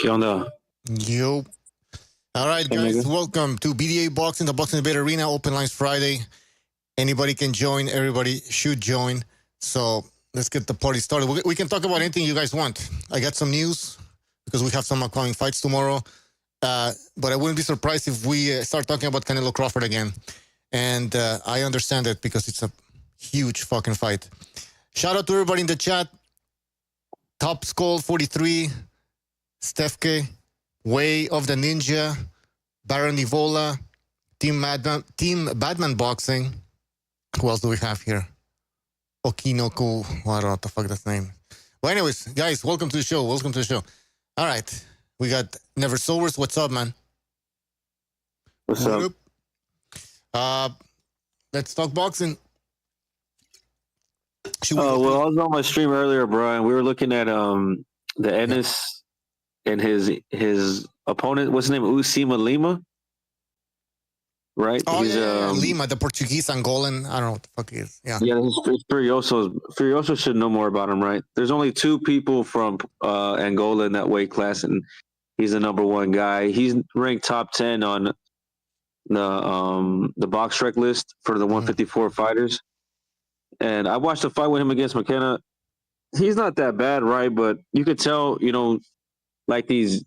¿Qué onda? Yo. All right, guys, welcome to BDA Boxing, the Boxing Debate Arena, Open Lines Friday. Anybody can join. Everybody should join. So let's get the party started. We can talk about anything you guys want. I got some news because we have some upcoming fights tomorrow. But I wouldn't be surprised if we start talking about Canelo Crawford again. And I understand it because it's a huge fucking fight. Shout out to everybody in the chat. Top Skull 43, Stefke, Way of the Ninja, Baron Nivola, Team Batman Boxing. Who else do we have here? Okinoku. Well, I don't know what the fuck that's name. Well, anyways, guys, welcome to the show. Welcome to the show. All right. We got Never Sobers. What's up, man? What's up? Let's talk boxing. Well, I was on my stream earlier, Brian. We were looking at the Ennis and his opponent. What's his name? Lima, right? Oh, he's Lima, the Portuguese Angolan. I don't know what the fuck he is. Yeah, it's Furioso. Furioso should know more about him, right? There's only two people from Angola in that weight class, and he's the number one guy. He's ranked top 10 on the box strike list for the 154 fighters. And I watched a fight with him against McKenna. He's not that bad, right? But you could tell, like these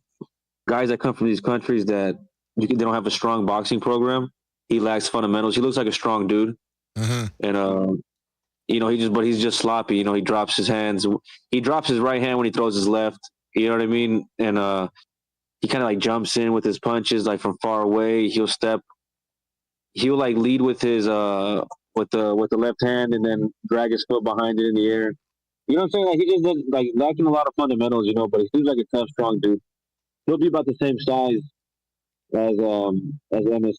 guys that come from these countries that they don't have a strong boxing program. He lacks fundamentals. He looks like a strong dude. And, he's just sloppy. He drops his hands. He drops his right hand when he throws his left. You know what I mean? And he kind of like jumps in with his punches, like from far away. He'll like lead with his with the left hand and then drag his foot behind it in the air. You know what I'm saying? Like he just doesn't, like lacking a lot of fundamentals, but he seems like a tough, strong dude. He'll be about the same size as Ennis.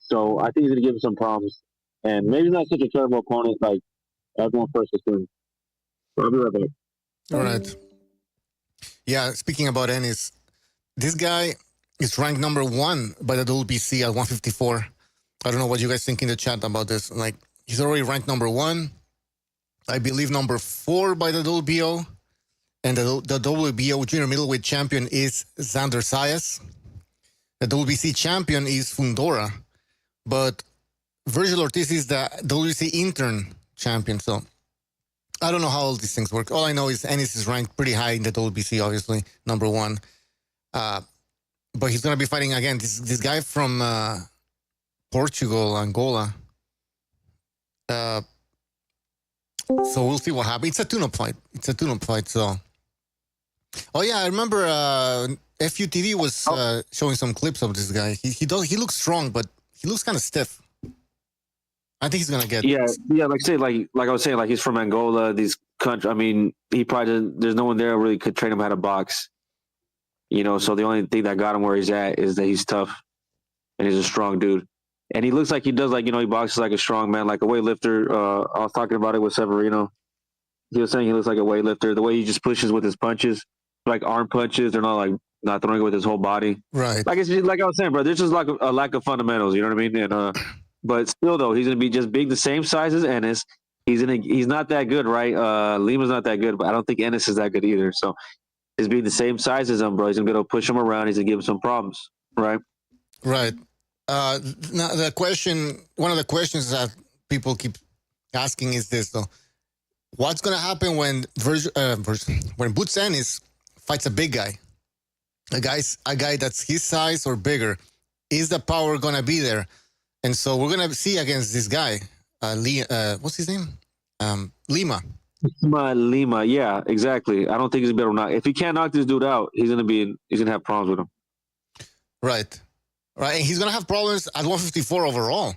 So I think he's gonna give him some problems. And maybe he's not such a terrible opponent like everyone first assumed. So I'll be right back. All right. Yeah, speaking about Ennis, this guy is ranked number 1 by the WBC at 154. I don't know what you guys think in the chat about this. Like, he's already ranked number 1. I believe number 4 by the WBO. And the WBO junior middleweight champion is Xander Zayas. The WBC champion is Fundora. But Virgil Ortiz is the WBC intern champion. So I don't know how all these things work. All I know is Ennis is ranked pretty high in the WBC, obviously, number 1. But he's going to be fighting again. This guy from Portugal, Angola. So we'll see what happens. It's a tune-up fight. So, oh yeah, I remember FUTV was showing some clips of this guy. He looks strong, but he looks kind of stiff. I think he's gonna get. Yeah. Like I was saying, like he's from Angola. These countries. I mean, he probably there's no one there really could train him how to box. So the only thing that got him where he's at is that he's tough and he's a strong dude. And he looks like he does, like, he boxes like a strong man, like a weightlifter. I was talking about it with Severino. He was saying he looks like a weightlifter. The way he just pushes with his punches, like arm punches, they're not not throwing it with his whole body. Right. Like, it's just, like I was saying, bro, there's just like a lack of fundamentals, you know what I mean? And but still, though, he's going to be just big, the same size as Ennis. He's not that good, right? Lima's not that good, but I don't think Ennis is that good either. So he's being the same size as him, bro. He's going to be able to push him around. He's going to give him some problems, right? Right. Now one of the questions that people keep asking is this, though. What's going to happen when Boots Ennis fights a big guy? A guy that's his size or bigger? Is the power going to be there? And so we're going to see against this guy, what's his name? Lima. Lima, yeah, exactly. I don't think he's going to be able to knock. If he can't knock this dude out, he's going to have problems with him. Right. Right, and he's going to have problems at 154 overall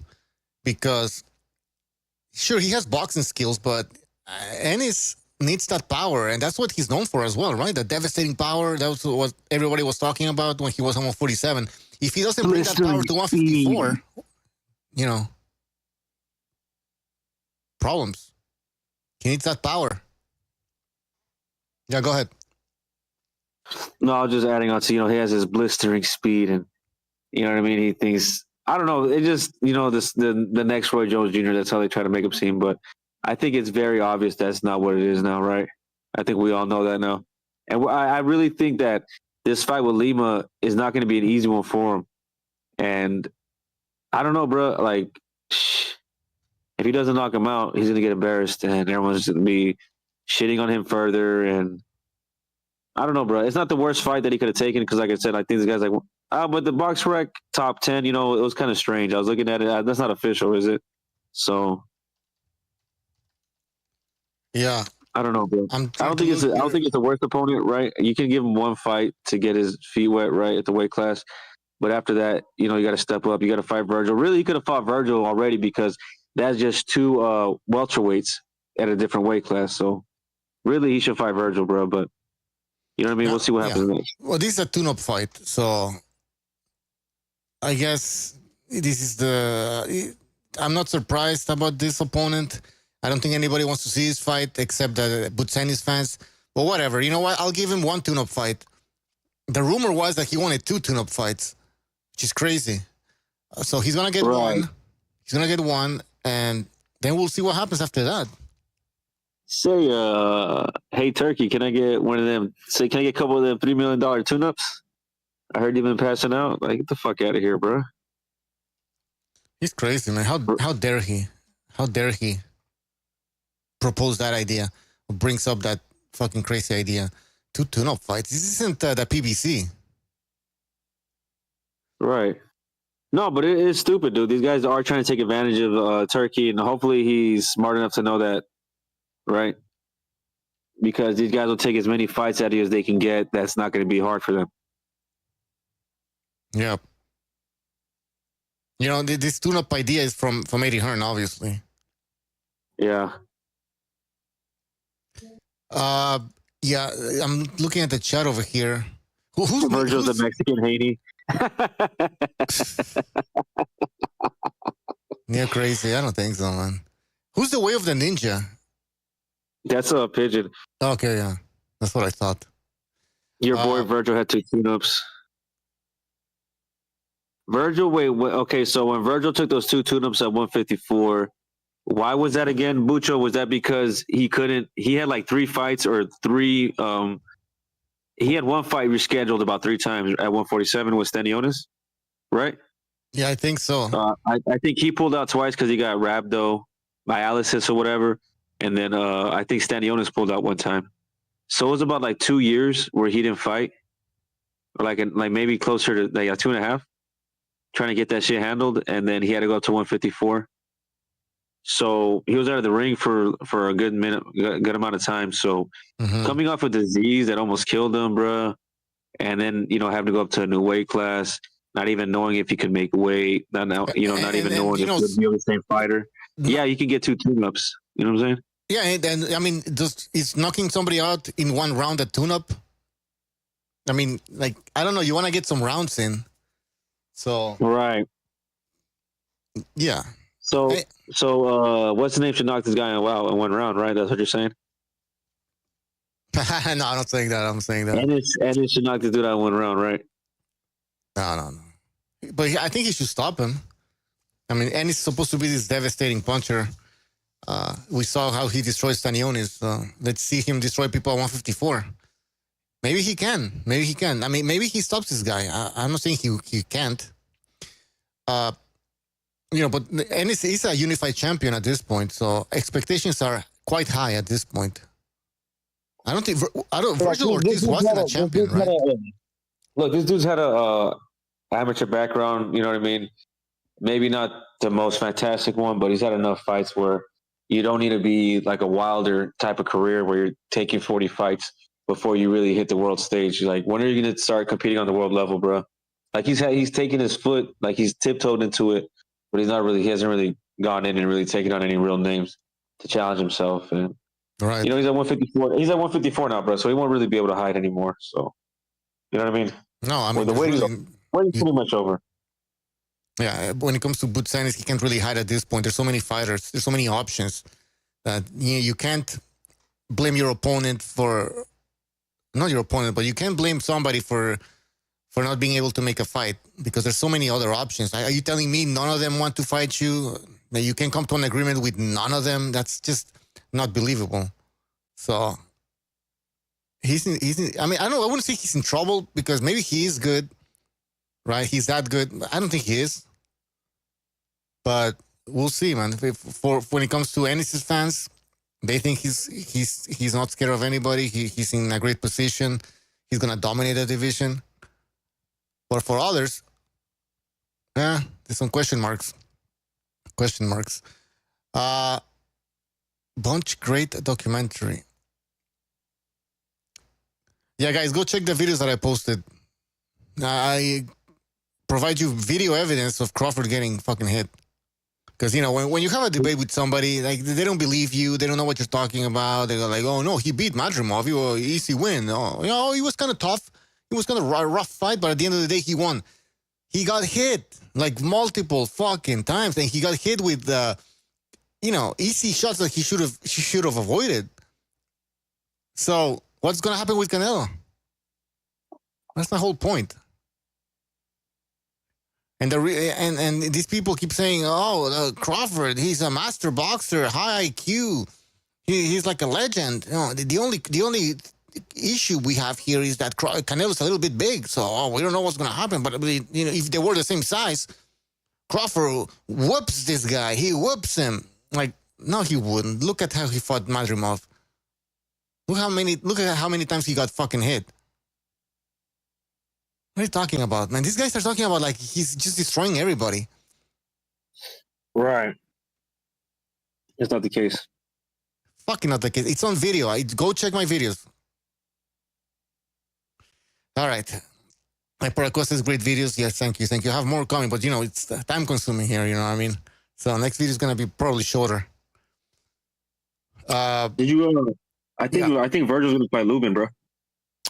because, sure, he has boxing skills, but Ennis needs that power, and that's what he's known for as well, right? The devastating power, that was what everybody was talking about when he was on 147. If he doesn't bring that power to 154, problems. He needs that power. Yeah, go ahead. No, I was just adding on to, he has his blistering speed and, you know what I mean? He thinks, I don't know. It just, the next Roy Jones Jr., that's how they try to make him seem. But I think it's very obvious that's not what it is now, right? I think we all know that now. And I really think that this fight with Lima is not going to be an easy one for him. And I don't know, bro. Like, if he doesn't knock him out, he's going to get embarrassed, and everyone's going to be shitting on him further. And I don't know, bro. It's not the worst fight that he could have taken because, like I said, I think this guy's like, but the box rec top 10, it was kind of strange. I was looking at it. That's not official, is it? So, yeah, I don't know, bro. I don't think it's the worst opponent, right? You can give him one fight to get his feet wet, right, at the weight class. But after that, you got to step up. You got to fight Virgil. Really, you could have fought Virgil already because that's just two welterweights at a different weight class. So, really, he should fight Virgil, bro. But you know what I mean? We'll see what happens next. Well, this is a Tuneup fight, so I guess this is I'm not surprised about this opponent. I don't think anybody wants to see this fight except the Butsenis fans. But whatever. You know what? I'll give him one Tuneup fight. The rumor was that he wanted 2 Tuneup fights, which is crazy. So he's going to get one. He's going to get one, and then we'll see what happens after that. Say, hey, Turkey, can I get one of them? Say, can I get a couple of them $3 million Tuneups? I heard you've been passing out. Like, get the fuck out of here, bro. He's crazy, man. How dare he? How dare he propose that idea? Or brings up that fucking crazy idea. 2 Tuneup fights. This isn't the PBC. Right. No, but it is stupid, dude. These guys are trying to take advantage of Turkey, and hopefully he's smart enough to know that, right? Because these guys will take as many fights out of you as they can get. That's not going to be hard for them. Yeah. This Tuneup idea is from Eddie Hearn, obviously. Yeah. Yeah, I'm looking at the chat over here. Who's Virgil's the Mexican Haney? Yeah, crazy. I don't think so, man. Who's the way of the ninja? That's a pigeon. Okay, yeah. That's what I thought. Your boy Virgil had 2 Tuneups. Virgil, okay, so when Virgil took those 2 Tuneups at 154, why was that again, Bucho? Was that because he had like 3 fights or 3, he had one fight rescheduled about 3 times at 147 with Stanionis, right? Yeah, I think so. I think he pulled out twice because he got rhabdo, dialysis or whatever. And then I think Stanionis pulled out one time. So it was about like 2 years where he didn't fight. Or like maybe closer to like 2.5. Trying to get that shit handled. And then he had to go up to 154. So he was out of the ring for a good amount of time. So coming off a disease that almost killed him, bro, and then having to go up to a new weight class, not even knowing if he could make weight, not even knowing if he'd be the same fighter. Yeah, you can get 2 Tuneups. You know what I'm saying? Yeah, and I mean, is knocking somebody out in one round a Tuneup? I mean, like, I don't know. You want to get some rounds in, so right. Yeah. So what's the name should knock this guy out in one round, right? That's what you're saying? No, I'm not saying that. I'm saying that. Ennis should knock this dude out in one round, right? No. But I think he should stop him. I mean, Ennis is supposed to be this devastating puncher. We saw how he destroyed Stanionis. Let's see him destroy people at 154. Maybe he can. I mean, maybe he stops this guy. I'm not saying he can't. But Ennis is a unified champion at this point, so expectations are quite high at this point. I don't think Virgil Ortiz wasn't a champion, right? Look, this dude's had a amateur background. You know what I mean? Maybe not the most fantastic one, but he's had enough fights where you don't need to be like a Wilder type of career where you're taking 40 fights before you really hit the world stage. Like, when are you going to start competing on the world level, bro? Like, he's taken his foot, like he's tiptoed into it, but he hasn't really gone in and really taken on any real names to challenge himself. And right, he's at 154. He's at 154 now, bro. So he won't really be able to hide anymore. So, you know what I mean? No, I mean, the weight is pretty much over. Yeah, when it comes to Butsenis, he can't really hide at this point. There's so many fighters. There's so many options that you can't blame your opponent for... Not your opponent, but you can't blame somebody for not being able to make a fight because there's so many other options. Are you telling me none of them want to fight you? That you can come to an agreement with none of them? That's just not believable. So, I mean, I wouldn't say he's in trouble because maybe he is good, right? He's that good. I don't think he is, but we'll see, man. For when it comes to Ennis' fans, they think he's not scared of anybody. He's in a great position. He's gonna dominate the division. But for others, there's some question marks. Question marks. Bunch great documentary. Yeah, guys, go check the videos that I posted. I provide you video evidence of Crawford getting fucking hit. Because, you know, when you have a debate with somebody, like, they don't believe you. They don't know what you're talking about. They're like, oh, no, he beat Madrimov. He was easy win. Oh, you know, he was kind of tough. It was kind of a rough fight, but at the end of the day, he won. He got hit, like, multiple fucking times. And he got hit with, you know, easy shots that he should have avoided. So what's going to happen with Canelo? That's the whole point. And and these people keep saying, "Oh, Crawford, he's a master boxer, high IQ. He's like a legend." You know, the only issue we have here is that Canelo's a little bit big, so we don't know what's going to happen. But you know, if they were the same size, Crawford whoops this guy. He whoops him. Like, no, he wouldn't. Look at how he fought Madrimov. Look at how many times he got fucking hit. What are you talking about, man? These guys are talking about like he's just destroying everybody. Right. It's not the case. Fucking not the case. It's on video. Go check my videos. All right. My Paracosta is great videos. Yes, thank you. Thank you. I have more coming, but you know, it's time consuming here, you know what I mean? So next video is going to be probably shorter. Did you, I think Virgil's going to fight Luben, bro.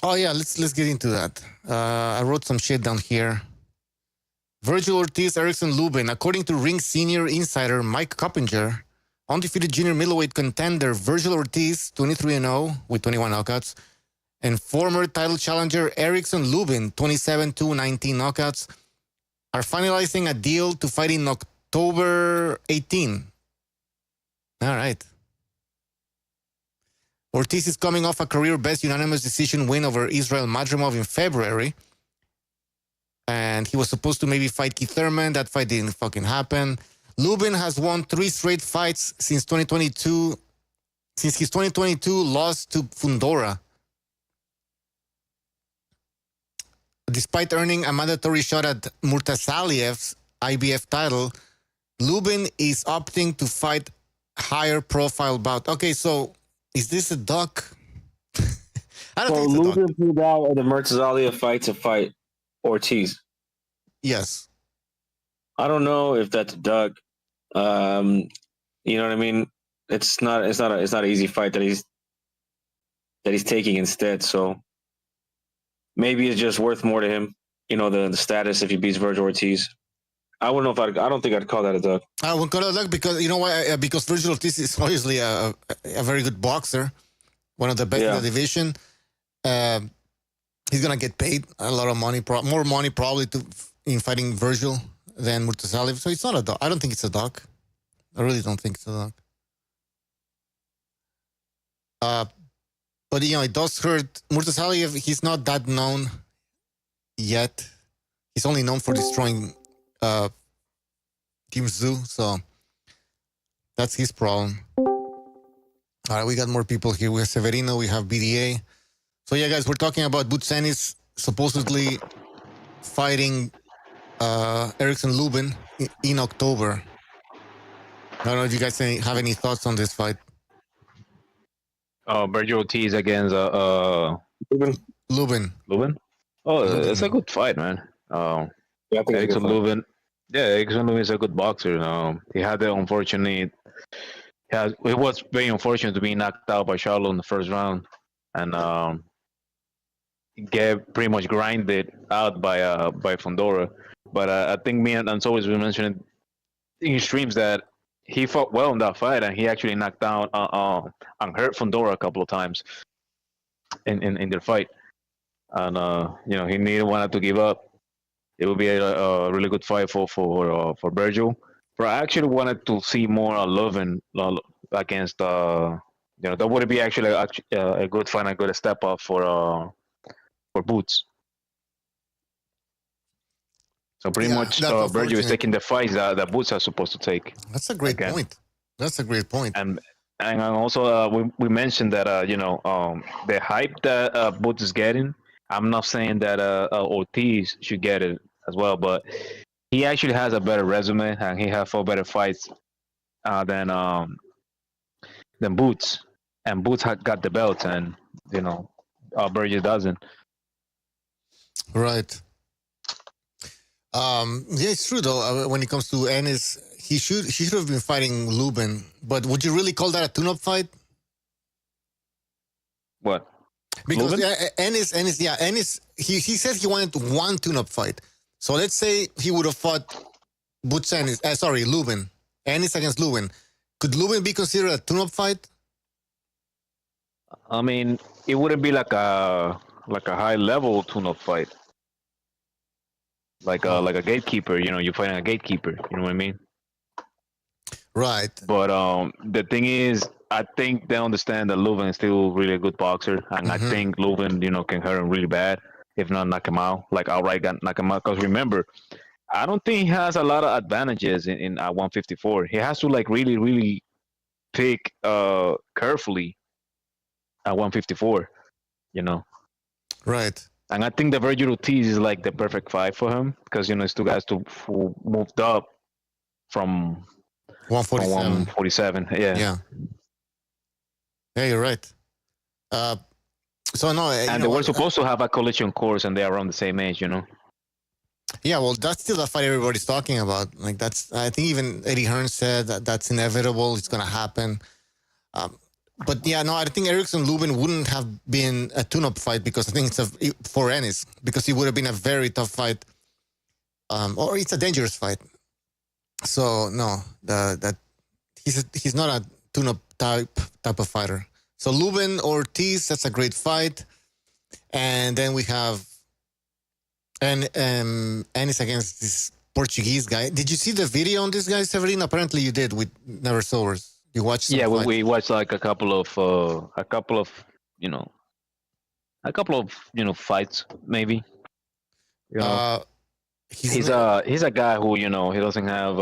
Oh yeah, let's get into that. I wrote some shit down here. Virgil Ortiz, Erickson Luben. According to Ring Senior Insider Mike Coppinger, undefeated junior middleweight contender Virgil Ortiz, 23-0 with 21 knockouts, and former title challenger Erickson Luben, 27-2, 19 knockouts, are finalizing a deal to fight in October 18. All right. Ortiz is coming off a career-best unanimous decision win over Israel Madrimov in February. And he was supposed to maybe fight Keith Thurman. That fight didn't fucking happen. Luben has won 3 straight fights since 2022. Since his 2022 loss to Fundora. Despite earning a mandatory shot at Murtasaliev's IBF title, Luben is opting to fight higher profile bout. Okay, so is this a duck? I don't think it's a duck. Luben pulled out of the Murtazalia fight to fight Ortiz. Yes. I don't know if that's a duck. You know what I mean? It's not an easy fight that he's taking instead. So maybe it's just worth more to him. You know, the status if he beats Virgil Ortiz. I wouldn't know if I don't think I'd call that a duck. I would call it a duck because you know why? Because Virgil Ortiz is obviously a very good boxer, one of the best in the division. He's gonna get paid a lot of money, more money probably in fighting Virgil than Murtazalia. So it's not a duck. I don't think it's a duck. I really don't think it's a duck. But you know, it does hurt Murtazalia. He's not that known yet. He's only known for destroying Team Zoo, so that's his problem. All right, we got more people here. We have Severino, we have BDA. So yeah, guys, we're talking about Ennis supposedly fighting Erickson Luben in October. I don't know if you guys have any thoughts on this fight. Virgil Ortiz against Luben. Luben. Oh, it's a good fight, man. Erickson Luben. Yeah, Erickson Luben is a good boxer. He had the unfortunate. It was very unfortunate to be knocked out by Charlo in the first round, and get pretty much grinded out by Fundora. But I think me and so as we mentioned in streams that he fought well in that fight, and he actually knocked down and hurt Fundora a couple of times in their fight, and you know, he wanted to give up. It would be a really good fight for Virgil. But I actually wanted to see more Luben against That would be actually a good fight, a good step up for Boots. So pretty much, Virgil is taking the fights that Boots are supposed to take. That's a great point. That's a great point. And also, we mentioned that the hype that Boots is getting. I'm not saying that Ortiz should get it as well, but he actually has a better resume and he has 4 better fights than Boots. And Boots got the belt, and Virgil doesn't. Right. Yeah, it's true though. When it comes to Ennis, he should have been fighting Luben. But would you really call that a tune-up fight? What? Because Ennis. He said he wanted 1 tune-up fight. So let's say he would have fought Luben. Ennis against Luben. Could Luben be considered a tune-up fight? I mean, it wouldn't be like a high-level tune-up fight. Like a gatekeeper, you're fighting a gatekeeper. You know what I mean? Right. But the thing is, I think they understand that Luben is still really a good boxer, and I think Luben, can hurt him really bad, if not knock him out, like outright knock him out. Because remember, I don't think he has a lot of advantages in 154. He has to really, really pick carefully at 154. Right. And I think the Virgil Ortiz is like the perfect fight for him because it's 2 guys who moved up from 147. Yeah, you're right. So no, and they were supposed to have a collision course, and they're around the same age. Yeah, well, that's still a fight everybody's talking about. Like I think even Eddie Hearn said that's inevitable. It's gonna happen. But yeah, no, I think Erickson Luben wouldn't have been a tune-up fight because I think it's for Ennis because it would have been a very tough fight, or it's a dangerous fight. So no, that he's not a tune-up type of fighter. So Luben Ortiz, that's a great fight, and then we have Ennis against this Portuguese guy. Did you see the video on this guy, Severin? Apparently you did with Never Sowers. You watched? Yeah, we watched like a couple of fights maybe. He's a guy who he doesn't have.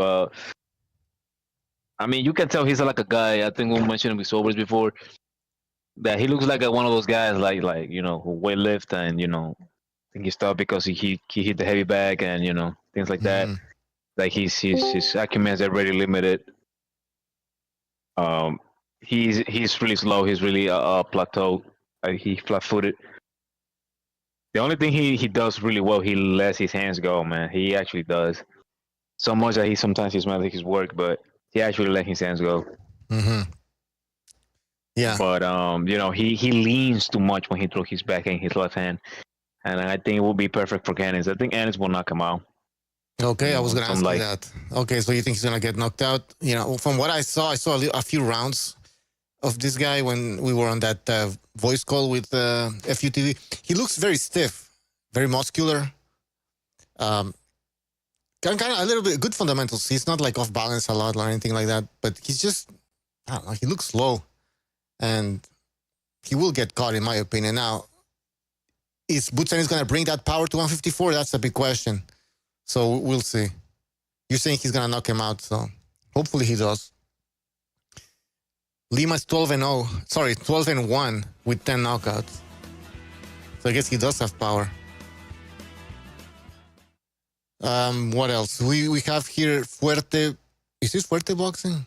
I mean, you can tell he's like a guy. I think we mentioned him with Sobers before. That he looks like one of those guys who weight lift and think he's tough because he hit the heavy bag and things like that. Like his acumen is already limited. He's really slow. He's really plateau. He's flat-footed. The only thing he does really well, he lets his hands go, man. He actually does. So much that sometimes he smells like his work, but he actually let his hands go. Yeah. But he leans too much when he throws his back and his left hand, and I think it will be perfect for Ennis. I think Ennis will knock him out. Okay, I was going to ask you that. Okay, so you think he's going to get knocked out? From what I saw a few rounds of this guy when we were on that voice call with FUTV. He looks very stiff, very muscular. Kind of a little bit good fundamentals. He's not like off balance a lot or anything like that, but he's just, I don't know, he looks slow. And he will get caught, in my opinion. Now, is Boots going to bring that power to 154? That's a big question. So we'll see. You're saying he's going to knock him out, so hopefully he does. Lima's 12-0. Sorry, 12-1 with 10 knockouts. So I guess he does have power. What else? We have here Fuerte. Is this Fuerte Boxing?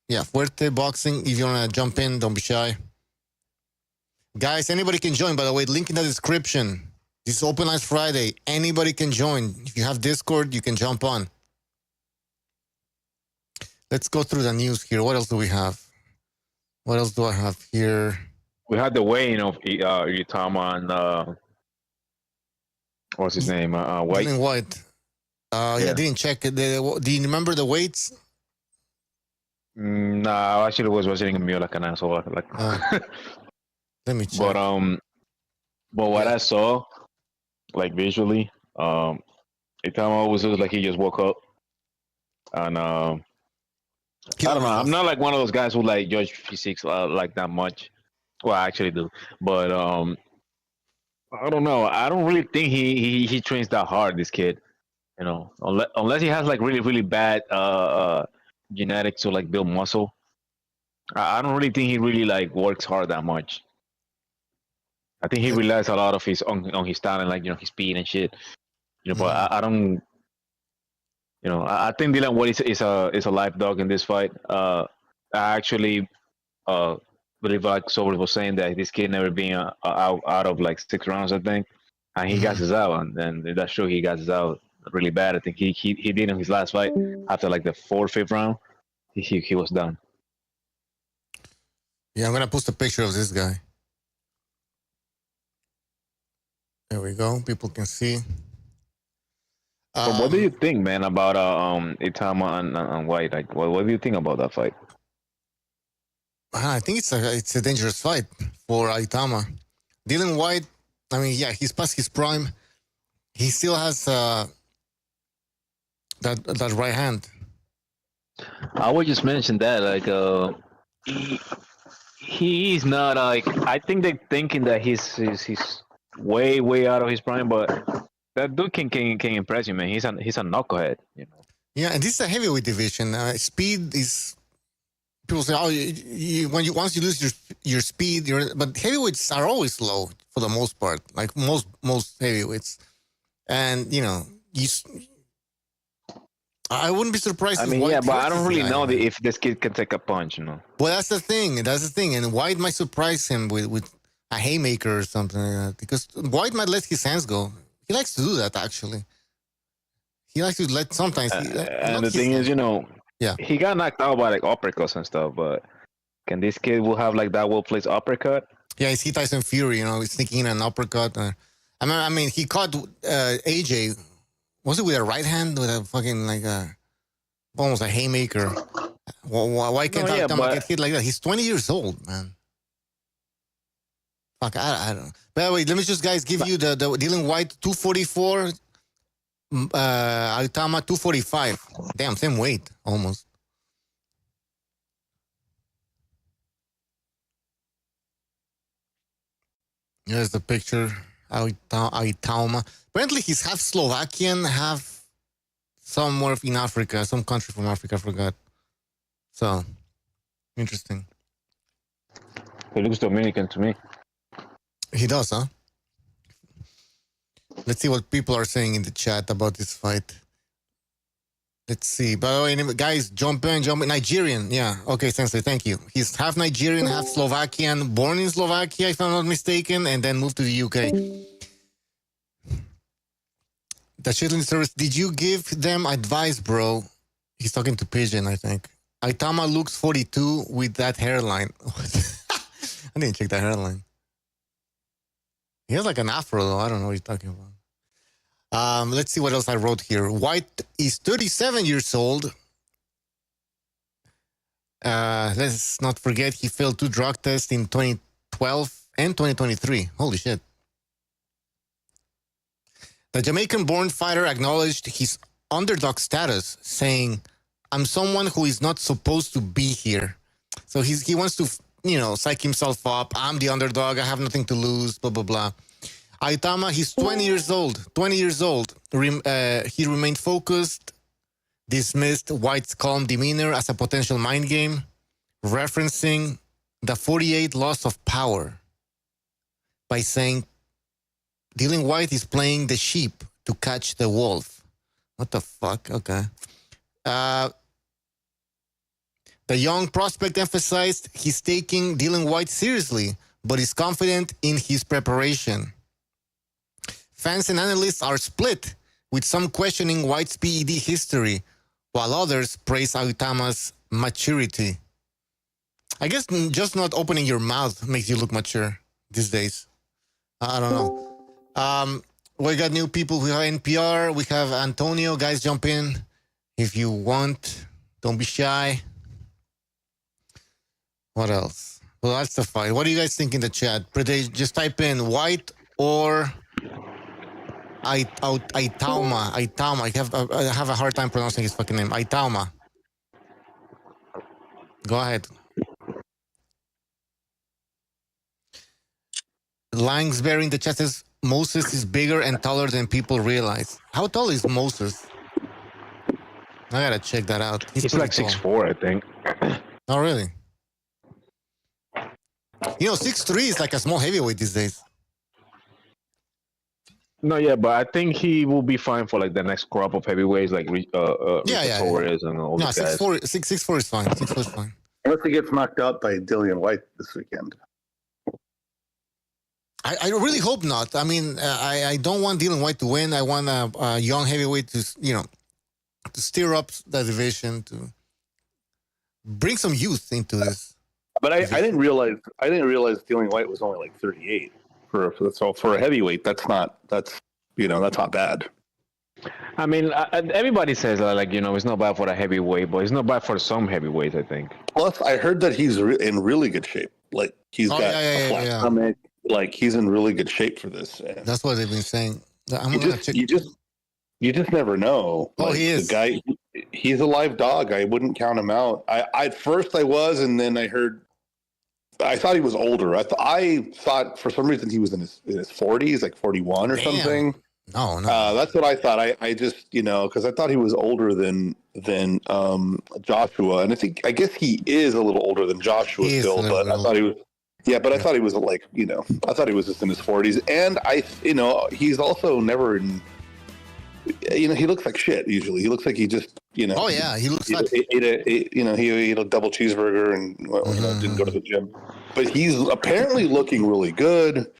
Yeah, Fuerte Boxing. If you want to jump in, don't be shy. Guys, anybody can join, by the way. Link in the description. This is Open Lines Friday. Anybody can join. If you have Discord, you can jump on. Let's go through the news here. What else do we have? What else do I have here? We had the weighing of Itauma and what's his name? White. White. Yeah, I didn't check it. Do you remember the weights? No, I actually was watching him like an asshole. Let me check. But what I saw, like visually, Itauma was like he just woke up, and I don't know. I'm not like one of those guys who like judge physiques like that much. Well, I actually do, but I don't know. I don't really think he trains that hard. This kid, you know, unless he has like really bad genetics to like build muscle. I don't really think he really like works hard that much. I think he relies a lot of his on his talent, like his speed and shit. But I don't. I think Dillian White is a live dog in this fight. I actually believe like Sobel was saying that this kid never been out of like 6 rounds, I think, and he got his out, and then that's true. He got his out really bad. I think he did in his last fight after like the 4th, 5th round. He was done. Yeah, I'm gonna post a picture of this guy. There we go. People can see. So what do you think, man, about Itauma and White? Like, what do you think about that fight? I think it's a dangerous fight for Itauma. Dillian White, I mean, yeah, he's past his prime. He still has that right hand. I would just mention that, like, he's not like. I think they're thinking that he's way out of his prime, but that dude can impress you, man. He's a knucklehead, Yeah, and this is a heavyweight division. Speed is. People say, once you lose your speed, but heavyweights are always low for the most part, like most heavyweights, and I wouldn't be surprised. I mean, yeah, but I don't really know if this kid can take a punch, Well, that's the thing, and White might surprise him with a haymaker or something like that, because White might let his hands go. He likes to do that, actually. He likes to let sometimes. And the thing is, yeah, he got knocked out by like uppercuts and stuff, but can this kid will have like that well-placed uppercut? Yeah, he's Tyson Fury, sneaking in an uppercut. I mean, he caught AJ. Was it with a right hand, with a fucking like almost a haymaker? Why can't Itauma get hit like that? He's 20 years old, man. Fuck, I don't know. By the way, let me just, guys, give you the Dillian White 244, Itauma 245. Damn, same weight, almost. Here's the picture, Itauma. Apparently, he's half Slovakian, half somewhere in Africa, some country from Africa, I forgot. So, interesting. He looks Dominican to me. He does, huh? Let's see what people are saying in the chat about this fight. Let's see. By the way, guys, jump in. Nigerian, yeah. Okay, Sensei, thank you. He's half Nigerian, half Slovakian, born in Slovakia, if I'm not mistaken, and then moved to the UK. The Chitlin service, did you give them advice, bro? He's talking to Pigeon, I think. Itauma looks 42 with that hairline. I didn't check that hairline. He has like an afro, though. I don't know what he's talking about. Let's see what else I wrote here. White is 37 years old. Let's not forget he failed 2 drug tests in 2012 and 2023. Holy shit. The Jamaican-born fighter acknowledged his underdog status, saying, "I'm someone who is not supposed to be here." So he wants to, psych himself up. I'm the underdog. I have nothing to lose, blah, blah, blah. Itauma, he's 20 years old. He remained focused, dismissed White's calm demeanor as a potential mind game, referencing the 48 laws of power by saying, Dillian White is playing the sheep to catch the wolf. What the fuck? Okay. The young prospect emphasized he's taking Dillian White seriously, but is confident in his preparation. Fans and analysts are split, with some questioning White's PED history, while others praise Itauma's maturity. I guess just not opening your mouth makes you look mature these days. I don't know. We got new people. We have NPR. We have Antonio. Guys, jump in if you want. Don't be shy. What else? Well, that's the fight. What do you guys think in the chat? Just type in White or Itauma. I have a hard time pronouncing his fucking name. Itauma. Go ahead. Langsbury in the chat says Moses is bigger and taller than people realize. How tall is Moses? I gotta check that out. He's like 6'4", I think. Oh, really? 6'3" is like a small heavyweight these days. No, yeah, but I think he will be fine for like the next crop of heavyweights, like Torres and all these guys. 6'4" is fine. 6'4" is fine. Unless he gets knocked out by Dillian White this weekend. I really hope not. I mean, I don't want Dillian White to win. I want a young heavyweight to stir up the division, to bring some youth into this. But I didn't realize Dillian White was only like 38 for a heavyweight. That's not bad. I mean, everybody says that, it's not bad for a heavyweight, but it's not bad for some heavyweights, I think. Plus, I heard that he's in really good shape. Like he's got a flat stomach. Like he's in really good shape for this. And that's what they've been saying. You just never know. Oh, he is. The guy. He's a live dog. I wouldn't count him out. At first I was, and then I thought he was older. I thought for some reason he was in his 40s, like 41 or something. No. That's what I thought. I just because I thought he was older than Joshua, and I guess he is a little older than Joshua still. But I thought he was. Yeah, but I thought he was I thought he was just in his 40s, and he's also never in. He looks like shit. Usually, he looks like he just Oh yeah, he looks like he ate a double cheeseburger and didn't go to the gym. But he's apparently looking really good,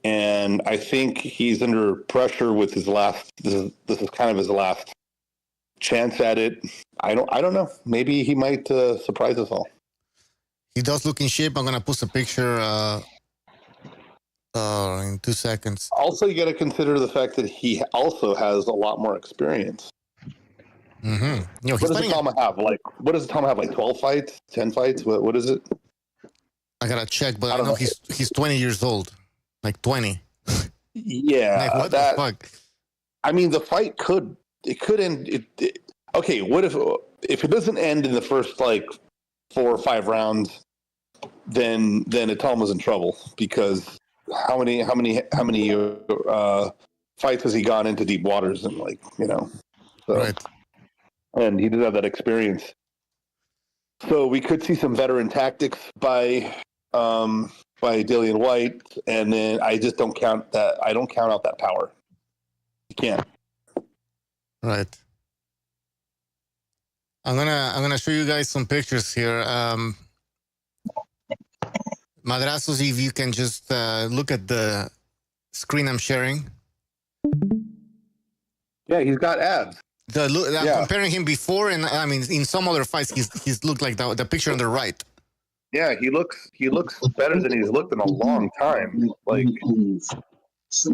and I think he's under pressure with his last. This is kind of his last chance at it. I don't know. Maybe he might surprise us all. He does look in shape. I'm gonna post a picture in 2 seconds. Also, you got to consider the fact that he also has a lot more experience. Mm-hmm. What does Itauma have? What does Itauma have? Like 12 fights, 10 fights? What is it? I gotta check, but I know he's 20 years old, like 20. Yeah, what the fuck? I mean, the fight could end. Okay, what if it doesn't end in the first 4 or 5 rounds? Then Itauma's in trouble, because how many fights has he gone into deep waters and right. And he did have that experience. So we could see some veteran tactics by Dillian White, and then I just don't count that. I don't count out that power. You can't. Right. I'm gonna show you guys some pictures here. Madrazos, if you can just look at the screen I'm sharing. Yeah, he's got abs. I'm comparing him before, and I mean, in some other fights, he's looked like the picture on the right. Yeah, he looks better than he's looked in a long time. Like he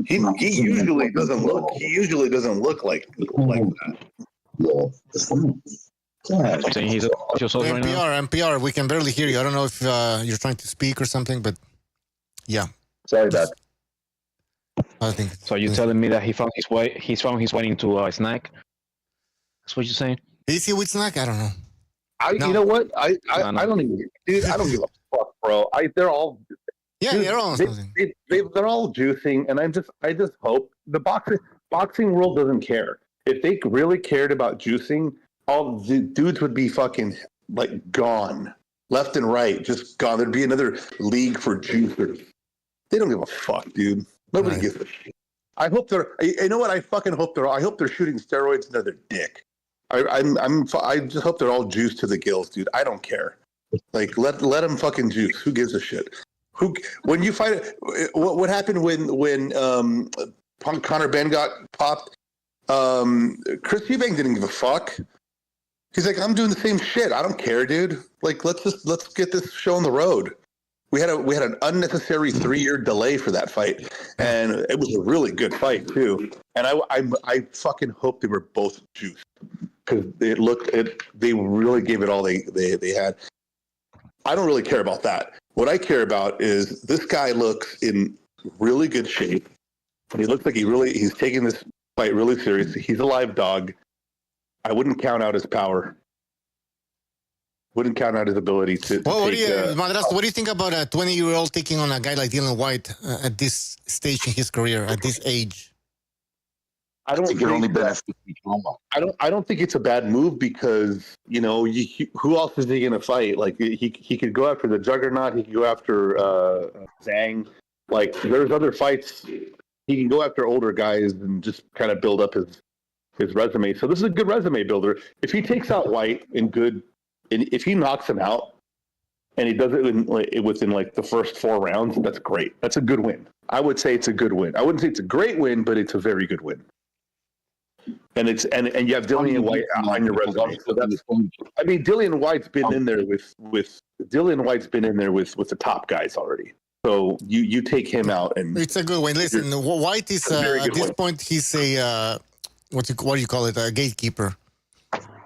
usually doesn't look. He usually doesn't look like that. Saying he's NPR. We can barely hear you. I don't know if you're trying to speak or something, but yeah. Sorry about that. I think. So you're telling me that he found his way into a snack? That's what you're saying? Is he with snack? I don't know. You know what? I don't even, dude. I don't give a fuck, bro. They're all. Yeah, dude, they're all. They're all juicing, and I just hope the boxing world doesn't care. If they really cared about juicing, all the dudes would be fucking gone, left and right, just gone. There'd be another league for juicers. They don't give a fuck, dude. Nobody gives a shit. I hope they're. You know what? I fucking hope they're. I hope they're shooting steroids into their dick. I just hope they're all juiced to the gills, dude. I don't care. Let them fucking juice. Who gives a shit? When you fight? What happened when Conor Ben got popped? Chris Eubank didn't give a fuck. He's like, I'm doing the same shit. I don't care, dude. Let's get this show on the road. We had an unnecessary 3-year delay for that fight, and it was a really good fight too. And I fucking hope they were both juiced, because they really gave it all they had. I don't really care about that. What I care about is this guy looks in really good shape. He looks like he's taking this fight really seriously. He's a live dog. I wouldn't count out his power. Wouldn't count out his ability to What do take. you, Madrazo, what do you think about a 20-year-old taking on a guy like Dillian White at this stage in his career, at this age? I don't think it only benefits Itauma. I don't think it's a bad move because who else is he going to fight? Like he could go after the Juggernaut. He could go after Zhang. Like there's other fights. He can go after older guys and just kind of build up his resume. So this is a good resume builder. If he takes out White if he knocks him out and he does it within like the first 4 rounds, that's great. That's a good win. I would say it's a good win. I wouldn't say it's a great win, but it's a very good win. And it's and you have Dillian White on your resume. So that's, I mean, Dillian White's been in there with the top guys already. So you take him out and it's a good win. Listen, White is at this point he's a what do you call it? A gatekeeper.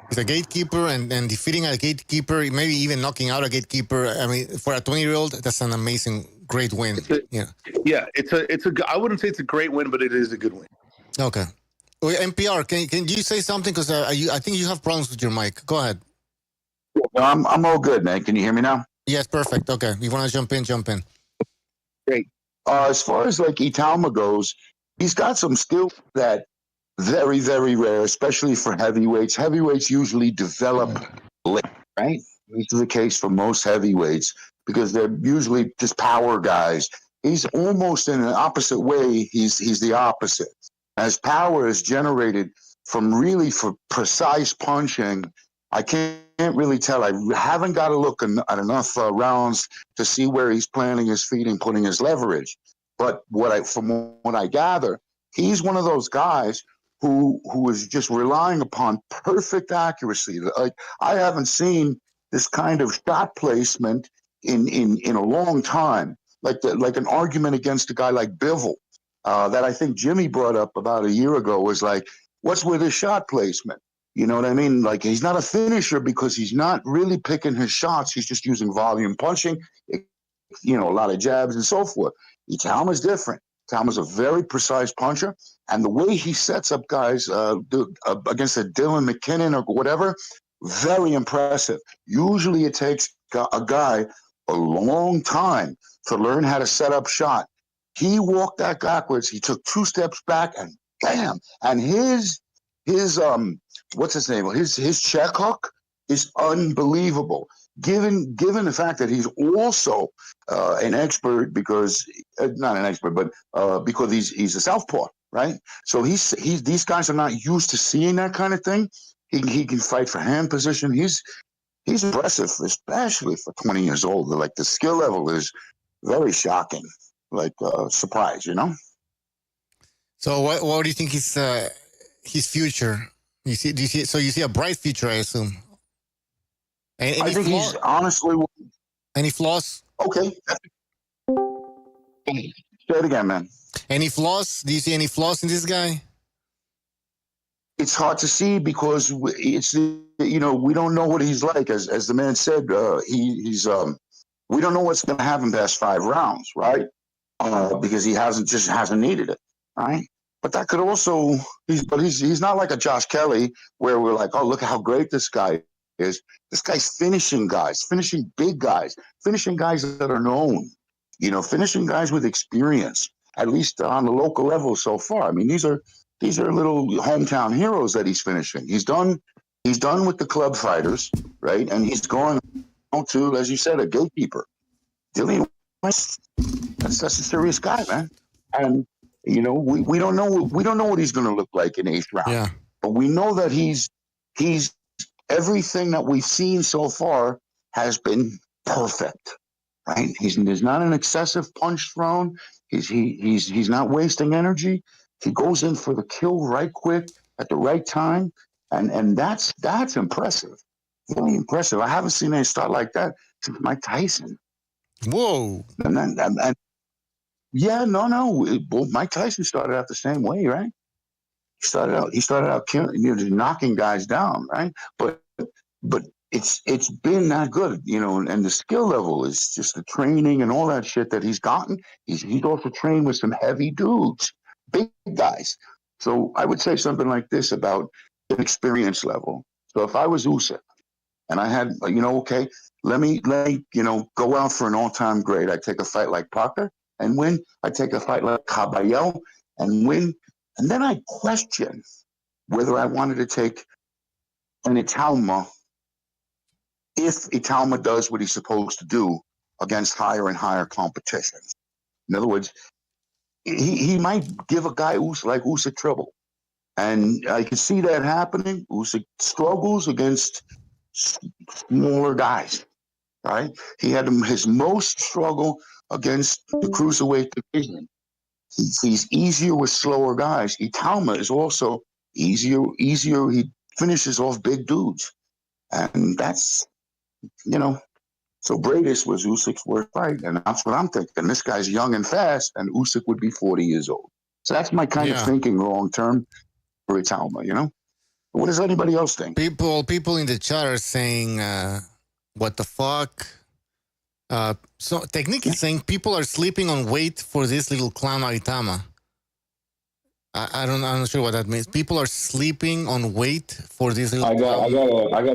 He's a gatekeeper, and defeating a gatekeeper, maybe even knocking out a gatekeeper. I mean, for a 20-year-old, that's an amazing, great win. It's a. I wouldn't say it's a great win, but it is a good win. Okay. NPR, can you say something? Because I think you have problems with your mic. Go ahead. No, I'm all good, man. Can you hear me now? Yes, perfect. Okay. If you want to jump in. Great. As far as like Itauma goes, he's got some skill that very, very rare, especially for heavyweights. Heavyweights usually develop late, right? This is the case for most heavyweights because they're usually just power guys. He's almost in an opposite way. He's the opposite. As power is generated from really for precise punching, I can't really tell. I haven't got to look at enough rounds to see where he's planting his feet and putting his leverage. But from what I gather, he's one of those guys who is just relying upon perfect accuracy. Like I haven't seen this kind of shot placement in a long time. Like an argument against a guy like Bivol that I think Jimmy brought up about a year ago was like, what's with his shot placement? You know what I mean? Like he's not a finisher because he's not really picking his shots. He's just using volume punching, a lot of jabs and so forth. Itauma's different. Itauma's a very precise puncher, and the way he sets up guys against a Dylan McKinnon or whatever, very impressive. Usually it takes a guy a long time to learn how to set up shot. He walked that backwards. He took 2 steps back and bam. And his what's his name? His check hook is unbelievable. Given the fact that he's also an expert because not an expert, but because he's a southpaw, right? So he's these guys are not used to seeing that kind of thing. He can fight for hand position. He's impressive, especially for 20 years old. Like the skill level is very shocking. Like surprise, So what do you think his future? Do you see a bright future, I assume. I think he's honestly. Any flaws? Okay. Say it again, man. Any flaws? Do you see any flaws in this guy? It's hard to see because it's we don't know what he's like. As the man said, he's we don't know what's going to happen past 5 rounds, right? Because he hasn't needed it, right? But that could also he's not like a Josh Kelly where we're like, oh, look how great this guy is. This guy's finishing guys, finishing big guys, finishing guys that are known, finishing guys with experience, at least on the local level so far. I mean, these are little hometown heroes that he's finishing. He's done with the club fighters, right? And he's going to, as you said, a gatekeeper. Dillian, that's a serious guy, man. And we don't know what he's going to look like in 8th round. Yeah. But we know that he's everything that we've seen so far has been perfect, right? There's not an excessive punch thrown. He's not wasting energy. He goes in for the kill right quick at the right time, and that's impressive, really impressive. I haven't seen any start like that since Mike Tyson. Whoa! And yeah, no. Well, Mike Tyson started out the same way, right? He started out killing, just knocking guys down, right? But it's been that good, and the skill level is just the training and all that shit that he's gotten. He's also trained with some heavy dudes, big guys. So I would say something like this about the experience level. So if I was Usyk, And I had, okay, let me, go out for an all-time great. I take a fight like Parker and win. I take a fight like Caballero and win. And then I question whether I wanted to take an Itauma if Itauma does what he's supposed to do against higher and higher competition. In other words, he might give a guy like Usyk trouble. And I can see that happening. Usyk struggles against smaller guys, right? He had his most struggle against the cruiserweight division. He's easier with slower guys. Itauma is also easier. He finishes off big dudes. And that's, so Bradis was Usyk's worst fight. And that's what I'm thinking. This guy's young and fast, and Usyk would be 40 years old. So that's my kind of thinking long term for Itauma, What does anybody else think? People in the chat are saying, what the fuck? So Technique is saying people are sleeping on weight for this little clown Itauma. I'm not sure what that means. People are sleeping on weight for this little. I got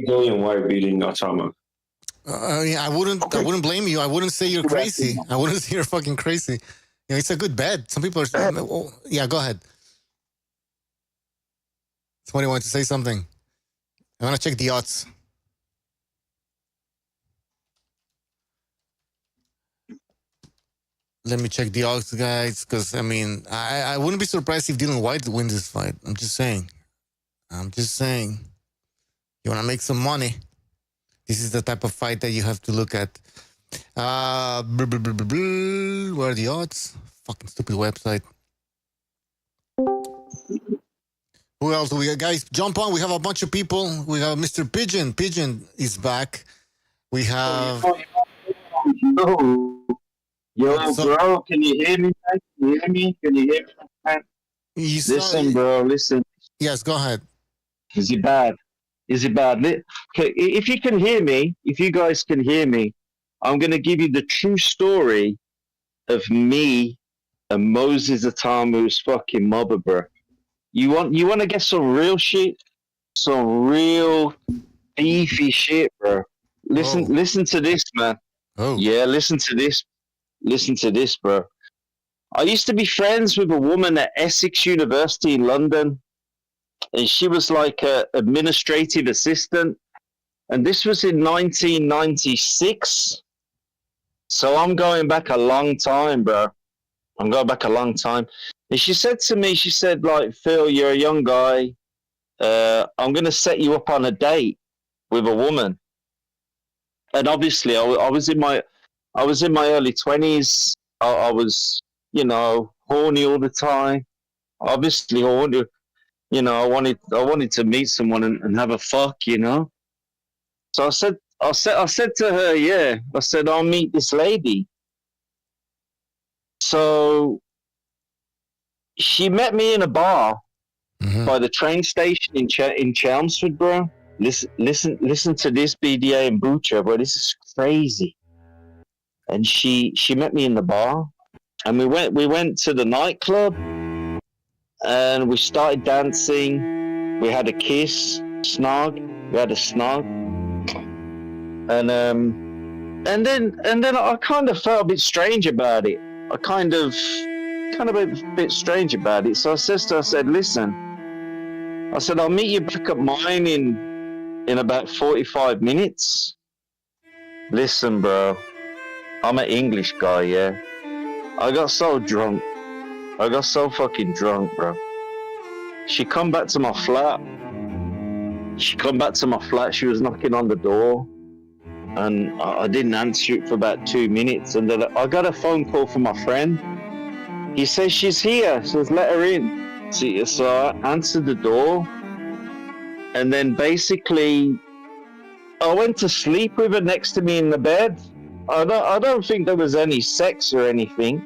Dillian White beating Itauma. I wouldn't blame you. I wouldn't say you're crazy. I wouldn't say you're fucking crazy. It's a good bet. Some people are. Yeah, go ahead. Somebody wants to say something. I want to check the odds. Let me check the odds, guys, because, I wouldn't be surprised if Dillian White wins this fight. I'm just saying. You want to make some money. This is the type of fight that you have to look at. Where are the odds? Fucking stupid website. Who else do we got? Guys, jump on. We have a bunch of people. We have Mr. Pigeon. Pigeon is back. We have... Yo, bro, can you hear me, man? Can you hear me, man? Listen, bro, listen. Yes, go ahead. Is it bad? Okay, if you can hear me, if you guys can hear me, I'm going to give you the true story of me and Moses Itamu's fucking mother, bro. You want to get some real shit? Some real beefy shit, bro. Listen to this, man. Oh. Yeah, listen to this. Listen to this, bro. I used to be friends with a woman at Essex University in London, and she was like an administrative assistant, and this was in 1996. So I'm going back a long time, bro. And she said to me, like, Phil, you're a young guy. I'm going to set you up on a date with a woman. And obviously, I was in my early 20s. I was, horny all the time. Obviously, I wanted to meet someone and have a fuck, So I said to her, yeah. I said, I'll meet this lady. So she met me in a bar by the train station in Chelmsford, bro. Listen to this, BDA and Butcher, bro. This is crazy. And she met me in the bar, and we went to the nightclub, and we started dancing. We had a kiss, snog. We had a snog, and then I kind of felt a bit strange about it. I kind of a bit strange about it. So I said to her, I said, listen, I'll meet you back at mine in about 45 minutes. Listen, bro. I'm an English guy, yeah. I got so drunk. I got so fucking drunk, bro. She come back to my flat. She was knocking on the door, and I didn't answer it for about 2 minutes. And then I got a phone call from my friend. He says she's here. Says let her in. So I answered the door, and then basically I went to sleep with her next to me in the bed. I don't think there was any sex or anything.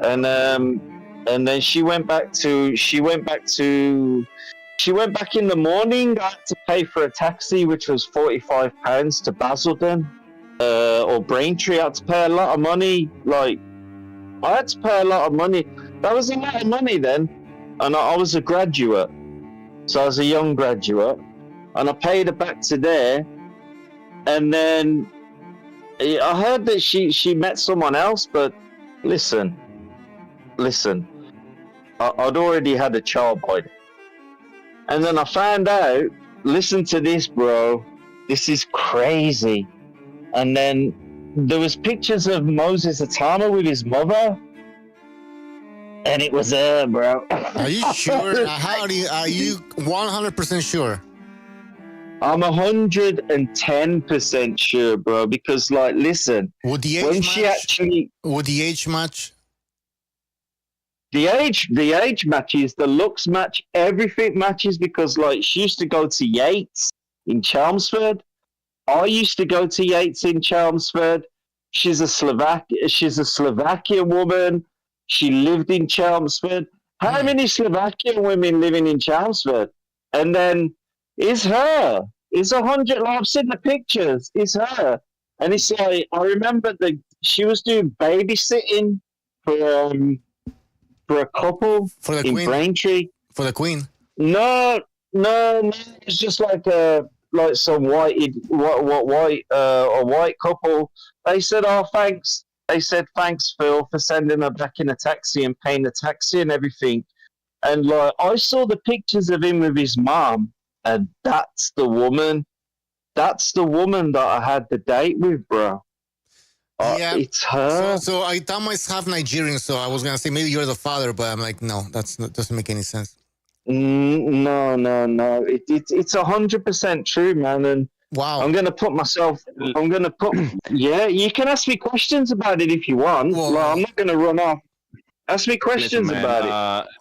And then she went back in the morning. I had to pay for a taxi, which was £45 to Basildon or Braintree. I had to pay a lot of money. That was a lot of money then, and I was a graduate, so I was a young graduate, and I paid her back to there. And then I heard that she met someone else, but listen, I'd already had a child by then. And then I found out, listen to this, bro, this is crazy. And then there was pictures of Moses Itauma with his mother, and it was her, bro. Are you sure? Are you 100% sure? I'm 110% sure, bro, because, like, listen, Would the age when match? she actually... Would the age match? The age matches, the looks match, everything matches, because, like, she used to go to Yates in Chelmsford. I used to go to Yates in Chelmsford. She's a Slovakian woman. She lived in Chelmsford. How many Slovakian women living in Chelmsford? And then it's her. It's 100. Like, I've seen the pictures. It's her. And it's like, I remember she was doing babysitting for a couple For the in Queen? Braintree. For the Queen? No. It's just like some a white couple. They said, "Oh, thanks." They said, "Thanks, Phil, for sending her back in a taxi and paying the taxi and everything." And, like, I saw the pictures of him with his mom, and that's the woman. That's the woman that I had the date with, bro. Yeah. It's her. So Itauma is half Nigerian, so I was gonna say maybe you're the father, but I'm like, no, that doesn't make any sense. No. It's 100% true, man. And Wow. I'm gonna put. Yeah, you can ask me questions about it if you want. Well, Like, I'm not gonna run off. Ask me questions Listen, about it.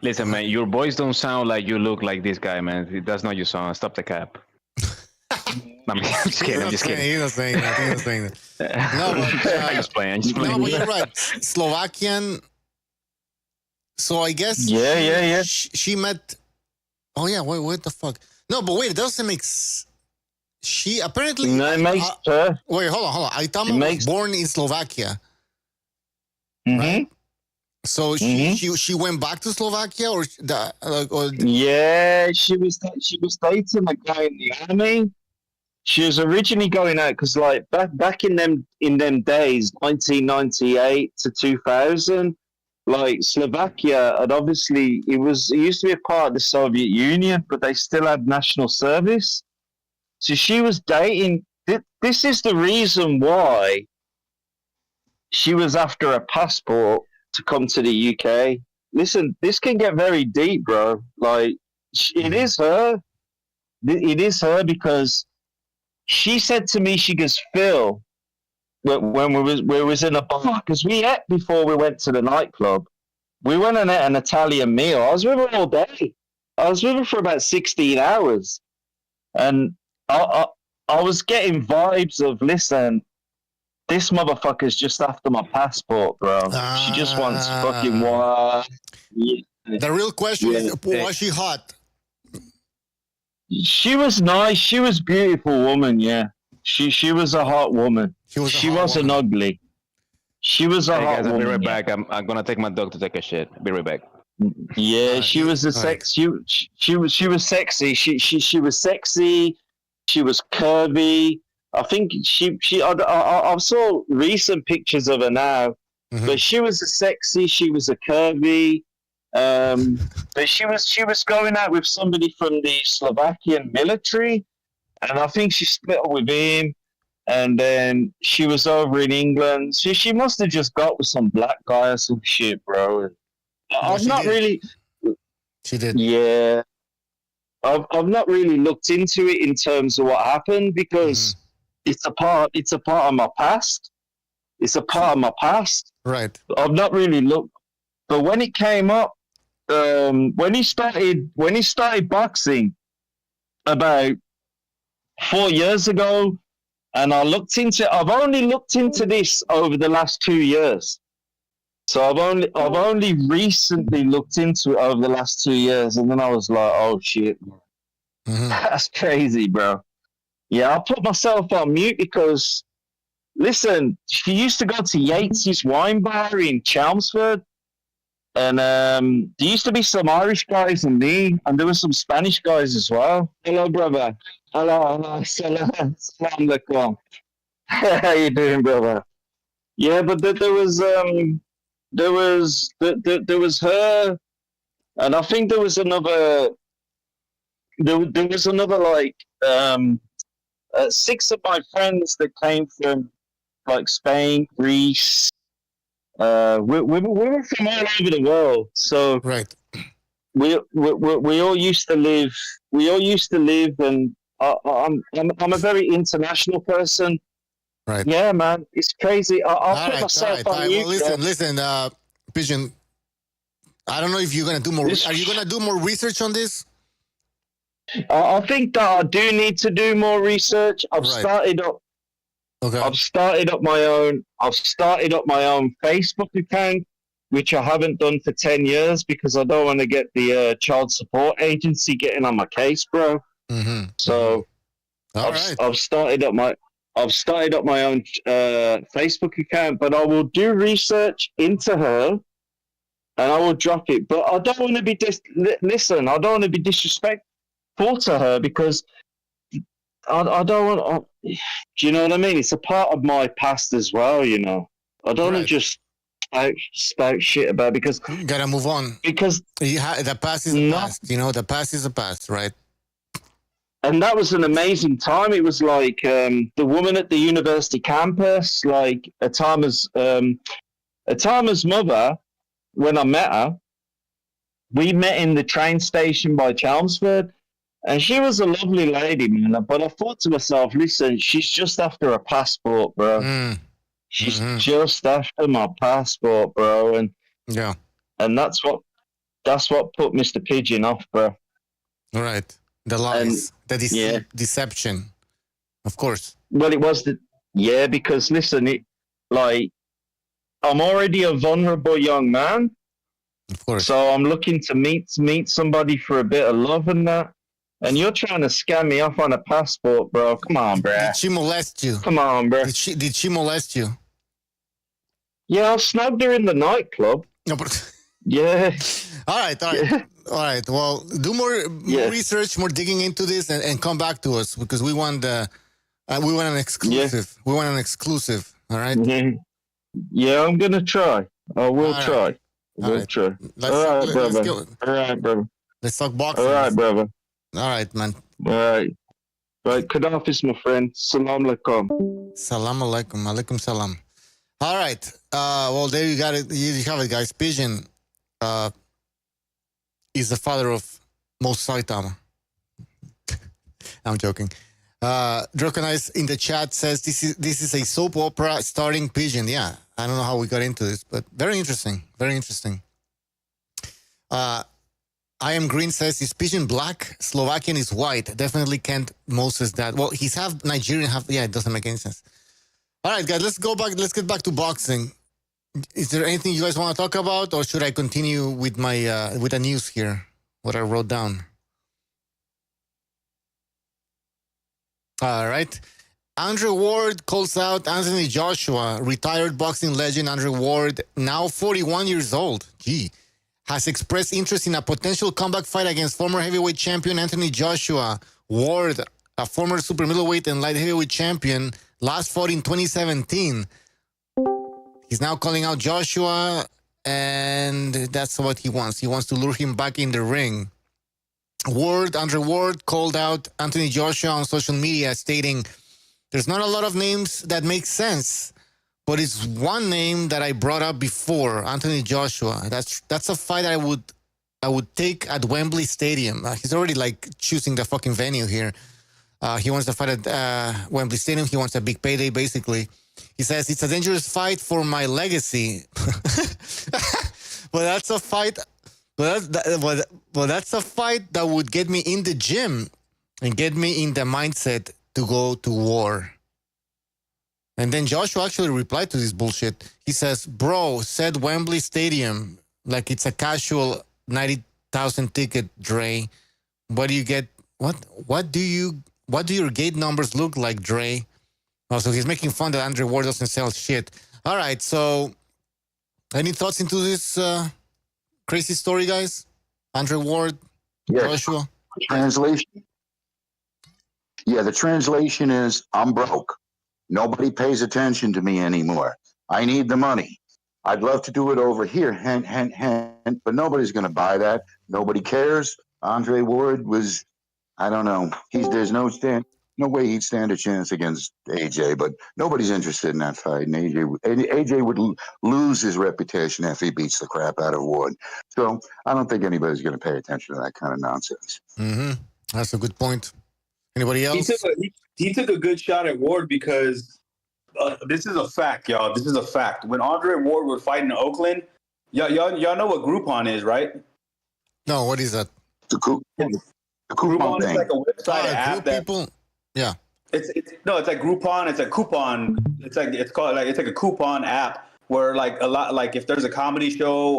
Listen, man, your voice don't sound like you look like this guy, man. That's not your song. Stop the cap. I'm just kidding. I'm just kidding. He's not saying that. No, but, I'm just playing. no, but you're right. Slovakian. So I guess. Yeah. She met. Oh yeah. Wait. What the fuck? No, but wait. It doesn't make. She apparently. No, it makes her. Wait. Hold on. Itauma was born in Slovakia. Mm-hmm. Right? So she went back to Slovakia, or Yeah, she was dating a guy in the army. She was originally going out because, like, back in them days, 1998 to 2000, like, Slovakia had obviously it used to be a part of the Soviet Union, but they still had national service. So she was dating. This is the reason why she was after a passport to come to the UK. Listen, this can get very deep, bro. Like, it is her. It is her, because she said to me, she goes, "Phil, when we was in a bar, because we ate before we went to the nightclub. We went and ate an Italian meal. I was with her all day. I was with her for about 16 hours. And I was getting vibes of, listen, this motherfucker's just after my passport, bro. She just wants fucking what? Yeah. The real question is, was she hot? She was nice. She was a beautiful woman, yeah. She was a hot woman. She wasn't ugly. She was a hot woman. I'll be right back. I'm gonna take my dog to take a shit. Be right back. Yeah, she was a sex. She was sexy. She was sexy. She was curvy. I think I saw recent pictures of her now, but she was a sexy. She was a curvy. But she was going out with somebody from the Slovakian military, and I think she split up with him, and then she was over in England. She must have just got with some black guy or some shit, bro. I've not really. She did. Yeah, I've not really looked into it in terms of what happened, because it's a part of my past. It's a part of my past. Right. I've not really looked, but when it came up. When he started boxing about 4 years ago, and I've only looked into this over the last 2 years. So I've only recently looked into it over the last 2 years, and then I was like, oh shit, that's crazy, bro. Yeah, I put myself on mute because, listen, she used to go to Yates's wine bar in Chelmsford. And there used to be some Irish guys in me, and there were some Spanish guys as well. Hello, brother. Hello, salam alaikum. How you doing, brother? Yeah, but there was her, and I think there was another. There was another like six of my friends that came from like Spain, Greece. We were from all over the world, so Right. we all used to live. We all used to live, and I'm a very international person. Right. Yeah, man, it's crazy. I'll All put right. myself on Well, mute. listen, Pigeon. I don't know if you're gonna do more. This- Are you gonna do more research on this? I think that I do need to do more research. Right. Okay. I've started up my own. I've started up my own Facebook account, which I haven't done for 10 years because I don't want to get the child support agency getting on my case, bro. Mm-hmm. So All right. I've started up my own Facebook account, but I will do research into her and I will drop it. But I don't want to be listen. I don't want to be disrespectful to her because I don't want. Do you know what I mean? It's a part of my past as well. You know, I don't want to just spout shit about because Gotta move on. Because the past is the past. You know, the past is the past, right? And that was an amazing time. It was like the woman at the university campus, like Itauma's mother. When I met her, we met in the train station by Chelmsford, and she was a lovely lady, man. But I thought to myself, listen, she's just after a passport, bro. She's just after my passport, bro, and yeah, and that's what put Mr. Pigeon off, bro. All right. The lies, the deception, of course. Well, it was because listen, I'm already a vulnerable young man, of course. So I'm looking to meet somebody for a bit of love and that. And you're trying to scam me off on a passport, bro. Come on, bro. Did she molest you? Come on, bro. Did she molest you? Yeah, I snubbed her in the nightclub. No, but yeah. All right. Yeah. All right. Well, do more research, more digging into this, and come back to us because we want an exclusive. Yeah. We want an exclusive. All right. Yeah, I'm gonna try. I will try. We'll try. All right, brother. All right, brother. Let's talk boxing. All right, brother. All right, man. All right. Right, Kadafis, my friend. Salam alaikum. Salam alaikum. Alaikum salam. All right. Well, there you got it. You have it, guys. Pigeon is the father of most Itauma. I'm joking. Draconize in the chat says this is a soap opera starring Pigeon. Yeah, I don't know how we got into this, but very interesting. Very interesting. I am Green says, is Pigeon black? Slovakian is white. Definitely Kent Moses that. Well, he's half Nigerian, half. Yeah, it doesn't make any sense. All right, guys, let's go back. Let's get back to boxing. Is there anything you guys want to talk about, or should I continue with my with the news here? What I wrote down. All right. Andre Ward calls out Anthony Joshua. Retired boxing legend Andre Ward, now 41 years old. Has expressed interest in a potential comeback fight against former heavyweight champion Anthony Joshua. Ward, a former super middleweight and light heavyweight champion, last fought in 2017. He's now calling out Joshua, and that's what he wants. He wants to lure him back in the ring. Andre Ward called out Anthony Joshua on social media, stating, "There's not a lot of names that make sense, but it's one name that I brought up before, Anthony Joshua. That's a fight I would take at Wembley Stadium." He's already choosing the fucking venue here. He wants to fight at Wembley Stadium. He wants a big payday, basically. He says, "It's a dangerous fight for my legacy." But that's a fight. But that's a fight that would get me in the gym and get me in the mindset to go to war. And then Joshua actually replied to this bullshit. He says, "Bro, said Wembley Stadium like it's a casual 90,000 ticket, Dre. What do you get? What do your gate numbers look like, Dre?" Oh, so he's making fun that Andre Ward doesn't sell shit. All right, so any thoughts into this crazy story, guys? Andre Ward, Joshua. Translation. Yeah, the translation is I'm broke. Nobody pays attention to me anymore. I need the money. I'd love to do it over here, hint, hint, hint, but nobody's going to buy that. Nobody cares. Andre Ward was, I don't know. There's no way he'd stand a chance against AJ, but nobody's interested in that fight. And AJ would lose his reputation if he beats the crap out of Ward. So I don't think anybody's going to pay attention to that kind of nonsense. Mm-hmm. That's a good point. Anybody else? He took a good shot at Ward because this is a fact, y'all. This is a fact. When Andre Ward was fighting in Oakland, y'all know what Groupon is, right? No, what is that? The coupon thing. Is like a website app that people. Yeah. It's like Groupon. It's a coupon. It's like a coupon app where like if there's a comedy show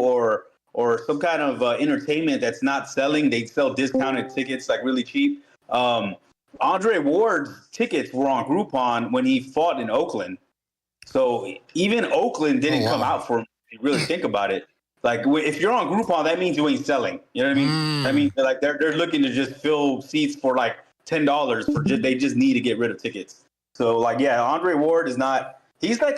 or some kind of entertainment that's not selling, they sell discounted tickets like really cheap. Andre Ward's tickets were on Groupon when he fought in Oakland. So even Oakland didn't come out for him. If you really think about it. Like if you're on Groupon, that means you ain't selling. You know what I mean? That means like they're looking to just fill seats for like $10 they just need to get rid of tickets. So like yeah, Andre Ward is not. He's like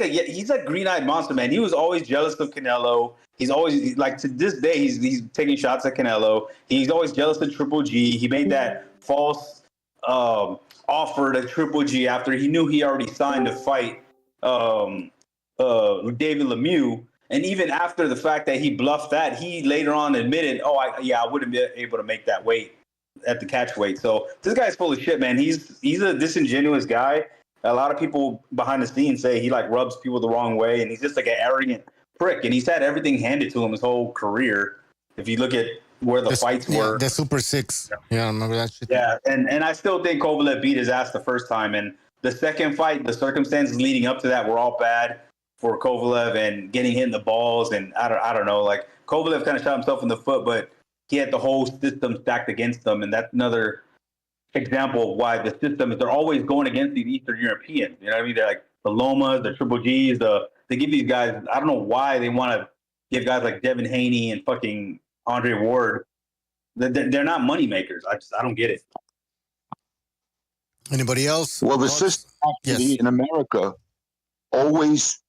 green-eyed monster, man. He was always jealous of Canelo. He's always like to this day he's taking shots at Canelo. He's always jealous of Triple G. He made that false offer to Triple G after he knew he already signed to fight David Lemieux. And even after the fact that he bluffed that, he later on admitted, I wouldn't be able to make that weight at the catch weight. So this guy's full of shit, man. He's a disingenuous guy. A lot of people behind the scenes say he like rubs people the wrong way, and he's just like an arrogant prick. And he's had everything handed to him his whole career. If you look at where the fights were, the Super Six. Yeah, I remember that shit. Yeah, and I still think Kovalev beat his ass the first time. And the second fight, the circumstances leading up to that were all bad for Kovalev and getting hit in the balls. And I don't know, like Kovalev kind of shot himself in the foot, but he had the whole system stacked against him. And that's another example of why the system is they're always going against these Eastern Europeans. You know what I mean? They're like the Lomas, the Triple Gs, they give these guys, I don't know why they want to give guys like Devin Haney and fucking Andre Ward. They're not money makers. I don't get it. Anybody else? Well, the system actually in America always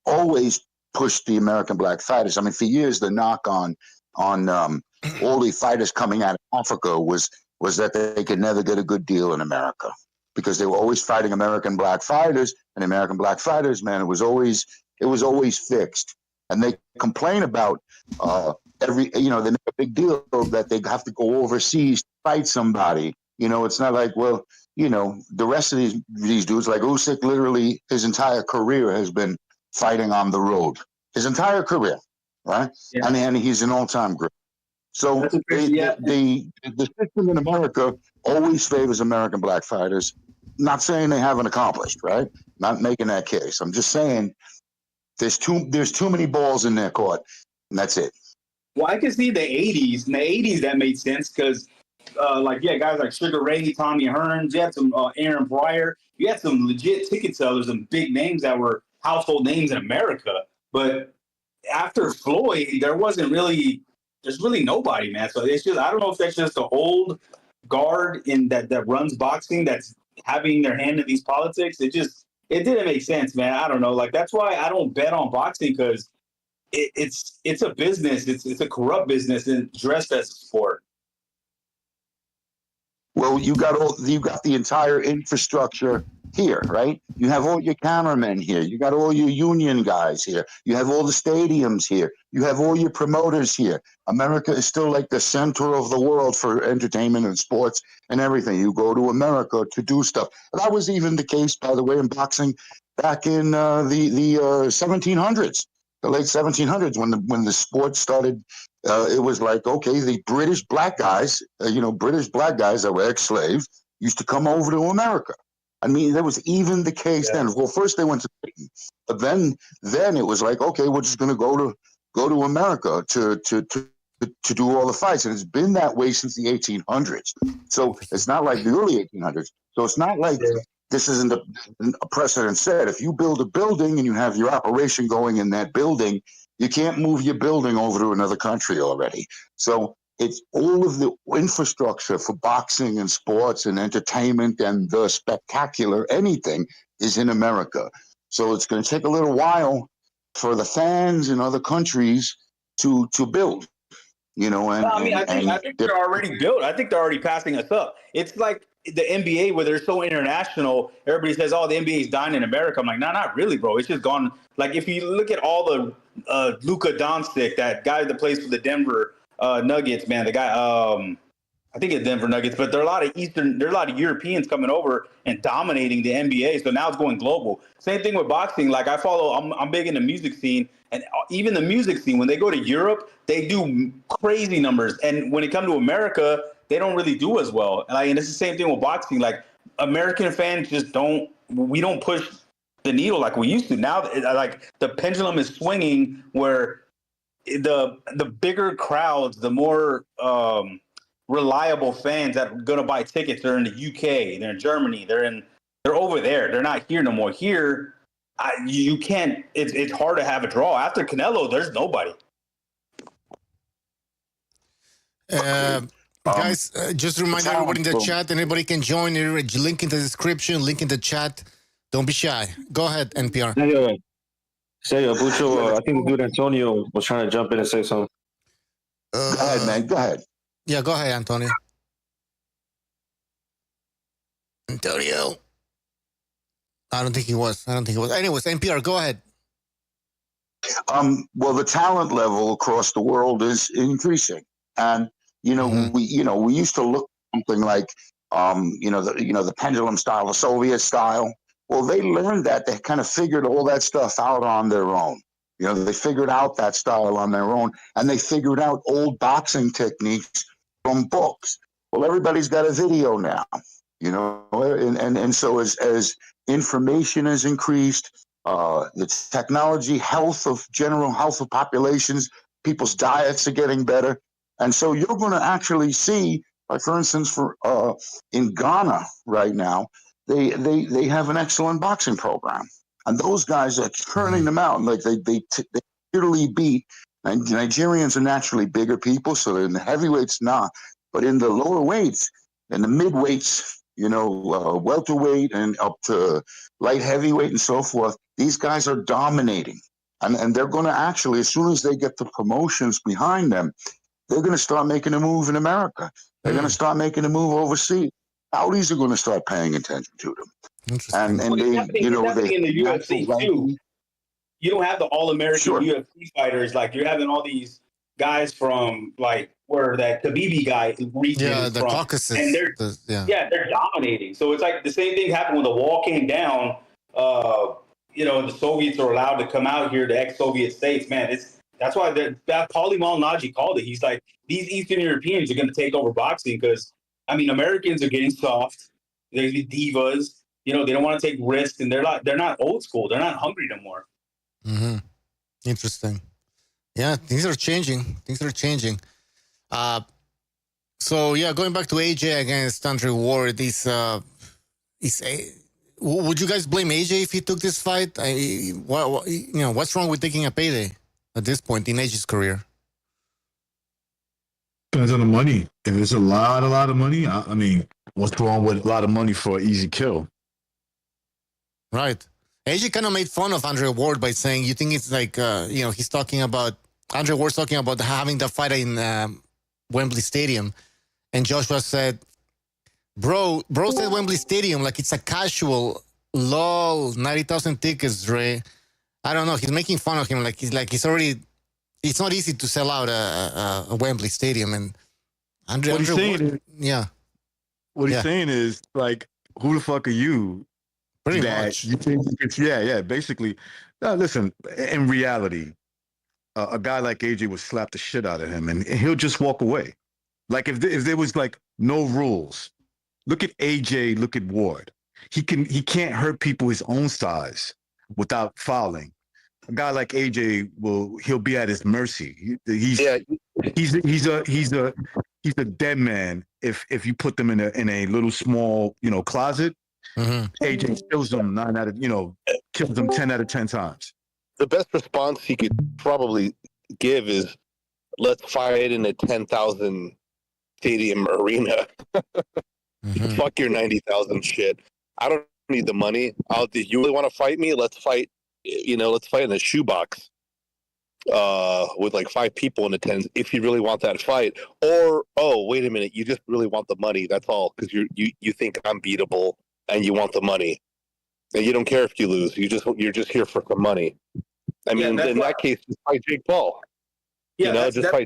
pushed the American black fighters. I mean, for years, the knock on all the fighters coming out of Africa was that they could never get a good deal in America because they were always fighting American black fighters, and American black fighters, man, it was always fixed. And they complain about they make a big deal that they have to go overseas to fight somebody. You know, it's not like, well, you know, the rest of these dudes, like Usyk, literally his entire career has been fighting on the road. His entire career, right? Yeah. And he's an all-time great. So the system in America always favors American black fighters. Not saying they haven't accomplished, right? Not making that case. I'm just saying there's too many balls in their court, and that's it. Well, I can see the 80s. In the 80s, that made sense because, guys like Sugar Ray, Tommy Hearns, you had some Aaron Pryor. You had some legit ticket sellers and big names that were household names in America. But after Floyd, there's really nobody, man. So it's just, I don't know if that's just the old guard in that runs boxing that's having their hand in these politics. It didn't make sense, man. I don't know. Like, that's why I don't bet on boxing because it's a business. It's a corrupt business and dressed as a sport. Well, you got the entire infrastructure here, right? You have all your cameramen here. You got all your union guys here. You have all the stadiums here. You have all your promoters here. America is still like the center of the world for entertainment and sports and everything. You go to America to do stuff. That was even the case, by the way, in boxing back in the 1700s, the late 1700s, when the sport started. It was like, okay, the British black guys that were ex-slaves used to come over to America. I mean, that was even the case then. Well, first they went to Britain, but then it was like, okay, we're just going to go to America to do all the fights, and it's been that way since the 1800s. So it's not like the early 1800s. So it's not like this isn't a precedent set. If you build a building and you have your operation going in that building, you can't move your building over to another country already. So it's all of the infrastructure for boxing and sports and entertainment and the spectacular anything is in America. So it's going to take a little while for the fans in other countries to build, you know. And I think they're already built. I think they're already passing us up. It's like the NBA where they're so international. Everybody says, "Oh, the NBA is dying in America." I'm like, "No, not really, bro. It's just gone." Like if you look at all the Luka Doncic, that guy that plays for the Denver Nuggets, man, the guy, I think it's Denver Nuggets, but there are a lot of Europeans coming over and dominating the NBA. So now it's going global. Same thing with boxing. Like I'm big in the music scene, and even the music scene, when they go to Europe, they do crazy numbers. And when it comes to America, they don't really do as well. And it's the same thing with boxing. Like American fans we don't push the needle like we used to. Now, like the pendulum is swinging where the bigger crowds, the more reliable fans that are going to buy tickets, they're in the UK, they're in Germany, they're over there. They're not here no more. Here, you can't. It's hard to have a draw. After Canelo, there's nobody. Guys, just remind everybody in the chat. Anybody can join. Link in the description. Link in the chat. Don't be shy. Go ahead, NPR. Bucho, I think the dude Antonio was trying to jump in and say something. Go ahead, man. Go ahead. Yeah, go ahead, Antonio. Antonio. I don't think he was. Anyways, NPR, go ahead. Well, the talent level across the world is increasing, and we used to look something like the pendulum style, the Soviet style. Well, they learned that. They kind of figured all that stuff out on their own. They figured out that style on their own, and they figured out old boxing techniques from books. Well, everybody's got a video now, and so as information has increased, the technology, general health of populations, people's diets are getting better. And so you're going to actually see, like for instance, in Ghana right now, they have an excellent boxing program, and those guys are turning them out. Like they literally beat. Nigerians are naturally bigger people, so in the heavyweights, but in the lower weights, in the mid weights, welterweight and up to light heavyweight and so forth, these guys are dominating, and they're going to actually, as soon as they get the promotions behind them, they're going to start making a move in America. They're going to start making a move overseas. Saudis are going to start paying attention to them. And they, in the UFC too. You don't have the all-American UFC fighters. Like you're having all these guys from like where that Khabib guy region is the from. Caucasus. And they're dominating. So it's like the same thing happened when the wall came down. The Soviets are allowed to come out here, the ex-Soviet states. Man, that's why that Paulie Malignaggi called it. He's like, these Eastern Europeans are going to take over boxing because, Americans are getting soft. They're divas. They don't want to take risks, and they're not old school. They're not hungry no more. Mm-hmm. Interesting. Yeah, things are changing. So going back to AJ against Andre Ward, would you guys blame AJ if he took this fight? What's wrong with taking a payday at this point in AJ's career? Depends on the money. If it's a lot of money, what's wrong with a lot of money for an easy kill? Right. AJ kind of made fun of Andre Ward by saying, you think it's like, he's talking about, Andre Ward's talking about having the fight in Wembley Stadium. And Joshua said, bro said Wembley Stadium like it's a casual, lol, 90,000 tickets, Dre. I don't know. He's making fun of him. It's not easy to sell out a Wembley Stadium. And Andre Ward, what he's saying is, like, who the fuck are you? Pretty much. You think basically. Listen, in reality, a guy like AJ would slap the shit out of him, and he'll just walk away. Like if there was like no rules. Look at AJ. Look at Ward. He can't hurt people his own size without fouling. A guy like AJ he'll be at his mercy. He's a dead man if you put them in a little small closet. Mm-hmm. AJ kills them kills them 10 out of 10 times. The best response he could probably give is let's fight in a 10,000 stadium arena. Fuck your 90,000 shit. I don't need the money. You really want to fight me? Let's fight. Let's fight in a shoebox with like 5 people in attendance. If you really want that fight, or wait a minute, you just really want the money. That's all, because you think I'm beatable and you want the money, and you don't care if you lose. You're just here for some money. I mean, in that case, just fight Jake Paul. Yeah, that's why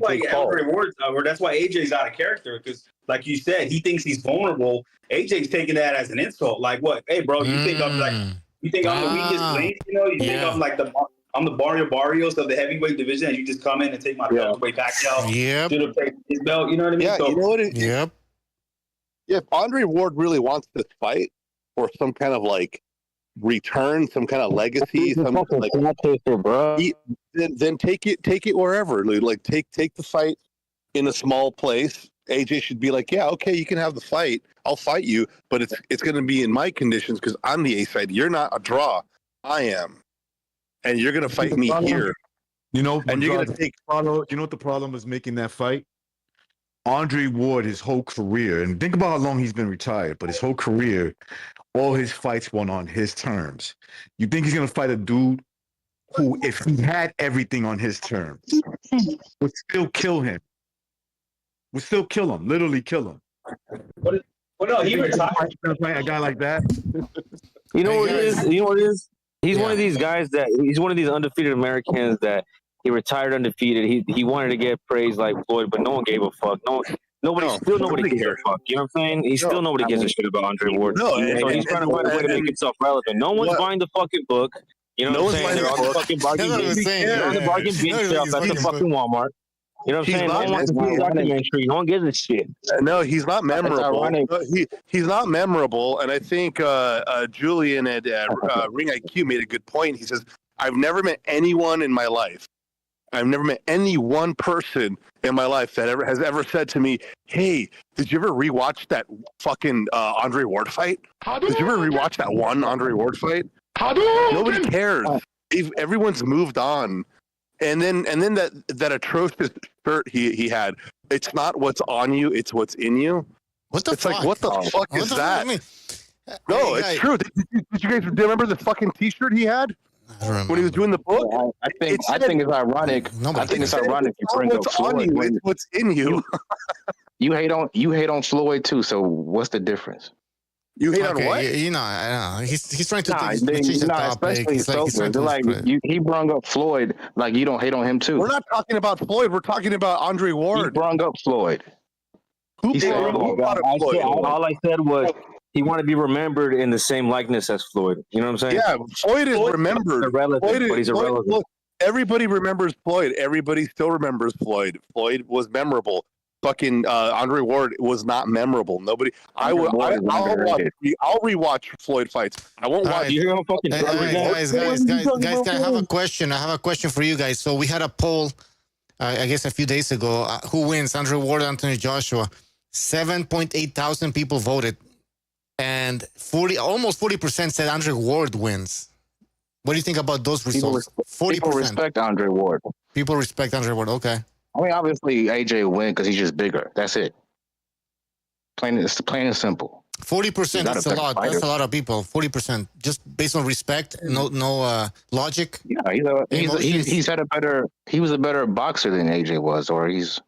that's why AJ's out of character, because, like you said, he thinks he's vulnerable. AJ's taking that as an insult. Like, what? Hey, bro, you think I'm the weakest link? You think I'm like I'm the Barrios of the heavyweight division, and you just come in and take my welterweight back out. Yep. Should have taken his belt. You know what I mean? Yeah, you know what? Yep. If Andre Ward really wants to fight for some kind of like return, some kind of legacy, then take it wherever. Like take the fight in a small place. AJ should be like, yeah, okay, you can have the fight. I'll fight you, but it's going to be in my conditions because I'm the A side. You're not a draw. I am, and you're going to fight me here. You know, and you're going to take. You know what the problem is making that fight? Andre Ward, his whole career, and think about how long he's been retired, but his whole career, all his fights went on his terms. You think he's going to fight a dude who, if he had everything on his terms, would still kill him? Would still kill him, literally kill him. Well, no, he retired. A guy like that. You know what it is? You know what it is? He's one of these guys he's one of these undefeated Americans that he retired undefeated. He wanted to get praised like Floyd, but no one gave a fuck. Nobody gives a fuck. You know what I'm saying? Nobody gives a shit about Andre Ward. No, so he's trying to find a way to make himself relevant. No one's buying the fucking book. You know what I'm saying? They're on the fucking bargain bin. They're on the bargain bin shelf at the fucking Walmart. You know what I'm saying? No one wants to see a documentary. No one gives a shit. No, he's not memorable. He's not memorable, and I think Julian at Ring IQ made a good point. He says, I've never met anyone in my life. I've never met any one person in my life that has ever said to me, hey, did you ever rewatch that fucking Andre Ward fight? Did you ever rewatch that one Andre Ward fight? Nobody cares. Everyone's moved on. And then that atrocious shirt he had. It's not what's on you, it's what's in you. What the fuck? Like, what the fuck is that? No, it's true. Did you guys remember the fucking T-shirt he had when he was doing the book? I think it's ironic. I think it's ironic you bring up Floyd. It's what's in you. You hate on Floyd too. So what's the difference? You hate on what? I know. He's trying to change the topic. Especially he brung up Floyd. Like, you don't hate on him too. We're not talking about Floyd. We're talking about Andre Ward. He brung up Floyd. All I said was he wanted to be remembered in the same likeness as Floyd. You know what I'm saying? Yeah, Floyd is remembered. But he's irrelevant. Look, everybody remembers Floyd. Everybody still remembers Floyd. Floyd was memorable. Fucking Andre Ward was not memorable. Nobody. I'll rewatch Floyd fights. I won't watch. Guys, I have a question. I have a question for you guys. So we had a poll, I guess a few days ago. Who wins, Andre Ward or Anthony Joshua? 7.8 thousand people voted, and almost 40% said Andre Ward wins. What do you think about those results? 40%. People respect Andre Ward. People respect Andre Ward. Okay. I mean, obviously, AJ will win because he's just bigger. That's it. It's plain and simple. 40%. That's a lot. That's a lot of people. 40%, just based on respect, no logic. Yeah, he was a better boxer than AJ was, or he's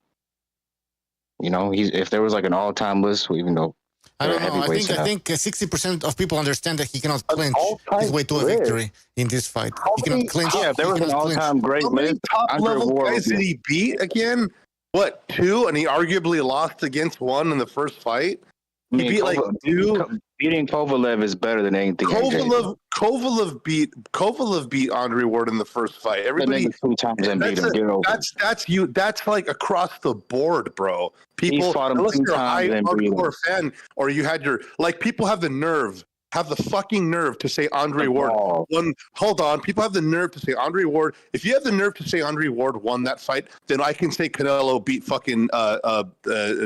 if there was like an all-time list, even though I don't know. I think 60% of people understand that he cannot clinch his way to a victory in this fight. He cannot clinch. Yeah, if there was an all-time great list, top-level guys did he beat again? What, 2? And he arguably lost against 1 in the first fight? He beat like 2? Beating Kovalev is better than anything. Kovalev beat Andre Ward in the first fight. Everybody 2 times and beat him. That's like across the board, bro. People, unless you're a high hardcore fan, or you had people have the fucking nerve to say Andre Ward won. Hold on, people have the nerve to say Andre Ward. If you have the nerve to say Andre Ward won that fight, then I can say Canelo beat fucking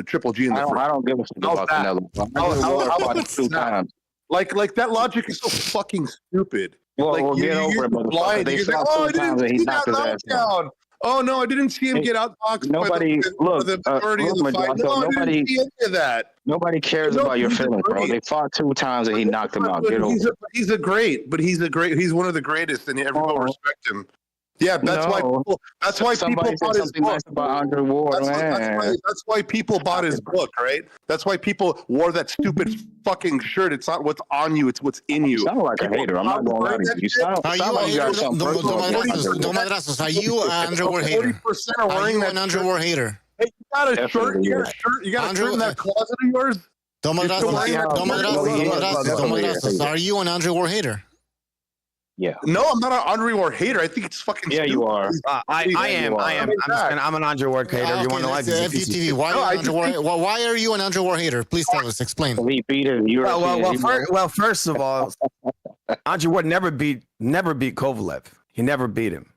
Triple G in the first. I don't give a shit about Canelo. How times. Like that logic is so fucking stupid. Well, get over it, blind. You're like, oh, I didn't see that knockdown. Oh no, I didn't see him get outboxed Nobody by the majority of the fight. No, I didn't see any of that. Nobody cares about your feelings, bro. They fought 2 times and he knocked him out. Get over it. He's one of the greatest, and everyone respect him. Yeah, that's why people bought his book. Nice about Andre Ward, that's why people bought his book, right? That's why people wore that stupid fucking shirt. It's not what's on you; it's what's in you. You sound like a hater. I'm not gonna lie to you. You sound like you got something personal. Domadrazos, are you an Andre Ward hater? 40% are Are wearing you that an Andre Ward hater? Hey, you got a shirt? You got a shirt in that closet of yours? Domadrazos, are you an Andre Ward hater? Yeah. No, I'm not an Andre Ward hater. I think it's fucking stupid. You are. I am. I'm an Andre Ward hater. You want to like FUTV. Why are you an Andre Ward hater? Please tell us. Explain. Well, first of all, Andre Ward never beat Kovalev. He never beat him.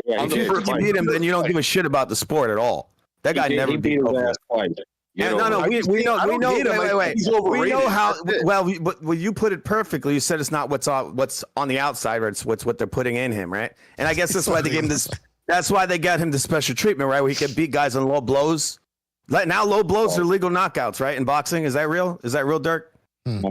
Yeah, if you beat him, then you don't give a shit about the sport at all. That guy never beat Kovalev. No, we know. Wait. We know how. Well, you put it perfectly. You said it's not what's on the outside, or it's what they're putting in him, right? And I guess that's why they gave him this. That's why they got him the special treatment, right? Where he can beat guys on low blows. Now low blows are legal knockouts, right? In boxing, is that real? Is that real, Dirk?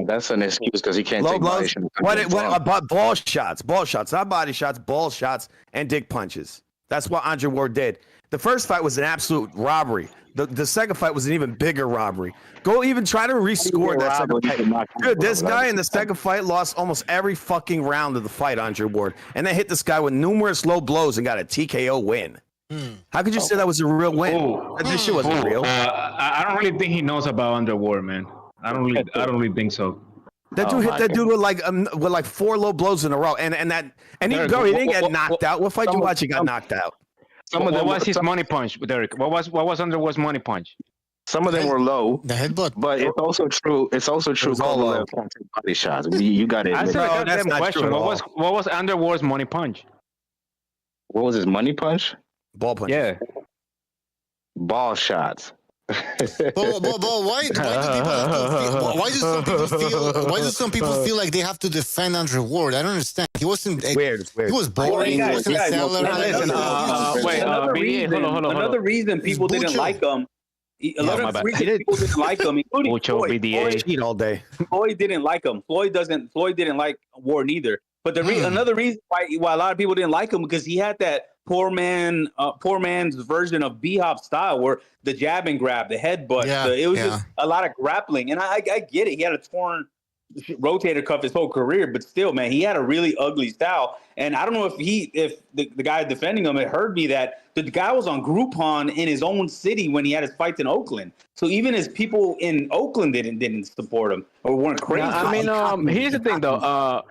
That's an excuse because he can't low take blows. What about ball shots, not body shots, ball shots, and dick punches. That's what Andre Ward did. The first fight was an absolute robbery. The second fight was an even bigger robbery. Go even try to rescore that second fight. Dude, this guy in the second fight lost almost every fucking round of the fight, Andre Ward. And they hit this guy with numerous low blows and got a TKO win. How could you say that was a real win? This shit wasn't real. I don't really think he knows about Andre Ward, man. I don't really think so. That dude hit that dude with like 4 low blows in a row. And he didn't get knocked out. What fight you watch? He got knocked out. What was his money punch, Derek? What was Andre Ward's money punch? Some of them were low. The headbutt. But it's also true. Kovalev can't take body shots. You got it. Answer the goddamn question. What was Andre Ward's money punch? What was his money punch? Ball punch. Yeah. Ball shots. But why do some people feel like they have to defend Andre Ward? I don't understand. He wasn't weird. He was boring. He wasn't a seller. Another reason people didn't like him. People didn't like him, including Floyd all day. Floyd didn't like him. Floyd didn't like Ward either. But another reason why a lot of people didn't like him because he had that poor man's version of B-Hop style, where the jab and grab, the headbutt, it was just a lot of grappling. And I get it. He had a torn rotator cuff his whole career, but still, man, he had a really ugly style. And I don't know if the guy defending him had heard me that the guy was on Groupon in his own city when he had his fights in Oakland. So even his people in Oakland didn't support him or weren't crazy. Here's the thing though.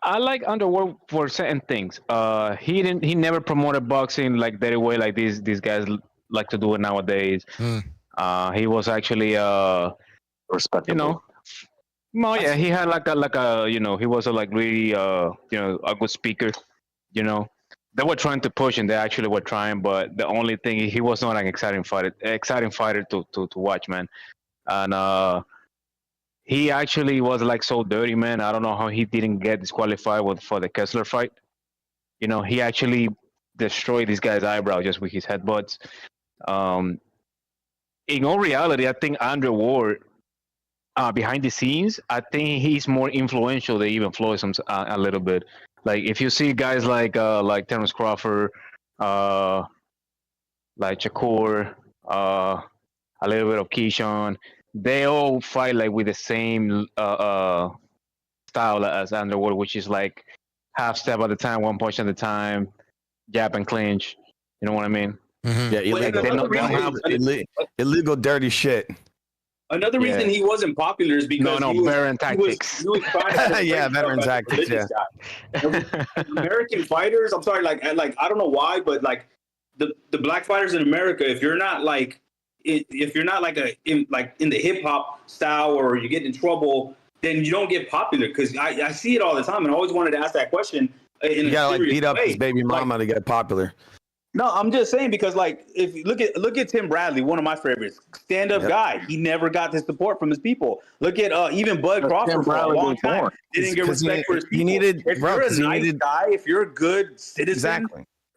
I like Andre Ward for certain things. He never promoted boxing like that way, like these guys like to do it nowadays. He was actually respectable. He had like a he was really a good speaker. They were trying to push and they actually were trying, but the only thing, he was not an exciting fighter to watch, man. And he actually was like so dirty, man. I don't know how he didn't get disqualified for the Kessler fight. He actually destroyed this guy's eyebrow just with his headbutts. In all reality, I think Andre Ward, behind the scenes, I think he's more influential than even Floyd a little bit. Like if you see guys like Terrence Crawford, like Shakur, a little bit of Keyshawn, they all fight like with the same style as Andre Ward, which is like half step at a time, one punch at a time, jab and clinch. You know what I mean? Mm-hmm. Yeah, illegal dirty shit. Another reason he wasn't popular is because veteran tactics. Veteran tactics. Yeah. American fighters. I'm sorry, like I don't know why, but like the black fighters in America, if you're not like in the hip hop style or you get in trouble, then you don't get popular. Because I see it all the time, and I always wanted to ask that question. You gotta beat up his baby mama to get popular. No, I'm just saying because like if you look at Tim Bradley, one of my favorites, stand-up guy. He never got the support from his people. Look at even Bud Crawford for a long time. Didn't get respect for his people. If you're a nice guy, if you're a good citizen,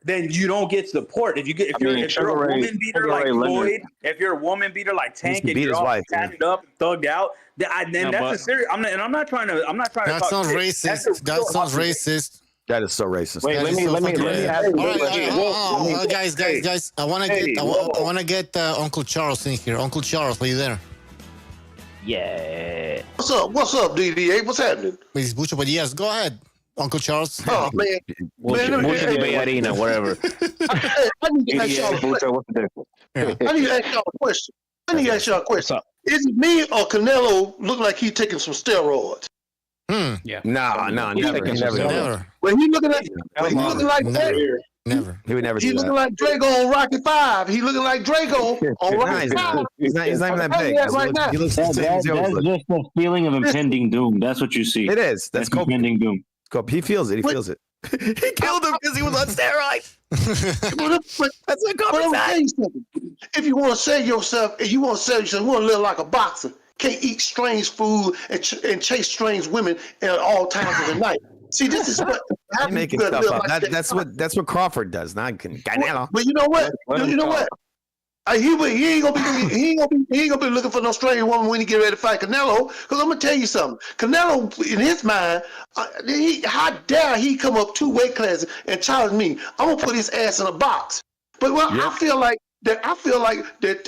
then you don't get support. If you're a woman beater like Floyd, if you're a woman beater like Tank, and you're all tatted up, thugged out, then that's a serious. I'm not trying to. That's not racist. That's not racist. That is so racist. Wait, let me ask you. All right, guys. I want to get Uncle Charles in here. Uncle Charles, are you there? Yeah. What's up, DDA? What's happening? Please, Bucho, but yes, go ahead, Uncle Charles. Oh man, Mucho de Bellarina, whatever. I need to ask y'all a question. Is it me or Canelo look like he taking some steroids? Yeah. No, never. When he looking like that, never. He would never. He looking like Drago on Rocky 5. He looking like Drago on Rocky 5. He's not even that big. He looks That's just the feeling of impending doom. That's what you see. It is. That's called impending doom. He feels it. He feels it. He killed him because he was on steroids. That's what Crawford said. If you want to sell yourself, you want to live like a boxer. Can't eat strange food and chase strange women at all times of the night. See, this is what I'm making stuff up. That's what Crawford does. Not Canelo. But you know what? He ain't gonna be looking for no strange woman when he get ready to fight Canelo. Because I'm gonna tell you something. Canelo, in his mind, how dare he come up 2 weight classes and challenge me? I'm gonna put his ass in a box. But I feel like that.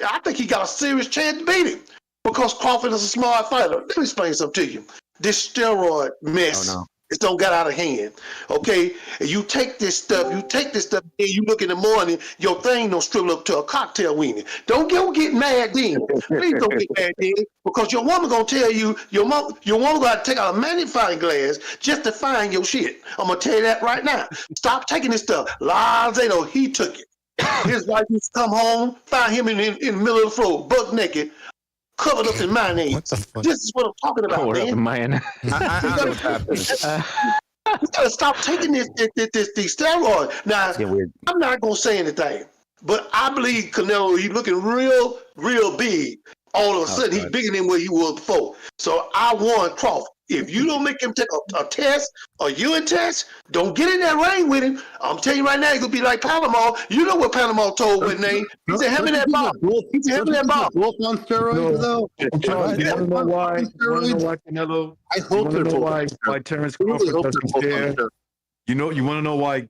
I think he got a serious chance to beat him. Because Crawford is a smart fighter. Let me explain something to you. This steroid mess, it don't get out of hand. Okay? And you take this stuff, and you look in the morning, your thing don't shrivel up to a cocktail weenie. Don't get mad then. Please don't get mad then. Because your woman gonna tell you, your woman gotta take out a magnifying glass just to find your shit. I'm gonna tell you that right now. Stop taking this stuff. Lazado, he took it. His wife used to come home, find him in the middle of the floor, buck naked, covered up in mayonnaise. This is what I'm talking about, man. You gotta stop taking these steroids. Now, I'm not gonna say anything, but I believe Canelo, he's looking real big. All of a sudden, he's bigger than where he was before. So I want Crawford. If you don't make him take a test, a urine test, don't get in that ring with him. I'm telling you right now, he's gonna be like Panama. You know what Panama told with name? He said, "Have me that ball." He said, "Have me that ball." Wolf on steroids, though. You want to know why? Canelo? I hope they're why Terrence Crawford doesn't care. You want to know why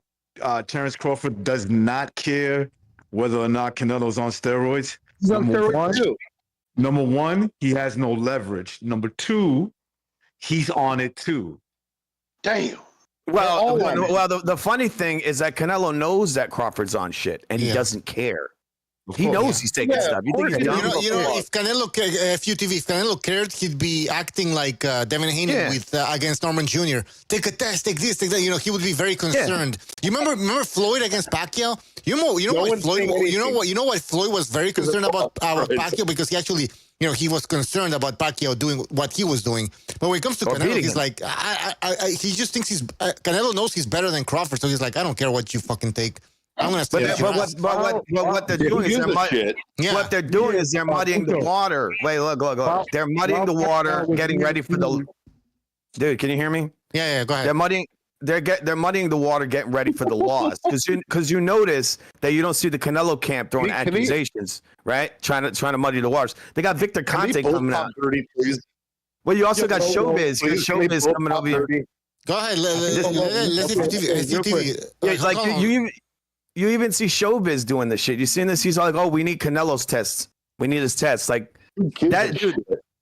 Terrence Crawford does not care whether or not Canelo's on steroids? He's on steroids too. Number one, he has no leverage. Number two, he's on it too. Damn. Well, the funny thing is that Canelo knows that Crawford's on shit, and he doesn't care. He knows he's taking stuff. You think he's dumb? If Canelo cared, he'd be acting like Devin Haney against Norman Jr. Take a test, take this, take that. He would be very concerned. You remember Floyd against Pacquiao? You know what Floyd was very concerned about Pacquiao, because he actually, he was concerned about Pacquiao doing what he was doing. But when it comes to Canelo, he's like, he just thinks Canelo knows he's better than Crawford, so he's like, I don't care what you fucking take. I'm gonna say what they're doing is they're muddying the water. Wait, look. They're muddying the water, getting ready for the. Dude, can you hear me? Yeah, go ahead. They're muddying the water, getting ready for the loss, because you notice that you don't see the Canelo camp throwing accusations, right? Trying to muddy the waters. They got Victor Conte coming out. 30, please. Well, you also got Showbiz. Showbiz coming over here. Go ahead. Let's see. Like you even see Showbiz doing this shit. You seen this? He's like, "Oh, we need Canelo's tests. We need his tests." Like that, dude.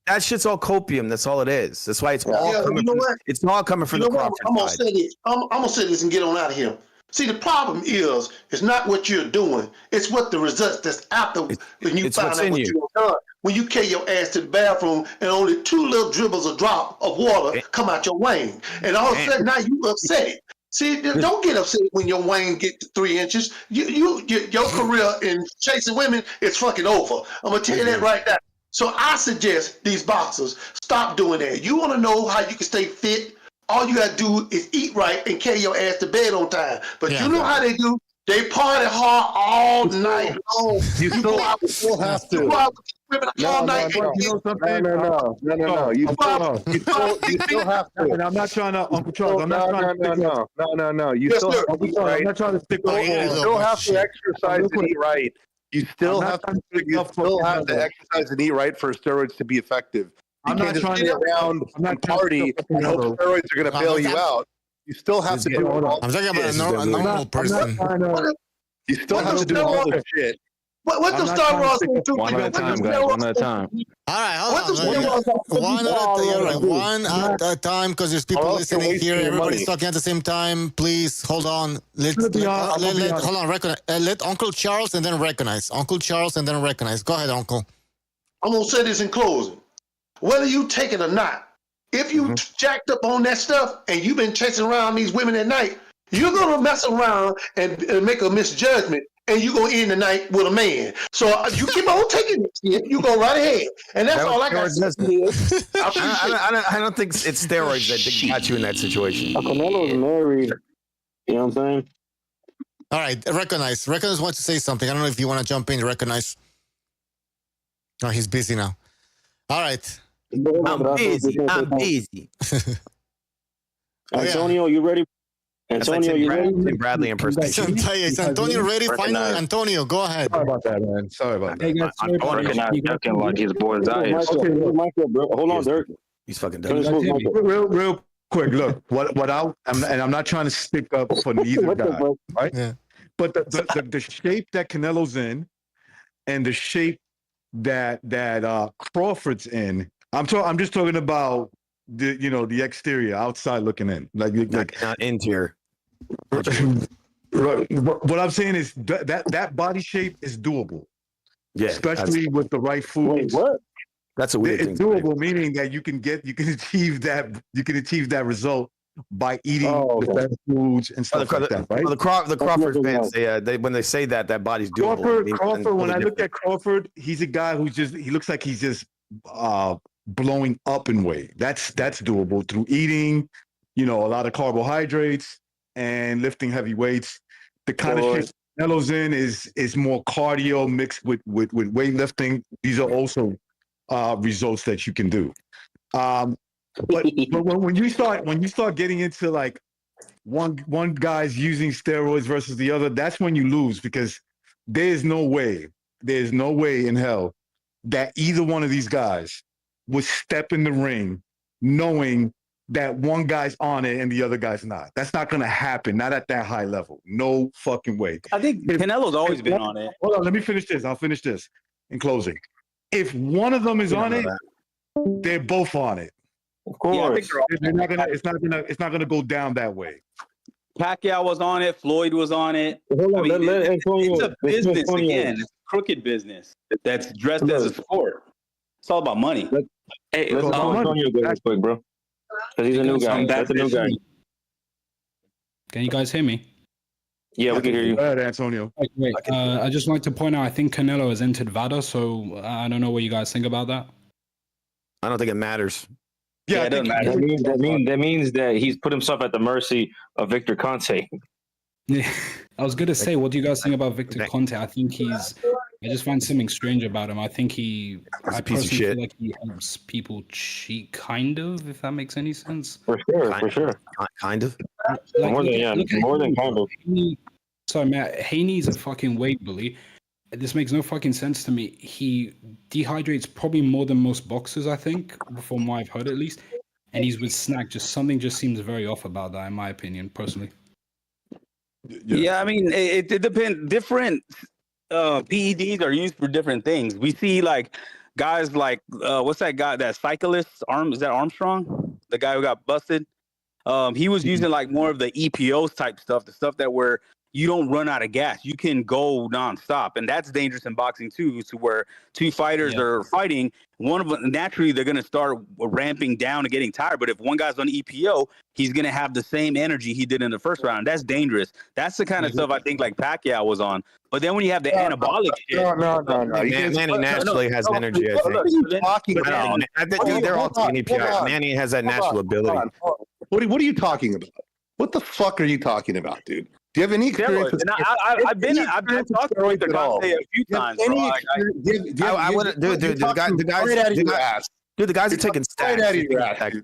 That shit's all copium. That's all it is. That's why it's all coming. It's all coming from the Crawford I'm gonna say this. I'm gonna say this and get on out of here. See, the problem is, it's not what you're doing. It's what the results that's after when you find out what you've done. When you carry your ass to the bathroom and only 2 little dribbles of drop of water come out your wang, and all of a sudden now you upset. See, don't get upset when your wang get to 3 inches. Your career in chasing women is fucking over. I'm gonna tell you that right now. So I suggest these boxers stop doing that. You want to know how you can stay fit? All you got to do is eat right and carry your ass to bed on time. But you know how they do? They party hard all night long. You still have to. women all night. You know something? No. You still have to. And I'm not trying to, Uncle Charles. I'm not trying to. No. You still have to eat I'm right. not trying to stick up. You still have to exercise and eat right. You still have to exercise and eat right for steroids to be effective. You can't just sit around and party and hope steroids are going to bail you out. You still have to do all. I'm talking about a normal person. You still have to do all this shit. What the Star Wars do? One at a time, guys. One at a time. All right, hold on. One at a time, because there's people listening here. Everybody's talking at the same time. Please hold on. Hold on. Let Uncle Charles and then recognize. Uncle Charles and then recognize. Go ahead, Uncle. I'm gonna say this in closing. Whether you take it or not, if you jacked up on that stuff and you've been chasing around these women at night, you're gonna mess around and make a misjudgment, and you're gonna end the night with a man. So you keep on taking it. You go right ahead, and that's all I got to say. I don't think it's steroids that got you in that situation. Canelo's married. You know what I'm saying? All right, recognize. Recognize wants to say something. I don't know if you want to jump in. Recognize. Oh, he's busy now. All right. I'm busy. Antonio, you ready? Antonio, you ready? Bradley impersonation. Is Antonio ready? Finally, Antonio, go ahead. Sorry about that, man. Sorry about that. Hey, guys, Recognize ducking like his boy's eyes. Hold on, Dirk. He's fucking done. Real quick, look. I'm not trying to stick up for neither guy, right? Yeah. But the shape that Canelo's in, and the shape that Crawford's in. I'm just talking about the exterior, outside looking in, like not interior. What I'm saying is that body shape is doable. Yeah, especially with the right foods. Wait, what? That's a weird thing. It's doable, meaning that you can achieve that result by eating the best foods and stuff like that, right? Well, the Crawford fans, they when they say that body's doable. Crawford. When I look at Crawford, he's a guy he looks like he's just blowing up in weight. That's doable through eating, a lot of carbohydrates and lifting heavy weights. The kind of shit Canelo's in is more cardio mixed with weightlifting. These are also results that you can do. But when you start getting into like one guy's using steroids versus the other, that's when you lose, because there's no way in hell that either one of these guys would step in the ring knowing that one guy's on it and the other guy's not. That's not going to happen. Not at that high level. No fucking way. I think Canelo's always been on it. Hold on, let me finish this. I'll finish this in closing. If one of them is on it, they're both on it. Of course, it's not gonna go down that way. Pacquiao was on it. Floyd was on it. Hold on, it's a business again. It's a crooked business that's dressed as a sport. It's all about money. Hey, let's not Antonio go real quick, bro. Because he's a new guy. That's a new guy. Can you guys hear me? Yeah, we can hear you. Go ahead, Antonio. Wait, I just like to point out, I think Canelo has entered VADA, so I don't know what you guys think about that. I don't think it matters. Yeah, it doesn't matter. That means that he's put himself at the mercy of Victor Conte. Yeah, I was going to say, what do you guys think about Victor Conte? I think I just find something strange about him. I think I personally feel like he helps people cheat, kind of, if that makes any sense. For sure. Kind of. Like, more than kind of. Sorry, Matt, Haney's a fucking weight bully. This makes no fucking sense to me. He dehydrates probably more than most boxers, I think, from what I've heard at least. And he's with snack. Something just seems very off about that, in my opinion, personally. Yeah, I mean, it depends. Different PEDs are used for different things. We see like guys like what's that guy? That cyclist is that Armstrong? The guy who got busted. He was using like more of the EPOs type stuff, the stuff that where you don't run out of gas. You can go nonstop. And that's dangerous in boxing too, to where two fighters are fighting. One of them, naturally, they're going to start ramping down and getting tired. But if one guy's on EPO, he's going to have the same energy he did in the first round. That's dangerous. That's the kind of stuff I think like Pacquiao was on. But then when you have the anabolic shit. No. Manny naturally has energy, I think. What are you talking about? Dude, they're all taking EPO. Manny has that natural ability. What are you talking about? What the fuck are you talking about, dude? Do you have any experience? Steroids. And I've talked to Dante a few times. I wouldn't, dude. The guys are taking stacks.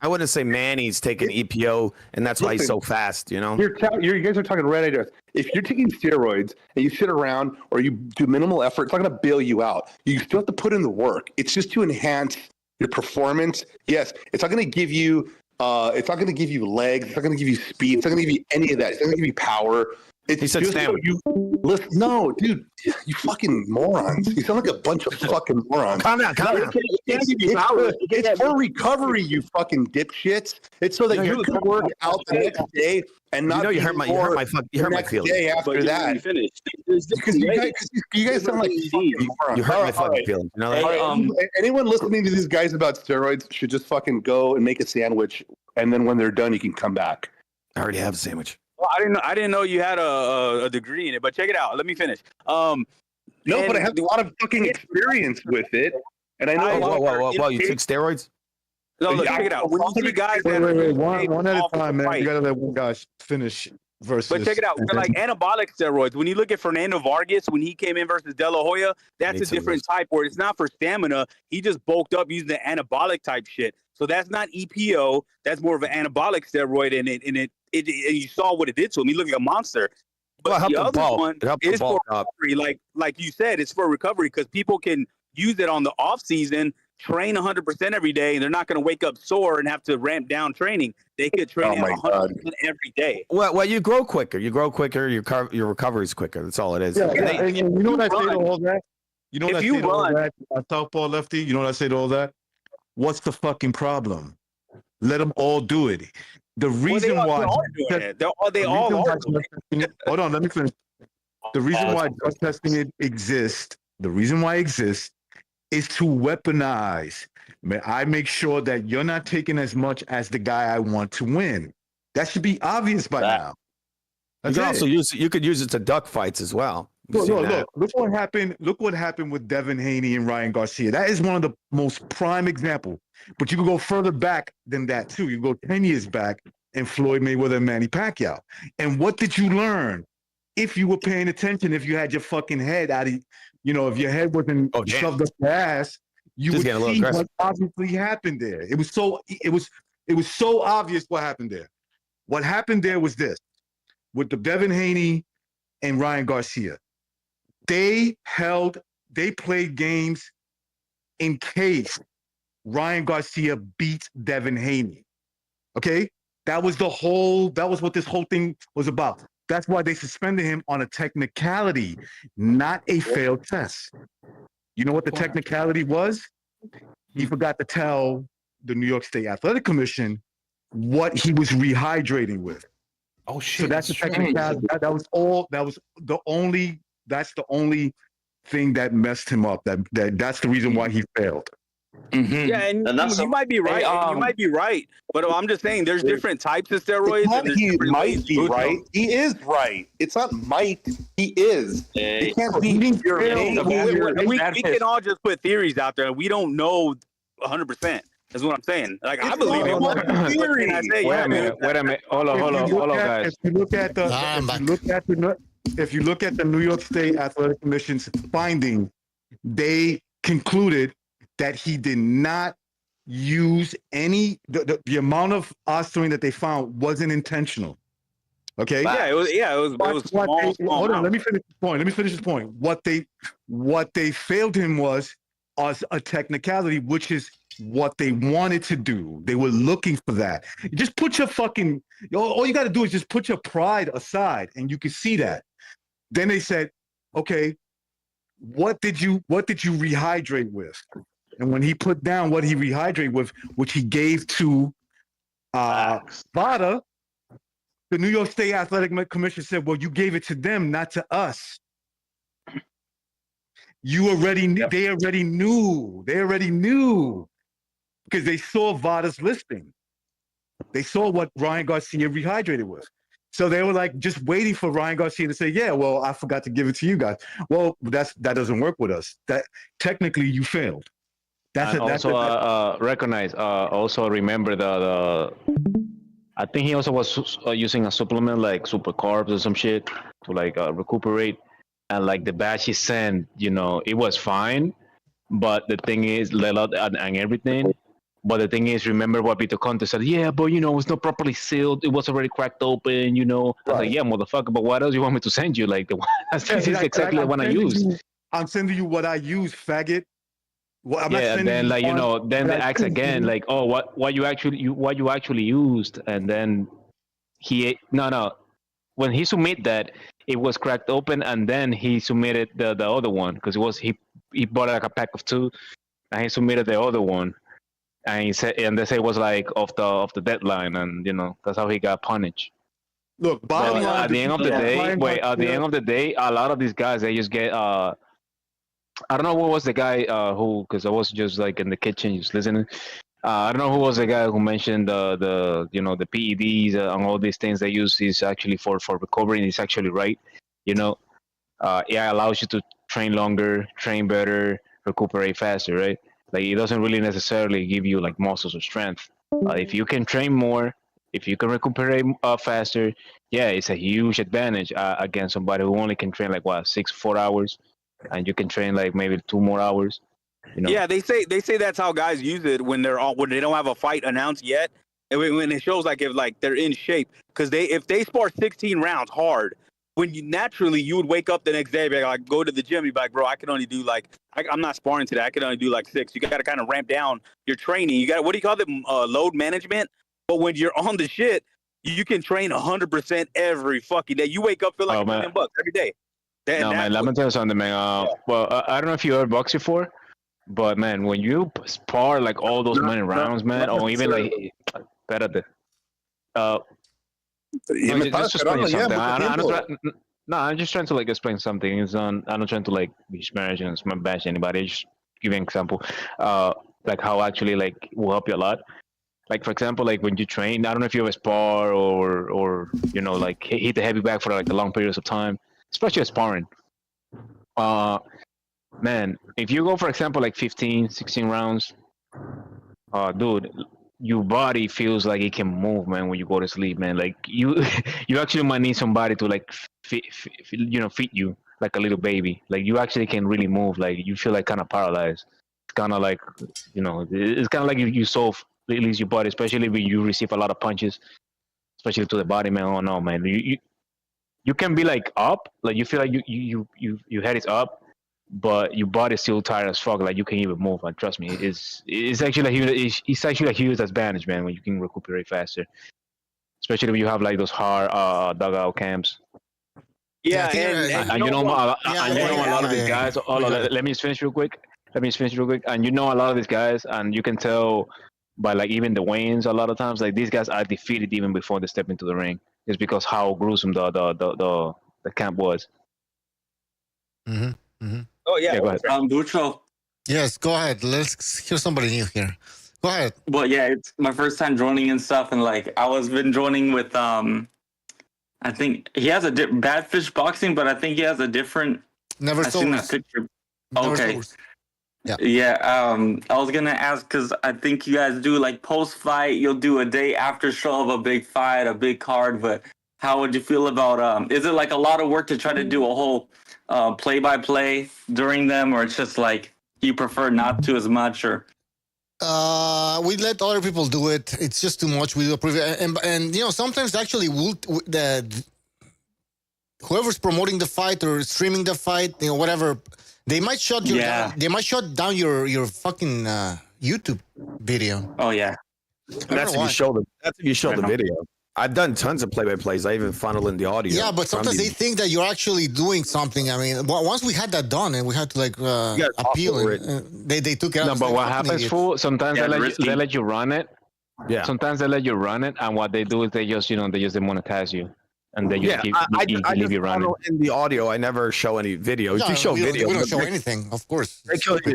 I wouldn't say Manny's taking EPO, and that's why he's so fast. You know, you guys are talking red ideas. If you're taking steroids and you sit around or you do minimal effort, it's not going to bail you out. You still have to put in the work. It's just to enhance your performance. Yes, it's not going to give you. It's not going to give you legs. It's not going to give you speed. It's not going to give you any of that. It's not going to give you power. He said stamina. Listen, no, dude, you fucking morons. You sound like a bunch of fucking morons. Calm down. It's for recovery, you fucking dipshits. It's so that you can work out the next day and not. You hurt my feelings. Day after that. Because you guys sound like fucking morons. You hurt my fucking feelings. You know that? Anyone listening to these guys about steroids should just fucking go and make a sandwich, and then when they're done, you can come back. I already have a sandwich. Well, I didn't know you had a degree in it, but check it out. Let me finish. No, but I have a lot of fucking experience with it, and I know. Whoa! You took steroids? No, look, check it out. When you see guys, wait, one at a time, man. You gotta let one guy finish. Versus, but check it out. Like anabolic steroids. When you look at Fernando Vargas, when he came in versus De La Hoya, that's a different type where it's not for stamina. He just bulked up using the anabolic type shit. So that's not EPO. That's more of an anabolic steroid, and you saw what it did to him. He looked like a monster. But the other one is for recovery. Like you said, it's for recovery because people can use it on the off season, train 100% every day, and they're not going to wake up sore and have to ramp down training. They could train 100% every day. Well, you grow quicker. Your recovery is quicker. That's all it is. Yeah, and you know what I say to all that? You know what I say to all that? Southpaw lefty. You know what I say to all that? What's the fucking problem? Let them all do it. The reason why they all are doing it. Hold on, let me finish. The reason why drug testing exists, the reason why it exists is to weaponize. I make sure that you're not taking as much as the guy I want to win. That should be obvious by now. You could use it to duck fights as well. Look what happened. Look what happened with Devin Haney and Ryan Garcia. That is one of the most prime examples. But you can go further back than that too. You go 10 years back and Floyd Mayweather and Manny Pacquiao. And what did you learn? If you were paying attention, if you had your fucking head out of, if your head wasn't shoved up your ass, you would see what obviously happened there. It was so obvious what happened there. What happened there was this: with the Devin Haney and Ryan Garcia, they played games in case Ryan Garcia beats Devin Haney. Okay? That was what this whole thing was about. That's why they suspended him on a technicality, not a failed test. You know what the technicality was? He forgot to tell the New York State Athletic Commission what he was rehydrating with. Oh shit! So that's the technicality. That's the only thing that messed him up. That's the reason why he failed. Mm-hmm. Yeah, and you might be right. You might be right, but I'm just saying there's different types of steroids. He might be right. He is right. It's not might. He is. It can't be. We can all just put theories out there. We don't know 100%. That's what I'm saying. Like I believe it. Wait a minute. Hold on, guys. If you look at the New York State Athletic Commission's finding, they concluded that he did not use any. The amount of ostarine that they found wasn't intentional. Okay. Yeah, it was small. Hold on. Let me finish this point. What they failed him was a technicality, which is what they wanted to do. They were looking for that. Just put your fucking. All you got to do is just put your pride aside, and you can see that. Then they said, "Okay, what did you rehydrate with?" And when he put down what he rehydrated with, which he gave to Vada, the New York State Athletic Commission said, "Well, you gave it to them, not to us." They already knew because they saw Vada's listing. They saw what Ryan Garcia rehydrated with. So they were like just waiting for Ryan Garcia to say, "Yeah, well, I forgot to give it to you guys." Well, that doesn't work with us. That technically you failed. Recognize. Also remember I think he also was using a supplement like super carbs or some shit to like recuperate. And like the batch he sent, it was fine. But the thing is, and everything. But the thing is, remember what Vito Conte said? Yeah, but it's not properly sealed. It was already cracked open. I was like, yeah, motherfucker. But what else you want me to send you? Like, that's exactly the one I use. I'm sending you what I use, faggot. And then then they ask again, like, oh, what you actually used, and then when he submitted that, it was cracked open, and then he submitted the other one because he bought like a pack of 2, and he submitted the other one. And they say it was like off the deadline, and that's how he got punished. Look, at the end of the day, a lot of these guys they just get I don't know what was the guy because I was just like in the kitchen just listening. I don't know who was the guy who mentioned the PEDs and all these things they use is actually for recovery. It's actually right, it allows you to train longer, train better, recuperate faster, right? Like it doesn't really necessarily give you like muscles or strength. If you can train more, if you can recuperate faster, yeah, it's a huge advantage against somebody who only can train like 4 hours, and you can train like maybe 2 more hours. Yeah, they say that's how guys use it when they don't have a fight announced yet, and when it shows like if like they're in shape, because if they spar 16 rounds hard. When you would wake up the next day, like go to the gym, you'd be like, bro, I can only do I'm not sparring today. I can only do like 6. You got to kind of ramp down your training. You got what do you call it? Load management. But when you're on the shit, you can train 100% every fucking day. You wake up feel like $1 million every day. Man, let me tell you something, man. Well, I don't know if you ever boxed before, but man, when you spar like all those many rounds, man, or even like better. I'm just trying to like explain something. I'm not trying to like be smashing and bash anybody. Just give you an example, like how actually like will help you a lot. Like for example, like when you train, I don't know if you ever spar or like hit the heavy bag for like the long periods of time, especially sparring. Man, if you go for example like 15, 16 rounds, dude. Your body feels like it can move, man, when you go to sleep, man. Like you actually might need somebody to like feed you like a little baby. Like you actually can really move. Like you feel like kind of paralyzed. It's kind of like it's kind of like you solve at least your body, especially when you receive a lot of punches, especially to the body, man. Oh no, man, you can be like up, like you feel like your head is up, but your body's still tired as fuck. Like you can't even move. Like trust me, it's actually a huge advantage, man, when you can recuperate faster, especially when you have like those hard dugout camps. Yeah, and a lot of these guys. Let me just finish real quick. And a lot of these guys, and you can tell by like even the weigh-ins a lot of times, like these guys are defeated even before they step into the ring. It's because how gruesome the camp was. Mm-hmm. Mm-hmm. Oh yeah, go ahead. Bucho. Yes, go ahead. Let's hear somebody new here. Go ahead. Well, yeah, it's my first time joining and stuff, and like I was been joining with I think he has a Bad Fish Boxing, but I think he has a different. Never seen that picture. Okay. Yeah. I was gonna ask because I think you guys do like post fight. You'll do a day after show of a big fight, a big card. But how would you feel about is it like a lot of work to try to do a whole play-by-play during them, or it's just like you prefer not to as much, or? We let other people do it. It's just too much. We do and sometimes actually whoever's promoting the fight or streaming the fight, whatever, they might shut you down. They might shut down your fucking YouTube video. Oh yeah, that's if you show the video. I've done tons of play-by-plays. I even funnel in the audio. Yeah, but sometimes they think that you're actually doing something. I mean, once we had that done and we had to like appeal it, they took it out. No, but what happens, fool? Sometimes they let you run it. Yeah. Sometimes they let you run it, and what they do is they just demonetize you, and they just leave you running. In the audio, I never show any video. If you show video, we don't show anything. Of course,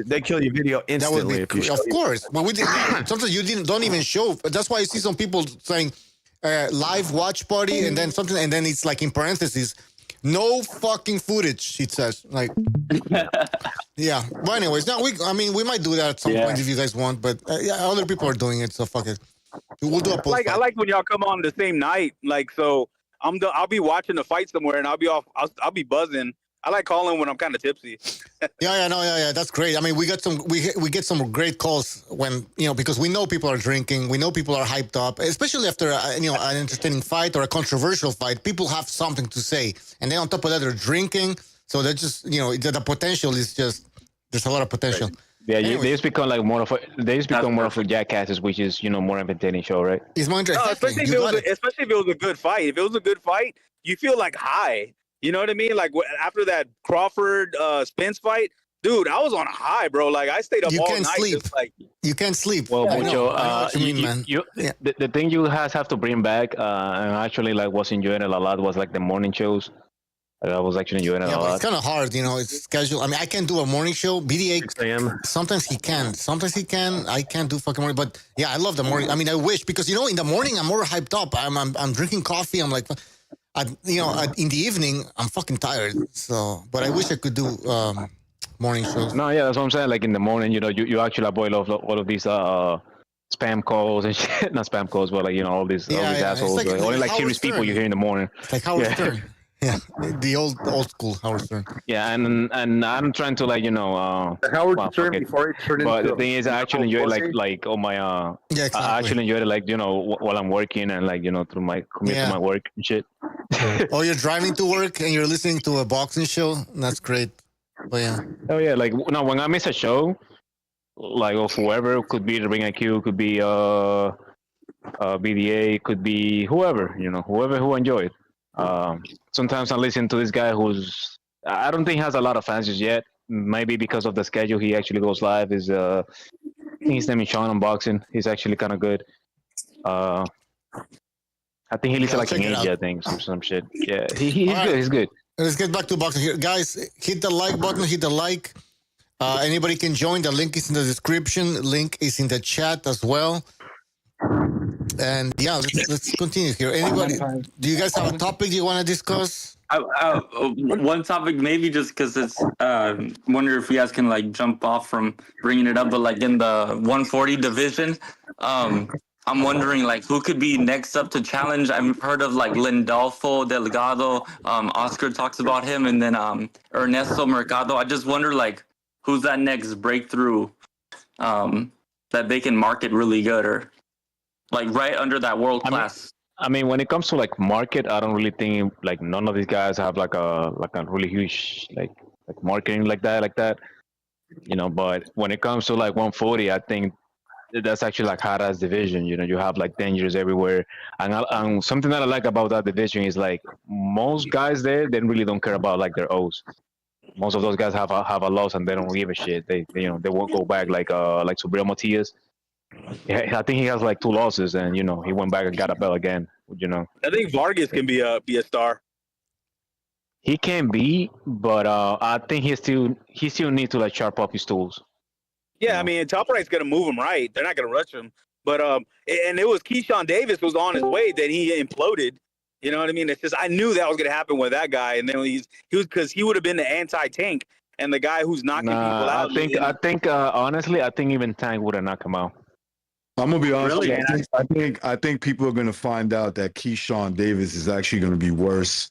they kill your video instantly. If you of course, but we didn't. Sometimes you don't even show. But that's why you see some people saying. Live watch party and then something, and then it's like in parentheses, no fucking footage. It says like, yeah. But anyways, we might do that at some point if you guys want. But other people are doing it, so fuck it. We'll do a post I like when y'all come on the same night. Like, so I'll be watching the fight somewhere, and I'll be buzzing. I like calling when I'm kind of tipsy. Yeah. That's great. I mean, we get some great calls when because we know people are drinking, we know people are hyped up, especially after an entertaining fight or a controversial fight. People have something to say, and then on top of that, they're drinking. So they're just the potential is just there's a lot of potential. Right. Yeah, Anyways, they just become like more of a jackasses, which is more entertaining show, right? It's more interesting. No, especially if it was a good fight. If it was a good fight, you feel like high. You know what I mean? Like after that Crawford Spence fight, dude, I was on a high, bro. Like I stayed up all night. Sleep. Just like you can't sleep. Well, I know Mucho, what you mean, man. The thing you have to bring back, and actually like was enjoying it a lot, was like the morning shows. I was actually enjoying it a lot. It's kind of hard, it's scheduled. I mean, I can do a morning show. BDA, 6 a.m. Sometimes he can. I can't do fucking morning. But yeah, I love the morning. I mean, I wish because in the morning I'm more hyped up. I'm drinking coffee. I'm like, in the evening I'm fucking tired. So, but I wish I could do morning shows. No, yeah, that's what I'm saying. Like in the morning, you actually avoid all of these spam calls and shit. Not spam calls, but like all these assholes. Only like serious people you hear in the morning. It's like Howard Stern. Yeah, the old school Howard Stern. Yeah, and I'm trying to Howard Stern before it turned into. But the thing is, I actually enjoy like all my exactly. I actually enjoy it while I'm working and through my commute to my work and shit. Or you're driving to work and you're listening to a boxing show. That's great. But yeah. Oh yeah, like when I miss a show, like of whoever, could be the Ring IQ, could be BDA, could be whoever who enjoy it. Sometimes I listen to this guy I don't think has a lot of fans just yet. Maybe because of the schedule he actually goes live. I think his name is Sean Unboxing. He's actually kind of good. I think he lives like in Asia, I think, some shit. Yeah, he's good. He's good. Let's get back to boxing here, guys. Hit the like button. Hit the like. Anybody can join. The link is in the description. Link is in the chat as well. And yeah, let's continue here. Anybody? Do you guys have a topic you want to discuss? One topic, maybe just because it's. Wonder if you guys can jump off from bringing it up, but in the 140 division, I'm wondering who could be next up to challenge. I've heard of Lindolfo Delgado. Oscar talks about him, and then Ernesto Mercado. I just wonder who's that next breakthrough that they can market really good or. Right under that world class. I mean, when it comes to market, I don't really think none of these guys have a really huge marketing like that. But when it comes to 140, I think that's actually hot ass division. You have dangers everywhere, and something that I like about that division is most guys there they really don't care about their O's. Most of those guys have a loss and they don't give a shit. They won't go back like Subriel Matias. Yeah, I think he has 2 losses, and he went back and got a belt again. I think Vargas can be a star. He can be, but I think he still needs to sharp up his tools. Yeah, I mean, Top Rank's gonna move him right. They're not gonna rush him. But and it was Keyshawn Davis was on his way, then he imploded. You know what I mean? It's just I knew that was gonna happen with that guy, and then he was because he would have been the anti-Tank and the guy who's knocking people out. I think honestly, I think even Tank would have knocked him out. I'm gonna be honest. Really? I think people are gonna find out that Keyshawn Davis is actually gonna be worse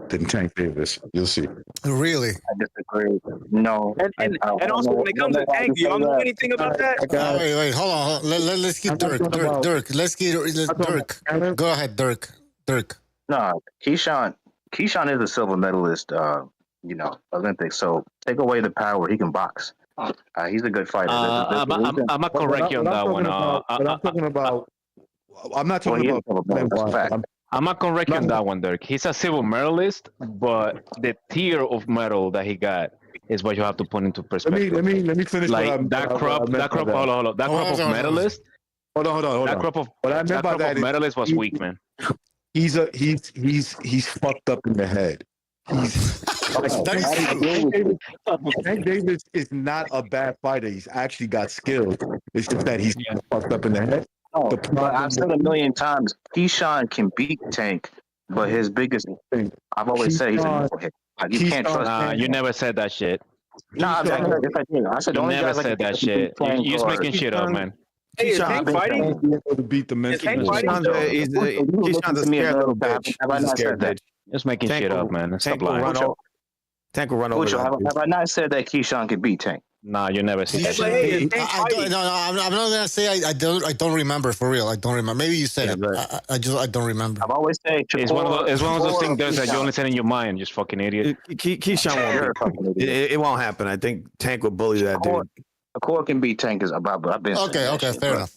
than Tank Davis. You'll see. Really? I disagree. No. And also, when it comes to Tank, do y'all know anything about that? Wait, hold on. Let's get Dirk. Let's get Dirk. Go ahead, Dirk. No, Keyshawn is a silver medalist. Olympics. So take away the power, he can box. He's a good fighter. I'm gonna correct you on that one. I'm not talking about. I'm not correct you on that one, Dirk. He's a silver medalist, but the tier of medal that he got is what you have to put into perspective. Let me finish. That crop of medalist. Hold on. That crop of medalist was weak, man. He's fucked up in the head. Tank Davis is not a bad fighter. He's actually got skills. It's just that he's fucked up in the head. I've said a million times, Keyshawn can beat Tank, but his biggest thing, I've always said he's a hit. You can't trust him. You never said that shit. No, I said you never said that shit. You're just making shit up, man. Hey, is Tank fighting? To beat the Is Tank mental. fighting still? Keyshawn's a scared little bitch. Have I He's a not scared said that? bitch. Just making shit up, man. Stop lying. Tank will run over. Bucho, have I not said that Keyshawn could beat Tank? Nah, you never see that. Hey, is Tank I'm fighting? not gonna say I don't remember for real. I don't remember. Maybe you said it. I don't remember. I've always said It's one of those things that you only said in your mind, just fucking idiot. Keyshawn won't. It won't happen. I think Tank will bully that dude. Shakur can beat Tank. I've been Okay, fair enough.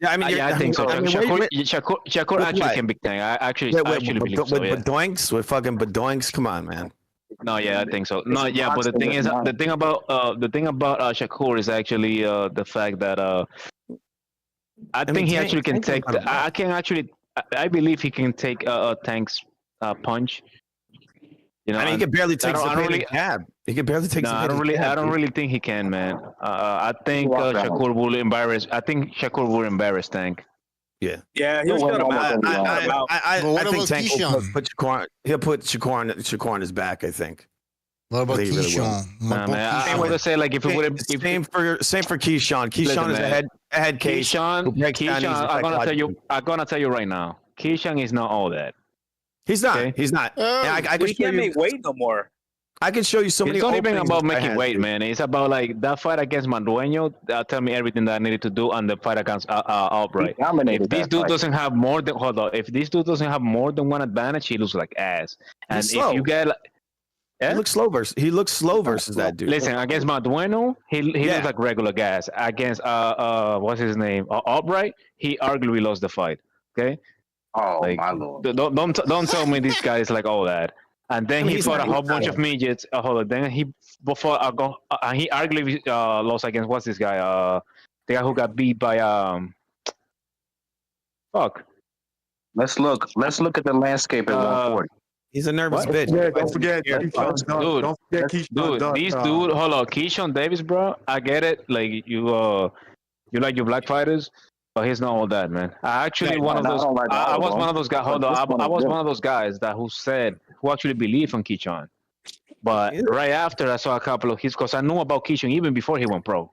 Yeah, I mean, I think so. Shakur actually can beat Tank. I actually believe so. With Badoinks, with fucking Badoinks, come on, man. No, yeah, I think so. No, yeah, but the thing is, the thing about Shakur is actually the fact that I think he actually can take. I believe he can take Tank's punch. You know, I mean, he can barely take the cab. He can barely take. No, I don't really think he can, man. I think Shakur will embarrass. I think Shakur will embarrass Tank. Yeah. Yeah, he'll shut him out. I think Tank will put Shakur on his back, I think. What about Keyshawn? I would say like if it would same for Keyshawn. Keyshawn is a head case. Keyshawn, I'm gonna tell you right now. Keyshawn is not all that. He's not. Okay? He's not. He can't make weight no more. I can show you so many. It's not even about making weight, man. It's about like that fight against Mandueño. Tell me everything that I needed to do, and the fight against Albright. If this dude doesn't have more than if this dude doesn't have more than one advantage, he looks like ass. And if you get, he looks slow versus that dude. Listen, against Mandueño, he looks like regular gas. Against what's his name, Albright, he arguably lost the fight. Okay. Oh my lord! Don't tell me this guy is like all that. And then he fought a whole bunch of midgets. Then he arguably lost against what's this guy? The guy who got beat by fuck. Let's look at the landscape at 140. He's a nervous bitch. Yeah, don't forget Keyshawn. This dude, hold on, Keyshawn Davis, bro. I get it. Like you like your black fighters. But he's not all that, man. I actually one of those. I was one of those guys. Hold on, I was one of those guys who actually believed in Keyshawn. But right after, I saw a couple of his, because I knew about Keyshawn even before he went pro.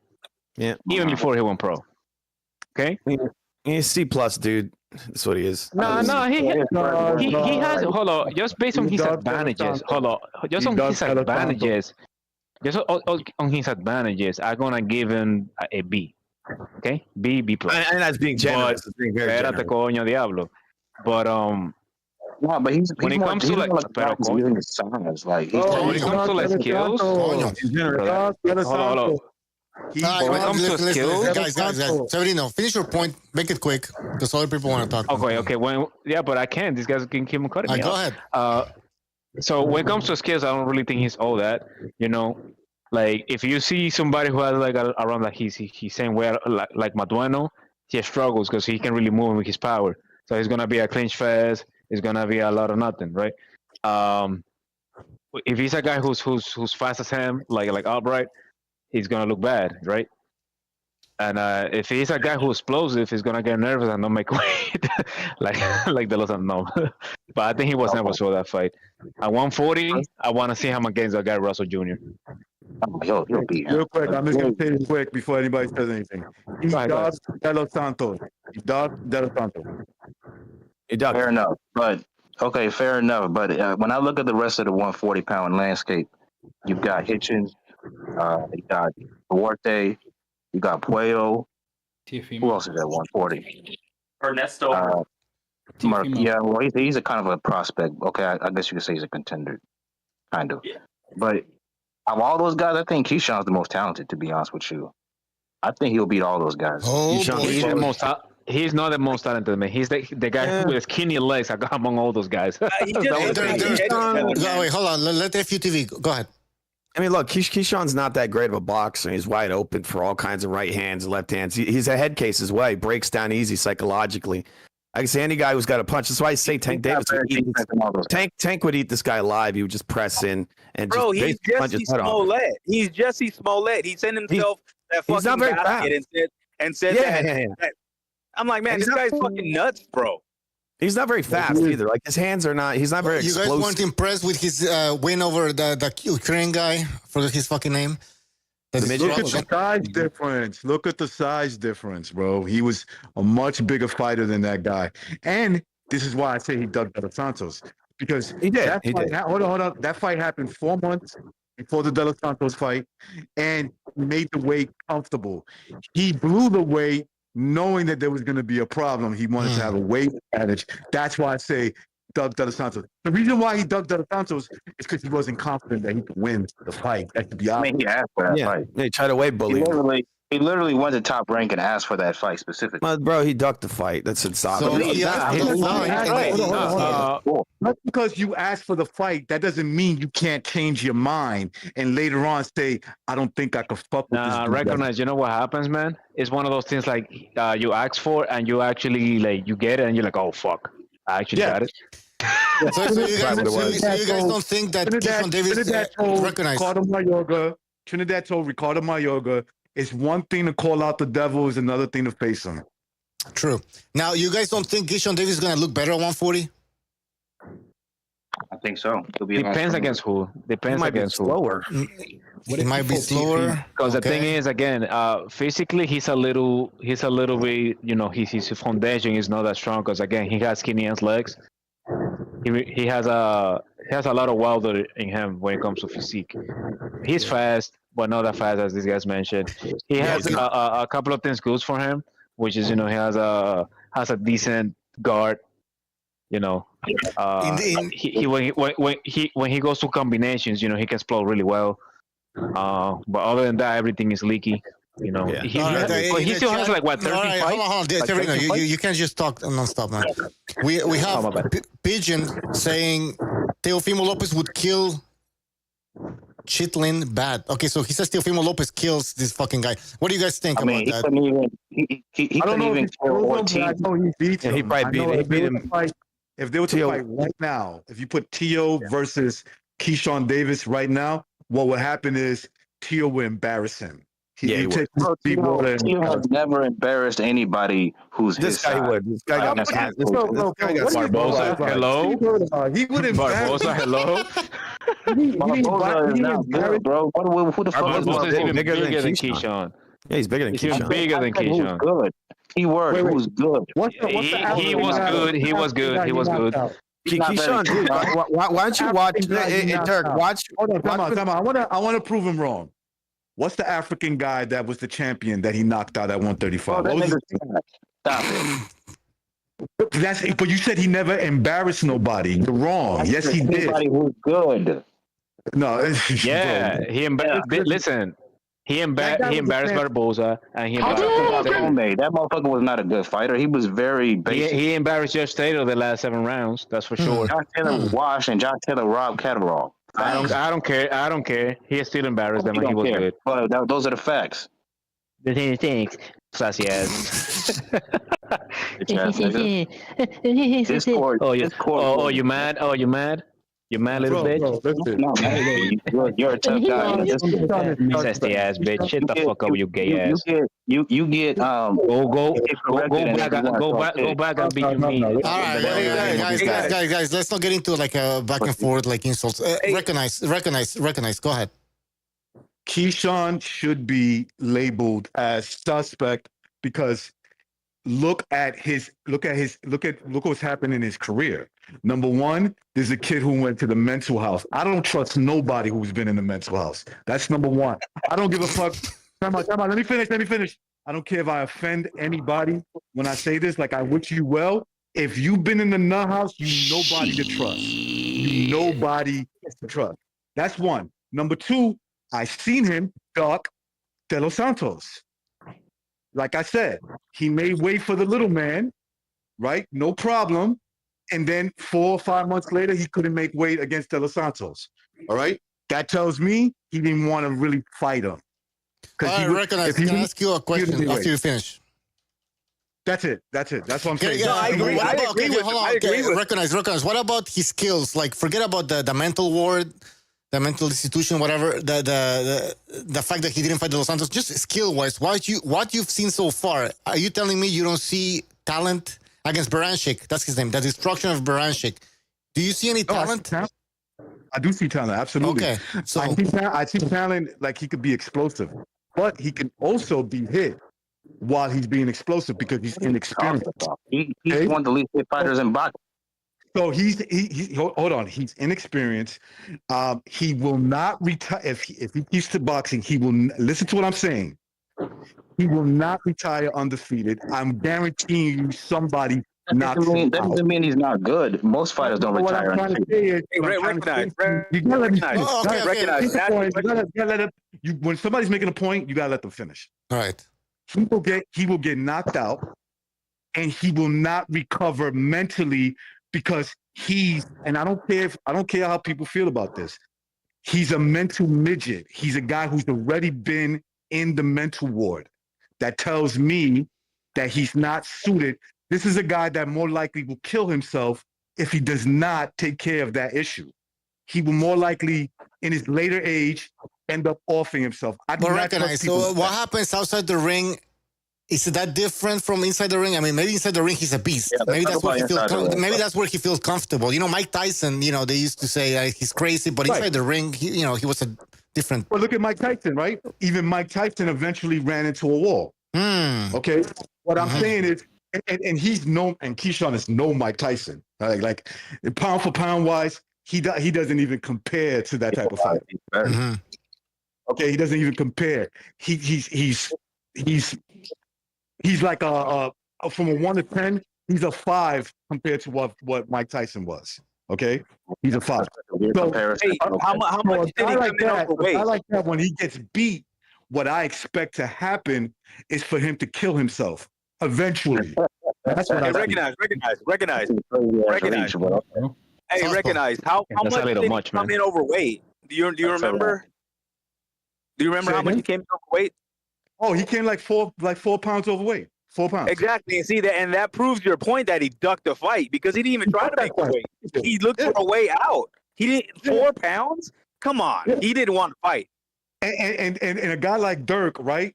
Yeah, even before he went pro. Okay. He's C+, dude. That's what he is. No, he has. Hold on, just based on his advantages. Hold on, just on his advantages. Just on his advantages, I'm gonna give him a B. Okay, B+. And that's being generous. Espérate, coño, diablo. But no, but he's when it comes to like, pero coño, like when it comes to like skills, guys, Severino, finish your point. Make it quick, because other people want to talk. Okay. But I can't. These guys can keep on cutting me. Go ahead. So when it comes to skills, I don't really think he's all that. You know. Like if you see somebody who has like around like he's saying where like Mandueño, he struggles because he can really move with his power. So he's gonna be a clinch fast. It's gonna be a lot of nothing, right? If he's a guy who's fast as him, like Albright, he's gonna look bad, right? And if he's a guy who's explosive, he's gonna get nervous and not make weight, like the Los Angeles. But I think he was never saw that fight. At 140, I want to see him against that guy Russell Jr. You'll beat him. Real quick, I'm just gonna say this quick before anybody says anything. He does De Los Santos. Fair enough, but okay, fair enough. But when I look at the rest of the 140-pound landscape, you've got Hitchens, you got Duarte, you got Puello. Who else is at 140? Ernesto. Yeah, well, he's a kind of a prospect. Okay, I guess you could say he's a contender, kind of. Yeah. But of all those guys, I think Keyshawn's the most talented, to be honest with you. I think he'll beat all those guys. He's the most. He's not the most talented, man. He's the guy with skinny legs among all those guys. Wait, hold on. Let FUTV go ahead. I mean, look, Keyshawn's not that great of a boxer. He's wide open for all kinds of right hands and left hands. He's a head case as well. He breaks down easy psychologically. I can say any guy who's got a punch. That's why I say Tank Davis would eat Tank would eat this guy alive. He would just press in and he's Jesse Smollett. He's Jesse Smollett. He sent himself that fucking basket and said that. I'm like, man, this guy's fucking nuts, bro. He's not very fast either. Like his hands are not. He's not very explosive. You guys weren't impressed with his win over the Ukrainian guy for his fucking name? The Look at the destruction. size difference. Look at the size difference, bro. He was a much bigger fighter than that guy. And this is why I say he dug De Los Santos. Because He did. that He fight, did. hold on. That fight happened 4 months before the De Los Santos fight, and made the weight comfortable. He blew the weight knowing that there was going to be a problem. He wanted to have a weight advantage. That's why I say dug De Los Santos. The reason why he dug De Los Santos is because he wasn't confident that he could win the fight. That could be I mean, he asked for that fight. They tried to weight bully him. He literally went to Top Rank and asked for that fight specifically. Bro, he ducked the fight. That's insane. Not because you asked for the fight, that doesn't mean you can't change your mind and later on say, I don't think I could fuck with this dude. Recognize, you know what happens, man? It's one of those things like you ask for and you actually like you get it and you're like, oh fuck, I actually got it. So you guys don't think that Keyshawn Davis recognized? Trinidad told Ricardo Mayorga, it's one thing to call out the devil, is another thing to face him. True. Now, you guys don't think Keyshawn Davis is going to look better at 140? I think so. Depends against who. Depends against who. Slower. It might be slower. Because the thing is, again, physically he's a little bit, you know, his foundation is not that strong. Because again, he has skinny ass legs. He has a lot of wilder in him when it comes to physique. He's fast, but not that fast as these guys mentioned. He has a couple of things good for him, which is, you know, he has a decent guard. You know, when he goes to combinations, you know, he can explode really well. But other than that, everything is leaky. You know, he still has like what 30 fights. Hold on. Like you can't just talk nonstop, man. We have Pigeon saying Teofimo Lopez would kill Chitlin bad. Okay, so he says Teofimo Lopez kills this fucking guy. What do you guys think about that? He couldn't even kill Ortiz. I know he beat him. He probably beat him. If they were to fight right now, if you put Tio versus Keyshawn Davis right now, what would happen is Tio would embarrass him. Tio has never embarrassed anybody who's this his guy side. would. This guy got Barbosa. Hello. He would embarrass. Barbosa. Hello. Barbosa is not good, bro. Who the fuck is Barbosa? Is even bigger than Keyshawn. Yeah, he's bigger than Keyshawn. Even bigger than Keyshawn. Good. Keyword. Who's good? He was good. He was good. He was good. Keyshawn, dude, why don't you watch Dirk? Watch. Hold on, time out. I want to prove him wrong. What's the African guy that was the champion that he knocked out at 135? Stop it. But you said he never embarrassed nobody. You're wrong. Yes, he did. Anybody who's good. No. Yeah, he embarrassed. Listen, he embarrassed Barbosa, and he embarrassed. That motherfucker was not a good fighter. He was very basic. He embarrassed Josh Taylor the last 7 rounds. That's for sure. Josh Taylor washed and Josh Taylor robbed Catterall. I don't care. He still embarrassed them, and he was good. Well, those are the facts. Thanks, sassy ass. Oh, you mad? Oh, you mad? You mad, little bitch? No, man, you're a tough guy. Sassy ass bitch. Shut the fuck up, you gay ass. You get go back and beat me. All right, guys, let's not get into like a back and forth like insults. Recognize. Go ahead. Keyshawn should be labeled as suspect because look what's happened in his career. Number one, there's a kid who went to the mental house. I don't trust nobody who's been in the mental house. That's number one. I don't give a fuck. Time out. Let me finish. I don't care if I offend anybody when I say this. Like, I wish you well. If you've been in the nut house, you nobody to trust. You nobody to trust. That's one. Number two, I seen him duck De Los Santos. Like I said, he made way for the little man, right? No problem. And then 4 or 5 months later, he couldn't make weight against De Los Santos. All right? That tells me he didn't want to really fight him. I recognize. Can I ask you a question after you finish? That's it. That's what I'm saying. I agree. Recognize. What about his skills? Like, forget about the mental ward, the mental institution, whatever. The fact that he didn't fight De Los Santos, just skill-wise, what you've seen so far, are you telling me you don't see talent against Baranchik? That's his name. The destruction of Baranchik. Do you see any talent? I do see talent. Absolutely. Okay, so I see talent like he could be explosive, but he can also be hit while he's being explosive because he's inexperienced. He's Okay? one of the least hit fighters in boxing. So he hold on. He's inexperienced. He will not retire if he keeps to boxing. He will listen to what I'm saying. He will not retire undefeated. I'm guaranteeing you somebody knocks him That out. doesn't mean he's not good. Most fighters don't What retire I'm trying to undefeated. say is, Recognize. you gotta let me finish. Oh, okay, Recognize. You gotta let him. When somebody's making a point, you gotta let them finish. all right. He will get knocked out, and he will not recover mentally because and I don't care how people feel about this. He's a mental midget. He's a guy who's already been in the mental ward. That tells me that he's not suited. This is a guy that more likely will kill himself if he does not take care of that issue. He will more likely, in his later age, end up offing himself. I do But not recognize. trust people So like what that. happens outside the ring? Is that different from inside the ring? I mean, maybe inside the ring he's a beast. Yeah, Maybe that's where he feels. inside the ring. Maybe that's where he feels comfortable. You know, Mike Tyson. You know, they used to say he's crazy, but Right. inside the ring, he was a different. Well, look at Mike Tyson, right? Even Mike Tyson eventually ran into a wall. Okay, what I'm saying is, and he's known, and Keyshawn is no Mike Tyson. Like pound for pound wise, he doesn't even compare to that type of fight. Okay, he doesn't even compare. He's like from a 1 to 10, he's a 5 compared to what Mike Tyson was. Okay, he's a 5. So, How much did he come in overweight? I like that when he gets beat. What I expect to happen is for him to kill himself eventually. That's what I recognize. Hey, Sounds recognize. How That's much a little did much, he come man. in overweight? Do you remember? Do you remember Say how much again? he came in overweight? Oh, he came like 4 pounds overweight. 4 pounds. Exactly, and see that, and that proves your point that he ducked the fight because he didn't even try to make the weight. He looked for a way out. He didn't 4 pounds. Come on, he didn't want to fight. And a guy like Dirk, right?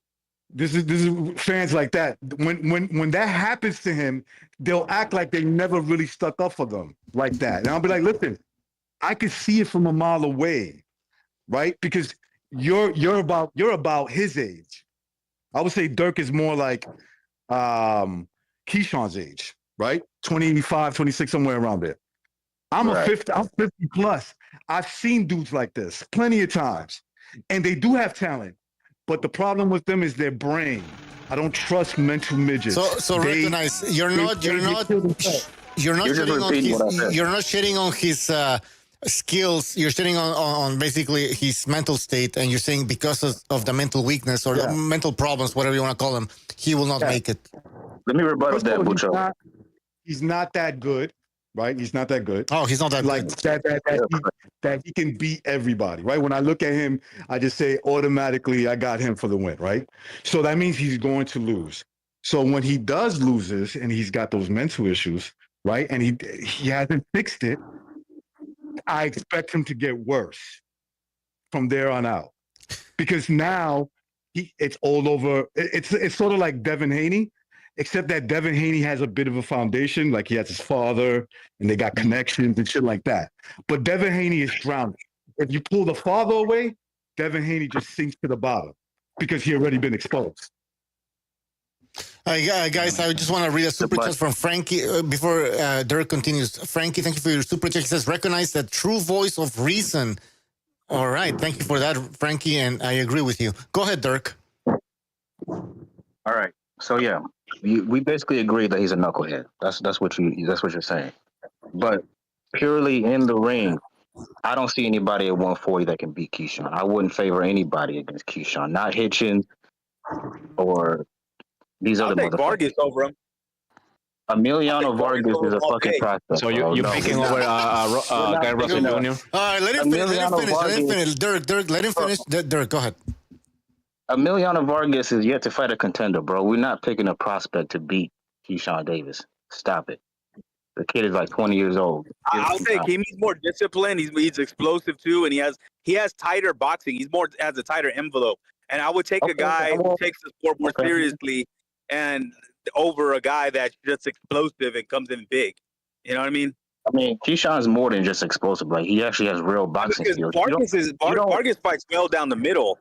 This is fans like that. When that happens to him, they'll act like they never really stuck up for them like that. And I'll be like, listen, I could see it from a mile away, right? Because you're about his age. I would say Dirk is more like Keyshawn's age, right? 25, 26, somewhere around there. I'm 50 plus. I've seen dudes like this plenty of times. And they do have talent. But the problem with them is their brain. I don't trust mental midgets. So recognize you're not shitting on his skills. You're shitting on basically his mental state, and you're saying because of the mental weakness or the mental problems, whatever you want to call them, he will not make it. Let me rebut that, Bucho. He's not that good, right? He's not that good. Oh, he's not that like good. that he can beat everybody, right? When I look at him, I just say automatically I got him for the win, right? So that means he's going to lose. So when he does loses and he's got those mental issues, right? And he hasn't fixed it, I expect him to get worse from there on out. Because now it's all over. It's sort of like Devin Haney, except that Devin Haney has a bit of a foundation, like he has his father and they got connections and shit like that. But Devin Haney is drowning. If you pull the father away, Devin Haney just sinks to the bottom because he already been exposed. Guys, I just want to read a super chat from Frankie before Dirk continues. Frankie, thank you for your super chat. He says, recognize the true voice of reason. All right. Thank you for that, Frankie. And I agree with you. Go ahead, Dirk. All right. So, yeah, we basically agree that he's a knucklehead. That's what you're saying. But purely in the ring, I don't see anybody at 140 that can beat Keyshawn. I wouldn't favor anybody against Keyshawn. Not Hitchin or these other motherfuckers. Vargas over him. Emiliano Vargas is a fucking prospect. So you're picking over Guy Russell Jr.? All right, let him finish. Dirk, let him finish. Dirk, go ahead. Emiliano Vargas is yet to fight a contender, bro. We're not picking a prospect to beat Keyshawn Davis. Stop it. The kid is like 20 years old. I'll say Kimi's more disciplined. He's explosive too, and he has tighter boxing. He's has a tighter envelope. And I would take a guy who takes the sport more seriously and over a guy that's just explosive and comes in big. You know what I mean? I mean, Keyshawn's more than just explosive. Like he actually has real boxing skills. Vargas fights well down the middle.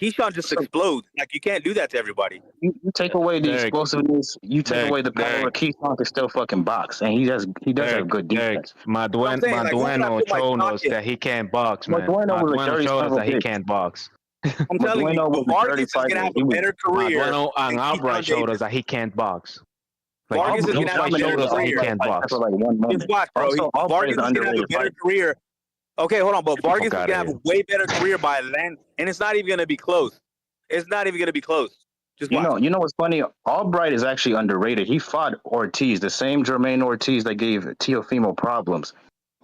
Keyshawn just explodes. Like you can't do that to everybody. You take away the explosiveness, you take away the power. Keyshawn can still fucking box, and he does have good defense. Madueno showed us that he can't box, man. Madueno showed us that he can't box. I'm telling you, Vargas is gonna have a better career. Madueno and Albright showed us that he can't box. Vargas is gonna have a better career. He can't box. Just watch, bro. Vargas is gonna have a better career. Okay, hold on, but Vargas is gonna have a way better career by land, and it's not even gonna be close. It's not even gonna be close. Just watch. You know what's funny? Albright is actually underrated. He fought Ortiz, the same Jermaine Ortiz that gave Teofimo problems,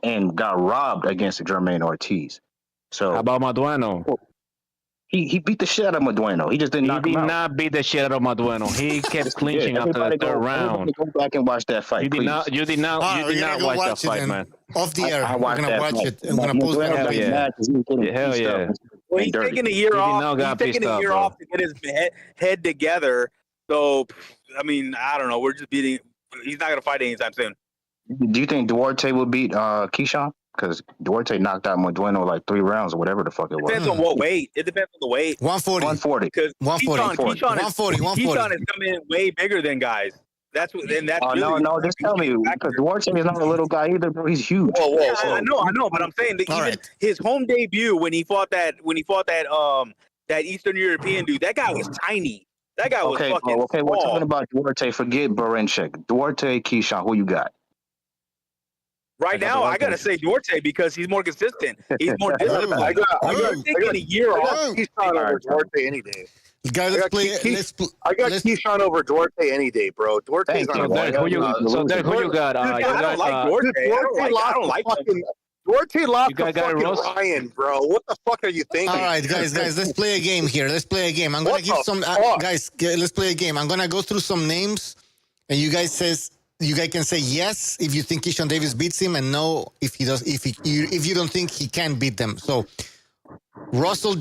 and got robbed against Jermaine Ortiz. So how about Madueno? He beat the shit out of Madueno. He just didn't knock him out. He did not beat the shit out of Madueno. He kept clinching after the third round. Go back and watch that fight. You did not watch that fight, man. Off the air. We're gonna watch it. I'm gonna post that. Hell yeah. Well, he's taking a year off. He's taking a year off to get his head together. So, I mean, I don't know. We're just beating. He's not gonna fight anytime soon. Do you think Duarte will beat Keyshawn? Because Duarte knocked out Madueno like 3 rounds or whatever the fuck it was. Depends on what weight. It depends on the weight. 140. Because Keyshawn is coming in way bigger than guys. That's what. Then that's. No. Just tell me, because Duarte is not a little guy either, bro. He's huge. Whoa. I know, but I'm saying that even his home debut when he fought that Eastern European dude, that guy was tiny. That guy was fucking. Okay, we're talking about Duarte. Forget Barenchik. Duarte, Keyshawn. Who you got? Right now, I gotta say Duarte because he's more consistent. He's more disciplined. I got taking a year off. Keyshawn over Duarte any day. Guys, I got Keyshawn over Duarte any day, bro. Duarte's on who you got? I don't like Duarte. I don't like him. Duarte lost to fucking Ryan, bro. What the fuck are you thinking? All right, guys, let's play a game here. I'm gonna give some guys. Let's play a game. I'm gonna go through some names, and you guys can say yes if you think Keyshawn Davis beats him, and no if he does. If you don't think he can beat them. So, it's Russell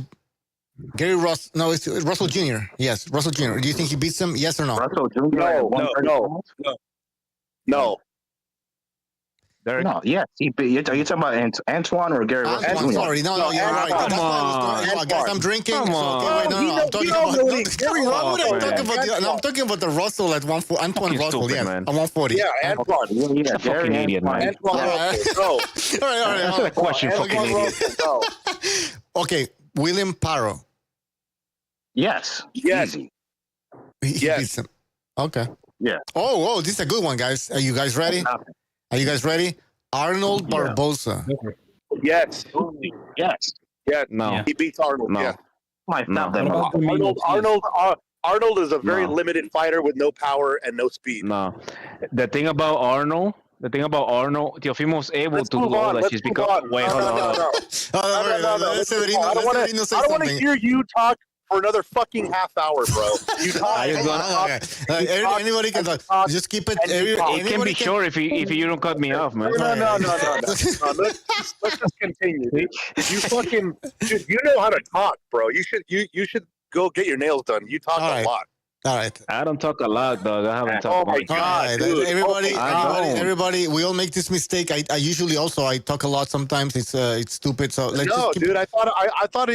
Jr. Yes, Russell Jr. Do you think he beats him? Yes or no? Russell Jr. No. No, yes. Are you talking about Antoine or Gary Russell Jr.? Sorry, no, you're right. Come on. Guys, I'm drinking. I'm talking about the Russell at 140. Antoine Russell, yeah, at 140. Yeah, Antoine. Yeah, fucking idiot, man. Antoine Russell, All right. Question, fucking idiot. Okay, William Parro. Yes. Easy. He beats him. Okay. Yeah. Oh, this is a good one, guys. Are you guys ready? Arnold Barboza. Yes. No. He beats Arnold. No. Yeah. Arnold is a very limited fighter with no power and no speed. No. The thing about Arnold, Teofimo's able to do all that. She's become. Wait, hold on. I don't want to hear you talk for another fucking half hour, bro. You talk. Anybody can talk. Just keep it. It can be short if you don't cut me off, man. No. Let's just continue. Dude, you know how to talk, bro. You should go get your nails done. You talk a lot. All right. I don't talk a lot, dog. I haven't talked. Oh my god, dude. Everybody, we all make this mistake. I usually also talk a lot. Sometimes it's stupid. So dude. I thought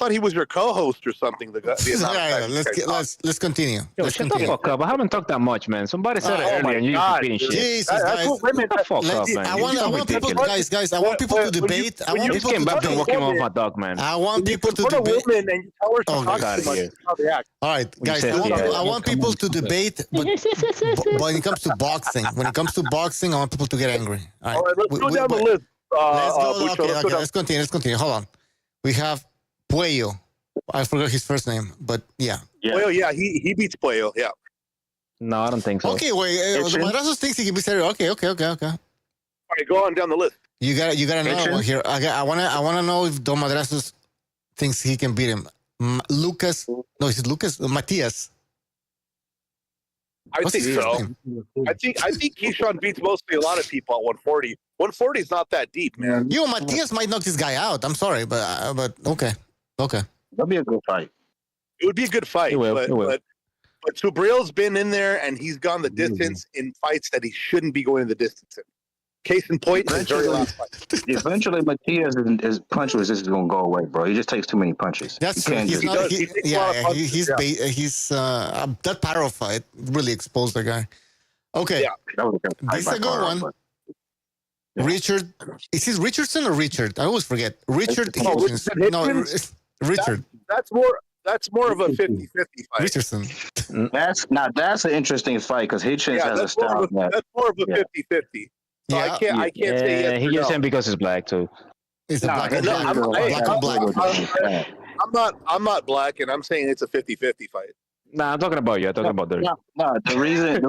he was your co-host or something. Let's continue. Shut the fuck up. I haven't talked that much, man. Somebody said it earlier, and you're repeating shit. Jesus, that's what women. Fuck up, man. I want people, guys. I want people to debate. I want people to debate. Back walking off my dog, man. I want people to debate. Women and you tell her to talk too much. How they act. All right, guys. I want people to debate, but when it comes to boxing, I want people to get angry. All right, let's go down the list. Let's continue. Hold on. We have Puello. I forgot his first name, but yeah. Puello, yeah, he beats Puello, yeah. No, I don't think so. Okay, wait. The Madrazo thinks he can be serious. Okay. All right, go on down the list. You got another one here. I wanna know if Don Madrazo thinks he can beat him. Lucas? No, is it Lucas? Matias. I think so. I think Keyshawn beats mostly a lot of people at 140. 140 is not that deep, man. Matias might knock this guy out. I'm sorry, but okay. That'll be a good fight. It would be a good fight, but Subril's been in there and he's gone the distance in fights that he shouldn't be going the distance in. Case in point, his very last fight. Eventually, Matias' his punch resistance is gonna go away, bro. He just takes too many punches. That's true. He's that power fight really exposed the guy. Okay, this is a good one. Richard, is this Richardson or Richard? I always forget. Richard Hitchens. No, Richard. That's more of a 50-50 fight. Richardson. That's an interesting fight because Hitchens has a style. That's more of a 50-50. So I can't say yes. He gets him because he's black too. It's a black and black. I'm not black, and I'm saying it's a 50-50 fight. Nah, I'm talking about you. I'm talking about Dirk. No, the reason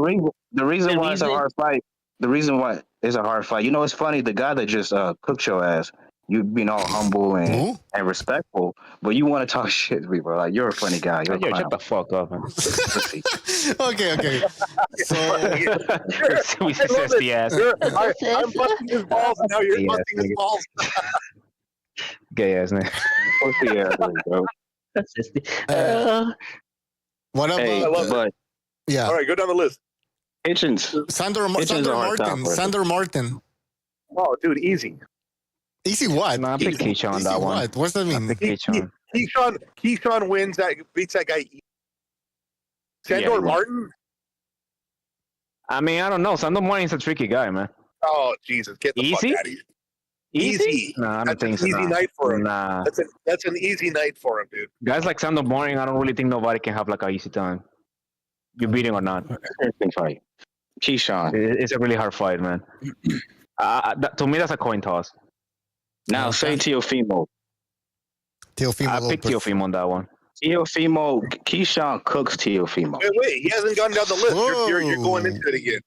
why it's a hard fight. The reason why it's a hard fight. You know, it's funny. The guy that just cooked your ass, you being all humble and respectful, but you want to talk shit to people. Like, you're a funny guy. You're a shut the fuck up, man. Okay. So we says the ass. I'm busting his balls, and now you're busting his balls. Gay ass nigga. Pussy ass, bro. What about? I love it. Yeah. All right, go down the list. Hitchens. Sander Martin. Oh, dude, easy. Easy what? Nah, I pick Keyshawn on that one. What's that mean? Keyshawn wins beats that guy. Sandor Martin? I mean, I don't know. Sandor Martin's a tricky guy, man. Oh, Jesus. Get the fuck out of here. Easy. Nah, I don't think so. Easy night for him. Nah. That's an easy night for him, dude. Guys like Sandor Martin, I don't really think nobody can have like an easy time. You beat him or not. Fight. Keyshawn. It's a really hard fight, man. To me, that's a coin toss. Now, say Teofimo. I picked Teofimo on that one. Teofimo, Keyshawn cooks Teofimo. Wait, he hasn't gone down the list. You're going into it again.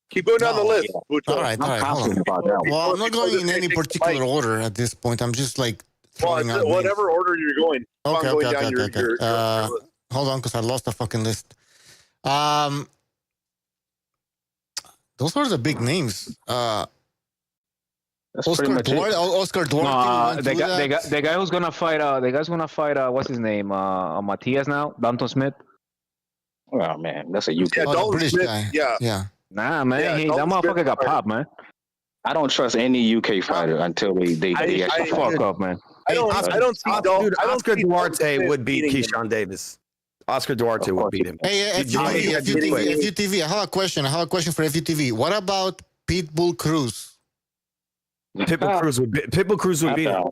Keep going down the list. All right. Hold on. Well, I'm not going in any particular order at this point. I'm just like throwing out whatever order you're going. Okay. Hold on, because I lost the fucking list. Those are the big names. Oscar Duarte. The guy who's gonna fight. The guy's gonna fight. What's his name? Matias now. Dalton Smith. Oh man, that's a UK. British guy. Yeah. Nah, man. That motherfucker got popped, man. I don't trust any UK fighter until they actually fuck up, man. I don't see Oscar Duarte would beat Keyshawn Davis. Oscar Duarte would beat him. Hey, FUTV. I have a question for FUTV. What about Pitbull Cruz? Pitbull Cruz would beat him.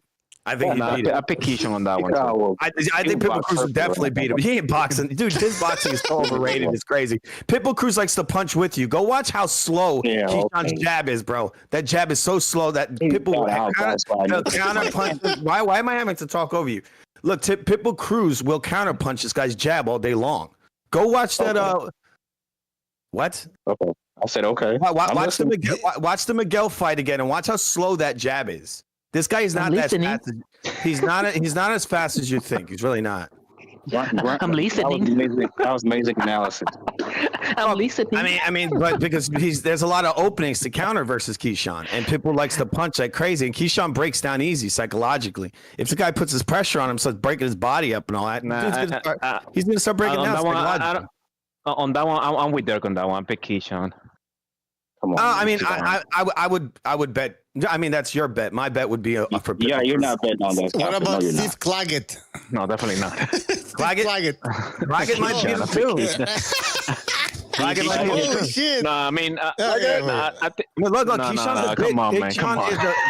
I think he'd beat him. I pick Keyshawn on that one. I think Pitbull Cruz would definitely beat him. He ain't boxing. Dude, his boxing is so overrated. It's crazy. Pitbull Cruz likes to punch with you. Go watch how slow Keyshawn's jab is, bro. That jab is so slow that Pitbull will counter punch. Why am I having to talk over you? Look, Pitbull Cruz will counter punch this guy's jab all day long. Go watch that. What? Okay. I said okay. Watch the Miguel fight again and watch how slow that jab is. This guy is not that fast. He's not as fast as you think. He's really not. I'm listening. That was amazing analysis. I'm listening. I mean, but because there's a lot of openings to counter versus Keyshawn, and Pitbull likes to punch like crazy, and Keyshawn breaks down easy psychologically. If the guy puts his pressure on him, starts breaking his body up and all that, he's gonna start breaking down psychologically. On that one, I'm with Dirk on that one. I pick Keyshawn. Come on. I would bet. I mean, that's your bet. My bet would be for Pitbull. Yeah, you're not betting on that. What about Steve Claggett? No, definitely not. Claggett might beat him too. Claggett might beat him too. Shit. No, I mean, look,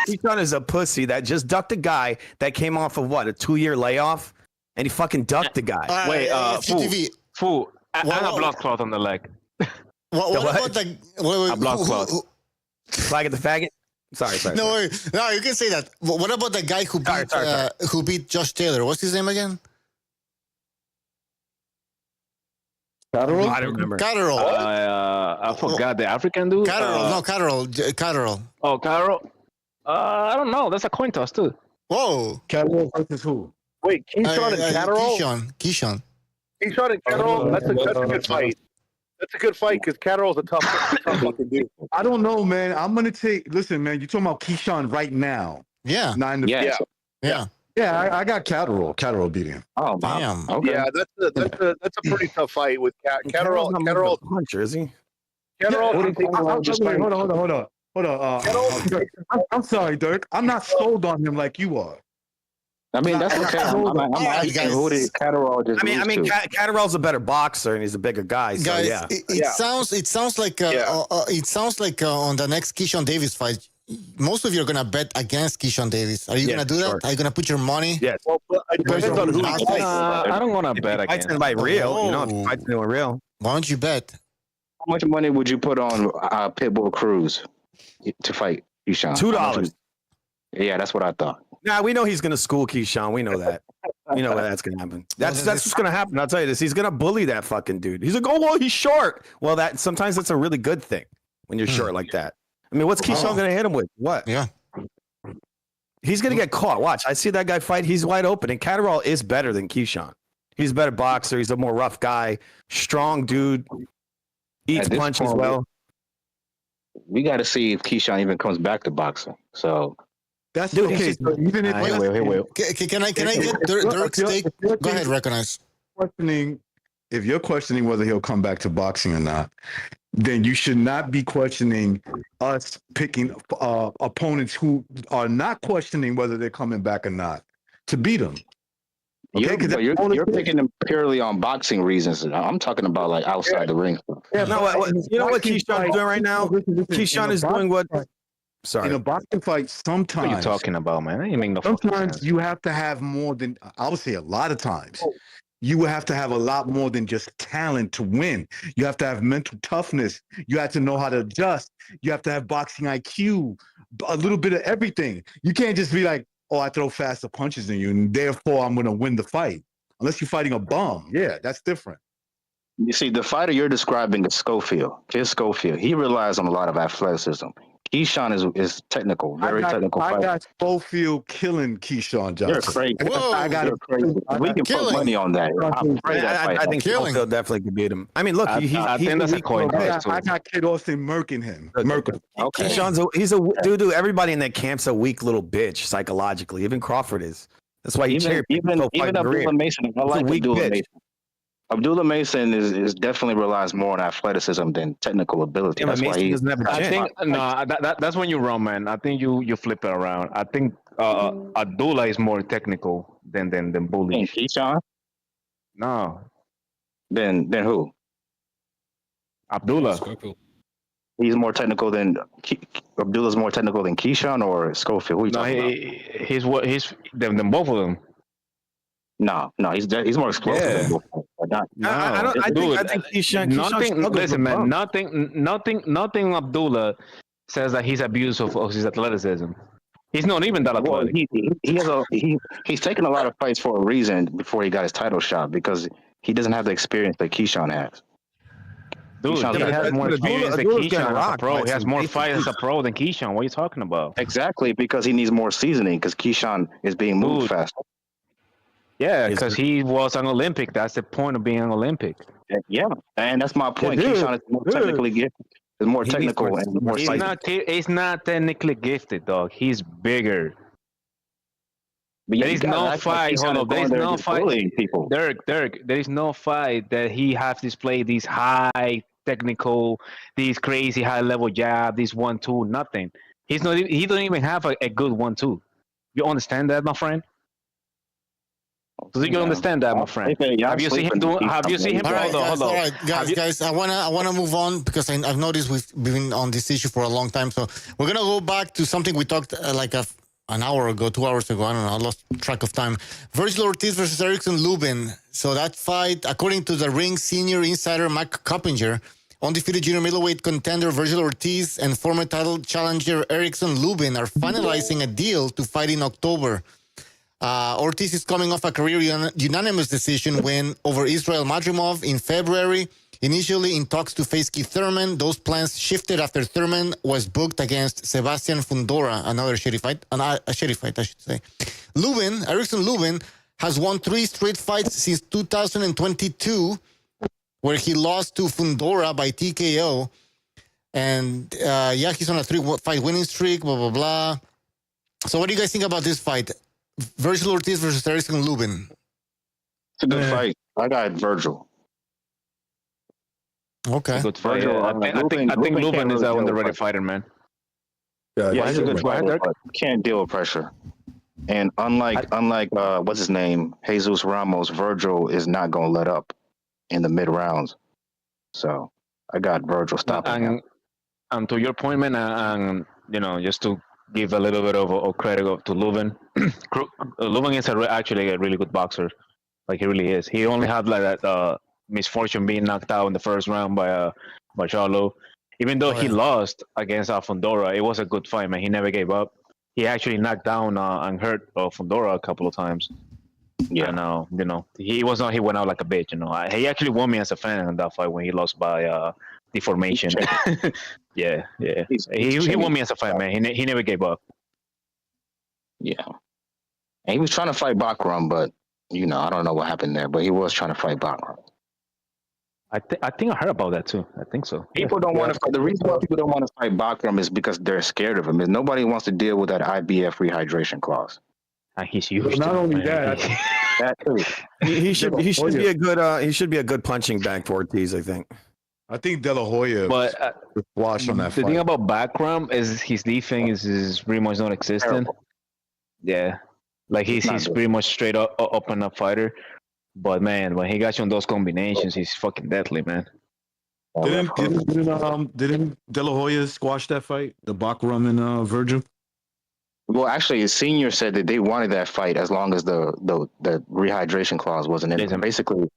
Keyshawn is a pussy that just ducked a guy that came off of what, a 2-year layoff, and he fucking ducked the guy. Wait, fool. I got a blood clot on the leg. What about the a blood clot? Claggett the faggot. Sorry. No, you can say that. What about the guy who beat Josh Taylor? What's his name again? Catterall? I don't remember. Catterall. I forgot the African dude. Catterall. Oh, Catterall. I don't know. That's a coin toss too. Whoa. Catterall versus who? Wait, Keyshawn and Catterall? Keyshawn and Catterall. That's a good fight. That's a good fight because Catterall's a tough fucking dude. I don't know, man. I'm gonna listen, man. You're talking about Keyshawn right now. Yeah. Yeah, I got Catterall. Catterall beating him. Oh, damn. Okay. Yeah, that's a pretty tough fight with Catterall. Catterall puncher, is he? Catterall. Hold on. Hold on. Dirk, I'm sorry, Dirk. I'm not sold on him like you are. I mean, that's okay. I'm asking who did Catterall just lose to? Catterall's a better boxer and he's a bigger guy. So Guys, yeah. it sounds like on the next Keyshawn Davis fight, most of you are gonna bet against Keyshawn Davis. Are you gonna do that? Are you gonna put your money? Yes. Well, it depends on who. I don't want to bet against. Fights by real, you know. If fights by real. Why don't you bet? How much money would you put on Pitbull Cruz to fight Keyshawn? $2. Yeah, that's what I thought. Nah, we know he's gonna school Keyshawn. We know that. We know that's gonna happen. That's what's gonna happen. I'll tell you this. He's gonna bully that fucking dude. He's like, oh well, he's short. Well, sometimes that's a really good thing when you're short like that. I mean, what's Keyshawn gonna hit him with? What? Yeah. He's gonna get caught. Watch. I see that guy fight. He's wide open. And Catterall is better than Keyshawn. He's a better boxer. He's a more rough guy. Strong dude. Eats punches well. We got to see if Keyshawn even comes back to boxing. So that's okay. So even if can I get Dirk's take? Go ahead, recognize. If you're questioning whether he'll come back to boxing or not, then you should not be questioning us picking opponents who are not questioning whether they're coming back or not to beat them. Okay, you're picking them purely on boxing reasons. I'm talking about like outside the ring. Yeah, you know what Keyshawn's doing right now? Keyshawn is doing what? Sorry. In a boxing fight, sometimes. What are you talking about, man? You mean sometimes you have to have more than, I would say a lot of times, you have to have a lot more than just talent to win. You have to have mental toughness. You have to know how to adjust. You have to have boxing IQ, a little bit of everything. You can't just be like, oh, I throw faster punches than you, and therefore I'm going to win the fight. Unless you're fighting a bum. Yeah, that's different. You see, the fighter you're describing is Schofield. Kid Schofield. He relies on a lot of athleticism. Keyshawn is technical, very technical fighter. I got Schofield killing Keyshawn Johnson. You're crazy. Whoa, crazy. We can put money on that. I think Schofield definitely could beat him. I mean, look, I think that's a coin. I got Kid Austin murking him. Okay. Keyshawn's dude. Everybody in that camp's a weak little bitch psychologically. Even Crawford is. That's why even Abdullah Mason. I like Abdullah Mason. Abdullah Mason is definitely relies more on athleticism than technical ability. That's why he doesn't have a I think that's when you're wrong, man. I think you flip it around. I think Abdullah is more technical than bully. Keyshawn? No. Then who? Abdullah. He's more technical than Abdullah's more technical than Keyshawn or Schofield. Who are you talking about? He's than both of them. No, he's more explosive. Yeah. I think Keyshawn. Listen, man. Nothing. Abdullah says that he's abused of his athleticism. He's not even that athletic. He's taken a lot of fights for a reason before he got his title shot because he doesn't have the experience that Keyshawn has. Dude, he has more experience than Keyshawn as a pro. He has more fights as a pro than Keyshawn. What are you talking about? Exactly, because he needs more seasoning because Keyshawn is being moved faster. Yeah, because he was an Olympic. That's the point of being an Olympic. Yeah, and that's my point. Keyshawn is more technically gifted. Is more technical and more. He's not technically gifted, dog. He's bigger. There is no fight. Hold on. There is no fight. Derek. There is no fight that he has displayed these high technical, these crazy high level jab, these 1-2, nothing. He's not. He don't even have a good 1-2. You understand that, my friend? So you can understand that, my friend. Have you seen him do? Have you seen him? Hold on. Guys. I wanna move on because I've noticed we've been on this issue for a long time. So we're gonna go back to something we talked an hour ago, 2 hours ago. I don't know. I lost track of time. Virgil Ortiz versus Erickson Luben. So that fight, according to the Ring senior insider Mike Coppinger, undefeated junior middleweight contender Virgil Ortiz and former title challenger Erickson Luben are finalizing a deal to fight in October. Ortiz is coming off a career unanimous decision win over Israel Madrimov in February. Initially in talks to face Keith Thurman, those plans shifted after Thurman was booked against Sebastian Fundora, another shitty fight, a shitty fight, I should say. Erickson Luben, has won 3 straight fights since 2022, where he lost to Fundora by TKO. And he's on a 3-fight winning streak, blah, blah, blah. So what do you guys think about this fight? Virgil Ortiz versus Erickson Luben. It's a good fight. I got Virgil. Okay. Good fight. I think Luben is a underrated fighter, man. Yeah, he's a good fight, fighter, but can't deal with pressure. And unlike what's his name, Jesus Ramos, Virgil is not going to let up in the mid rounds. So I got Virgil stopping him. And to your point, man, and just to give a little bit of credit to Luben. Luben is actually a really good boxer. Like he really is. He only had like that misfortune being knocked out in the first round by Charlo. Even though he lost against Fundora, it was a good fight, man. He never gave up. He actually knocked down and hurt Fundora a couple of times. Yeah, and he was not. He went out like a bitch. He actually won me as a fan in that fight when he lost by deformation. yeah. He won me as a fan, man. He never gave up. Yeah, and he was trying to fight Bakram, but I don't know what happened there. But he was trying to fight Bakram. I think I heard about that too. I think so. People don't want to. The reason why people don't want to fight Bakram is because they're scared of him. Is nobody wants to deal with that IBF rehydration clause. And he's huge. Not only that, that too. He should be a good he should be a good punching bag for Ortiz, I think. I think De La Hoya was washed on that the fight. thing about Bakram is his defense is pretty much non-existent. Yeah, like he's pretty much straight up and up fighter. But man, when he got you on those combinations, he's fucking deadly, man. Didn't De La Hoya squash that fight? The Bakram and Virgil? Well, actually, his senior said that they wanted that fight as long as the rehydration clause wasn't in it. Basically,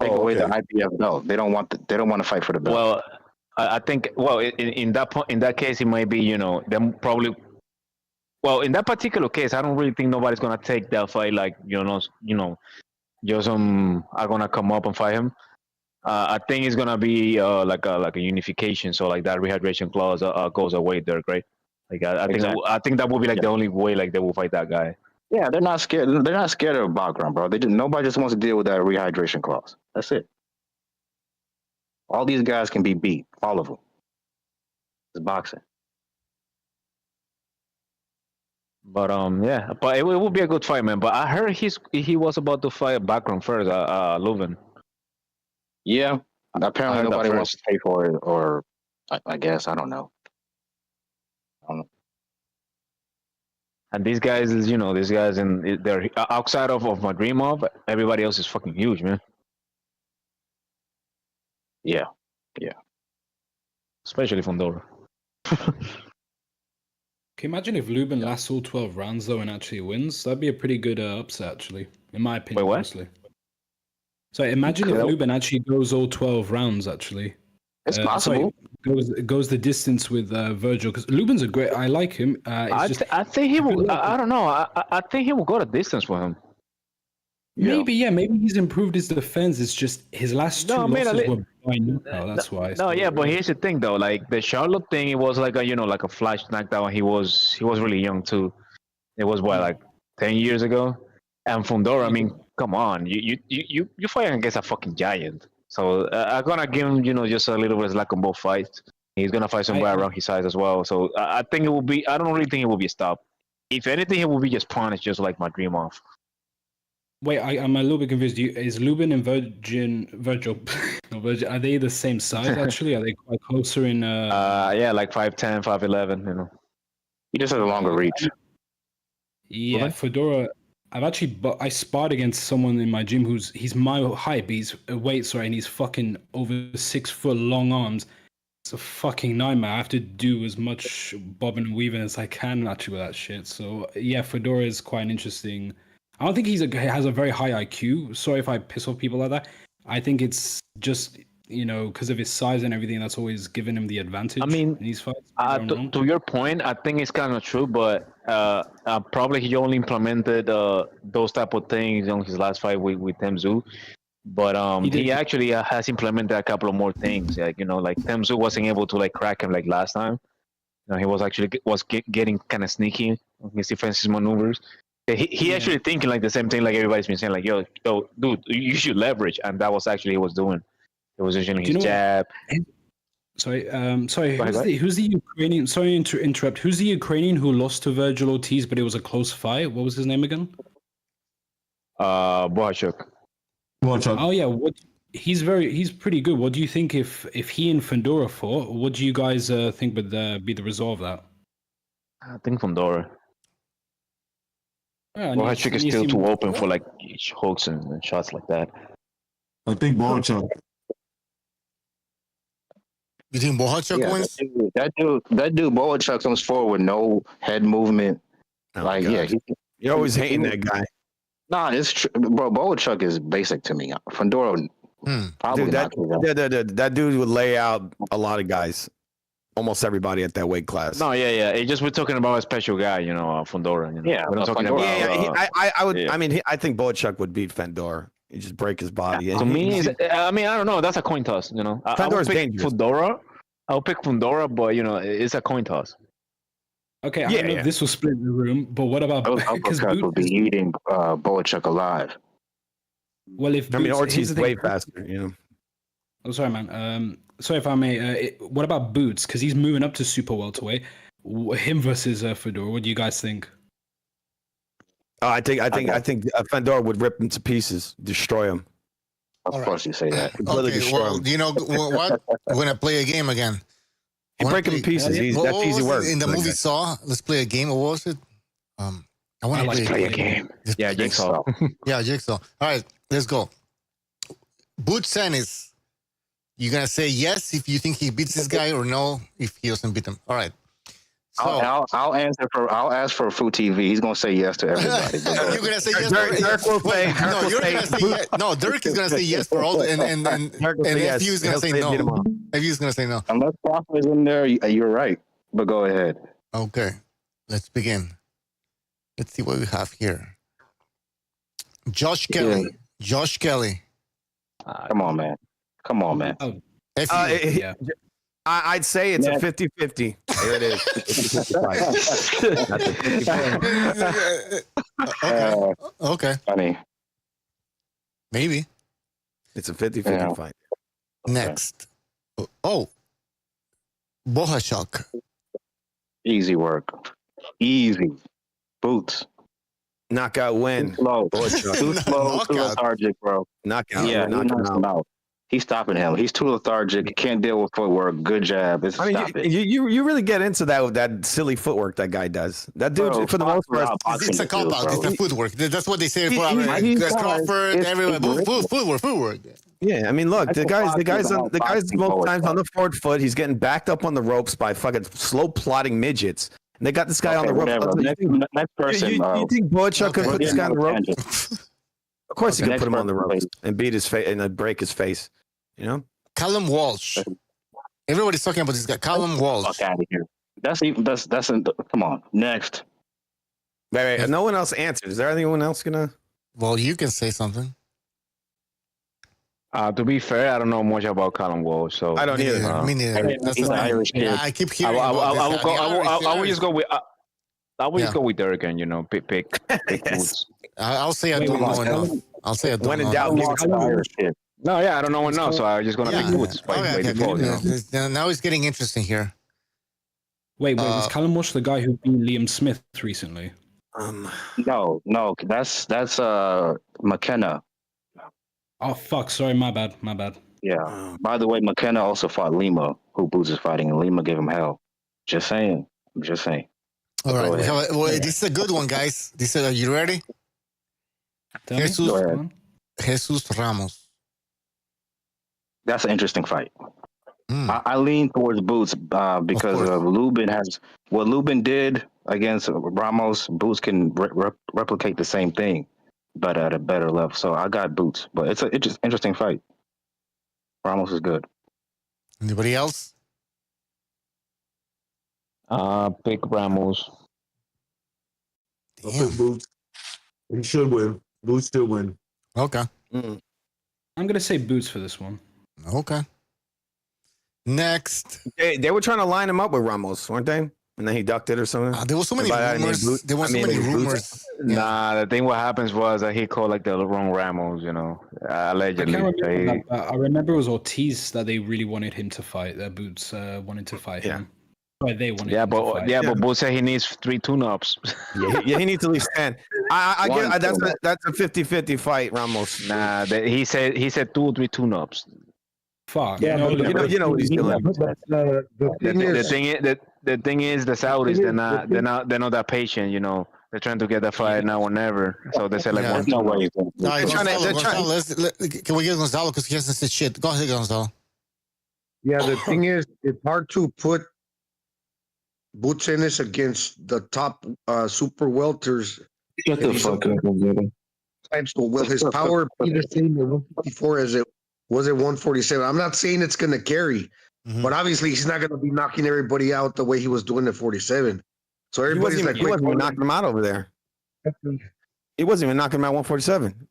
take away the IPF belt. They don't want to fight for the belt. Well, I think in that case, it might be them probably. Well, in that particular case, I don't really think nobody's gonna take that fight like just are gonna come up and fight him. I think it's gonna be like a unification. So like that rehydration clause goes away there, right? Like I think that would be like the only way like they will fight that guy. Yeah, they're not scared. They're not scared of Bakram, bro. Nobody just wants to deal with that rehydration clause. That's it. All these guys can be beat. All of them. It's boxing. But but it would be a good fight, man. But I heard he was about to fight Bakram first, Luben. Yeah, apparently nobody wants to pay for it, or I guess I don't know. And these guys, they're outside of my dream of. Everybody else is fucking huge, man. Yeah. Especially Fundora. Can you imagine if Luben lasts all 12 rounds though and actually wins? That'd be a pretty good upset, actually, in my opinion. Wait, what? Honestly. So imagine if Luben actually goes all 12 rounds, actually. It's possible. Goes the distance with Virgil, because Luben's I like him. I think he will. I don't know. I think he will go the distance for him. Maybe he's improved his defense. It's just his last two losses were by knockout. That's why. But here's the thing though. Like the Charlotte thing, it was like a flash knockdown. He was really young too. It was like 10 years ago. And Fundora, I mean, come on, you fighting against a fucking giant. So I'm gonna give him, just a little bit of slack on both fights. He's gonna fight somewhere around his size as well. So I think it will be. I don't really think it will be a stop. If anything, it will be just punished, just like my dream off. Wait, I'm a little bit confused. Is Luben and Virgil, are they the same size actually? Are they quite closer in? Yeah, like 5'10", 5'11". He just has a longer reach. Yeah, Fedora. I sparred against someone in my gym he's my height, but he's and he's fucking over 6 foot long arms. It's a fucking nightmare. I have to do as much bobbing and weaving as I can actually with that shit. So yeah, Fedora is quite an interesting. I don't think he has a very high IQ. Sorry if I piss off people like that. I think it's just because of his size and everything, that's always given him the advantage. I mean, in these fights. To your point, I think it's kind of true, but probably he only implemented those type of things on his last fight with Temzu. But he actually has implemented a couple of more things. Like Temzu wasn't able to crack him like last time. He was actually getting kind of sneaky on his defensive maneuvers. He actually thinking like the same thing like everybody's been saying, like yo dude, you should leverage, and that was actually he was doing. It was using his jab. Sorry. Who's the Ukrainian? Sorry to interrupt. Who's the Ukrainian who lost to Virgil Ortiz, but it was a close fight? What was his name again? Bohachuk. Oh yeah, he's pretty good. What do you think if he and Fundora fought? What do you guys think would be the result of that? I think Fundora. Bohachuk is still too open for like hooks and shots like that. I think Bohachuk. You think Bohachuk wins? That dude Bohachuk comes forward with no head movement. You're always hating that guy. Nah, it's true, bro. Bohachuk is basic to me. Fundora, probably Dude, not. that dude would lay out a lot of guys, almost everybody at that weight class. No, yeah. It's just we're talking about a special guy, Fundora. Yeah, we're not talking Fundora. about. I would. yeah. I mean, I think Bohachuk would beat Fedor. He just break his body. To me, I don't know. That's a coin toss. Fedor's dangerous. Fundora. I'll pick Fundora, but it's a coin toss. Okay, I don't know if this will split the room, but what about because would be eating Bohachuk alive? Well, if Ortiz is way faster. Oh, sorry, man. Sorry if I may. What about Boots? Because he's moving up to super welterweight. Him versus Fedor. What do you guys think? I think Fedor would rip him to pieces, destroy him. Of course, you say that. Okay, well, do you know what? We're gonna play a game again. You break him in pieces. That's easy work. In the movie Saw, let's play a game. What was it? I want to play a game. Yeah, Jigsaw. Yeah, Jigsaw. All right, let's go. Boots Ennis. You gonna say yes if you think he beats this guy, or no if he doesn't beat him? All right. So, I'll ask for Food TV. He's gonna say yes to everybody. You're gonna say yes. Dirk will say. No, you're gonna say yes. No, Dirk is gonna say yes for all, and FU is gonna say no. FU is gonna say no. Unless Crawford is in there, you're right. But go ahead. Okay, let's begin. Let's see what we have here. Josh Kelly. Josh Kelly. Come on, man. Oh, yeah. I'd say it's a 50-50. There it is. Okay. Funny. Maybe. It's a 50-50 fight. Next. Oh. Bohachuk. Easy work. Easy. Boots. Knockout win. Too slow, too lethargic, bro. Knockout. Yeah, he knocks him out. He's stopping him. He's too lethargic. He can't deal with footwork. Good jab. You really get into that with that silly footwork that guy does. That dude, for the most part, it's a cop out. It's the footwork. That's what they say for Crawford. Everywhere. Footwork. Yeah, I mean, look, the guy's both times on the forward foot. He's getting backed up on the ropes by fucking slow plotting midgets. And they got this guy on the ropes. Next person. You think Bohachuk could put this guy on the ropes? Of course, he could put him on the ropes and beat his face and break his face. Callum Walsh. Everybody's talking about this guy, Callum Walsh. Fuck out of here. That's come on. Next. Wait. No one else answered. Is there anyone else gonna? Well, you can say something. To be fair, I don't know much about Callum Walsh, so I don't either. Me neither. He's an Irish kid. I keep hearing. I will just go with. I will just go with Dirk and pick Boots. I'll say I don't know enough. I'll say I don't know. When in doubt, give it to the Irish kid. No, I don't know enough, so I'm just gonna pick Boots by default. Now it's getting interesting here. Wait, was Callum Walsh the guy who beat Liam Smith recently? No, that's McKenna. Oh fuck! Sorry, my bad. Yeah. By the way, McKenna also fought Lima, who Boots is fighting, and Lima gave him hell. Just saying. All right, this is a good one, guys. Are you ready? Jesus Ramos. That's an interesting fight. I lean towards Boots because of Luben has what Luben did against Ramos. Boots can replicate the same thing, but at a better level. So I got Boots, but it's an interesting fight. Ramos is good. Anybody else? Pick Ramos. Damn. Boots. He should win. Boots still win. Okay. I'm gonna say Boots for this one. Okay. Next. They were trying to line him up with Ramos, weren't they? And then he ducked it or something. There were so many rumors. There were so many rumors. Nah, the thing what happens was that he called like the wrong Ramos, allegedly. I remember it was Ortiz that they really wanted him to fight. That Boots wanted to fight him. Right, they wanted him to fight. But Boots said he needs 3 tune-ups. He needs at least 10. I get that's a 50-50 fight, Ramos. Nah, he said 2 or 3 tune-ups. Fuck. Yeah, no, but You know what he's doing. The thing is, the Saudis they're not that patient. You know, they're trying to get the fight now or never. So they say like Yeah. one. No way. All right, they're Gonzalo, can we get Gonzalo because he hasn't said shit? Go ahead, Gonzalo. Yeah, the thing is, it's hard to put Boots Ennis against the top super welters. Shut the fuck up, Gonzalo. So will his power be the same at 154 as it was at 147? I'm not saying it's going to carry, but obviously he's not going to be knocking everybody out the way he was doing at 47. So He wasn't everybody's even, like, knocking him out over there. He wasn't even knocking him out 147.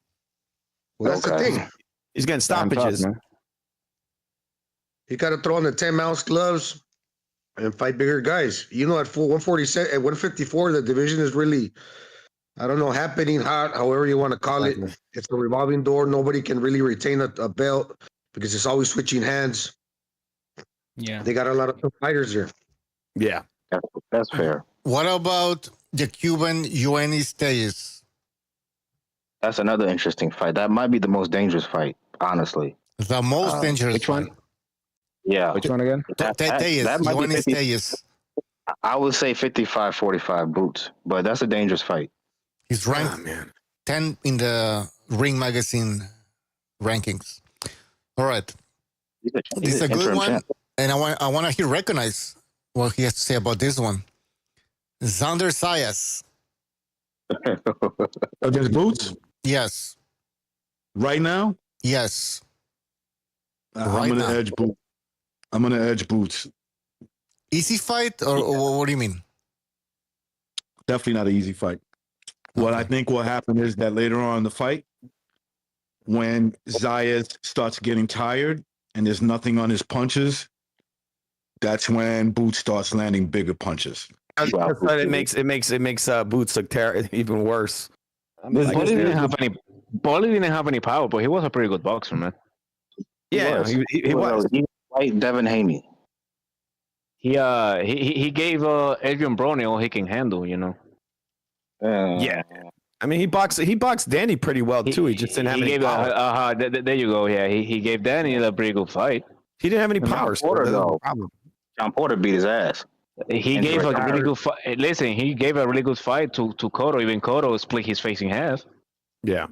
well, that's the thing. He's getting stoppages. You got to throw on the 10-ounce gloves and fight bigger guys. You know, at 147, at 154, the division is really, I don't know, happening hot, however you want to call it. It's a revolving door. Nobody can really retain a belt because it's always switching hands. Yeah. They got a lot of fighters there. Yeah. That's fair. What about the Cuban Ioannis Tellez? That's another interesting fight. That might be the most dangerous fight, honestly. The most dangerous Which one? Yeah. Which one again? Tellez, that might be Ioannis 50 Tellez. I would say 55-45 Boots, but that's a dangerous fight. He's ranked 10 in the Ring Magazine rankings. All right. This is a good one. Champ. And I want to hear recognize what he has to say about this one. Xander Sayas. Against Boots? Yes. Right now? Yes. I'm going to edge Boots. I'm going to edge Boots. Easy fight or what do you mean? Definitely not an easy fight. What I think will happen is that later on in the fight, when Zayas starts getting tired and there's nothing on his punches, that's when Boots starts landing bigger punches. It makes Boots look even worse. Paulie didn't have any power, but he was a pretty good boxer, man. Yeah, he was. He fight Devin Haney. He gave Adrian Brony all he can handle, you know. Yeah, I mean he boxed Danny pretty well too. He just didn't have any power. There you go. Yeah, he gave Danny a pretty good fight. He didn't have any power. John Porter beat his ass. He gave a really good fight. Listen, he gave a really good fight to Cotto. Even Cotto split his face in half. Yeah.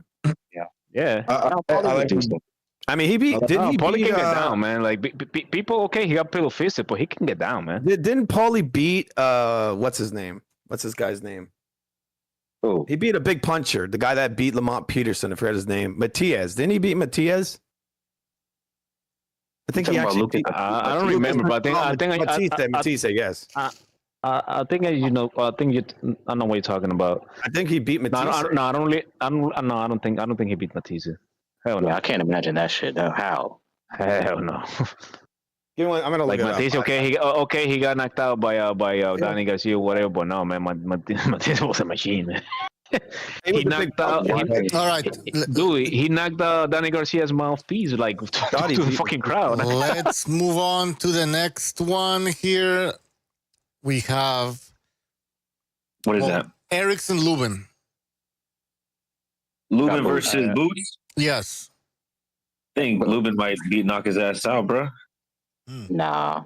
I mean, he beat. Paulie can get down, man. Like people, okay, he got pillow fisted, but he can get down, man. Didn't Paulie beat what's his name? What's this guy's name? Oh, he beat a big puncher, the guy that beat Lamont Peterson. I forgot his name. Matias. Didn't he beat Matias? I think he actually. I don't remember, but I think Matisse, yes. I think I know what you're talking about. I think he beat Matisse. No, I don't think he beat Matisse. Hell no. Yeah, I can't imagine that shit. How? Hell no. You know what? I'm gonna look like Matisse. Okay, he got knocked out by Danny Garcia or whatever. But no, man, Matisse was a machine, man. He knocked out. All right, dude. He knocked out Danny Garcia's mouthpiece like to the fucking crowd. Let's move on to the next one here. We have what is that? Erickson Luben. Luben versus Boots. Yes. I think Luben might knock his ass out, bro. Nah.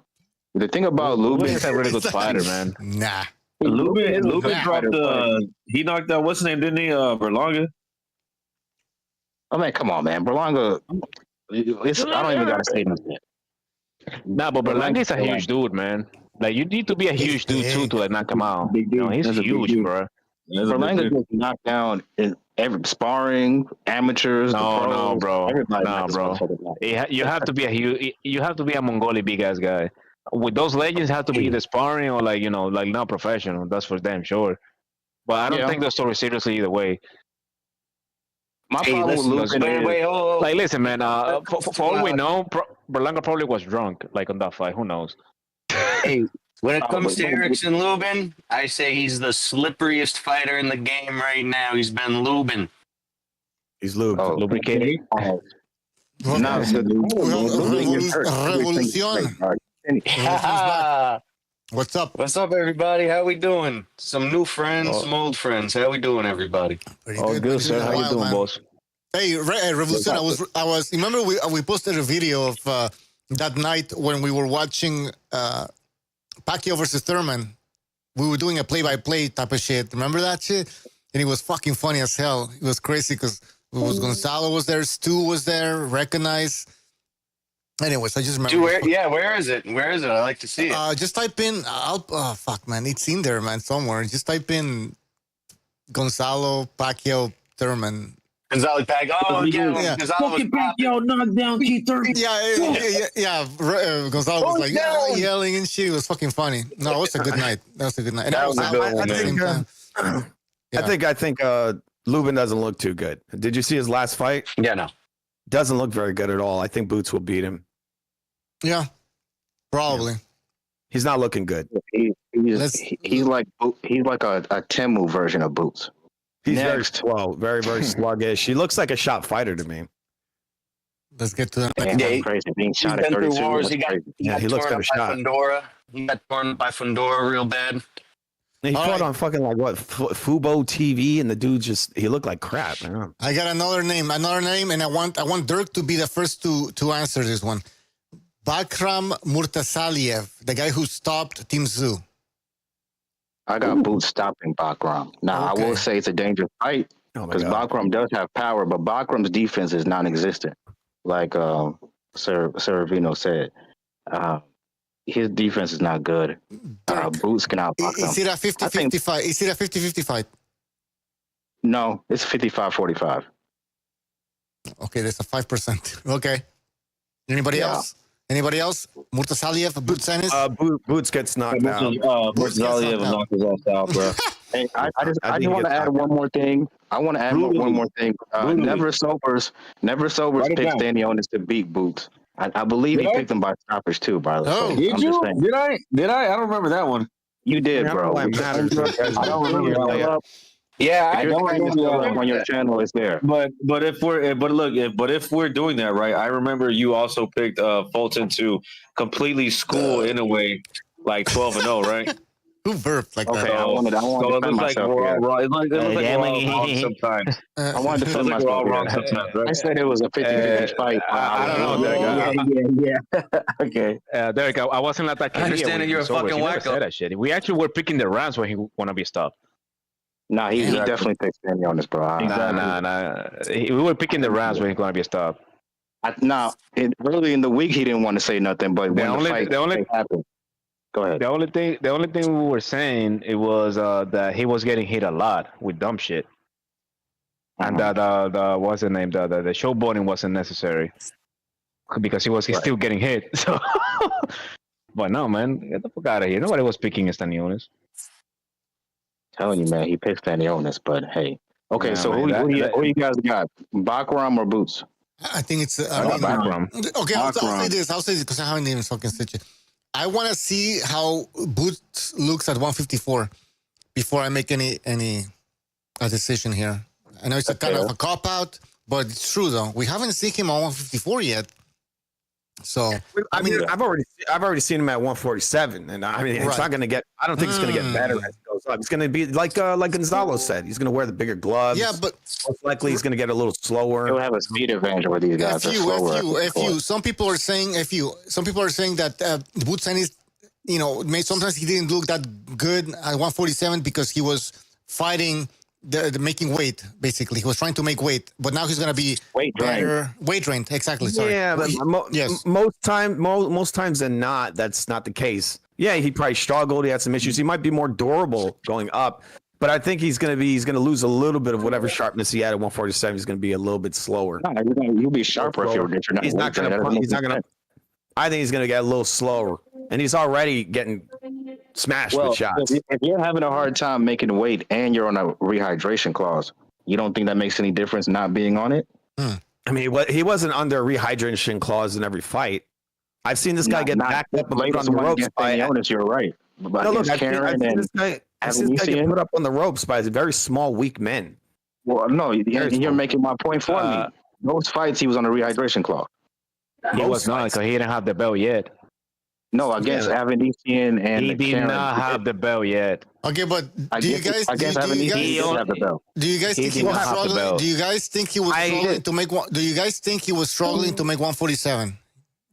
The thing about Luben is a really good fighter, man. Nah. Luben dropped he knocked out what's his name, didn't he? Berlanga. I mean, come on, man. Berlanga. I don't even gotta say nothing. Nah, but Berlanga is a huge dude, man. Like you need to be a huge dude too to like knock him out. You know, he's huge, bro. Berlanga gets knocked down in every sparring, amateurs. No, bro. You have to be a Mongolian big ass guy. With those legends, have to be either sparring or like not professional. That's for damn sure. But I don't think they're so seriously either way. My problem with Luben is, like, listen, man. For all we know, Berlanga probably was drunk, like on that fight. Who knows? Hey, when it comes to Erickson Luben, I say he's the slipperiest fighter in the game right now. He's been Luben. He's lubed. Lubricated. What's up? What's up, everybody? How we doing? Some new friends, some old friends. How we doing, everybody? All good, sir. How you doing, boss? Hey, Revolucion, I was. Remember we posted a video of that night when we were watching Pacquiao versus Thurman. We were doing a play-by-play type of shit. Remember that shit? And it was fucking funny as hell. It was crazy because Gonzalo was there, Stu was there, Recognize. Anyways, I just remember. Dude, where is it? Where is it? I like to see it. Just type in. Oh fuck, man, it's in there, man, somewhere. Just type in Gonzalo, Pacquiao, Thurman. Gonzalo Pacquiao. Oh yeah. Gonzalo was Pacquiao knocked down Keith Thurman. Yeah. Gonzalo was like yelling and shit. It was fucking funny. No, it was a good night. That was a good night. And That was a good one, I think Luben doesn't look too good. Did you see his last fight? Yeah, no. Doesn't look very good at all. I think Boots will beat him. Yeah, probably. He's not looking good. He's like a Temu version of Boots. He's very slow, very sluggish. He looks like a shot fighter to me. Let's get to that. Crazy. Being shot at 32. He looks kind of shot. He got torn by Fundora real bad. He fought on fucking Fubo TV, and the dude he looked like crap. Man. I got another name, and I want Dirk to be the first to answer this one. Bakram Murtasaliev, the guy who stopped Team Zoo. I got Boots stopping Bakram. Now, I will say it's a dangerous fight because Bakram does have power, but Bakram's defense is non-existent. Like Servino said, his defense is not good. Boots can outbox him. Is it a 50-50 fight? Is it a 50-50 fight? No, it's 55-45. Okay, that's a 5%. Okay. Anybody else? Anybody else? Murtasaliev, Boots Ennis? Boots gets knocked out. Murtasaliev knocked his ass out, bro. Hey, I just want to add one more thing. Never Sobers picked Stanionis to beat Boots. I believe he picked him by stoppage too, brother. Oh, did you? Did I? I don't remember that one. You did, bro. I don't remember that one. Yeah, I don't remember that one. On your channel, it's there. But if we're doing that right, I remember you also picked Fulton to completely school in a way, like 12-0, right? Who burped like that? I wanted so it looks like we're all wrong. It looks like we're all wrong sometimes. I wanted to defend myself. We're all wrong sometimes, right? I said it was a 50-50 fight. I don't know, Derek. Yeah. Okay. Derek, I wasn't at that. I understand that you're a fucking wacko. That shit. We actually were picking the rounds when he want to be stopped. Nah, he definitely picked Stanionis, bro. Nah. We were picking the rounds when he's going to be stopped. Early in the week, he didn't want to say nothing, but when the fight happened. Go ahead. The only thing we were saying it was that he was getting hit a lot with dumb shit, and that what's the name? The showboating wasn't necessary because he's still getting hit. So, but no, man, get the fuck out of here. Nobody was picking Stanionis. Telling you, man, he picked Stanionis, but hey, okay. Yeah, so man, who you guys got? Bakram or Boots? I think it's Bakram. Okay, I'll say this because I haven't even fucking said it. I want to see how Boots looks at 154 before I make any decision here. I know it's a kind of a cop out, but it's true though. We haven't seen him on 154 yet. So I mean, I've already seen him at 147, and I mean, it's not going to get. I don't think it's going to get better as it goes up. It's going to be like Gonzalo said. He's going to wear the bigger gloves. Yeah, but most likely he's going to get a little slower. He'll have a speed advantage over these guys. Some people are saying that Boots Ennis, sometimes he didn't look that good at 147 because he was fighting. The making weight, basically. He was trying to make weight, but now he's going to be weight drained. Exactly. Sorry. Yeah, but most times than not, that's not the case. Yeah, he probably struggled. He had some issues. He might be more durable going up, but I think he's going to lose a little bit of whatever sharpness he had at 147. He's going to be a little bit slower. You'll be sharper if you're not. He's not going to. I think he's going to get a little slower, and he's already getting smashed with shots. If you're having a hard time making weight and you're on a rehydration clause, you don't think that makes any difference not being on it? I mean, he wasn't under a rehydration clause in every fight. I've seen this guy get backed up and put on the ropes by Stanionis. You're right. I've seen this guy get put up on the ropes by very small, weak men. Well, no, you're making my point for me. Those fights, he was on a rehydration clause. He was not because he didn't have the belt yet. No, against Avanesian and he did not have the belt yet. Okay, but do you guys think he was struggling? Do you guys think he was struggling to make 147?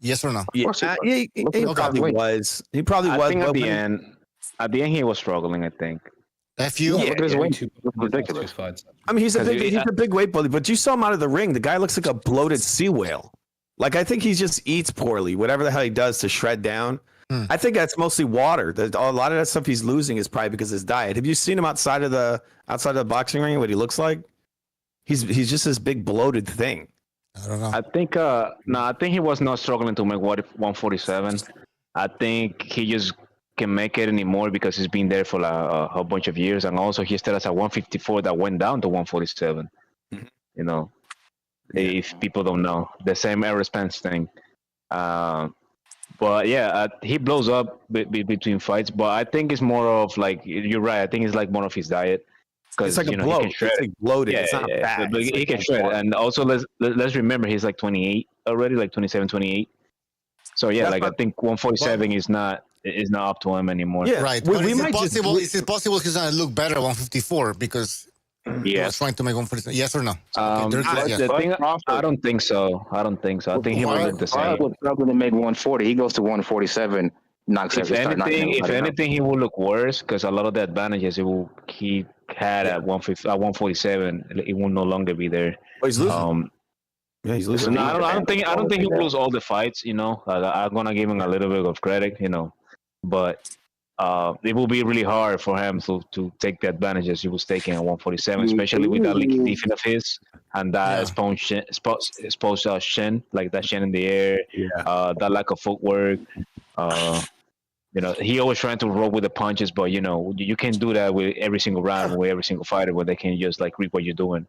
Yes or no? Yeah, he probably was. He probably was. I think at the end he was struggling. I think. FU. Look at his weight. Two Ridiculous. fights. I mean, he's a big weight bully, but you saw him out of the ring. The guy looks like a bloated sea whale. Like, I think he just eats poorly, whatever the hell he does to shred down. I think that's mostly water. A lot of that stuff he's losing is probably because of his diet. Have you seen him outside of the boxing ring? What he looks like? He's just this big bloated thing. I don't know. I think I think he was not struggling to make 147. I think he just can make it anymore because he's been there for a whole bunch of years, and also he started at 154 that went down to 147. You know, if people don't know, the same Errol Spence thing. But yeah, he blows up between fights. But I think it's more of like, you're right. I think it's like more of his diet. It's like a bloat. It's like bloated. Yeah, it's not bad. But he can shred. And also let's remember he's like 28 already, like 27, 28. So yeah, I think 147 is not up to him anymore. Yeah, right. Is it possible he's gonna look better at 154 because he was trying to make 147? Yes or no? I don't think so. I think he will look the same. Would struggle to make 140. He goes to 147. If anything, he will look worse because a lot of the advantages he had at 147, it will no longer be there. Oh, he's losing. Yeah, he's losing. I don't think he'll lose all the fights. You know, I'm gonna give him a little bit of credit. You know, but it will be really hard for him to take the advantages he was taking at 147, especially with that leaky defense of his and that exposed shin, like that shin in the air. That lack of footwork. You know, he always trying to roll with the punches, but you know, you can't do that with every single round with every single fighter where they can just like reap what you're doing.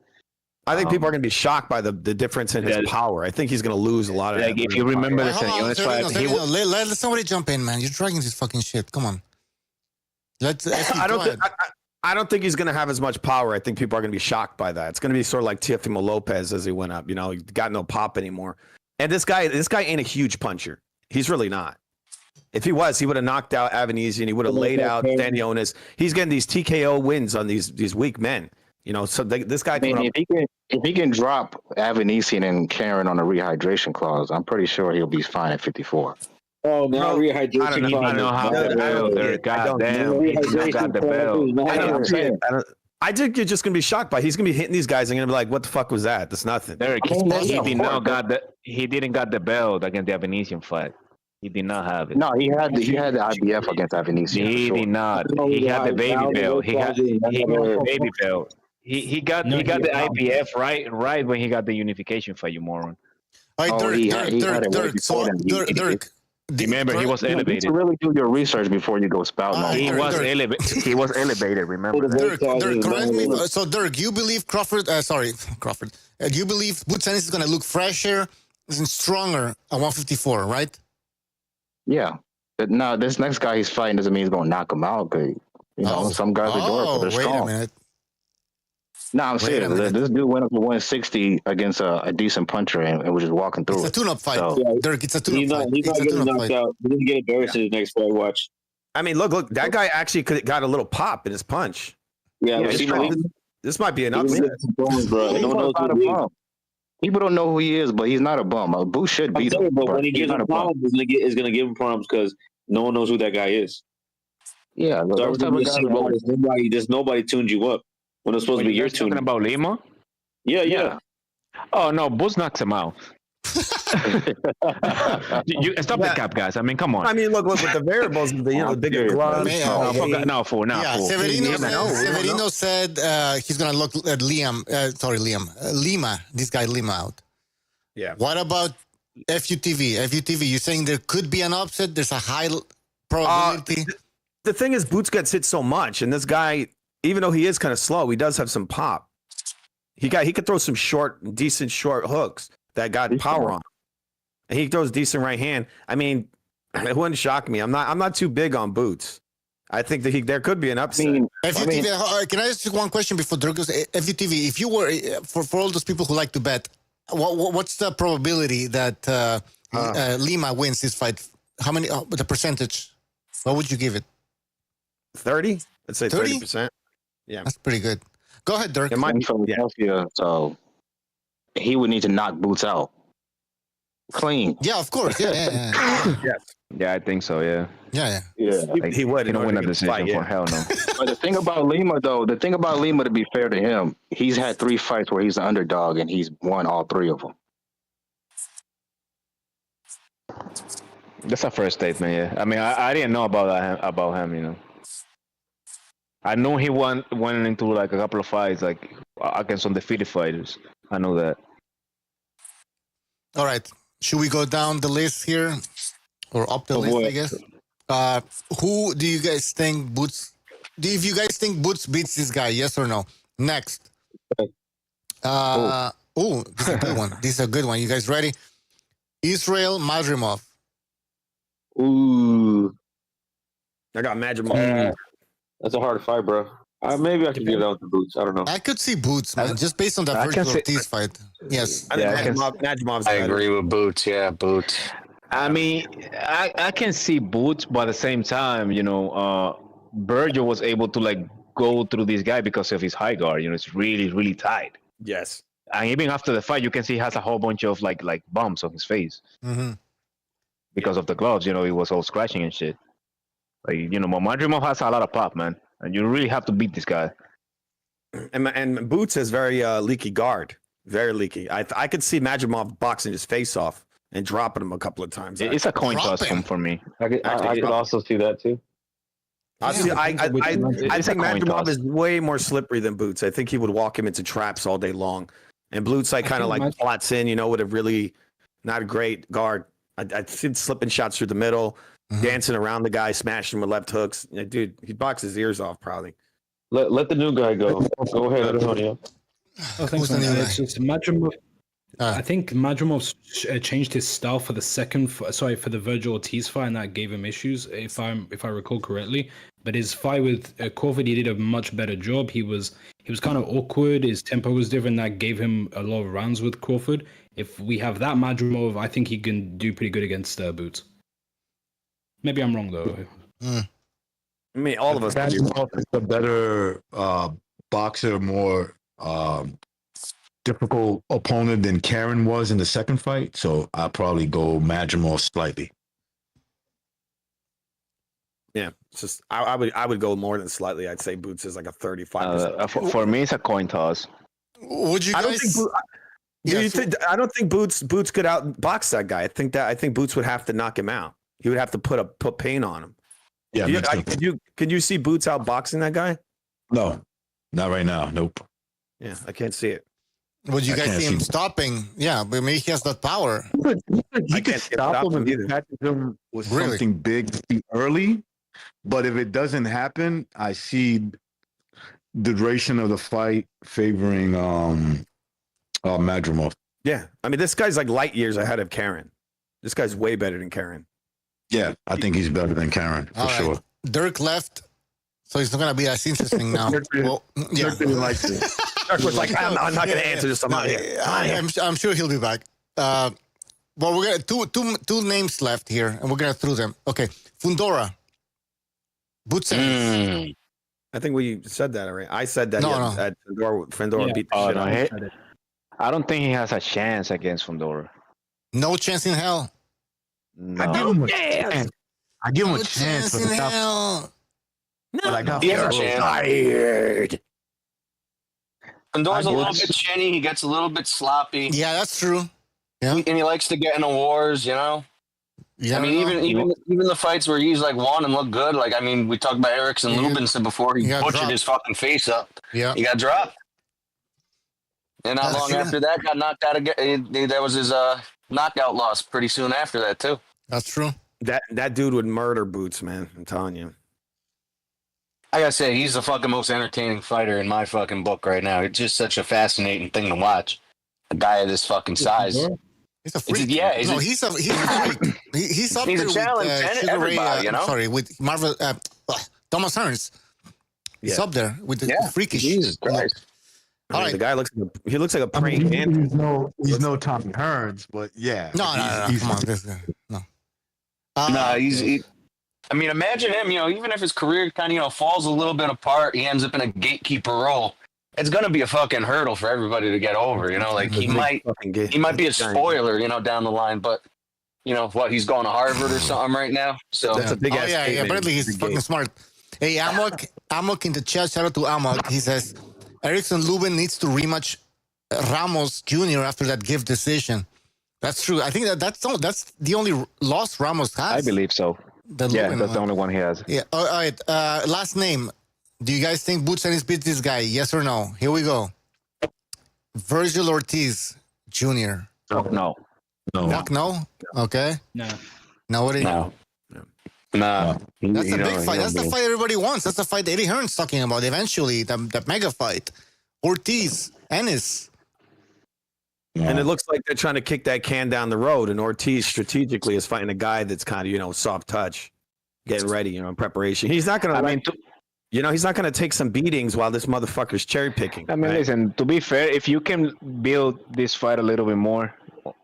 I think people are going to be shocked by the difference in his power. I think he's going to lose a lot of. Like if you remember the Ennis fight, let somebody jump in, man. You're dragging this fucking shit. Come on. I don't think he's going to have as much power. I think people are going to be shocked by that. It's going to be sort of like Teofimo Lopez as he went up. You know, he got no pop anymore. And this guy ain't a huge puncher. He's really not. If he was, he would have knocked out Avanesian. He would have laid out Stanionis. He's getting these TKO wins on these weak men. You know, so this guy. If he can drop Avanesian and Karen on a rehydration clause, I'm pretty sure he'll be fine at 54. Oh, no, rehydration. I don't know how the bell there. Goddamn, he got the bell. I think you're just gonna be shocked by. He's gonna be hitting these guys and gonna be like, "What the fuck was that? That's nothing." Derek, he didn't got the belt against the Avanesian fight. He did not have it. No, he had the IBF against Avanesian. He did not. He had the baby belt. He got the baby belt. He got the IBF right when he got the unification fight, you moron. Dirk. Remember, he was elevated. You need to really do your research before you go spouting. He was elevated. Remember that. Dirk, correct me. So, Dirk, you believe Crawford? Do you believe Boots Ennis is going to look fresher and stronger at 154, right? Yeah. But no, this next guy he's fighting doesn't mean he's going to knock him out. Cause, you know, some guys are durable, but they're strong. Wait a minute. No, I'm saying this dude went up to 160 against a decent puncher and was just walking through. It's a tune-up fight, Dirk. It's a tune-up fight. He's not getting knocked out. He didn't get embarrassed in his next fight. Watch. I mean, look, that guy actually got a little pop in his punch. Yeah, this might be an upset. People don't know who he is, but he's not a bum. Boots should beat him. But when he gives him problems, he's going to give him problems because no one knows who that guy is. Yeah, there's nobody tuned you up. When it's supposed to be your tune. Talking about Lima? Yeah. Oh no, Boots knocks him out. You stop the cap, guys. I mean, come on. I mean, look with the variables, the bigger gloves. Severino said he's gonna look at Lima. This guy Lima out. Yeah. What about FUTV? FUTV, you're saying there could be an upset. There's a high probability. The thing is, Boots gets hit so much, and this guy, even though he is kind of slow, he does have some pop. He could throw some decent short hooks that got power on. And he throws decent right hand. I mean, it wouldn't shock me. I'm not too big on Boots. I think that there could be an upset. FUTV, can I ask you one question before Dirk goes? FUTV, if you were for all those people who like to bet, what's the probability that Lima wins this fight? How many? The percentage? What would you give it? 30? Let's say 30%. Yeah, that's pretty good. Go ahead, Dirk. It might be Philadelphia, so he would need to knock Boots out. clean. Yeah, of course. Yeah. Yeah, I think so. Yeah. Yeah. Like, He would. He don't win a decision for hell no. But the thing about Lima, though, to be fair to him, he's had 3 fights where he's the underdog and he's won all 3 of them. That's a first statement. Yeah. I mean, I didn't know about him. You know. I know he went into like a couple of fights like against undefeated fighters. I know that. All right. Should we go down the list here? Or up the list, I guess. Who do you guys think Boots? If you guys think Boots beats this guy, yes or no? Next. This is a good one. This is a good one. You guys ready? Israel Madrimov. Ooh, I got Madrimov. that's a hard fight, bro. Maybe I can get it out with the Boots. I don't know. I could see Boots, man, just based on that Virgil Ortiz fight. Yes. I think Madrimov's I better. agree with Boots. Yeah, Boots. I mean, I can see Boots, but at the same time, you know, Virgil was able to like go through this guy because of his high guard. You know, it's really, really tight. Yes. And even after the fight, you can see he has a whole bunch of like bumps on his face because of the gloves. You know, he was all scratching and shit. Like, you know, Madrimov has a lot of pop, man, and you really have to beat this guy. And Boots has very leaky guard, very leaky. I could see Madrimov boxing his face off and dropping him a couple of times. It's a coin toss for me. I could also see that too. I think Madrimov is way more slippery than Boots. I think he would walk him into traps all day long. And Boots kind of like slots in, you know, with a really not a great guard. I'd see slipping shots through the middle, dancing around the guy, smashing him with left hooks. Yeah, dude, he'd box his ears off probably. Let the new guy go. Go ahead, Antonio. Oh, thanks, man. It's just Madrimov. I think Madrimov changed his style for the for the Virgil Ortiz fight, and that gave him issues, if I recall correctly. But his fight with Crawford, he did a much better job. He was kind of awkward. His tempo was different. That gave him a lot of rounds with Crawford. If we have that Madrimov, I think he can do pretty good against Boots. Maybe I'm wrong though. I mean, all of us. Madrimov is a better boxer, more difficult opponent than Karen was in the second fight. So I'll probably go Madrimov slightly. Yeah, it's just I would go more than slightly. I'd say Boots is like a 35%. For me, it's a coin toss. Would you guys? I don't think Boots could outbox that guy. I think Boots would have to knock him out. He would have to put pain on him. Yeah. Could you see Boots outboxing that guy? No, not right now. Nope. Yeah, I can't see it. Would you guys see him stopping? Yeah, but maybe he has that power. He could stop him if he catches him with something big early. But if it doesn't happen, I see the duration of the fight favoring Madrimov. Yeah, I mean, this guy's like light years ahead of Karen. This guy's way better than Karen. Yeah, I think he's better than Karen for sure. Dirk left, so it's not gonna be as interesting now. Dirk didn't like this. Dirk was like, I'm not going to answer this. I'm out here. I'm sure he'll be back. Well, we're gonna two names left here, and we're gonna throw them. Okay, Fundora. Boots. I think we said that already. I said that. That Fundora beat the shit out of him. I don't think he has a chance against Fundora. No chance in hell. No. I give him a chance. I give him a chance, in hell. But I got tired. Fundora's a little bit chinny. He gets a little bit sloppy. Yeah, that's true. Yeah, and he likes to get into wars. You know. Yeah, I mean, even the fights where he's like won and looked good. Like, I mean, we talked about Erickson Luben said before he butchered his fucking face up. Yeah, he got dropped. And not long after that, got knocked out again. That was his knockout loss pretty soon after that too. That's true. That dude would murder Boots, man. I'm telling you. I gotta say, he's the fucking most entertaining fighter in my fucking book right now. It's just such a fascinating thing to watch. A guy of this fucking size. He's a freak. He's a freak. He's up he's there a challenge with everybody, you know? Sorry, with Marvel Thomas Hearns. He's up there with the freakish. Jesus Christ. All right. The guy looks like a praying he's no Tommy Hearns, but yeah. No, come on, this guy. No. I mean, imagine him, you know, even if his career kind of, you know, falls a little bit apart, he ends up in a gatekeeper role. it's gonna be a fucking hurdle for everybody to get over. You know, like he might be a spoiler, you know, down the line, but you know what? He's going to Harvard or something right now. So that's a big ass. Yeah. Apparently, he's fucking smart. Hey, Amok in the chat. Shout out to Amok. He says Erickson Luben needs to rematch Ramos Jr. after that gift decision. That's true. I think that's the only loss Ramos has. I believe so. That's the only one he has. Yeah. All right. Last name. Do you guys think Boots Ennis beats this guy? Yes or no? Here we go. Virgil Ortiz Jr. No. Fuck no? Okay. No. Nobody? No. That's a big fight. That's the fight everybody wants. That's the fight Eddie Hearn's talking about eventually, the mega fight. Ortiz, Ennis. And it looks like they're trying to kick that can down the road, and Ortiz strategically is fighting a guy that's kind of, you know, soft touch, getting ready, you know, in preparation. He's not going to, he's not going to take some beatings while this motherfucker's cherry picking. I mean, listen, to be fair, if you can build this fight a little bit more,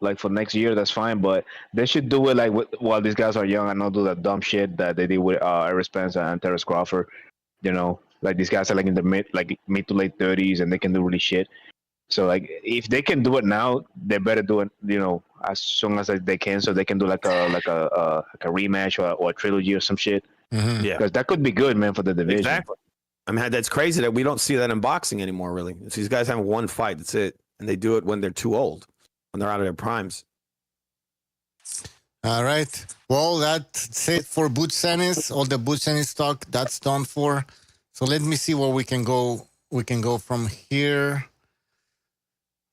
like for next year, that's fine, but they should do it like while these guys are young and not do that dumb shit that they did with Errol Spence and Terrence Crawford. You know, like these guys are like in the mid to late 30s and they can do really shit. So like if they can do it now, they better do it, you know, as soon as they can, so they can do like a rematch or a trilogy or some shit. Mm-hmm. Yeah, because that could be good, man, for the division. Exactly. I mean, that's crazy that we don't see that in boxing anymore. Really, it's these guys having one fight. That's it, and they do it when they're too old, when they're out of their primes. All right. Well, that's it for Boots Ennis. All the Boots Ennis talk that's done for. So let me see where we can go. We can go from here.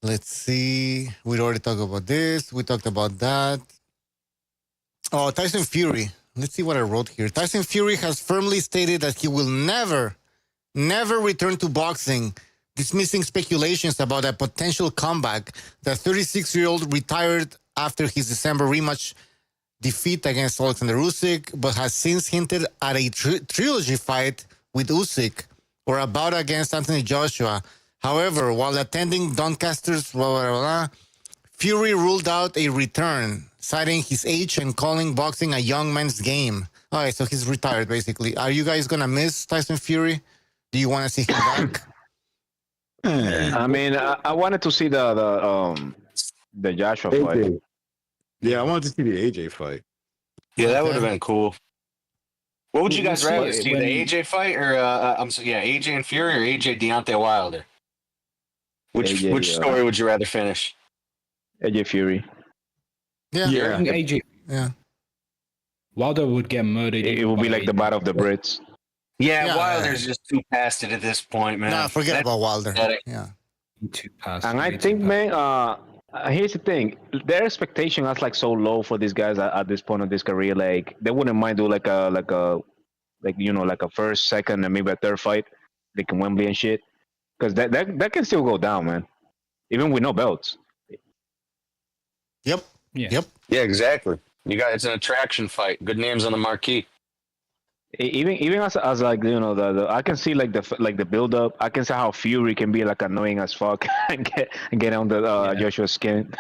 Let's see. We already talked about this. We talked about that. Oh, Tyson Fury. Let's see what I wrote here. Tyson Fury has firmly stated that he will never return to boxing, dismissing speculations about a potential comeback. The 36-year-old retired after his December rematch defeat against Alexander Usyk, but has since hinted at a trilogy fight with Usyk or a bout against Anthony Joshua. However, while attending Doncaster's Fury ruled out a return, citing his age and calling boxing a young man's game. All right, so he's retired, basically. Are you guys going to miss Tyson Fury? Do you want to see him back? I mean, I wanted to see the Joshua fight. Yeah, I wanted to see the AJ fight. Yeah, that would have been cool. What would you guys rather see, the AJ fight or AJ and Fury or AJ Deontay Wilder? Which story would you rather finish? AJ Fury. Yeah. I think AJ. Yeah. Wilder would get murdered. It would be like the battle of the Brits. Yeah, Wilder's just too past it at this point, man. Nah, forget about Wilder. Yeah. Too past. And I think, man, here's the thing: their expectation is like so low for these guys at this point of this career. Like they wouldn't mind do like a first, second, and maybe a third fight, like in Wembley and shit, because that can still go down, man, even with no belts. Yep. Yeah. Yep. Yeah, exactly. It's an attraction fight. Good names on the marquee. Even as like, you know, the I can see like the build up. I can see how Fury can be like annoying as fuck and get on the Joshua's skin.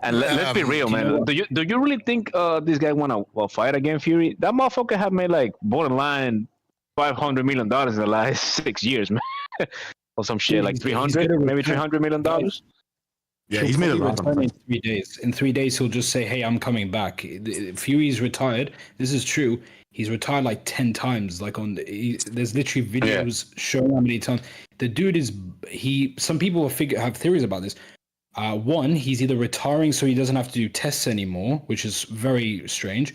And let's be real, man. Do you really think this guy wanna fight again, Fury? That motherfucker have made like borderline $500 million in the last 6 years, man, or some shit like 300, maybe $300 million. Yeah, he's made a lot of in 3 days. In 3 days, he'll just say, "Hey, I'm coming back." Fury's retired. This is true. He's retired like 10 times. Like there's literally videos showing how many times. The dude is some people have theories about this. One, he's either retiring so he doesn't have to do tests anymore, which is very strange.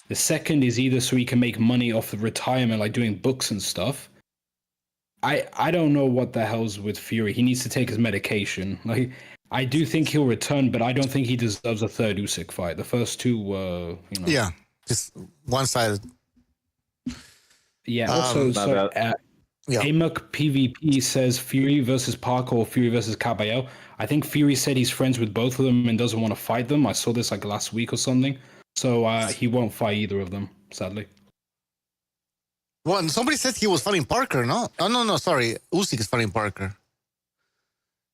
The second is either so he can make money off the retirement, like doing books and stuff. I don't know what the hell's with Fury. He needs to take his medication. Like, I do think he'll return, but I don't think he deserves a third Usyk fight. The first two, Yeah, just one-sided. Yeah. Also, Amok PvP says Fury versus Parker or Fury versus Caballero. I think Fury said he's friends with both of them and doesn't want to fight them. I saw this like last week or something. So he won't fight either of them, sadly. Well, and somebody said he was fighting Parker, no? Oh, no, sorry. Usyk is fighting Parker.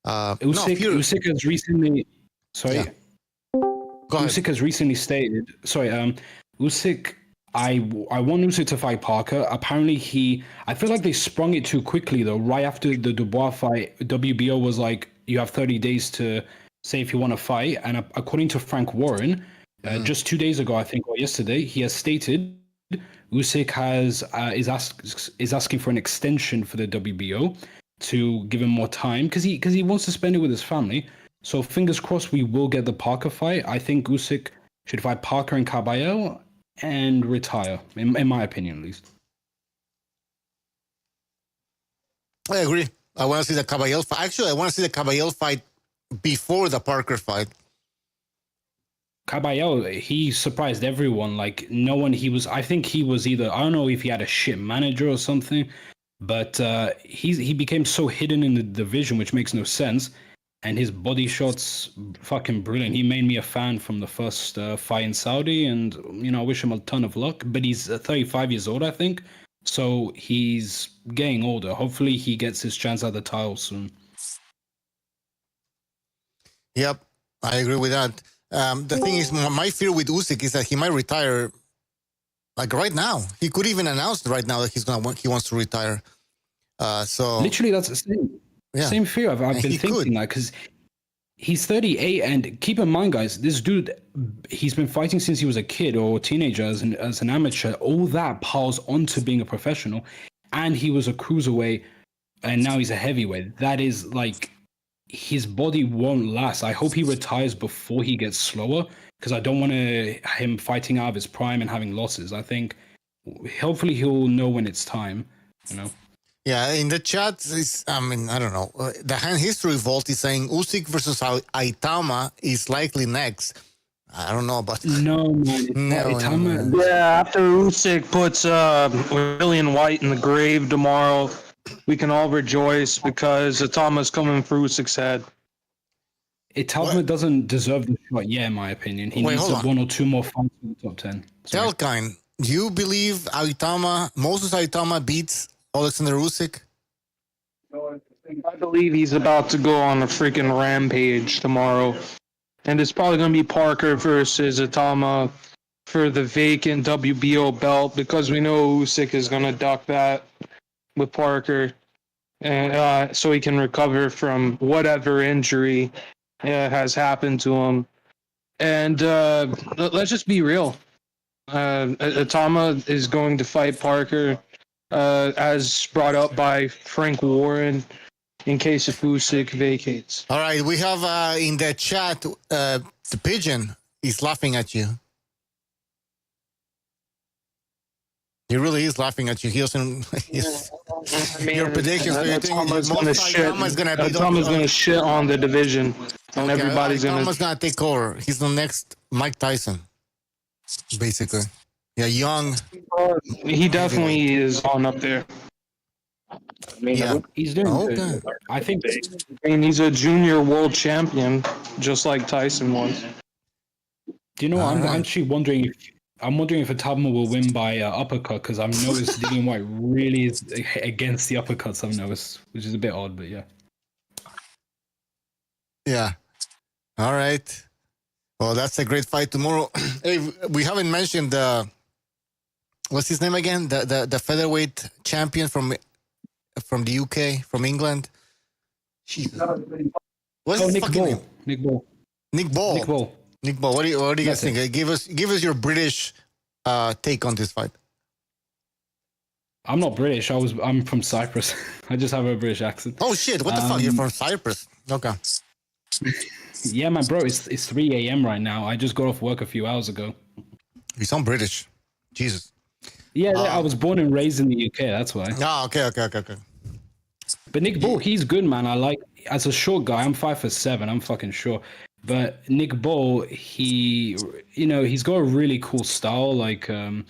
Usyk has recently... Sorry. Yeah. Go ahead. Usyk has recently stated... Sorry, Usyk I want Usyk to fight Parker. Apparently, I feel like they sprung it too quickly though. Right after the Dubois fight, WBO was like, you have 30 days to say if you want to fight. And according to Frank Warren, just 2 days ago, I think, or yesterday, he has stated Usyk is asking for an extension for the WBO to give him more time because he wants to spend it with his family. So fingers crossed we will get the Parker fight. I think Usyk should fight Parker and Caballero and retire, in my opinion, at least. I agree. I want to see the Caballero fight. Actually, I want to see the Caballero fight before the Parker fight. Caballero, he surprised everyone. Like, no one, I think he was either, I don't know if he had a shit manager or something, but he became so hidden in the division, which makes no sense. And his body shots, fucking brilliant. He made me a fan from the first fight in Saudi, and I wish him a ton of luck. But he's 35 years old, I think, so he's getting older. Hopefully, he gets his chance at the title soon. Yep, I agree with that. The thing is, my fear with Usyk is that he might retire, like right now. He could even announce right now that he wants to retire. So literally, that's the same. Yeah. Same fear. I've been thinking that because he's 38, and keep in mind, guys, this dude, he's been fighting since he was a kid or a teenager as an amateur. All that piles onto being a professional, and he was a cruiserweight, and now he's a heavyweight. That is like, his body won't last. I hope he retires before he gets slower, because I don't want him fighting out of his prime and having losses. I think hopefully he'll know when it's time. Yeah, in the chat, I don't know. The Hand History Vault is saying Usyk versus Itauma is likely next. I don't know about that. No, man. Itauma. Yeah, after Usyk puts Dillian White in the grave tomorrow, we can all rejoice because Itauma's coming for Usyk's head. Itauma doesn't deserve the shot yet, in my opinion. He needs one or two more fights in the top 10. Telkine, do you believe Moses Itauma beats Alexander Usyk? I believe he's about to go on a freaking rampage tomorrow. And it's probably going to be Parker versus Itauma for the vacant WBO belt, because we know Usyk is going to duck that with Parker, and so he can recover from whatever injury has happened to him. And let's just be real. Itauma is going to fight Parker, as brought up by Frank Warren, in case if Usyk vacates. All right, we have in the chat, the Pigeon is laughing at you. He really is laughing at you. He doesn't. Your predictions. Itauma's going to shit on the division, and everybody's going to take over. He's the next Mike Tyson, basically. Yeah, young. He definitely is on up there. He's doing good. I think. He's a junior world champion, just like Tyson was. Do you know? I'm actually wondering if. I'm wondering if Itauma will win by uppercut, because I've noticed Dillian White really is against the uppercuts. I've noticed, which is a bit odd, but yeah. Yeah. All right. Well, that's a great fight tomorrow. Hey, we haven't mentioned what's his name again? The featherweight champion from the UK, from England. Jesus. What's his fucking name? Nick Ball. Nick Ball. What do you guys think? Give us your British take on this fight. I'm not British. I'm from Cyprus. I just have a British accent. Oh shit! What the fuck? You're from Cyprus? Okay. Yeah, man, bro. It's 3 a.m. right now. I just got off work a few hours ago. You sound British. Jesus. Yeah, I was born and raised in the UK. That's why. Oh, okay. But Nick Ball, he's good, man. I like, as a short guy. I'm 5'7". I'm fucking short. But Nick Ball, he's got a really cool style, like a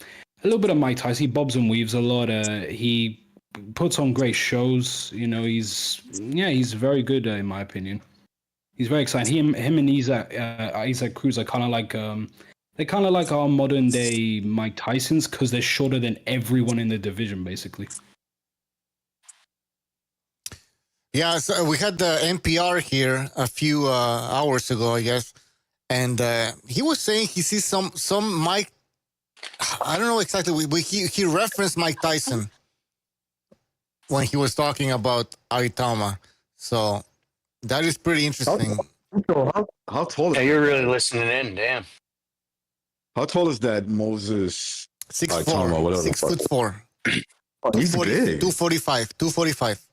little bit of Mike Tyson. He bobs and weaves a lot. He puts on great shows. He's very good in my opinion. He's very exciting. Him and Isaac Cruz are kind of like they're kind of like our modern day Mike Tysons, because they're shorter than everyone in the division, basically. Yeah, so we had the NPR here a few hours ago, I guess, and he was saying he sees some Mike. I don't know exactly. He referenced Mike Tyson when he was talking about Itauma. So that is pretty interesting. How tall is Yeah, you're really listening in. Damn. How tall is that Moses? 6'4", 6'4". He's big. 245.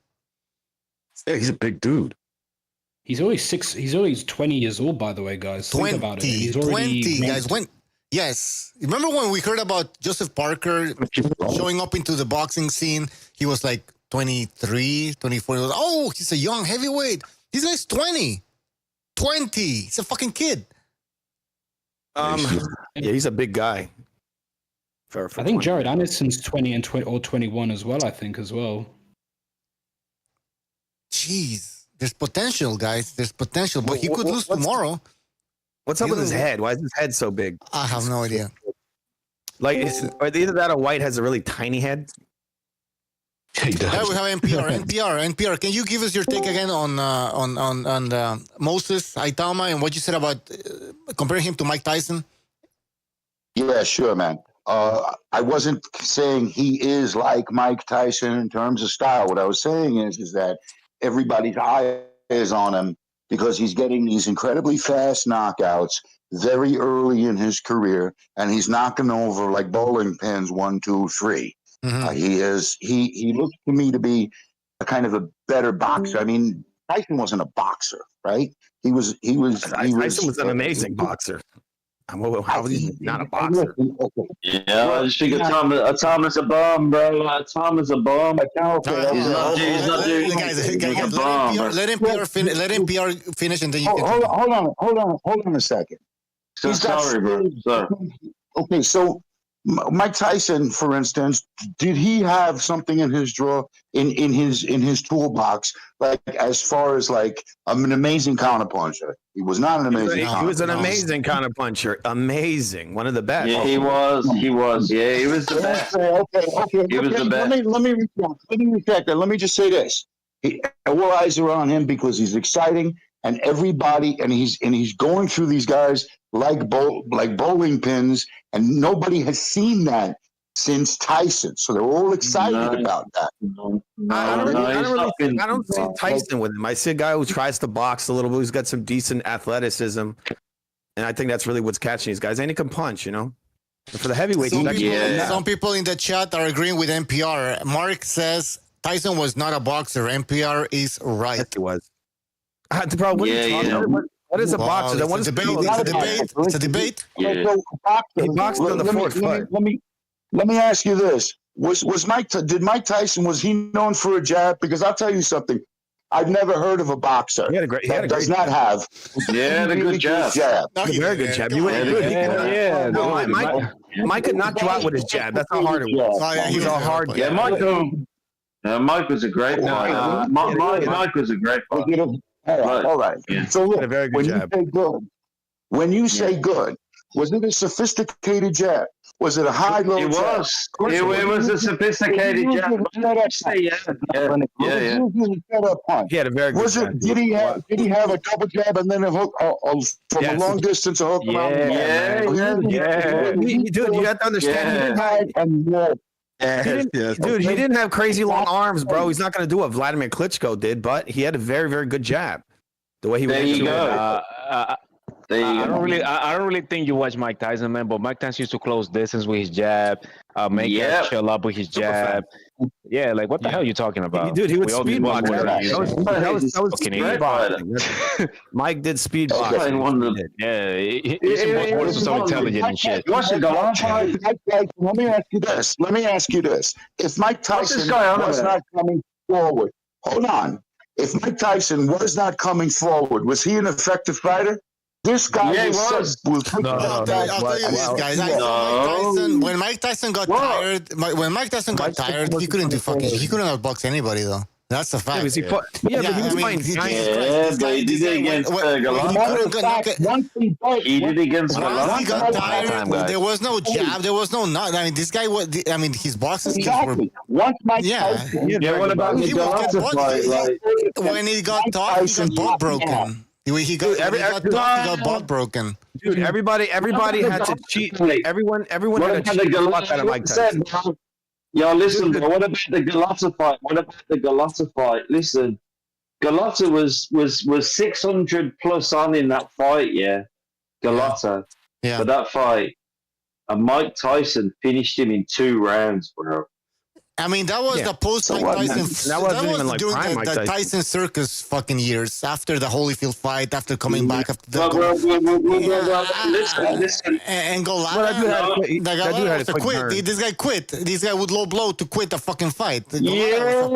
Yeah, he's a big dude. He's only 20 years old, by the way, guys. Think about it. He's already 20, guys. Yes. Remember when we heard about Joseph Parker showing up into the boxing scene? He was like 23, 24. Oh, he's a young heavyweight. This guy's 20. 20. He's a fucking kid. Yeah, he's a big guy. I think Jared Anderson's 20 and 21 as well, I think, as well. Jeez. There's potential, guys. There's potential. But he could lose tomorrow. What's up with his head? Why is his head so big? I have no idea. Like, either that or White has a really tiny head. Yeah, we have NPR. Can you give us your take again on Moses Itauma and what you said about comparing him to Mike Tyson? Yeah, sure, man. I wasn't saying he is like Mike Tyson in terms of style. What I was saying is that everybody's eye is on him because he's getting these incredibly fast knockouts very early in his career, and he's knocking over like bowling pins 1, 2, 3. Mm-hmm. He looks to me to be a kind of a better boxer. I mean, Tyson wasn't a boxer, right? Tyson was an amazing boxer. How was he not a boxer? Yeah, I just think Atama's a bum, bro. Atama's a bum. He's not doing Let NPR finish and then you can... Hold on a second. So sorry, bro. Sorry. Okay, so Mike Tyson, for instance, did he have something in his drawer, in his toolbox, like as far as like an amazing counterpuncher? He was not an amazing. He was an amazing counterpuncher. Amazing, one of the best. Yeah, he was. Yeah, he was the best. Okay. He was the best. Let me retract that. Let me just say this: all eyes are on him because he's exciting, and everybody, and he's going through these guys like bowling pins, and nobody has seen that since Tyson. So they're all excited about that. I don't see Tyson with him. I see a guy who tries to box a little bit, who's got some decent athleticism, and I think that's really what's catching these guys. And he can punch, And for the heavyweight, some people in the chat are agreeing with NPR. Mark says Tyson was not a boxer. NPR is right. Yes, he was. What is a boxer? It's a debate. Yeah. He boxed on the fourth foot. Let me ask you this: Did Mike Tyson, was he known for a jab? Because I'll tell you something, I've never heard of a boxer that does not have. Yeah, the good jab. Very good jab. Mike could knock you out with his jab. That's how hard it was. He's a hard jab. Mike was a great fighter. Mike was a great fighter. All right. Yeah. So look, a very good jab. When you say good, was it a sophisticated jab? Was it a high-low jab? It was a sophisticated jab. Yeah. He had a very good jab. Did he have a double jab and then a hook from a long distance? A hook Dude, you have to understand. Dude, he didn't have crazy long arms, bro. He's not going to do what Vladimir Klitschko did, but he had a very, very good jab. The way he went into it. I don't really think you watch Mike Tyson, man. But Mike Tyson used to close distance with his jab, make guys chill up with his jab. Yeah, like what the hell are you talking about? Dude, he would speed box. That was speed boxing. Mike did speed boxing. Yeah, he's so intelligent and shit. Let me ask you this: if Mike Tyson was not coming forward, hold on. If Mike Tyson was not coming forward, was he an effective fighter? This guy was. I'll tell you this, guys. When Mike Tyson got tired, he couldn't outbox anybody though. That's a fact. But he did it against He did against Once he got tired, there was no jab, there was no nut. I mean, this guy was. I mean, his boxing skills were. Once Mike Tyson. Yeah, what about the when he got tough, he got butt broken. He got butt broken. Dude, everybody had to cheat. Everyone had to cheat the fuck out of Mike Tyson. Yo, listen, bro, what about the Galata fight? Listen, Galata was 600 plus on in that fight, yeah. Galata. Yeah. For that fight. And Mike Tyson finished him in 2 rounds, bro. I mean, that was the post Mike Tyson. That wasn't even like during prime Mike the Tyson. Tyson circus fucking years after the Holyfield fight, after coming back after the listen. And Galata. That dude had to quit. This guy quit. This guy would low blow to quit the fucking fight. But Listen.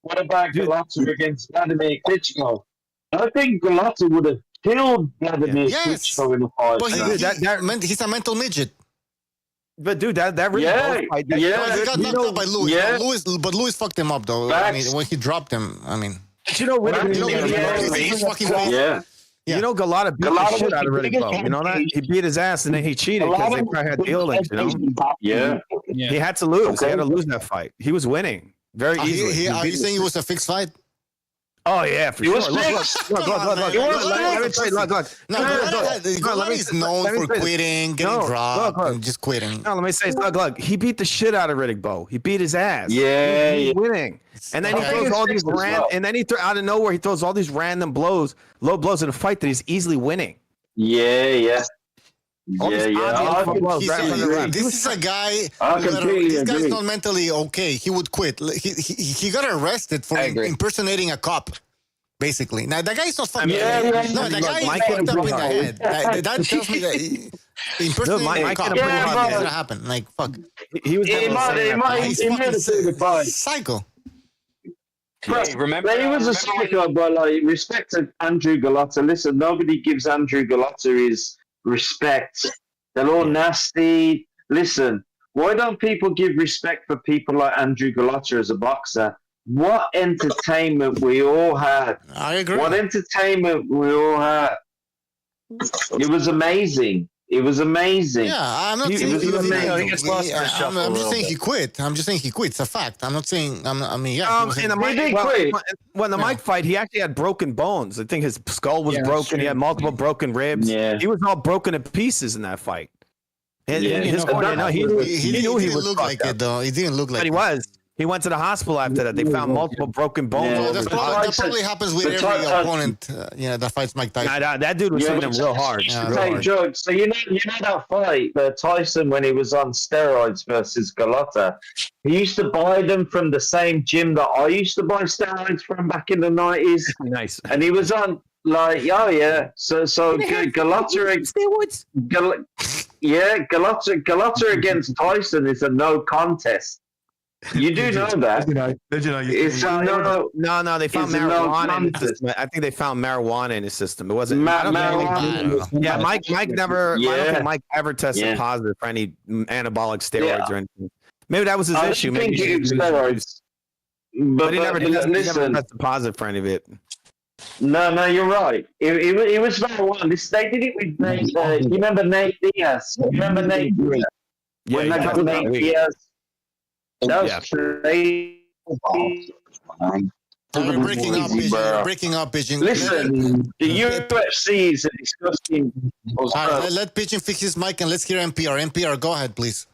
What about Galata against Vladimir Klitschko? I think Galata would have killed Vladimir Klitschko in the fight. But he's a mental midget. But dude, that really fight. He got knocked out by Lewis. Yeah. Lewis fucked him up though. I mean, when he dropped him, I mean. You know, you know, Galata beat the shit out of Riddick Bowe. You know that? He beat his ass and then he cheated because they probably had deal links, you know? Yeah. He had to lose. He had to lose that fight. He was winning very easily. Are you saying it was a fixed fight? Oh yeah, for sure. Look. Galata is known for quitting, getting dropped, and just quitting. No, let me say, look. He beat the shit out of Riddick Bowe. He beat his ass. Yeah, he was winning. And then he throws all these out of nowhere, he throws all these random blows, low blows in a fight that he's easily winning. Yeah. This is a guy. This guy's not mentally okay. He would quit. He got arrested for impersonating a cop. Basically, now that guy's not fucking. No, the guy is fucked up in the head. That tells me that impersonating a cop doesn't happen. Like fuck. He was. He's psycho. Remember, he was a psycho, but like respect to Andrew Galata. Listen, nobody gives Andrew Galata his respect. They're all nasty. Listen, why don't people give respect for people like Andrew Galata as a boxer? What entertainment we all had. I agree. What entertainment we all had. It was amazing. Yeah, I'm not saying he was amazing. I'm just saying he quit. It's a fact. I'm not saying. In the Mike fight, he actually had broken bones. I think his skull was broken. He had multiple broken ribs. Yeah. He was all broken to pieces in that fight. He didn't look like it though. He didn't look like. But he was. He went to the hospital after that. They found multiple broken bones. That probably happens with every opponent. That fights Mike Tyson. That dude was hitting him real hard. Joke. So you know that fight, Tyson when he was on steroids versus Galata. He used to buy them from the same gym that I used to buy steroids from back in the 90s. Nice. And he was on like, So Galata steroids. Galata against Tyson is a no contest. You do know that. Did you know? No. They found marijuana in his system. I think they found marijuana in his system. It wasn't marijuana. Yeah, Mike never. I don't think Mike ever tested positive for any anabolic steroids or anything. Maybe that was his issue. Maybe he used steroids, but he never tested positive for any of it. No, you're right. It was marijuana. They did it with Nate. You remember Nate Diaz? Yeah, Nate Diaz. That was crazy. You're breaking up, Pigeon. Listen, the UFC is a disgusting. Let Pigeon fix his mic and let's hear NPR. NPR, go ahead, please.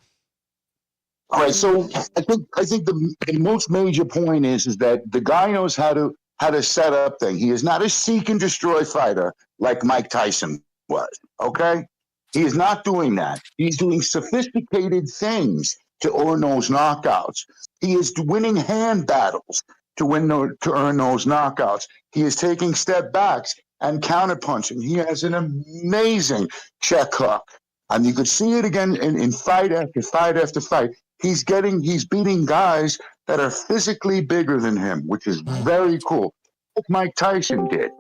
All right, so I think the most major point is that the guy knows how to set up things. He is not a seek and destroy fighter like Mike Tyson was. Okay, he is not doing that. He's doing sophisticated things to earn those knockouts. He is winning hand battles to earn those knockouts. He is taking step backs and counterpunching. He has an amazing check hook. And you could see it again in fight after fight after fight. He's beating guys that are physically bigger than him, which is very cool. Like Mike Tyson did.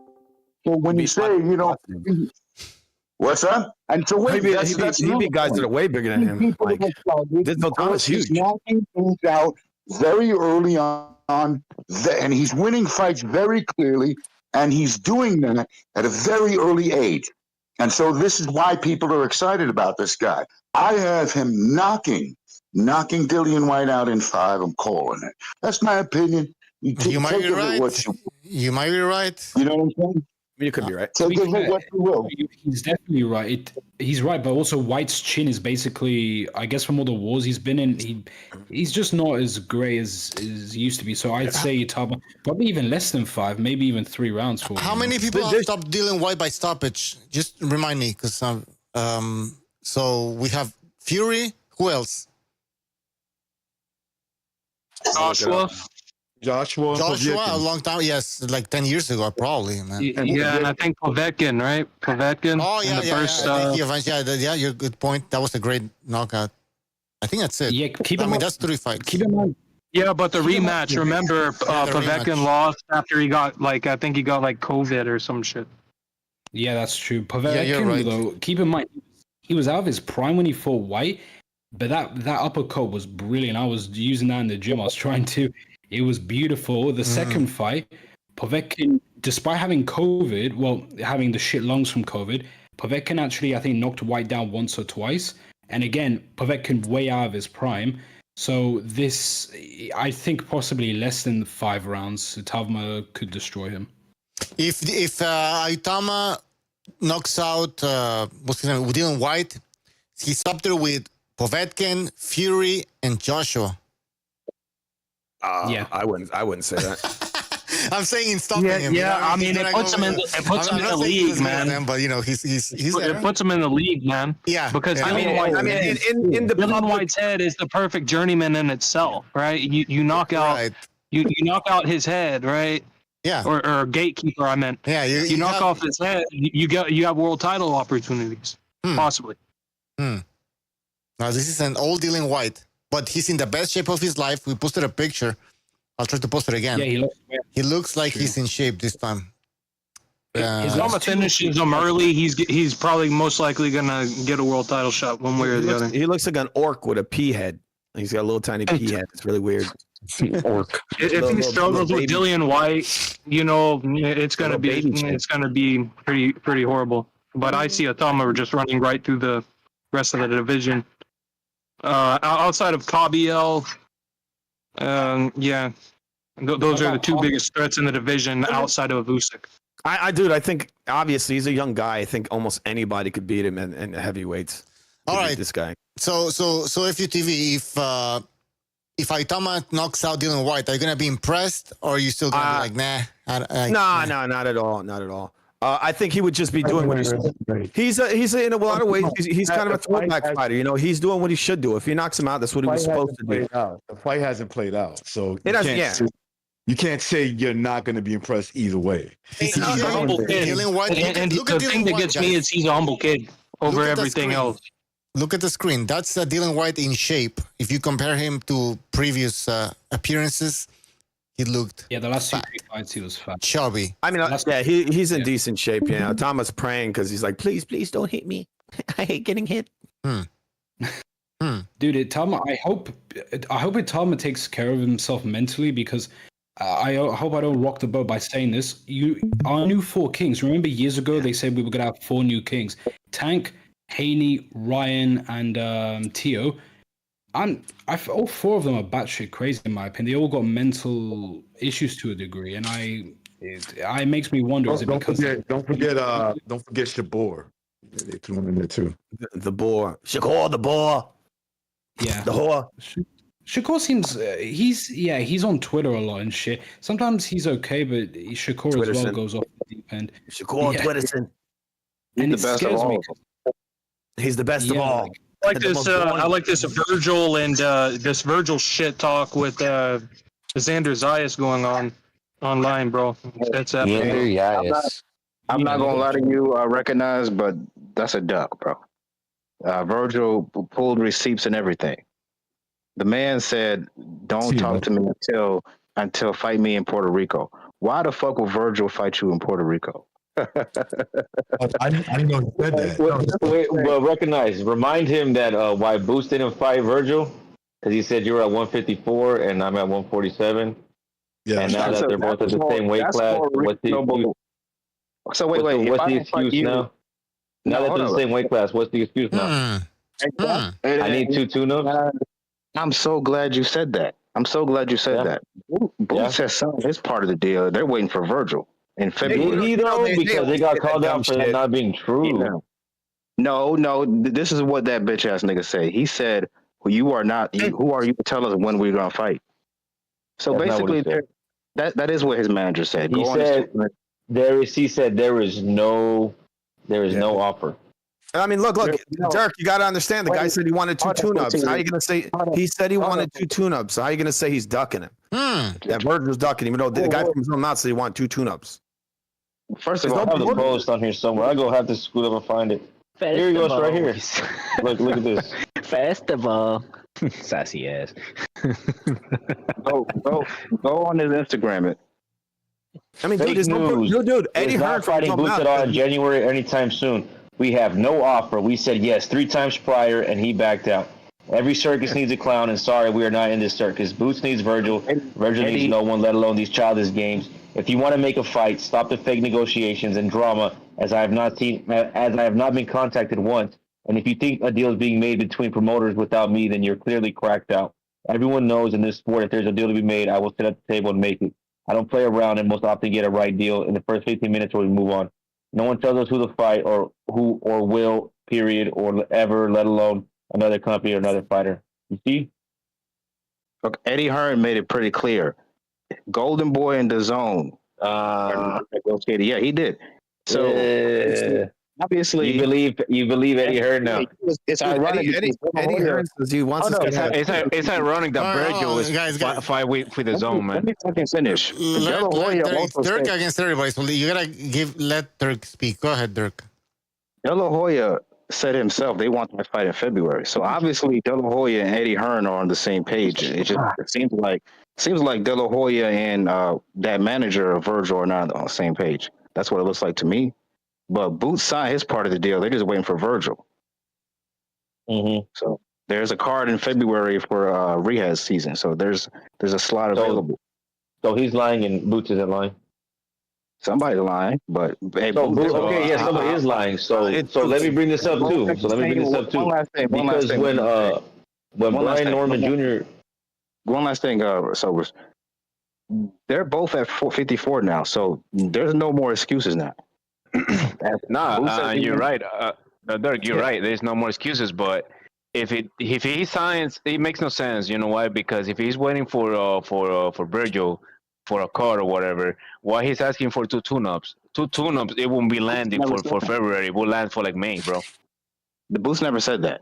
So when you say, what's that? And so he beat guys that are way bigger than him. Like, Distal Thomas huge. He's knocking things out very early on, and he's winning fights very clearly, and he's doing that at a very early age. And so this is why people are excited about this guy. I have him knocking Dillian White out in 5. I'm calling it. That's my opinion. You might be right. You might be right. You know what I'm saying? You could be right. Take it with what you will. He's definitely right. He's right, but also White's chin is basically, I guess, from all the wars he's been in, he's just not as great as he used to be. So I'd say Itauma, probably even less than 5, maybe even 3 rounds for him. How many people have stopped Dillian White by stoppage? Just remind me, because so we have Fury. Who else? Joshua, a long time. Yes, like 10 years ago, probably, man. Yeah, and I think Povetkin, right? Povetkin. Oh yeah, yeah. You're good point. That was a great knockout. I think that's it. Yeah, that's 3 fights. Keep in mind. Yeah, but the rematch. Remember, Povetkin lost after he got I think he got COVID or some shit. Yeah, that's true. Povetkin, though, keep in mind, he was out of his prime when he fought White, but that uppercut was brilliant. I was using that in the gym. I was trying to. It was beautiful. The second fight, Povetkin, despite having COVID, having the shit lungs from COVID, Povetkin actually, I think, knocked White down once or twice. And again, Povetkin way out of his prime. So this, I think, possibly less than 5 rounds, Itauma could destroy him. If Itauma knocks out what's his name, Dillian White, he's up there with Povetkin, Fury, and Joshua. Yeah, I wouldn't say that. I'm saying in stopping him. Yeah, I mean, it puts him in the league, man. But he's it puts him in the league, man. Yeah, because in the Dillian White's head is the perfect journeyman in itself, right? You knock out you knock out his head, right? Yeah, or gatekeeper. I meant. Yeah, you knock off his head, you have world title opportunities, possibly. Now this is an old Dillian White. But he's in the best shape of his life. We posted a picture. I'll try to post it again. Yeah, he looks like he's in shape this time. Itauma finishes him early. He's probably most likely gonna get a world title shot one way or the other. He looks like an orc with a pea head. He's got a little tiny pea head. It's really weird. Orc. If he struggles with Dillian White, it's gonna be pretty horrible. But I see Itauma just running right through the rest of the division. Outside of Kabiel, those are the 2 biggest threats in the division outside of Usyk. I think obviously he's a young guy. I think almost anybody could beat him in heavyweights. All right, this guy. So FUTV, if Itauma knocks out Dillian White, are you gonna be impressed, or are you still gonna be like, nah? No, not at all, not at all. I think he would just be doing what he's in a lot of ways. He's kind of a throwback fighter. He's doing what he should do. If he knocks him out, that's what he was supposed to do. The fight hasn't played out, so you can't say you're not going to be impressed either way. He's a humble kid. And the thing that gets me is he's a humble kid over everything else. Look at the screen. That's Dillian White in shape. If you compare him to previous appearances, he looked the last 2 fights he was fat, chubby. I mean, he's in decent shape. Thomas praying because he's like, please don't hit me. I hate getting hit. Dude, Itauma, I hope Itauma takes care of himself mentally, because I hope I don't rock the boat by saying this. Our new 4 kings. Remember years ago they said we were gonna have 4 new kings: Tank, Haney, Ryan, and Tio. All 4 of them are batshit crazy in my opinion. They all got mental issues to a degree, and it makes me wonder. Don't forget Shabor. They threw him in there too. The boar, Shakur, the boar. Yeah, the whore. Shakur seems he's on Twitter a lot and shit. Sometimes he's okay, but Shakur Twitterson. as well goes off the deep end. Shakur Twitterson. And it scares me. He's the best of all. I like this Virgil and this Virgil shit talk with Xander Zayas going on online, bro. That's happening. I'm not gonna lie to you, recognize, but that's a duck, bro. Virgil pulled receipts and everything. The man said, "Don't talk to me until fight me in Puerto Rico." Why the fuck would Virgil fight you in Puerto Rico? I didn't know he said that. Well, recognize. Remind him that why Boost didn't fight Virgil, because he said you were at 154 and I'm at 147. Yeah, and now that they're both at the same weight class, what's the excuse? So wait. What's the excuse now? Now that they're the same weight class, what's the excuse now? I need 2 Tuneups. I'm so glad you said that. I'm so glad you said that. Boots says something. It's part of the deal. They're waiting for Virgil in February. Did he though? Because they got called out for that not being true. Yeah. No. This is what that bitch ass nigga said. He said, well, "You are not. Who are you to tell us when we're gonna fight?" So That's basically, that is what his manager said. He said there is no offer. I mean, look, Dirk, you got to understand. The guy said he wanted 2 tune-ups. How are you going to say he said he wanted 2 tune-ups? So how are you going to say he's ducking him? That Virgil's ducking him. Even though the guy from his own mouth said he wanted 2 tune-ups. First of all, I have the post on here somewhere. I go have to scoot up and find it. Here he goes, right here. Look at this. Festival. Sassy ass. Go on his Instagram. I mean, Fake dude, Eddie Hearn not fighting Boots at all in January or anytime soon. We have no offer. We said yes 3 times prior, and he backed out. Every circus needs a clown, and sorry, we are not in this circus. Boots needs Virgil. Virgil needs no one, let alone these childish games. If you want to make a fight, stop the fake negotiations and drama, as I have not been contacted once. And if you think a deal is being made between promoters without me, then you're clearly cracked out. Everyone knows in this sport, if there's a deal to be made, I will sit at the table and make it. I don't play around and most often get a right deal in the first 15 minutes or we move on. No one tells us who to fight or who or will, period, or ever, let alone another company or another fighter. You see? Look, Eddie Hearn made it pretty clear. Golden Boy in the zone. Yeah, he did. So obviously, you believe Eddie Hearn now. It's ironic. Eddie Hearn says he wants to. It's ironic that Virgil is fight with the zone, man. Let me fucking finish. Dirk against everybody. So you gotta let Dirk speak. Go ahead, Dirk. De La Hoya said himself they want that fight in February. So obviously De La Hoya and Eddie Hearn are on the same page. It seems like De La Hoya and that manager of Virgil are not on the same page. That's what it looks like to me. But Boots signed his part of the deal. They're just waiting for Virgil. Mm-hmm. So there's a card in February for rehab season. So there's a slot available. So he's lying and Boots isn't lying. Somebody's lying, but hey, somebody is lying. So let me bring this up too. One last thing. Because when Brian Norman Jr. One last thing, Sobers. They're both at 54 now, so there's no more excuses now. You're right. Dirk, you're right. There's no more excuses. But if he signs, it makes no sense. You know why? Because if he's waiting for Virgil for a card or whatever, why he's asking for 2 tune-ups? 2 tune-ups, it won't be landing for February. It will land for like May, bro. The Boost never said that.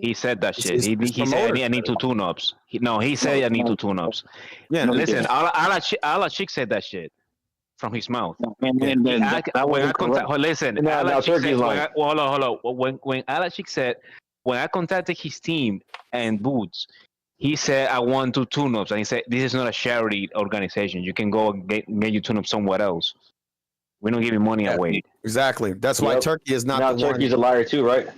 He said that shit. He said I need 2 tune-ups. He said I need 2 tune-ups. Yeah, listen, Alachik said that shit from his mouth. Listen, hold on. When Alachik said, when I contacted his team and Boots, he said, I want 2 tune-ups. And he said, this is not a charity organization. You can go and get your tune-ups somewhere else. We don't give you money away. Exactly. That's why Turkey is not. Now Turkey's a liar too, right?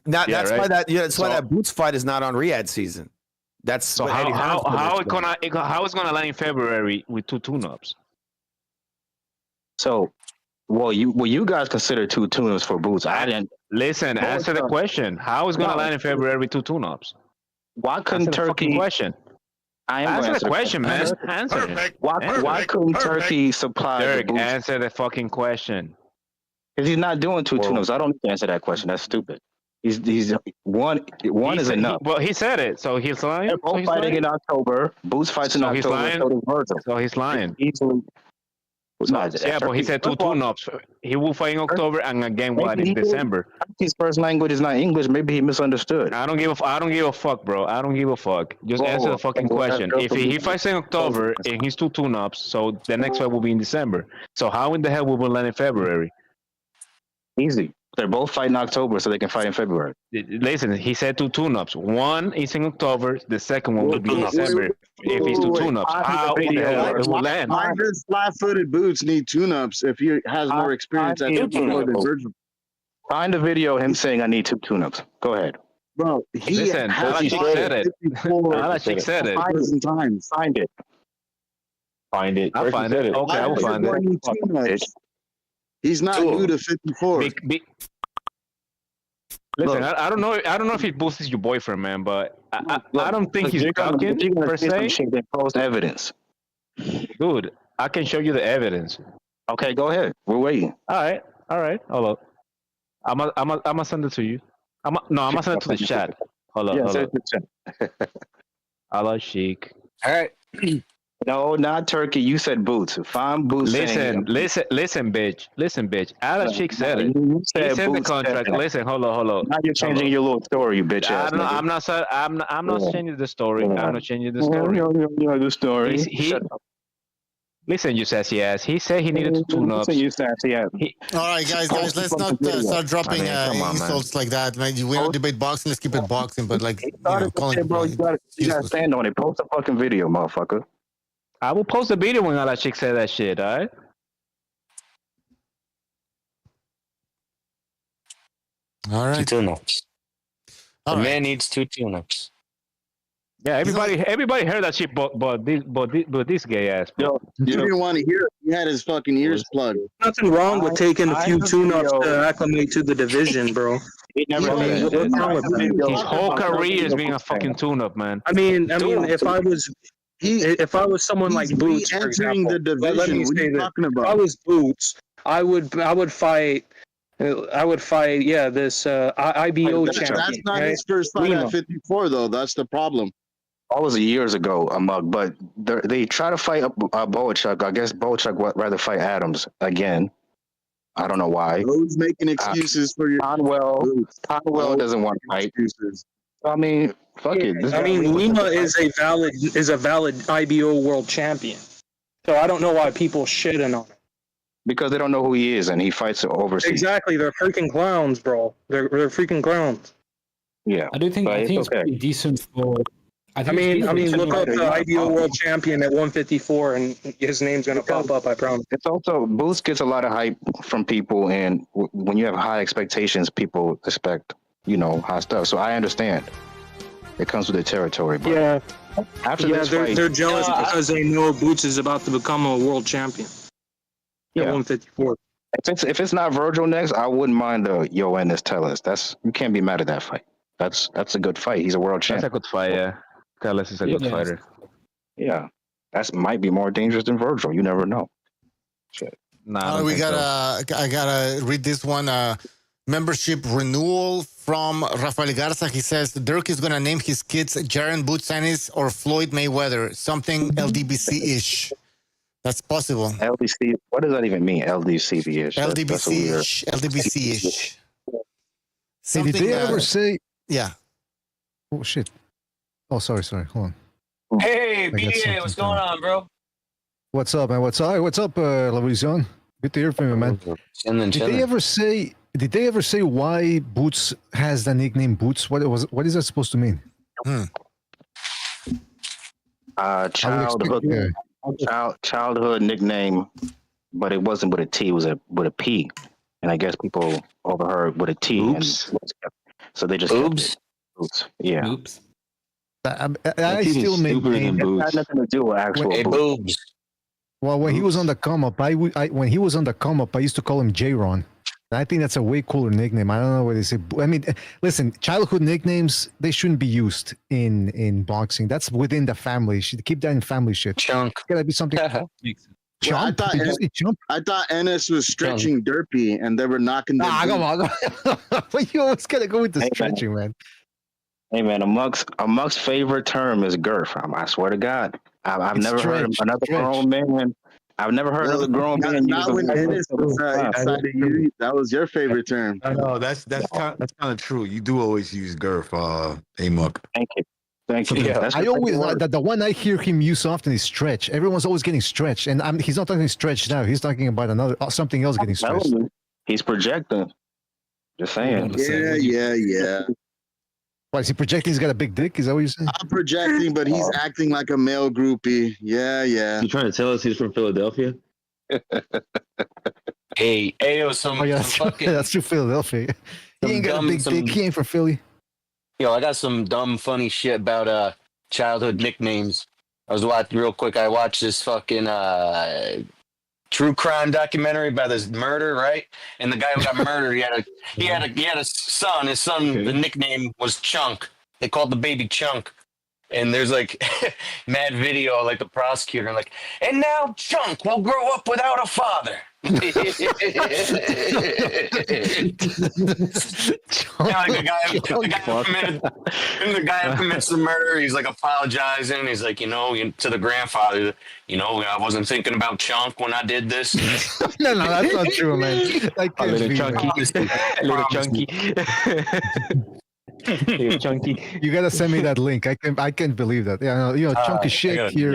That's why that Boots fight is not on Riyadh season. That's so how it's gonna land in February with 2 tune-ups. So, you guys consider 2 tune-ups for Boots? I didn't listen. Answer the question. How is gonna land in February with 2 tune-ups? Why couldn't Turkey? Question. Answer the question, man. Answer it. Why couldn't Turkey supply? Dirk, answer the fucking question. Because he's not doing 2 tune-ups. I don't need to answer that question. That's stupid. He's one is enough. Well, he said it, so he's lying. They're both fighting in October. Boots fights in October. So he's lying. Easily. But he said 2 tune-ups. He will fight in October and again in December. His first language is not English. Maybe he misunderstood. I don't give a fuck, bro. I don't give a fuck. Just answer the fucking question. If he fights in October and he's 2 tune-ups, so the next fight will be in December. So how in the hell will we land in February? Easy. They're both fighting in October, so they can fight in February. Listen, he said 2 tune-ups. One is in October. The second one will be in December. If he's 2 tune-ups, how in the hell it will land? Why does flat-footed Boots need tune-ups if he has more experience at the than Virgil? Find a video of him saying, I need 2 tune-ups. Go ahead. Bro, listen, said it. Alachik said it. Find it. Find it. I'll find it. Okay, I will find it. He's not new to 54. Listen, I don't know. I don't know if he boosts your boyfriend, man, but I don't think he's ducking per se. Post evidence, dude. I can show you the evidence. Okay, go ahead. We're waiting. All right. Hold up. I'm gonna send it to you. I'm gonna send it to the chat. Hold up. Send it to the chat. Allah Sheik. All right. No, not Turkey. You said Boots. Find Boots. Listen, bitch. Allah Sheik said it. You said He said the Boots contract. said that. Listen, hold on. Now you're changing your little story, you bitch ass. I'm not changing the story. I'm not changing the story. The story. Listen, you sassy ass. He said he needed to tune up. Listen, you sassy ass. All right, guys, let's not start dropping insults like that, man. We don't debate boxing. Let's keep it boxing, but like, bro, you gotta stand on it. Post a fucking video, motherfucker. I will post a video when Allah Chick said that shit. All right. All right. 2 tune-ups. The man needs 2 tune-ups. Yeah, everybody heard that shit, but this gay ass. Yo, you didn't want to hear it. He had his fucking ears plugged. Nothing wrong with taking a few tune-ups to acclimate to the division, bro. His whole career is being a fucking tune-up, man. I mean, if I was someone like Boots, for example, the division. let me what are say you that talking about? if I was Boots, I would fight. This IBO champion. That's not right? his first fight Lima. at 54, though. That's the problem. That was years ago, Mug, but they try to fight Boachuk. I guess Boachuk would rather fight Adams again. I don't know why. Who's making excuses for your Conwell doesn't want to fight. Excuses. I mean, fuck it. I mean, Lima is a valid IBO world champion. So I don't know why people shitting on him. Because they don't know who he is, and he fights overseas. Exactly, they're freaking clowns, bro. They're freaking clowns. Yeah, I think it's pretty decent for. I mean, look up the IBO world champion at 154, and his name's gonna pop up. I promise. It's also Boots gets a lot of hype from people, and when you have high expectations, people expect high stuff. So I understand. It comes with the territory. But yeah. After this fight, they're jealous because they know Boots is about to become a world champion. Yeah, 154. If it's not Virgil next, I wouldn't mind Ennis Tellus. You can't be mad at that fight. That's a good fight. He's a world champion. That's a good fight, yeah. Tellus is a good fighter. Yeah, that might be more dangerous than Virgil. You never know. Shit. I gotta read this one. Membership renewal from Rafael Garza. He says Dirk is gonna name his kids Jaron Boots Ennis or Floyd Mayweather, something LDBC-ish. That's possible. LDC. What does that even mean? LDC-ish. LDBC-ish. LDBC-ish. Hey, did they ever say? Yeah. Oh shit. Oh, sorry. Hold on. Hey, BA, what's going on, bro? What's up, man? What's up, Lavizion? Good to hear from you, man. Did they ever say why Boots has the nickname Boots? What is that supposed to mean? Childhood nickname, but it wasn't with a T. It was with a P, and I guess people overheard with a T. Oops. So they just Oops. Oops. Yeah. Oops. I still maintain it had nothing to do with actual boobs. Well, when he was on the come up, when he was on the come up, I used to call him J-Ron. I think that's a way cooler nickname. I don't know what they say. I mean, listen, childhood nicknames, they shouldn't be used in boxing. That's within the family. You should keep that in family shit. Chunk. It's gotta be something. Chump? I thought Ennis was stretching Derpy, and they were knocking. Come on. But you always gotta go with the stretching, man. Hey man, amongst favorite term is girth. I swear to God, I've never heard another grown man. I've never heard of a grown man. Not when Ennis was inside of you. That was your favorite term. I know that's kind of true. You do always use girth, Amok. Thank you. Yeah, I always the one I hear him use often is stretch. Everyone's always getting stretched, and he's not talking stretch now. He's talking about something else getting stretched. He's projecting. Just saying. Yeah. Why is he projecting? He's got a big dick. Is that what you're saying? I'm projecting, but he's acting like a male groupie. Yeah. You trying to tell us he's from Philadelphia? Hey, some fucking. That's true, Philadelphia. He ain't got a big dick. He ain't from Philly. Yo, I got some dumb, funny shit about childhood nicknames. I was watching real quick. I watched this fucking true crime documentary about this murder, right? And the guy who got murdered, he had a son. His son, the nickname was Chunk. They called the baby Chunk. And there's like mad video, like the prosecutor, like, and now Chunk will grow up without a father. Like the guy who commits the murder, he's like apologizing. He's like, to the grandfather, I wasn't thinking about Chunk when I did this. No, that's not true, man. Like a little chunky, little chunky. Chunky. You gotta send me that link. I can't believe that. Yeah, chunky shit here.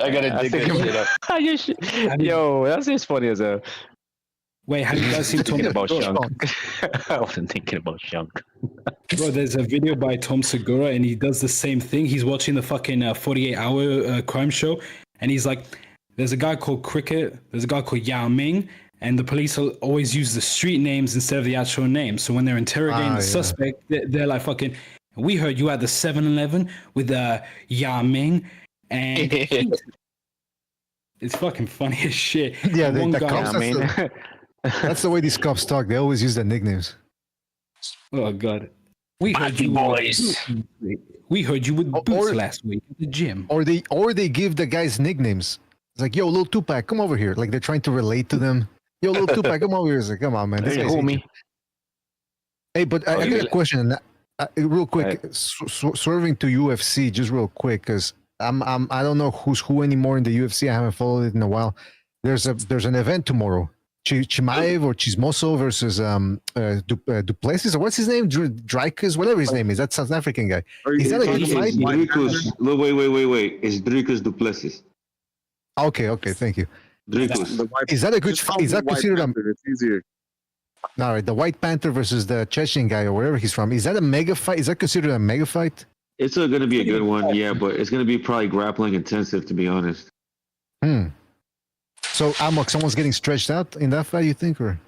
I gotta dig that shit up. Yo, that's just funny as a. Wait, have you guys seen thinking about Shunk? I wasn't thinking about Shunk. Bro, there's a video by Tom Segura, and he does the same thing. He's watching the fucking 48-hour crime show, and he's like, "There's a guy called Cricket. There's a guy called Yao Ming." And the police will always use the street names instead of the actual name. So when they're interrogating the suspect, they're like, fucking, we heard you at the 7-Eleven with Ya Ming. And it's fucking funny as shit. Yeah, the cops, that's the way these cops talk. They always use their nicknames. Oh, God. We heard you with boots last week at the gym. Or they give the guys nicknames. It's like, yo, Lil Tupac, come over here. Like they're trying to relate to them. Yo, Lil Tupac, come over here. It's like, come on, man. This guy's homie. Hey, but I got a question, real quick. Swerving to UFC, just real quick, because I don't know who's who anymore in the UFC. I haven't followed it in a while. There's an event tomorrow. Chimaev or Chismoso versus Duplessis, or what's his name? Dricus, whatever his name is. That South African guy. Is that a good fight? Wait. It's Dricus Duplessis. Okay, thank you. Is that a good fight? Is that considered it's easier. All right, the White Panther versus the Chechen guy or wherever he's from. Is that a mega fight? Is that considered a mega fight? It's going to be a good one, yeah, but it's going to be probably grappling intensive, to be honest. So, Amok, someone's getting stretched out in that fight, you think, or?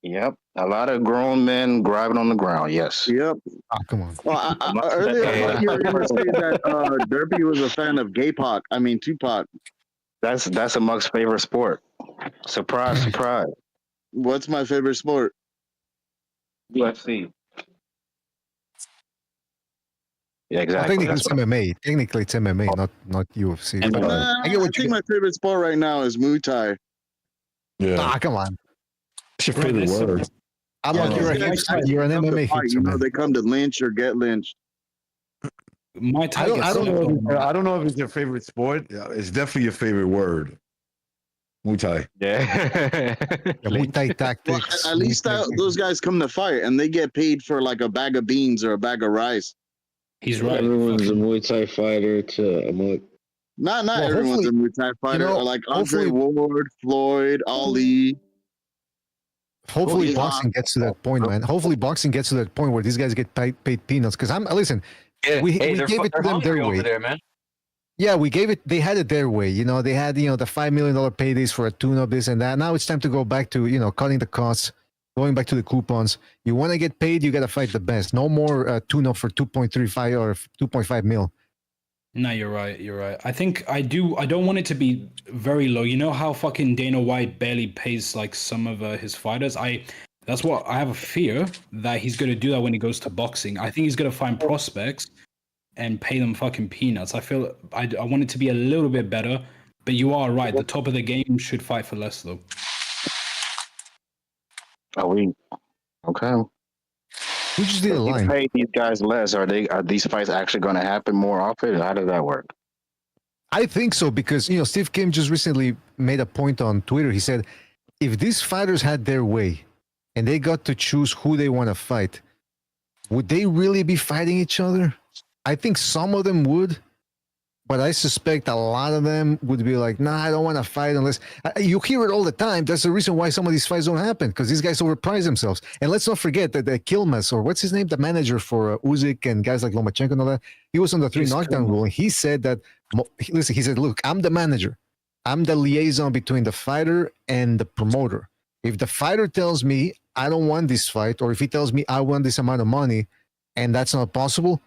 Yep, a lot of grown men grabbing on the ground. Yes. Yep. Oh, come on. Well, earlier I thought you were going to say that Derby was a fan of Tupac. That's Amok's favorite sport. Surprise, surprise. What's my favorite sport? UFC. Yeah, exactly. Technically, it's MMA, not UFC. I think my favorite sport right now is Muay Thai. Yeah. Come on. What's your favorite word? You're an MMA fighter. They come to lynch or get lynched. I don't know if it's your favorite sport. It's definitely your favorite word. Muay Thai. Yeah. Muay Thai tactics. Well, at least those guys come to fight and they get paid for like a bag of beans or a bag of rice. He's right. Everyone's a Muay Thai fighter Not everyone's a Muay Thai fighter. Like Andre Ward, Floyd, Ali. Hopefully boxing gets to that point, man. Hopefully boxing gets to that point where these guys get paid peanuts. Because listen, we gave it to them their way. There, man. Yeah, they had it their way. They had, the $5 million paydays for a tune-up, this and that. Now it's time to go back to, cutting the costs, going back to the coupons. You want to get paid, you got to fight the best. No more tune-up for 2.35 or 2.5 mil. No, you're right. I think I don't want it to be very low. You know how fucking Dana White barely pays like some of his fighters? That's what I have a fear that he's going to do that when he goes to boxing. I think he's going to find prospects and pay them fucking peanuts. I feel I want it to be a little bit better, but you are right. The top of the game should fight for less though. Are we okay? We just did a line. Pay these guys less. Are these fights actually going to happen more often? How does that work? I think so because Steve Kim just recently made a point on Twitter. He said, if these fighters had their way and they got to choose who they want to fight, would they really be fighting each other? I think some of them would, but I suspect a lot of them would be like, nah, I don't want to fight unless... You hear it all the time. That's the reason why some of these fights don't happen, because these guys overprice themselves. And let's not forget that Kilmas, or what's his name, the manager for Usyk and guys like Lomachenko and all that, he was on the 3 knockdown rule. And he said that, listen, he said, look, I'm the manager. I'm the liaison between the fighter and the promoter. If the fighter tells me I don't want this fight, or if he tells me I want this amount of money, and that's not possible,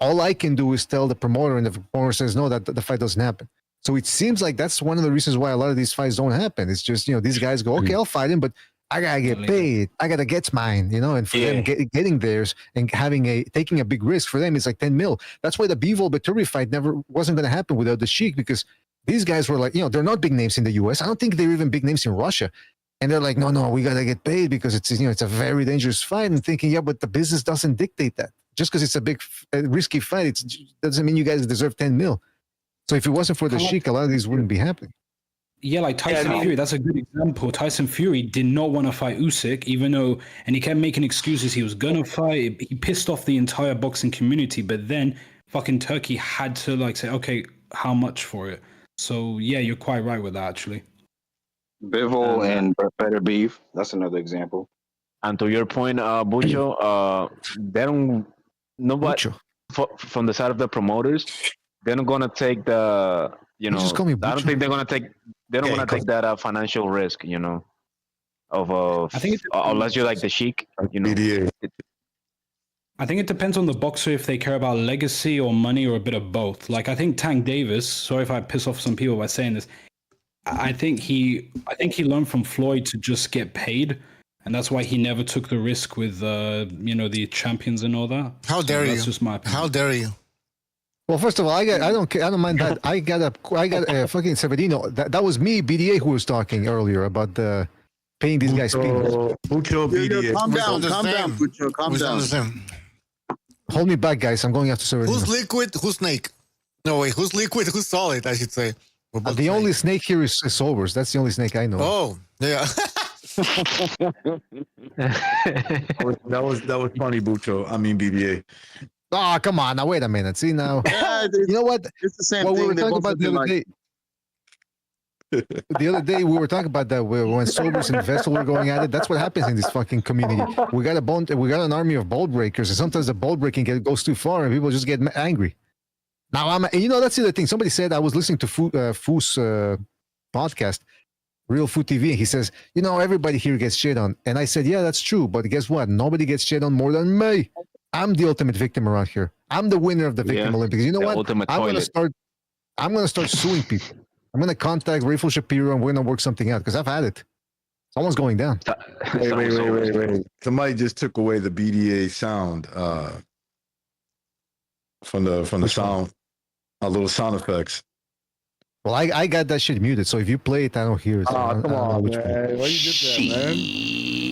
all I can do is tell the promoter, and if the promoter says no, that the fight doesn't happen. So it seems like that's one of the reasons why a lot of these fights don't happen. It's just, these guys go, okay, I'll fight him, but I gotta get paid. I gotta get mine, and for them getting theirs and taking a big risk for them is like 10 mil. That's why the Bivol Vettori fight wasn't gonna happen without the Sheik, because these guys were like, they're not big names in the US. I don't think they're even big names in Russia. And they're like, no, we gotta get paid because it's it's a very dangerous fight. And thinking, yeah, but the business doesn't dictate that. Just because it's a big risky fight, it doesn't mean you guys deserve 10 mil. So if it wasn't for the Sheik, a lot of these wouldn't be happening. Yeah, like Tyson Fury, that's a good example. Tyson Fury did not want to fight Usyk, and he kept making excuses. He was gonna fight. He pissed off the entire boxing community, but then fucking Turkey had to say, okay, how much for it? So yeah, you're quite right with that, actually. Bivol and Better Beef. That's another example. And to your point, Bucho, they don't nobody from the side of the promoters. They're not gonna take the just call me I don't think they're gonna take. They don't want to take that financial risk, of I think unless you're like the Sheik, I think it depends on the boxer if they care about legacy or money or a bit of both. Like I think Tank Davis. Sorry if I piss off some people by saying this. I think he learned from Floyd to just get paid, and that's why he never took the risk with the champions and all that. How dare you? That's just my opinion. How dare you? Well, first of all, I don't mind that. I got a fucking Severino. That was me, BDA, who was talking earlier about paying these guys peanuts. Bucho, BDA. Calm down, Bucho. Calm down. Hold me back, guys. I'm going after Severino. Who's liquid? Who's snake? No, wait. Who's liquid? Who's solid? I should say. The only snake here is Sobers. That's the only snake I know. Oh, yeah. that was funny, Bucho. I mean, BDA. Oh, come on. Now, wait a minute. See, now. You know what? It's the same what thing. We were talking about the other day. The other day, we were talking about that when Sobers and Vessel were going at it. That's what happens in this fucking community. We got an army of ball breakers, and sometimes the ball breaking goes too far, and people just get angry. Now, that's the other thing. Somebody said, I was listening to Foos podcast, Real Food TV, and he says, everybody here gets shit on. And I said, yeah, that's true. But guess what? Nobody gets shit on more than me. I'm the ultimate victim around here. I'm the winner of the Victim Olympics. You know what? I'm gonna start suing people. I'm gonna contact Rayful Shapiro and we're gonna work something out because I've had it. Someone's going down. Wait. Somebody just took away the BDA sound from the sound, little sound effects. Well, I got that shit muted, so if you play it, I don't hear it. So come on, man. Why you did that, man?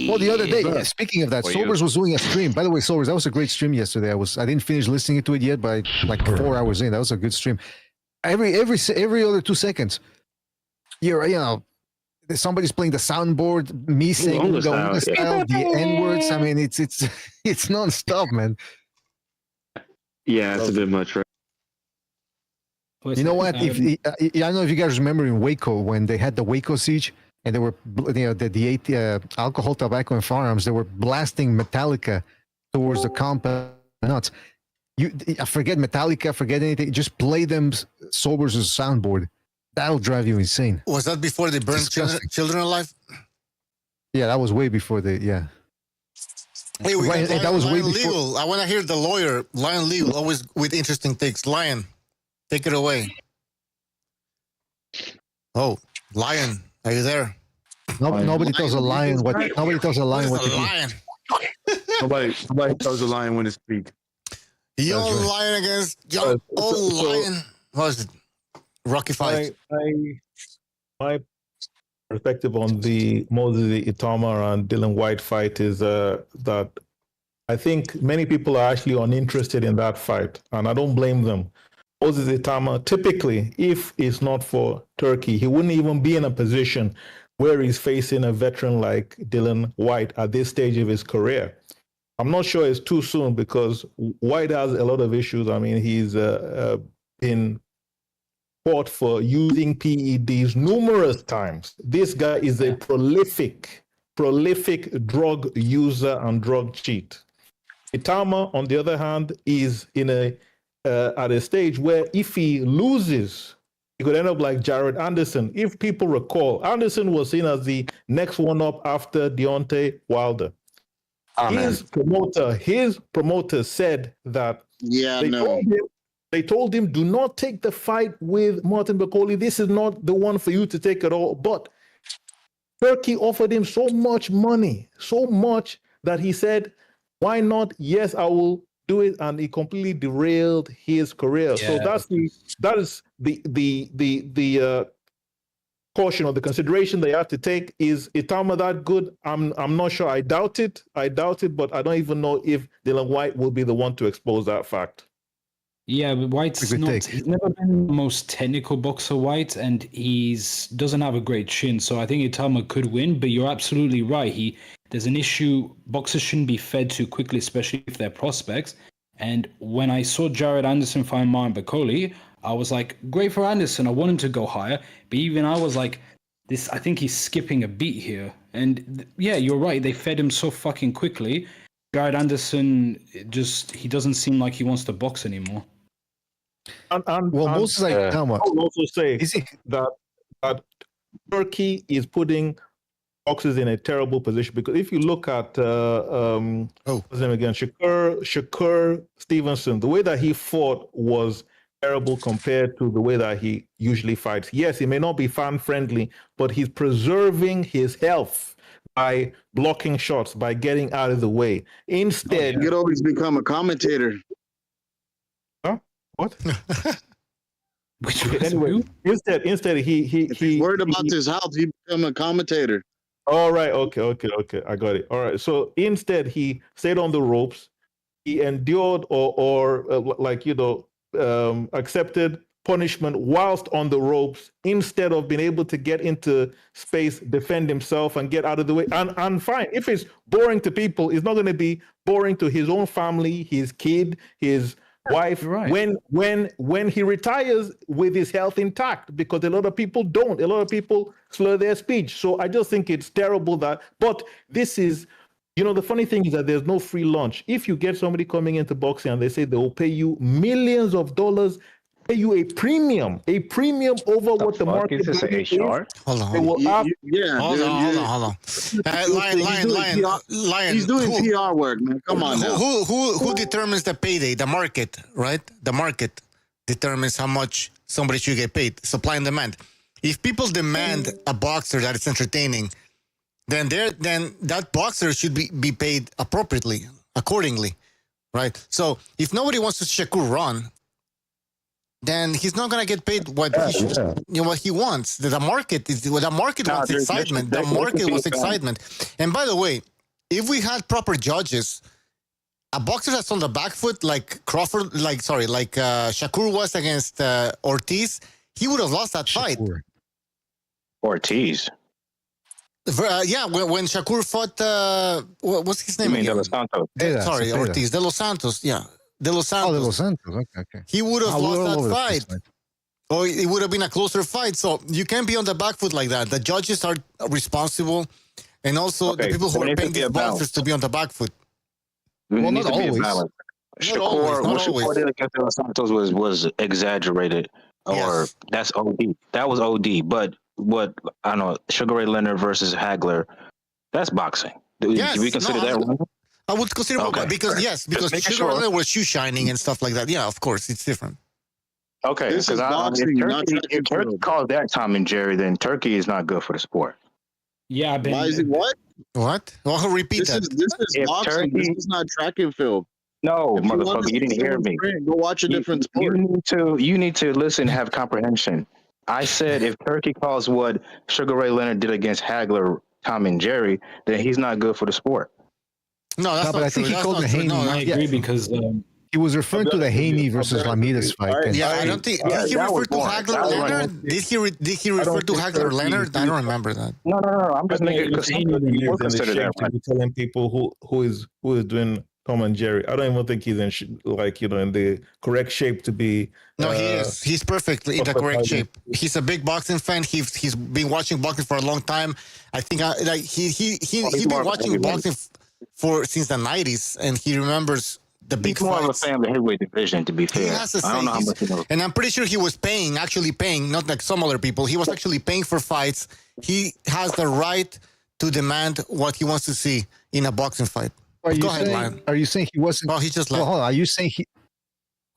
Well, the other day, speaking of that, Sobers was doing a stream. By the way, Sobers, that was a great stream yesterday. I didn't finish listening to it yet, but like 4 hours in, that was a good stream. Every other 2 seconons, somebody's playing the soundboard, me saying the style, the N words. I mean, it's nonstop, man. Yeah, it's a bit much, right? You know what? I don't know if you guys remember in Waco when they had the Waco siege and they were, the alcohol, tobacco, and firearms. They were blasting Metallica towards the compound. Nuts. Forget Metallica, forget anything. Just play them Sobers' soundboard. That'll drive you insane. Was that before they burned children alive? Yeah, that was way before Hey, that was way before. Legal. I want to hear the lawyer, Lion Legal, always with interesting things. Lion. Take it away. Oh, Lion, are you there? Nobody tells a lion what. Nobody tells a lion what to do. Nobody tells a lion when to speak. Young lion against young old lion. What was it? Rocky fight. My perspective on the Itauma and Dillian White fight is that I think many people are actually uninterested in that fight, and I don't blame them. Moses Itauma, typically, if it's not for Turkey, he wouldn't even be in a position where he's facing a veteran like Dillian White at this stage of his career. I'm not sure it's too soon because White has a lot of issues. I mean, he's been caught for using PEDs numerous times. This guy is a prolific drug user and drug cheat. Itauma, on the other hand, is at a stage where if he loses, he could end up like Jared Anderson. If people recall, Anderson was seen as the next one up after Deontay Wilder. His promoter said that They told him, do not take the fight with Martin Bakoli. This is not the one for you to take at all. But Turkey offered him so much money, so much that he said, why not? Yes, I will do it. And he completely derailed his career. Yeah. So that is the caution or the consideration they have to take. Is Itauma that good? I'm not sure. I doubt it, but I don't even know if Dillian Whyte will be the one to expose that fact. Yeah, but White's not. He's never been the most technical boxer, White, and doesn't have a great chin. So I think Itauma could win. But you're absolutely right. There's an issue. Boxers shouldn't be fed too quickly, especially if they're prospects. And when I saw Jared Anderson find Martin Bakoli, I was like, great for Anderson. I want him to go higher. But even I was like, I think he's skipping a beat here. And yeah, you're right. They fed him so fucking quickly. Jared Anderson he doesn't seem like he wants to box anymore. Most like I will also say that Turkey is putting boxers in a terrible position, because if you look at what's his name again, Shakur Stevenson, the way that he fought was terrible compared to the way that he usually fights. Yes, he may not be fan friendly, but he's preserving his health by blocking shots, by getting out of the way. Instead, you could always become a commentator. Huh? What? Anyway, instead he worried about his health. He become a commentator. All right, okay, I got it. All right, so instead he stayed on the ropes. He endured or accepted punishment whilst on the ropes, instead of being able to get into space, defend himself, and get out of the way. And fine, if it's boring to people, it's not going to be boring to his own family, his kid, his wife. Right. When he retires with his health intact, because a lot of people don't. A lot of people slur their speech. So I just think it's terrible but this is, the funny thing is that there's no free lunch. If you get somebody coming into boxing and they say they will pay you millions of dollars, pay you a premium over what the market is. Hold on. Hold on. Lion. He's doing PR work, man. Come on now. Who determines the payday? The market, right? The market determines how much somebody should get paid. Supply and demand. If people demand a boxer that is entertaining, then that boxer should be paid accordingly, right? So if nobody wants to Shakur run, then he's not gonna get paid what he wants. The market wants excitement. The market wants excitement. And by the way, if we had proper judges, a boxer that's on the back foot, like Shakur was against Ortiz, he would have lost that fight. Ortiz. When Shakur fought, what's his name again? De Los Santos. Ortiz. De Los Santos, yeah. De Los Santos. De Los Santos. Okay. He would have lost that fight. Or it would have been a closer fight. So you can't be on the back foot like that. The judges are responsible. And also the people who are paying these boxers to be on the back foot. Well, not always. Shakur did against De Los Santos was exaggerated. Or that's OD. That was OD. But what, I don't know, Sugar Ray Leonard versus Hagler, that's boxing. Do we consider that wrong? I would consider because Sugar Ray Leonard was shoe shining and stuff like that. Yeah, of course, it's different. Okay, because if Turkey calls that Tom and Jerry, then Turkey is not good for the sport. Yeah, why is it what? What? Well, repeat that. This is boxing. This is not track and field. No, motherfucker, you didn't hear me. Go watch a different sport. You need to listen, have comprehension. I said if Turkey calls what Sugar Ray Leonard did against Hagler, Tom and Jerry, then he's not good for the sport. No, that's not true. I think he called the Haney. I agree because he was referring to the Haney versus Ramirez fight. I don't think. Did he refer to Hagler Leonard? Did he refer to Hagler Leonard? I don't remember that. No. I'm just making it. Telling people who is doing Tom and Jerry. I don't even think he's in in the correct shape to be. No, he is. He's perfectly in the correct shape. He's a big boxing fan. He's been watching boxing for a long time. I think he's been watching boxing since the 90s, and he remembers the big fights. He's more of a fan of the heavyweight division, to be fair. I don't know how much he knows. And I'm pretty sure he was actually paying, not like some other people. He was actually paying for fights. He has the right to demand what he wants to see in a boxing fight. Go ahead, Lion. Are you saying he wasn't? Oh, he just left. Well, hold on. Are you saying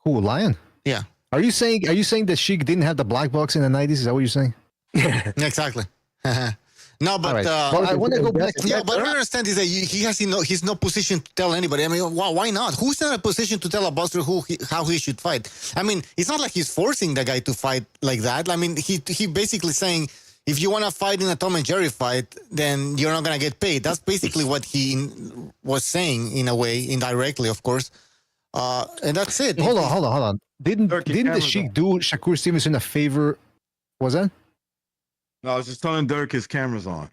who, Lion? Yeah. Are you saying that Sheik didn't have the black box in the 90s? Is that what you're saying? Exactly. No, but Right. Well, I want to go back. yeah, but I don't understand is that he's no position to tell anybody. I mean, why not? Who's in a position to tell a boxer how he should fight? I mean, it's not like he's forcing the guy to fight like that. I mean, he basically saying, if you want to fight in a Tom and Jerry fight, then you're not going to get paid. That's basically what he was saying in a way, indirectly, of course. And that's it. Hold on. Didn't the Sheik do Shakur Stevenson a favor? Was that? No, I was just telling Dirk his camera's on.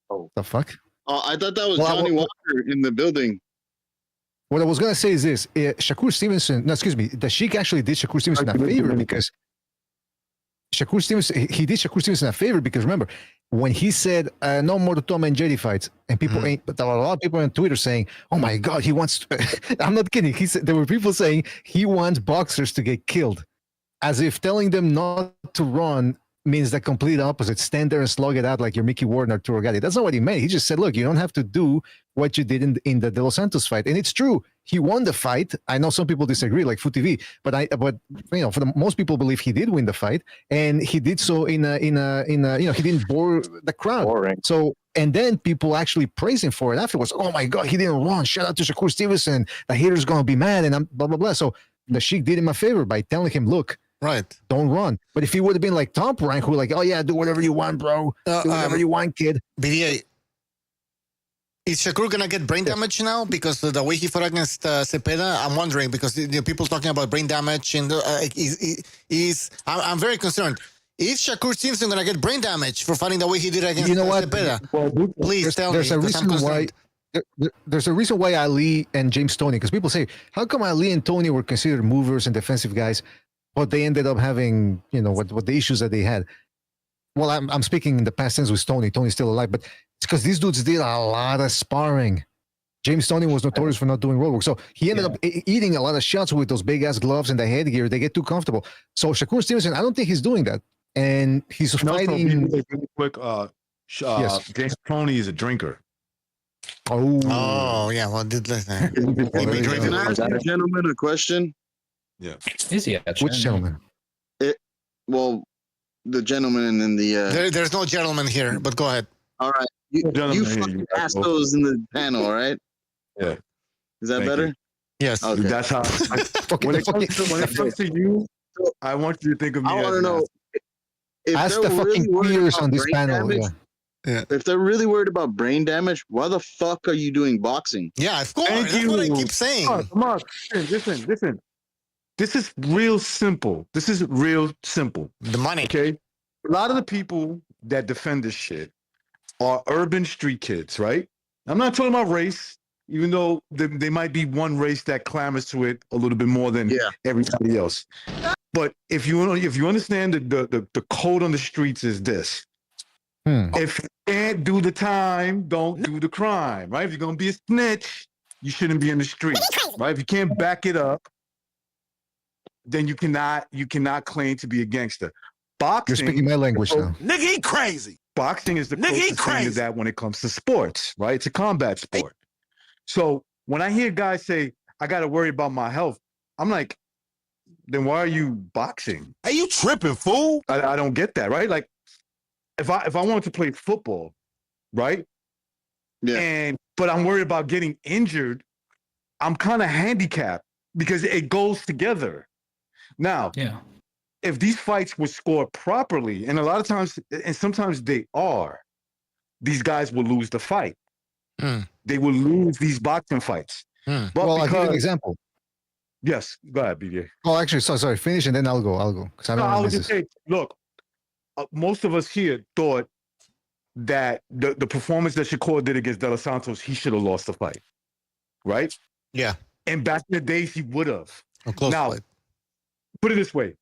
Oh, the fuck? Oh, I thought that was Johnny Walker in the building. What I was going to say is this. Shakur Stevenson, no, excuse me, the Sheik actually did Shakur Stevenson a favor because he did Shakur Stevenson a favor because remember, when he said no more Tom and Jerry fights, and people ain't, but there were a lot of people on Twitter saying, "Oh my God, he wants." I'm not kidding. He said there were people saying he wants boxers to get killed, as if telling them not to run means the complete opposite. Stand there and slug it out like you're Mickey Ward or Arturo Gatti. That's not what he meant. He just said, "Look, you don't have to do what you did in the De Los Santos fight," and it's true. He won the fight. I know some people disagree, like Food TV, but you know, most people believe he did win the fight, and he did so in a you know, he didn't bore the crowd. Boring. So, and then people actually praise him for it afterwards. Oh my God, he didn't run. Shout out to Shakur Stevenson. The haters gonna be mad, and I'm blah blah blah. So the Sheik did him a favor by telling him, "Look, right, don't run." But if he would have been like Top Rank, who like, "Oh yeah, do whatever you want, bro. Do whatever you want, kid." BDA. Is Shakur gonna get brain damage now because the way he fought against Cepeda? I'm wondering because people talking about brain damage and I'm very concerned. Is Shakur Stevenson gonna get brain damage for fighting the way he did against Cepeda? Please tell me. There's a reason why. There's a reason why Ali and James Toney, because people say, how come Ali and Toney were considered movers and defensive guys, but they ended up having, you know, what the issues that they had. Well, I'm speaking in the past tense with Toney. Tony's still alive, but it's because these dudes did a lot of sparring. James Toney was notorious for not doing road work. So he ended up eating a lot of shots with those big ass gloves and the headgear. They get too comfortable. So Shakur Stevenson, I don't think he's doing that. And he's fighting. Really quick, yes. James Toney is a drinker. Oh yeah. Well, did listen. Can I ask you gentlemen a question? Yeah. Is he? Which gentleman? Well, the gentleman and then the. There's no gentleman here, but go ahead. All right. You fucking asked those in the panel, right? Yeah. Is that better? Yes. Okay. That's how. When it comes to you, I want you to think of me. I want to know. Ask the fucking peers on this panel. Yeah. If they're really worried about brain damage, why the fuck are you doing boxing? Yeah, of course. That's what I keep saying. Come on. Listen. This is real simple. The money. Okay. A lot of the people that defend this shit are urban street kids, right? I'm not talking about race, even though they might be one race that clamors to it a little bit more than everybody else. But if you understand the code on the streets is this. If you can't do the time, don't do the crime, right? If you're going to be a snitch, you shouldn't be in the street, right? If you can't back it up, then you cannot claim to be a gangster. Boxing. You're speaking my language now. Nigga, he crazy. Boxing is the closest thing to that when it comes to sports, right? It's a combat sport. So when I hear guys say, I got to worry about my health, I'm like, then why are you boxing? Hey, you tripping, fool? I don't get that, right? Like, if I wanted to play football, right? Yeah. But I'm worried about getting injured, I'm kind of handicapped because it goes together. Now, if these fights were scored properly, and a lot of times, and sometimes they are, these guys will lose the fight. They will lose these boxing fights. But well, I'll give you an example. Yes, go ahead, BJ. Oh, actually, sorry. Finish and then I'll go. Because I would just say, look, most of us here thought that the performance that Shakur did against De Los Santos, he should have lost the fight, right? Yeah. And back in the days, he would have. Now, fight. Put it this way.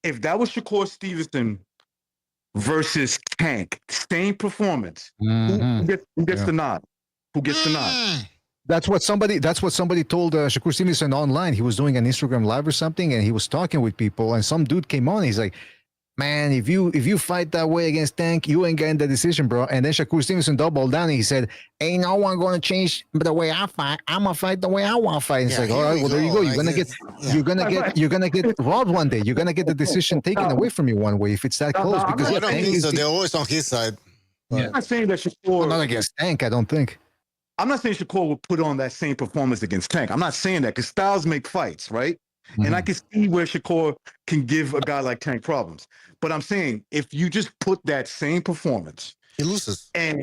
If that was Shakur Stevenson versus Tank, same performance, who gets the nod? Who gets the nod? That's what somebody told Shakur Stevenson online. He was doing an Instagram live or something, and he was talking with people, and some dude came on. He's like, man, if you fight that way against Tank, you ain't getting the decision, bro. And then Shakur Stevenson doubled down and he said, ain't no one going to change the way I fight. I'm going to fight the way I want to fight. And it's like, all right, well, there you go. You're going to get robbed one day. You're going to get the decision taken away from you one way if it's that close. Because I don't think so. They're always on his side. I'm not saying that Shakur... Not against Tank, I don't think. I'm not saying Shakur will put on that same performance against Tank. I'm not saying that because styles make fights, right? Mm-hmm. And I can see where Shakur can give a guy like Tank problems. But I'm saying if you just put that same performance, he loses. And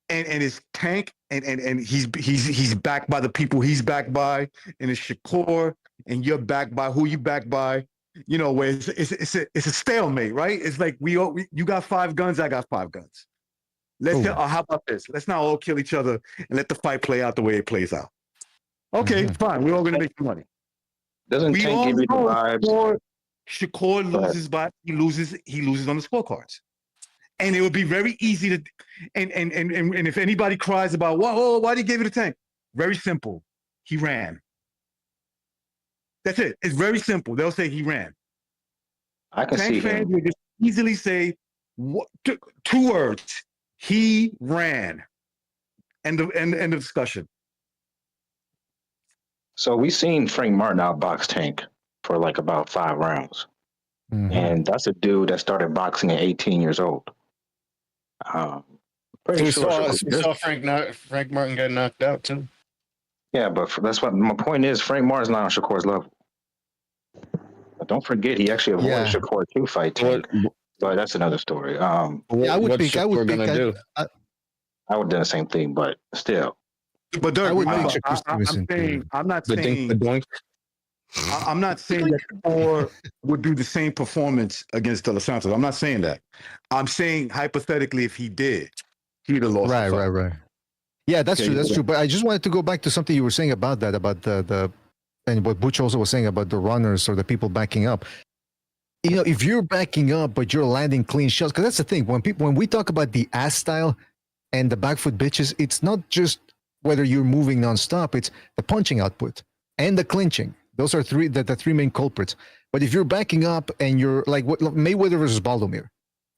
it's Tank and he's backed by the people he's backed by, and it's Shakur and you're backed by who you backed by. You know, where it's a stalemate, right? It's like you got 5 guns, I got 5 guns. How about this? Let's not all kill each other and let the fight play out the way it plays out. Okay, fine. We're all gonna make some money. Doesn't Tank give you the vibes? Shakur loses he loses on the scorecards. And it would be very easy to and if anybody cries about why did he give it to Tank? Very simple. He ran. That's it. It's very simple. They'll say he ran. I can Tank see fans him. would just easily say 2 words. He ran. End of discussion. So we seen Frank Martin outbox Tank for like about 5 rounds. Mm-hmm. And that's a dude that started boxing at 18 years old. Pretty we sure. saw Frank Martin get knocked out too. Yeah, but that's what my point is. Frank Martin's not on Shakur's level. But don't forget, he actually avoided Shakur 2 fight Tank. But that's another story. I would think I would do the same thing, but still. But Dirk, I'm not saying that Shakur would do the same performance against De Los Santos. I'm not saying that. I'm saying hypothetically, if he did, he'd have lost. Right. Yeah, that's true. That's true. But I just wanted to go back to something you were saying about that, about the and what Butch also was saying about the runners or the people backing up. You know, if you're backing up but you're landing clean shots, because that's the thing. When we talk about the ass style and the back foot bitches, it's not just whether you're moving nonstop, it's the punching output and the clinching. Those are the 3 main culprits. But if you're backing up and you're like Mayweather versus Baldomir,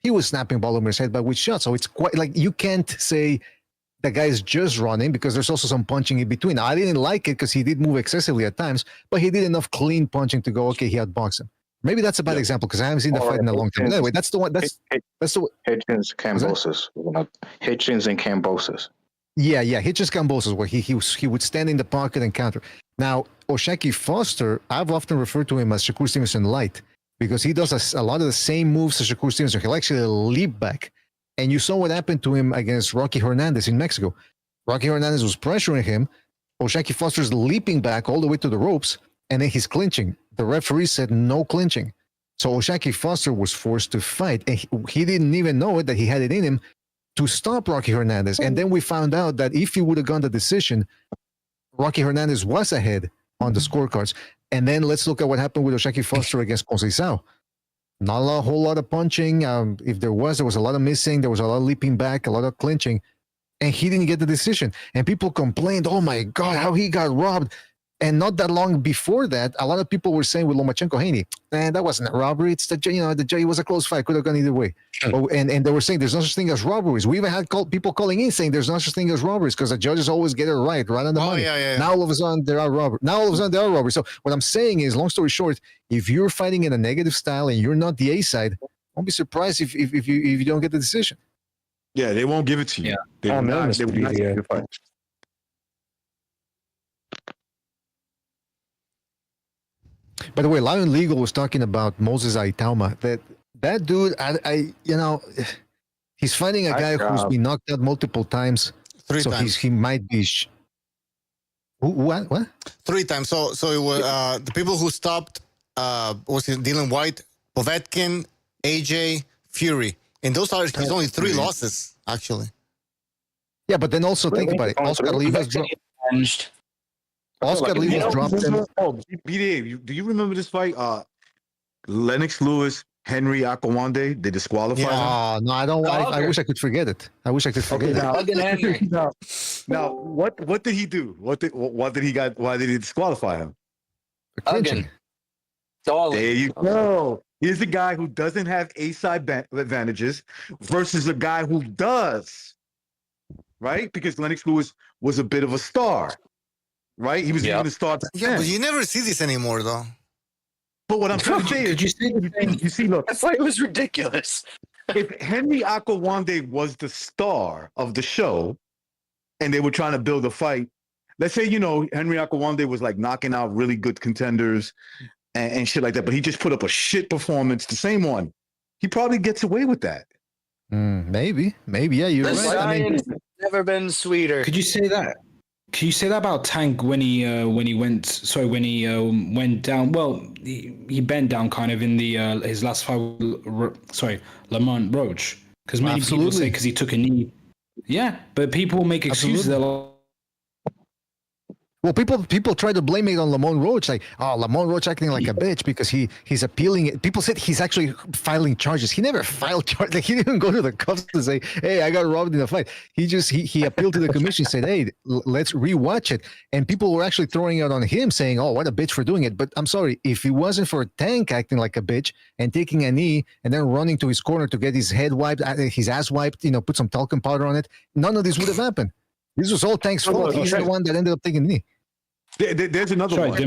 he was snapping Baldomir's head back with shots. So it's quite like you can't say the guy's just running because there's also some punching in between. I didn't like it because he did move excessively at times, but he did enough clean punching to go, okay, he outboxed him. Maybe that's a bad example because I haven't seen the fight in a long time. Anyway, that's the one. That's the one. Hitchens, Cambosis. Hitchens and Cambosis. Yeah, Hitchens Cambosis, where he would stand in the pocket and counter. Now, Oshaki Foster, I've often referred to him as Shakur Stevenson light because he does a lot of the same moves as Shakur Stevenson. He'll actually leap back. And you saw what happened to him against Rocky Hernandez in Mexico. Rocky Hernandez was pressuring him. Oshaki Foster's leaping back all the way to the ropes, and then he's clinching. The referee said no clinching. So Oshaki Foster was forced to fight, and he didn't even know it, that he had it in him to stop Rocky Hernandez. And then we found out that if he would have gone the decision, Rocky Hernandez was ahead on the scorecards. And then let's look at what happened with Oshaki Foster against Conceição. Not a whole lot of punching. If there was a lot of missing. There was a lot of leaping back, a lot of clinching. And he didn't get the decision. And people complained, oh my God, how he got robbed. And not that long before that, a lot of people were saying with Lomachenko-Haney, that wasn't a robbery. It's the it was a close fight. Could have gone either way. And they were saying there's no such thing as robberies. We even had people calling in saying there's no such thing as robberies because the judges always get it right on the money. Yeah. Now all of a sudden there are robberies. So what I'm saying is, long story short, if you're fighting in a negative style and you're not the A side, don't be surprised if you don't get the decision. Yeah, they won't give it to you. Yeah. They will not give you the fight. By the way, Lion Legal was talking about Moses Itauma. That dude, he's fighting a guy who's been knocked out multiple times. 3 times. He might be. What? 3 times. So it was the people who stopped was it Dillian White, Povetkin, AJ, Fury, and those are his only 3 losses actually. Yeah, but then also think about it. Oscar Rivas dropped. Oscar Rivas dropped him. Oh, BDA, do you remember this fight? Lennox Lewis, Henry Akawande, they disqualified him. No, I don't. I wish I could forget it. I wish I could forget it. Now, what did he do? Why did he disqualify him? Clinching. There you go. Here's a guy who doesn't have A-side advantages versus a guy who does, right? Because Lennox Lewis was a bit of a star, right? He was even a star. Yeah, but you never see this anymore, though. But what I'm trying to say is, you see, look. That fight was ridiculous. If Henry Akawande was the star of the show and they were trying to build a fight, let's say, Henry Akawande was like knocking out really good contenders and shit like that, but he just put up a shit performance, the same one. He probably gets away with that. Maybe. Yeah, you're The right. I mean, science never been sweeter. Could you say that? Could you say that about Tank when he went down? Well, he bent down kind of in the his last fight. Lamont Roach, because many people say because he took a knee. Yeah, but people make excuses. They're like, well, people try to blame it on Lamont Roach, like, oh, Lamont Roach acting like a bitch because he's appealing. People said he's actually filing charges. He never filed charges. Like, he didn't go to the cops to say, hey, I got robbed in a fight. He appealed to the commission, said, hey, let's rewatch it. And people were actually throwing it on him, saying, oh, what a bitch for doing it. But I'm sorry, if it wasn't for Tank acting like a bitch and taking a knee and then running to his corner to get his head wiped, his ass wiped, put some talcum powder on it, none of this would have happened. This was all Tank's fault. He's the one that ended up taking a knee. There's another one.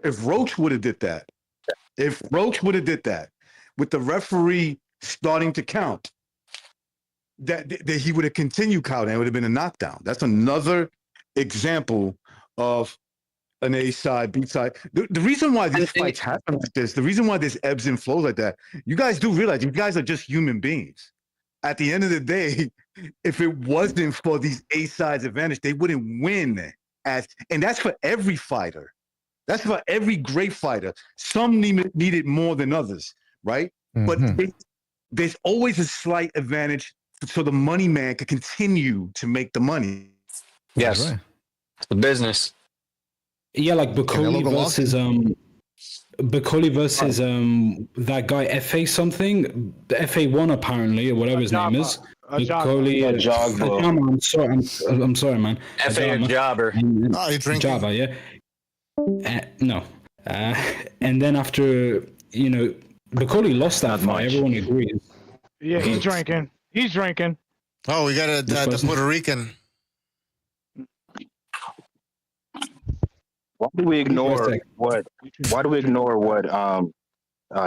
If Roach would have did that, with the referee starting to count, that he would have continued counting, it would have been a knockdown. That's another example of an A side, B side. The reason why these fights happen like this, the reason why there's ebbs and flows like that, you guys do realize you guys are just human beings. At the end of the day, if it wasn't for these A sides advantage, they wouldn't win. And that's for every fighter. That's for every great fighter. Some need it more than others, right? But there's always a slight advantage so the money man can continue to make the money. Yes. Right. It's the business. Yeah, like Bacoli versus that guy FA something. The FA1 apparently, or whatever his name is. Bacoli, I'm sorry, man. FA Jobber. Oh, you're drinking. Jabba, yeah. No. And then after, Bacoli lost that fight. Everyone agrees. Yeah, he's drinking. Oh, we got the Puerto Rican. Why do we ignore what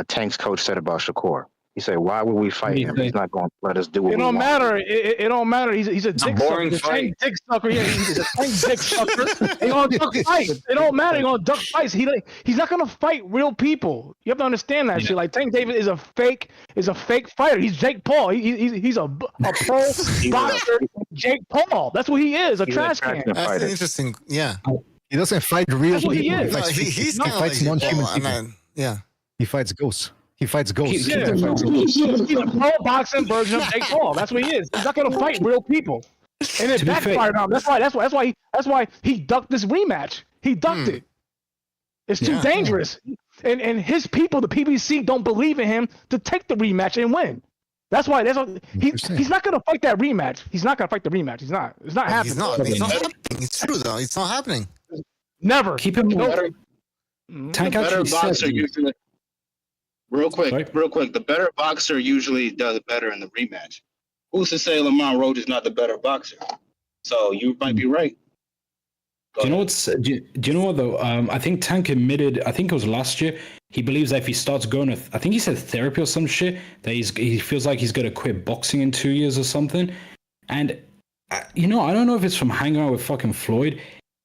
Tank's coach said about Shakur? He said, "Why would we fight him? He's not going to let us do what it we don't want." matter. It don't matter. He's a dick sucker. He's a Tank dick sucker. Yeah, he's a Tank dick sucker. He gonna duck fights. It don't matter. He gonna duck fights. He's not gonna fight real people. You have to understand that shit. Like Tank Davis is a fake fighter. He's Jake Paul. He's a pro boxer. Jake Paul. That's what he is. A trash can. That's interesting. Yeah. He doesn't fight real That's what he people. is. He fights non-human people. Yeah. He fights ghosts. He fights ghosts. He's a pro boxing version of Jake Paul. That's what he is. He's not gonna fight real people. And it backfired on him. That's why he ducked this rematch. He ducked it. It's too dangerous. And his people, the PBC, don't believe in him to take the rematch and win. That's why he's not gonna fight that rematch. He's not gonna fight the rematch. It's not happening. It's not happening. It's true though. It's not happening. Never. Keep him better boxer usually. Real quick. The better boxer usually does better in the rematch. Who's to say Lamont Roach is not the better boxer? So you might be right. Do you know what though? I think Tank admitted, I think it was last year, he believes that if he starts going to, I think he said therapy or some shit, that he feels like he's going to quit boxing in 2 years or something. And, I don't know if it's from hanging out with fucking Floyd.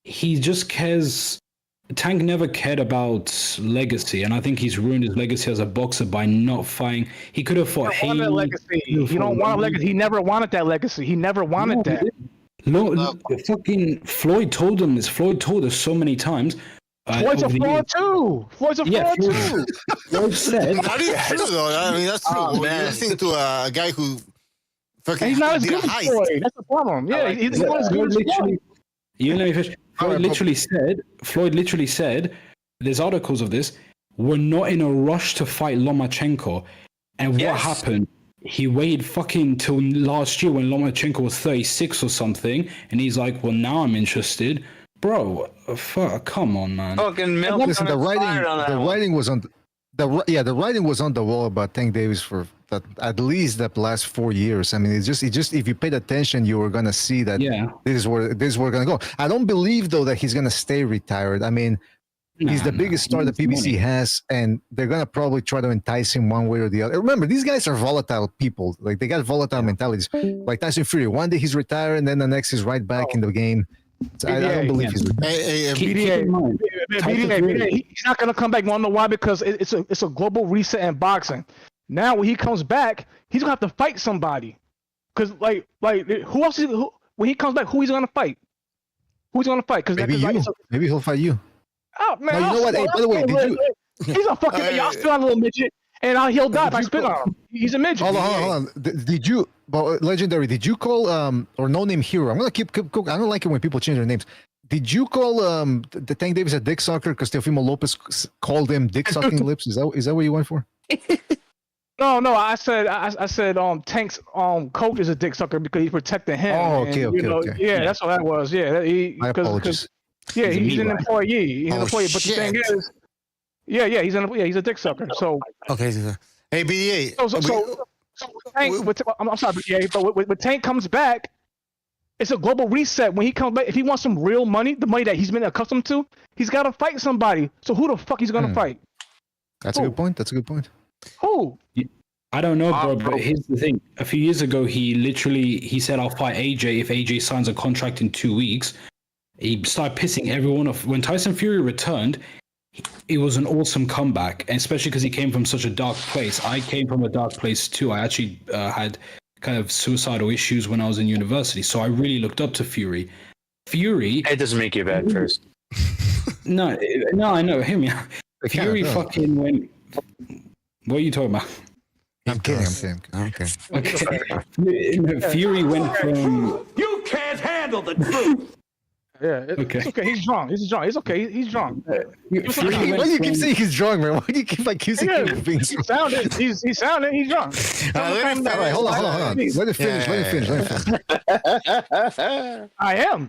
He just cares. Tank never cared about legacy, and I think he's ruined his legacy as a boxer by not fighting. He could have fought Haney. You don't want a legacy. He nenever wanted that legacy. He never wanted that. No, fucking Floyd told him this. Floyd told us so many times. Floyd's a fraud too. Floyd's a fraud too. Floyd said. That is true though. I mean, that's true. You're listening to a guy who fucking he's not as good as Floyd. That's the problem. Yeah, he's not as good as Floyd. You let me finish. Floyd literally said, there's articles of this, we're not in a rush to fight Lomachenko. And what happened? He waited fucking till last year when Lomachenko was 36 or something, and he's like, well, now I'm interested. Bro, come on, man. Fucking milk. Listen, the writing was on the writing was on the wall about Tank Davis for that, at least the last 4 years. I mean, it's just if you paid attention, you were gonna see that this is where gonna go. I don't believe though that he's gonna stay retired. I mean, he's the biggest star the PBC has, and they're gonna probably try to entice him one way or the other. Remember, these guys are volatile people. Like they got volatile mentalities. Like Tyson Fury, one day he's retired, and then the next he's right back in the game. So I don't believe he's retired. BDA, he's not gonna come back. You wanna know why? Because it's a global reset in boxing. Now when he comes back, he's gonna have to fight somebody. Cause like who else? When he comes back, who he's gonna fight? Who's gonna fight? Cause maybe maybe he'll fight you. Oh man! No, you know what? Hey, by the way, did you? He's a fucking. Y'all still on a little midget, and he'll die if I spit on him. He's a midget. Hold on. Did you? But legendary. Did you call or no name hero? I'm gonna keep. I don't like it when people change their names. Did you call the Tank Davis a dick sucker because Teofimo Lopez called him dick sucking lips? Is that what you went for? No. I said Tank's coach is a dick sucker because he's protecting him. Oh, okay. Yeah, that's what that was. Yeah, my apologies. Yeah, he's an employee. He's an employee. But the thing is, he's a dick sucker. So okay. Hey, BDA. So Tank, I'm sorry, BDA, but when Tank comes back, it's a global reset. When he comes back, if he wants some real money, the money that he's been accustomed to, he's got to fight somebody. So who the fuck he's gonna fight? That's a good point. Who? I don't know, bro. But here's the thing: a few years ago, he said, "I'll fight AJ if AJ signs a contract in 2 weeks." He started pissing everyone off. When Tyson Fury returned, it was an awesome comeback, and especially because he came from such a dark place. I came from a dark place too. I actually had kind of suicidal issues when I was in university, so I really looked up to Fury. It doesn't make you a bad person. No, I know. Hear me out. Fury fucking went. What are you talking about? I'm kidding. Okay. Fury went from. You can't handle the truth. Yeah. Okay. It's okay. He's drunk. It's okay. He's drunk. Why do you keep saying he's drunk, man? Why do you keep accusing him of being drunk? He's sounding. He's drunk. Hold on. Let it finish. I am.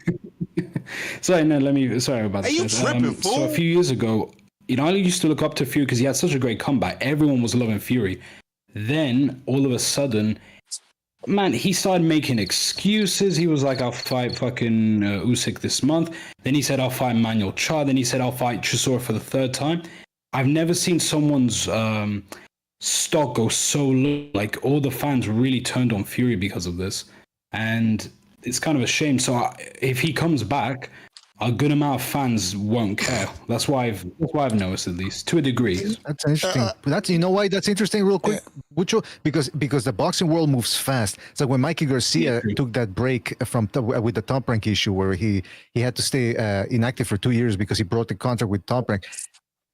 Sorry about that. Are you tripping, fool? So a few years ago, I used to look up to Fury because he had such a great comeback. Everyone was loving Fury. Then all of a sudden, man, he started making excuses. He was like, "I'll fight fucking Usyk this month." Then he said, "I'll fight Manuel Cha." Then he said, "I'll fight Chisora for the third time." I've never seen someone's stock go so low. Like all the fans really turned on Fury because of this, and it's kind of a shame. So if he comes back, a good amount of fans won't care. That's why I've noticed, at least to a degree. That's interesting. You know why that's interesting, real quick, Bucho? Because the boxing world moves fast. So when Mikey Garcia took that break from with the Top Rank issue, where he had to stay inactive for 2 years because he broke the contract with Top Rank,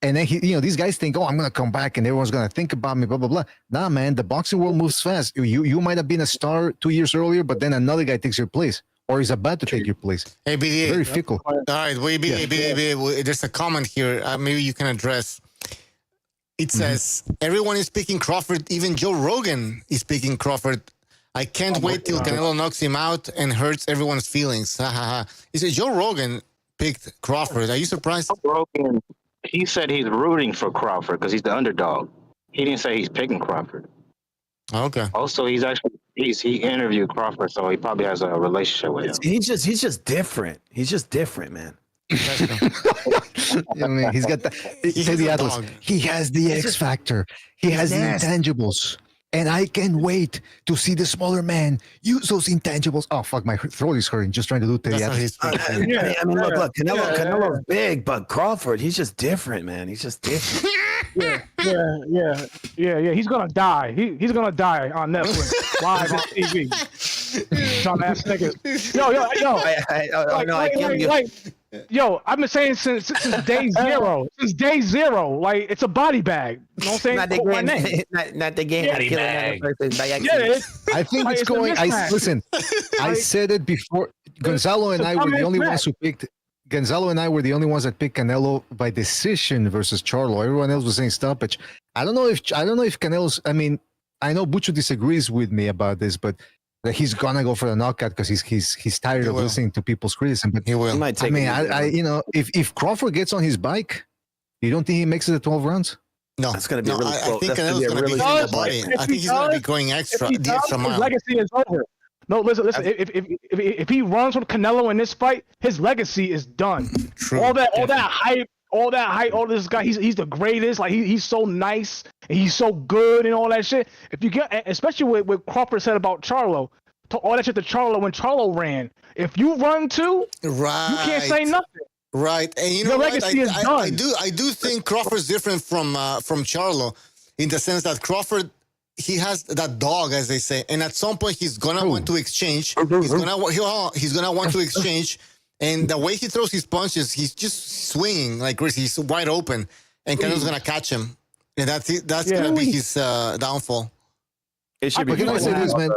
and then these guys think, "Oh, I'm gonna come back, and everyone's gonna think about me." Blah blah blah. Nah, man, the boxing world moves fast. You might have been a star 2 years earlier, but then another guy takes your place. Or is about to take your place. Hey, BDA. Very fickle. All right, BDA. There's a comment here. Maybe you can address. It says, everyone is picking Crawford. Even Joe Rogan is picking Crawford. I can't wait till Canelo knocks him out and hurts everyone's feelings. He said Joe Rogan picked Crawford. Are you surprised? Rogan, he said he's rooting for Crawford because he's the underdog. He didn't say he's picking Crawford. Okay. Also, he interviewed Crawford, so he probably has a relationship with him. He's just different. He's just different, man. I mean, he's got the Atlas. He has the X factor. He has the intangibles. And I can't wait to see the smaller man use those intangibles. Oh fuck, my throat is hurting just trying to do Teddy Atlas. I mean, look, Canelo's big, but Crawford, he's just different, man. He's just different. Yeah. He's gonna die. He's gonna die on Netflix live on TV. Dumb ass niggas. Yo, I've been saying since day zero. Since day zero, like it's a body bag. You know what I'm saying? Not the game. Body bag. I think it's going. Listen, I said it before. Gonzalo and I were the only ones who picked. Gonzalo and I were the only ones that picked Canelo by decision versus Charlo. Everyone else was saying stoppage. I don't know if Canelo's. I mean, I know Bucho disagrees with me about this, but that he's gonna go for the knockout because he's tired of listening to people's criticism. But he will. I mean, if Crawford gets on his bike, you don't think he makes it to 12 rounds? No, that's going to be really I close. think That's gonna Canelo's be a going to really be close body. fight. I think he's going to be going the extra mile. His legacy is over. No, listen. If he runs with Canelo in this fight, his legacy is done. True. All that hype, all this guy. He's the greatest. Like he's so nice and he's so good and all that shit. If you get, especially what Crawford said about Charlo, all that shit to Charlo when Charlo ran. If you run too, right, you can't say nothing. Right, and you know Your what? legacy is done. I do think Crawford's different from Charlo, in the sense that Crawford, he has that dog, as they say, and at some point he's gonna want to exchange. He's gonna want to exchange, and the way he throws his punches, he's just swinging like crazy. He's wide open, and Canelo's gonna catch him, and that's gonna be his downfall. It should be. Can I say this, man?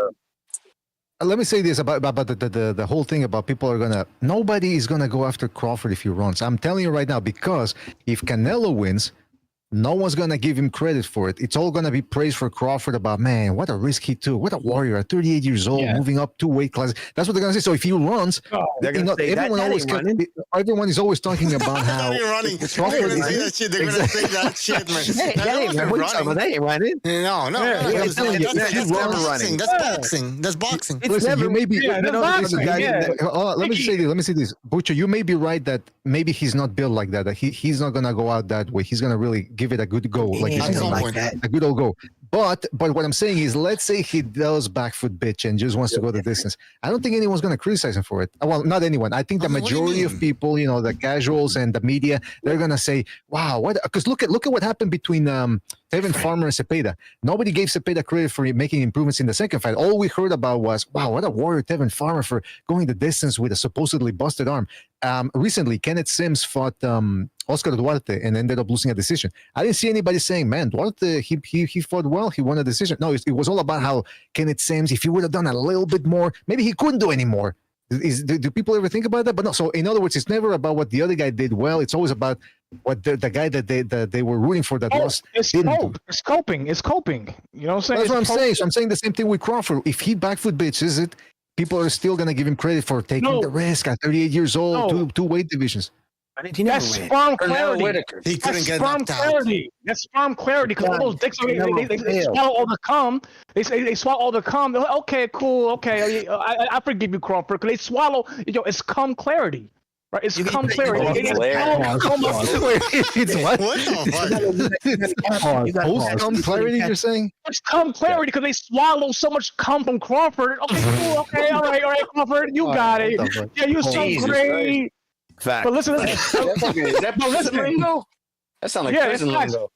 Let me say this about the whole thing about nobody is gonna go after Crawford if he runs. I'm telling you right now, because if Canelo wins, no one's gonna give him credit for it. It's all gonna be praise for Crawford about, man, what a risk he took. What a warrior at 38 years old, moving up 2 weight classes. That's what they're gonna say. So if he runs, everyone is always talking about how running. Crawford They're gonna say that shit, man. They ain't running. No. That's boxing. Listen, you may be. Let me say this, Butcher. You may be right that maybe he's not built like that. That he's not gonna go out that way. He's gonna really give it a good go, like you said, a good old go. But what I'm saying is, let's say he does back foot bitch and just wants to go the distance. I don't think anyone's going to criticize him for it. Well, not anyone. I think the majority of people, the casuals and the media, they're going to say, "Wow, what?" Because look at what happened between Tevin Farmer and Cepeda. Nobody gave Cepeda credit for making improvements in the second fight. All we heard about was, "Wow, what a warrior Tevin Farmer for going the distance with a supposedly busted arm." Recently, Kenneth Sims fought Oscar Duarte and ended up losing a decision. I didn't see anybody saying, "Man, Duarte, he fought well. He won a decision." No, it was all about how Kenneth Sims, if he would have done a little bit more, maybe he couldn't do any more. Do people ever think about that? But no. So in other words, it's never about what the other guy did well. It's always about what the guy that they were rooting for that lost didn't do. It's coping. It's coping. You know what I'm saying? That's what I'm saying. So I'm saying the same thing with Crawford. If he back foot bitches it, people are still gonna give him credit for taking the risk at 38 years old, two weight divisions. That's sperm clarity. He couldn't get knocked out. That's sperm clarity, because all those dicks, they swallow all the cum. They swallow all the cum. They're like, okay, cool, okay, I forgive you, Crawford, because they swallow. It's cum clarity, right? It's cum clarity. It's what? What the fuck? Post cum clarity, you're saying? It's cum clarity because they swallow so much cum from Crawford. Okay, cool, okay, all right, Crawford, you got it. Yeah, you're so great. Fact. But listen, is that prison lingo? That sounds like prison lingo.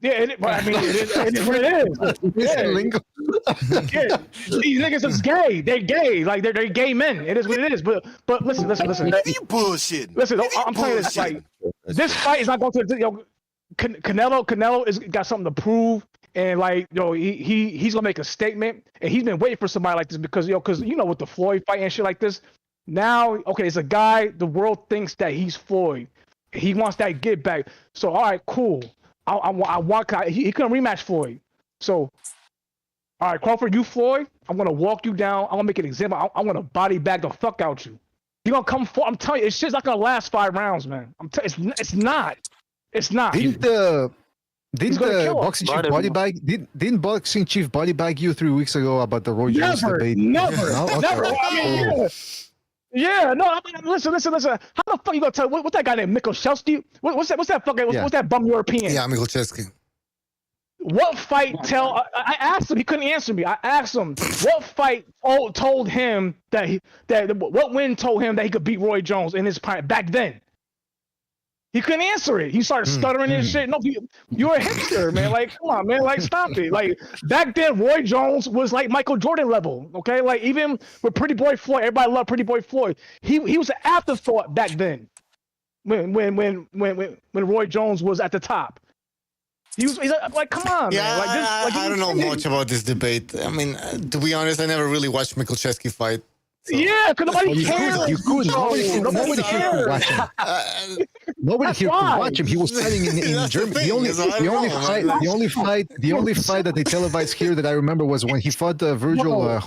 Yeah, I mean, it is what it is. Prison lingo. Yeah. These niggas is gay. They're gay. Like they're gay men. It is what it is. But listen. You bullshit. Listen, I'm telling you this. Like this fight is not going to. Canelo is got something to prove, and he's gonna make a statement, and he's been waiting for somebody like this because with the Floyd fight and shit like this. Now, okay, it's a guy, the world thinks that he's Floyd. He wants that get back. So, all right, cool. I want he couldn't rematch Floyd. So, all right, Crawford, you Floyd, I'm going to walk you down. I'm going to make an example. I'm going to body bag the fuck out you. You're going to come forward. I'm telling you, it's shit's not going to last 5 rounds, man. It's not. It's not. Didn't the boxing chief body bag? Didn't boxing chief body bag you 3 weeks ago about the Roy Jones debate? Never. Yeah, no. I mean, listen. How the fuck you gonna tell? What's that guy named Michalczewski? What's that fucking? What's that bum European? Yeah, Michalczewski. What fight? I asked him. He couldn't answer me. I asked him what fight told him what win told him that he could beat Roy Jones in his prime back then. He couldn't answer it. He started stuttering and shit. No, you're a hipster, man. Like, come on, man. Like, stop it. Like, back then, Roy Jones was like Michael Jordan level. Okay, like even with Pretty Boy Floyd, everybody loved Pretty Boy Floyd. He was an afterthought back then. When Roy Jones was at the top, he's like, come on, man. Like, I don't know much about this debate. I mean, to be honest, I never really watched Michalczewski fight. Yeah, because nobody cares. You couldn't. Nobody here could watch him. Nobody here could watch him. He was fighting in Germany. The only fight that they televised here that I remember was when he fought Virgil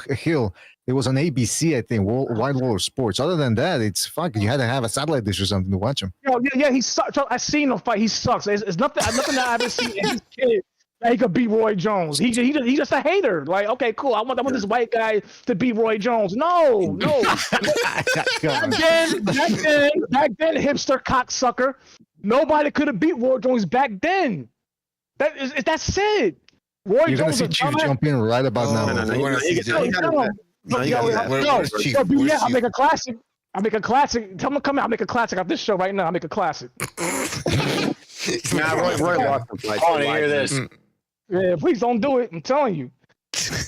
Hill. It was on ABC, I think, Wide World Sports. Other than that, it's fuck. You had to have a satellite dish or something to watch him. Yeah, he sucks. I seen him fight. He sucks. It's nothing that I haven't seen in his kid. He could beat Roy Jones. He just a hater. Like, okay, cool. I want this white guy to beat Roy Jones. No. back then, hipster cocksucker. Nobody could have beat Roy Jones back then. That's it. Roy You're Jones. You're gonna see Chief jump in right about now. I'll make a classic. Tell him to come out. I'll make a classic off this show right now. I'll make a classic. Nah, Roy lost the fight. I want to hear this. Yeah, please don't do it. I'm telling you. So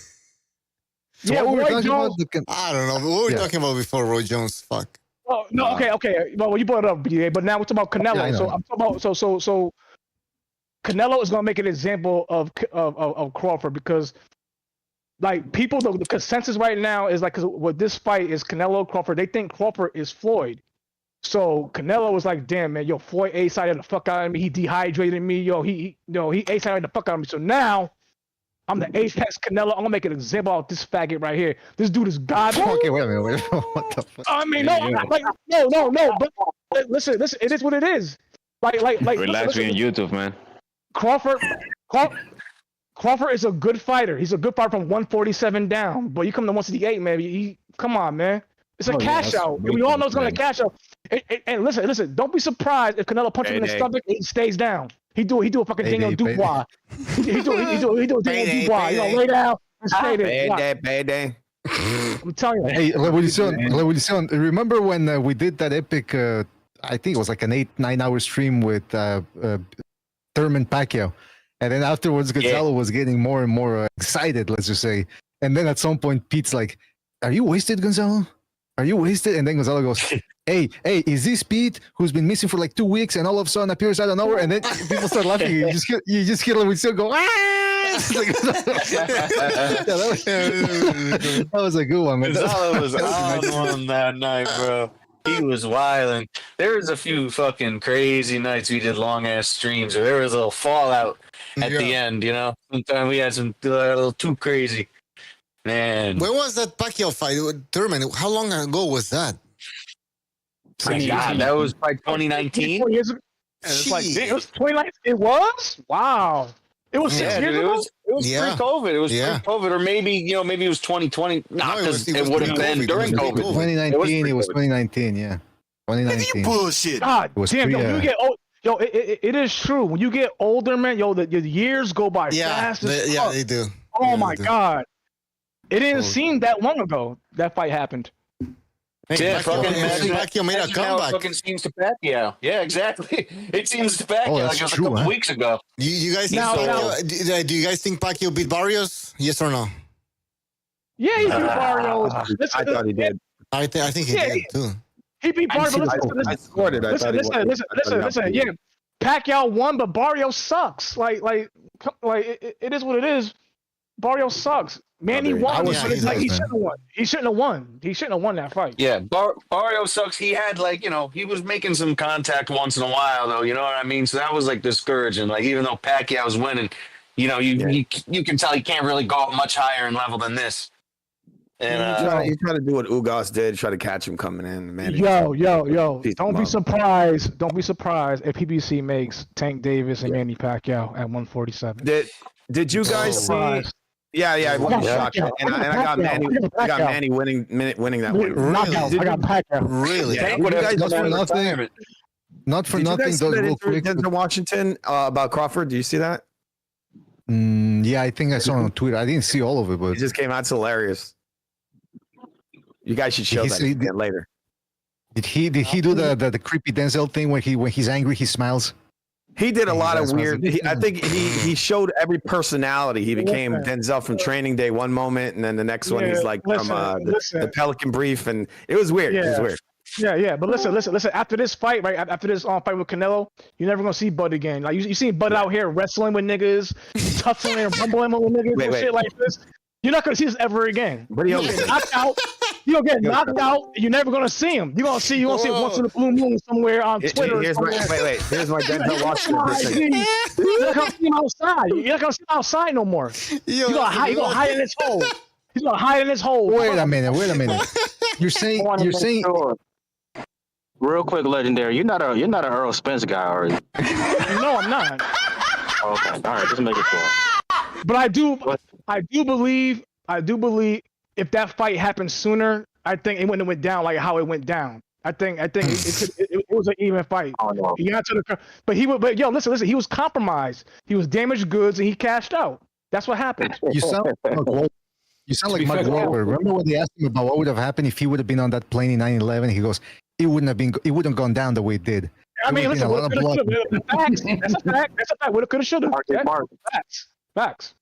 yeah, what were we Roy talking Jones. about? I don't know. What were we talking about before Roy Jones? Fuck. Oh no, okay. Well, you brought it up, BA, but now we're talking about Canelo. Yeah, so I'm talking about so Canelo is gonna make an example of Crawford because like people the consensus right now is like, because with this fight is Canelo Crawford, they think Crawford is Floyd. So Canelo was like, damn man, Floyd A-sided the fuck out of me. He dehydrated me. He A-sided the fuck out of me. So now I'm the apex Canelo. I'm gonna make an example out of this faggot right here. This dude is god. Okay, wait a minute. What the fuck? I mean, no. But listen. It is what it is. Like. Relax, we on YouTube, man. Crawford is a good fighter. He's a good fighter from 147 down. But you come to 168, man. Come on, man. It's a cash out. We all know it's gonna cash out. And listen. Don't be surprised if Canelo punches him in the stomach and he stays down. He do a fucking Daniel Dubois. He do a Daniel Dubois. Lay down and stay there. Payday. I'm telling you. Hey, Revolucion, remember when we did that epic? I think it was like an 8-9 hour stream with Thurman Pacquiao, and then afterwards Gonzalo was getting more and more excited. Let's just say, and then at some point Pete's like, "Are you wasted, Gonzalo? Are you wasted?" And then Gonzalo goes, Hey, is this Pete who's been missing for like 2 weeks and all of a sudden appears out of nowhere?" And then people start laughing. You just hear Revolucion go, "Ah!" That was a good one, man. Gonzalo was on one that night, bro. He was wilding. There was a few fucking crazy nights we did long ass streams, or there was a little fallout at the end. Sometimes we had some a little too crazy. Man, when was that Pacquiao fight? Thurman, how long ago was that? God, that was by 2019. 4 years ago. It's like, it was 2019. It was? Wow. It was 6 years ago? It was pre-COVID. It was pre-COVID, or maybe it was 2020. Not because it would have been during COVID. 2019. It was 2019. Yeah, 2019. Bullshit. God it was damn, you get old. It is true. When you get older, man, the years go by fast as fuck. Yeah, they do. Oh my God. It didn't seem that long ago that fight happened. Yeah, Pacquiao made a comeback. It fucking seems to Pacquiao. Yeah, exactly. It seems to Pacquiao like it was a couple weeks ago. You guys think do you guys think Pacquiao beat Barrios? Yes or no? Yeah, he beat Barrios. I thought he did. I think he did too. He beat Barrios. I scored it. Listen. Yeah, Pacquiao won, but Barrios sucks. Like it is what it is. Barrios sucks. Manny won. He shouldn't have won. He shouldn't have won that fight. Yeah, Barrios sucks. He had he was making some contact once in a while though. You know what I mean? So that was like discouraging. Like even though Pacquiao was winning, you can tell he can't really go up much higher in level than this. And you try to do what Ugas did, try to catch him coming in. Man, yo! Don't be surprised. Don't be surprised if PBC makes Tank Davis and Manny Pacquiao at 147. Did you guys see? Yeah, I wasn't shocked. And I got Manny winning that one. Really? I got Pacquiao. Really? Yeah, not for nothing. Did you guys see that interview with Denzel Washington about Crawford? Do you see that? Yeah, I think I saw it on Twitter. I didn't see all of it, but it just came out. It's hilarious. You guys should show that later. Did he do the creepy Denzel thing when he's angry he smiles? He did a lot of weird. I think he showed every personality. He became Denzel from Training Day one moment, and then the next one he's like from the Pelican Brief, and it was weird. It was weird. Yeah. But listen. After this fight, right? After this fight with Canelo, you're never gonna see Bud again. Like you see Bud out here wrestling with niggas, tussling and rumbling with niggas and shit like this. You're not gonna see this ever again. But You'll get knocked out. You'll get knocked out. You're never gonna see him. You're gonna see it once in the blue moon somewhere on Twitter. Here's my Here's my Denzel Washington. You're not gonna see him outside. You're not gonna see him outside no more. You're gonna hide in his hole. He's gonna hide in his hole. Wait a minute. You're saying Real quick, legendary. You're not an Earl Spence guy, are you? No, I'm not. Okay, all right, just make it sure. But I do believe if that fight happened sooner, I think it wouldn't have went down like how it went down. I think it was an even fight. Oh, no. He got to the, but listen, he was compromised. He was damaged goods and he cashed out. That's what happened. You sound like Mark Wahlberg. Remember when they asked him about what would have happened if he would have been on that plane in 9/11? He goes, it wouldn't have gone down the way it did. I mean, listen, facts. That's a fact. What it could have, should have. Facts.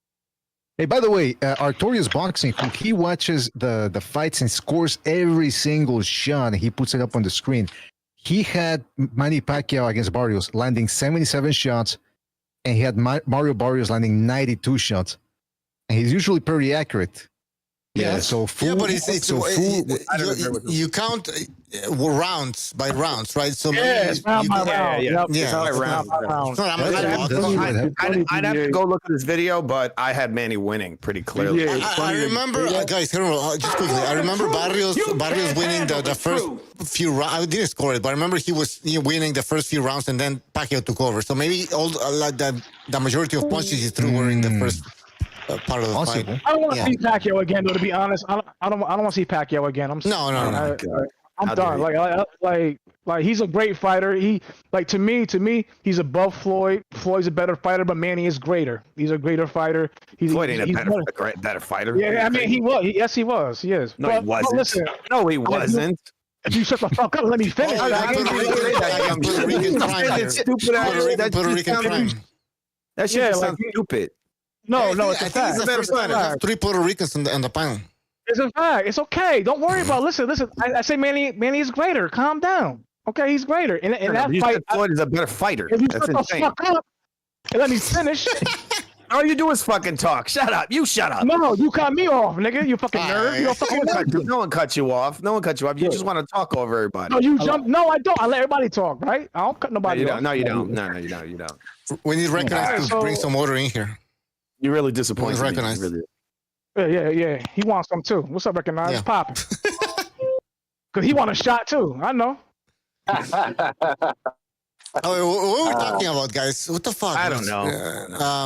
Hey, by the way, Artorias Boxing, he watches the fights and scores every single shot. He puts it up on the screen. He had Manny Pacquiao against Barrios landing 77 shots, and he had Mario Barrios landing 92 shots. And he's usually pretty accurate. Yeah, so but you count rounds by rounds, right? So it's round by round. I'd have to go look at this video, but I had Manny winning pretty clearly. I remember, guys, just quickly. I remember Barrios winning the first few rounds. I didn't score it, but I remember he was winning the first few rounds, and then Pacquiao took over. So maybe all the majority of punches he threw were in the first part of the fight. I don't want to see Pacquiao again, though. To be honest, I don't want to see Pacquiao again. I'm done. Like he's a great fighter. To me, he's above Floyd. Floyd's a better fighter, but Manny is greater. He's a greater fighter. Floyd ain't a better fighter. Yeah, I mean he was. Yes, he was. He is. No, he wasn't. Listen, no, he wasn't. If you shut the fuck up, let me finish. That shit sounds stupid. No, it's a fact. Three Puerto Ricans on the panel. It's a fact. It's okay. Don't worry about it. Listen. I say Manny is greater. Calm down. Okay, he's greater. In that fight, Floyd is a better fighter. If you That's shut insane. the fuck up and let me finish. All you do is fucking talk. Shut up. You shut up. No, you cut me off, nigga. You fucking nerd. You fucking nerd. No one cut you off. You just want to talk over everybody. No, you jump. No, I don't. I let everybody talk, right? I don't cut nobody off. No, you don't. No, you don't. We need recognize to bring some order in here. You really disappointed me. Recognize. Really. Yeah. He wants some too. What's up, Recognize? Yeah. Popping. Because he want a shot too. I know. What were we talking about, guys? What the fuck? I don't know.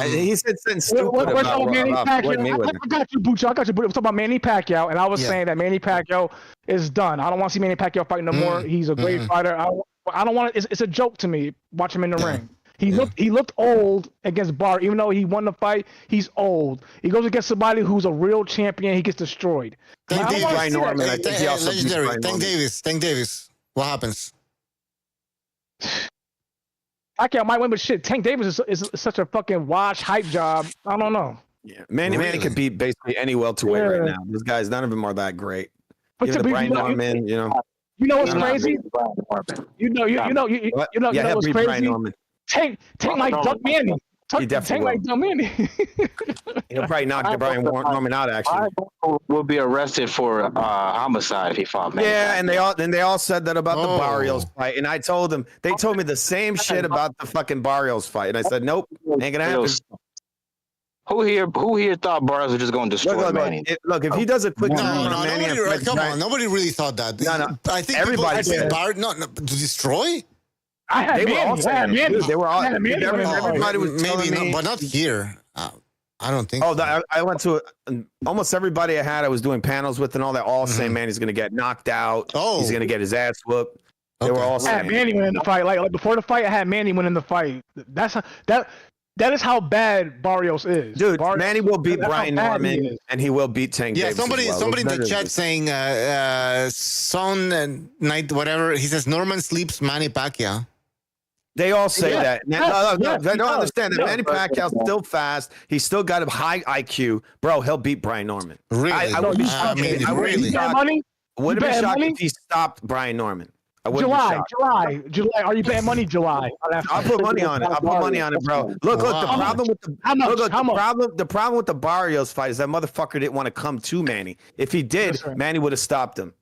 He said something stupid about Manny Pacquiao. I got you, Bucci. We're talking about Manny Pacquiao, and I was saying that Manny Pacquiao is done. I don't want to see Manny Pacquiao fight no more. He's a great fighter. I don't want it. It's a joke to me. Watch him in the ring. He looked old against Barr, even though he won the fight. He's old. He goes against somebody who's a real champion. He gets destroyed. Tank Davis. What happens? Pacquiao might win, but shit, Tank Davis is such a fucking wash hype job. I don't know. Yeah, Manny could beat basically any welterweight right now. These guys, none of them are that great. But Even the Brian Norman, You know what's crazy? You know what's crazy? Tank might duck Manny. Tank might duck Manny. He'll probably knock Brian Norman out. Actually, will be arrested for homicide if he fought Manny. Yeah, and they all said that about the Barrios fight, and I told them they told me the same shit about the fucking Barrios fight, and I said nope, ain't gonna happen. Who here thought Barrios was just going to destroy Manny? Look, if he does a quick nobody really thought that. No. I think everybody said to destroy. I had Manny. They were all. Everybody was maybe, me, but not here. I don't think. I went to almost everybody I had. I was doing panels with and all that. All saying Manny's going to get knocked out. He's going to get his ass whooped. They were all saying. I had Manny win in the fight. Like before the fight, I had Manny win in the fight. That is how bad Barrios is. Dude, Manny will beat Brian Norman, and he will beat Tank Davis. Somebody in the chat saying, Son Night, whatever. He says Norman sleeps Manny Pacquiao. They all say that. No, they don't understand that Manny Pacquiao's still fast. He's still got a high IQ. Bro, he'll beat Brian Norman. Really? I would be shocked. Really? Would have been shocked if he stopped Brian Norman. I wouldn't be shocked. July. Are you betting money? July. I'll put money on it. I'll put money on it, bro. Look. The problem with the problem with the Barrios fight is that motherfucker didn't want to come to Manny. If he did, Manny would have stopped him.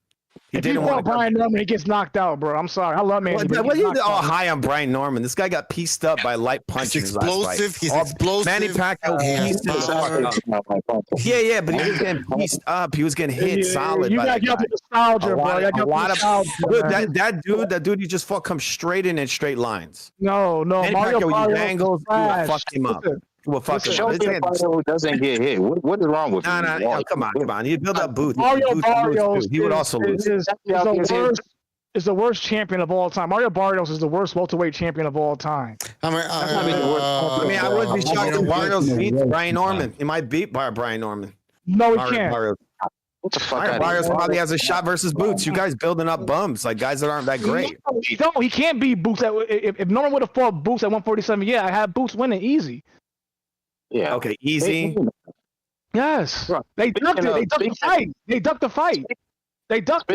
He if didn't you want Brian Norman, he gets knocked out, bro. I'm sorry. I love Manny. What are you all high on Brian Norman? This guy got pieced up by light punches. He's explosive. He's explosive. Manny Pacquiao pieced his fuck up. Yeah, but he was getting pieced up. He was getting hit solid. You got to get the nostalgia, bro. That dude, he just fought come straight in straight lines. No. Manny Pacquiao, you angles, you fuck him up. Well, fuck Show me a fighter who doesn't get hit. What is wrong with him? No, come on. You build up Booth. Mario Barrios he would also lose. Is the worst champion of all time. Mario Barrios is the worst welterweight champion of all time. I wouldn't be shocked if Barrios beats Brian Norman. He might beat Brian Norman. No, he can't. What the fuck? Barrios probably has a shot versus Boots. You guys building up bums, like guys that aren't that great. No, he can't beat Boots. If Norman would have fought Boots at 147, I had Boots winning easy. Yeah. Okay, easy. Yes. They ducked it. They ducked the fight. They ducked the fight. They ducked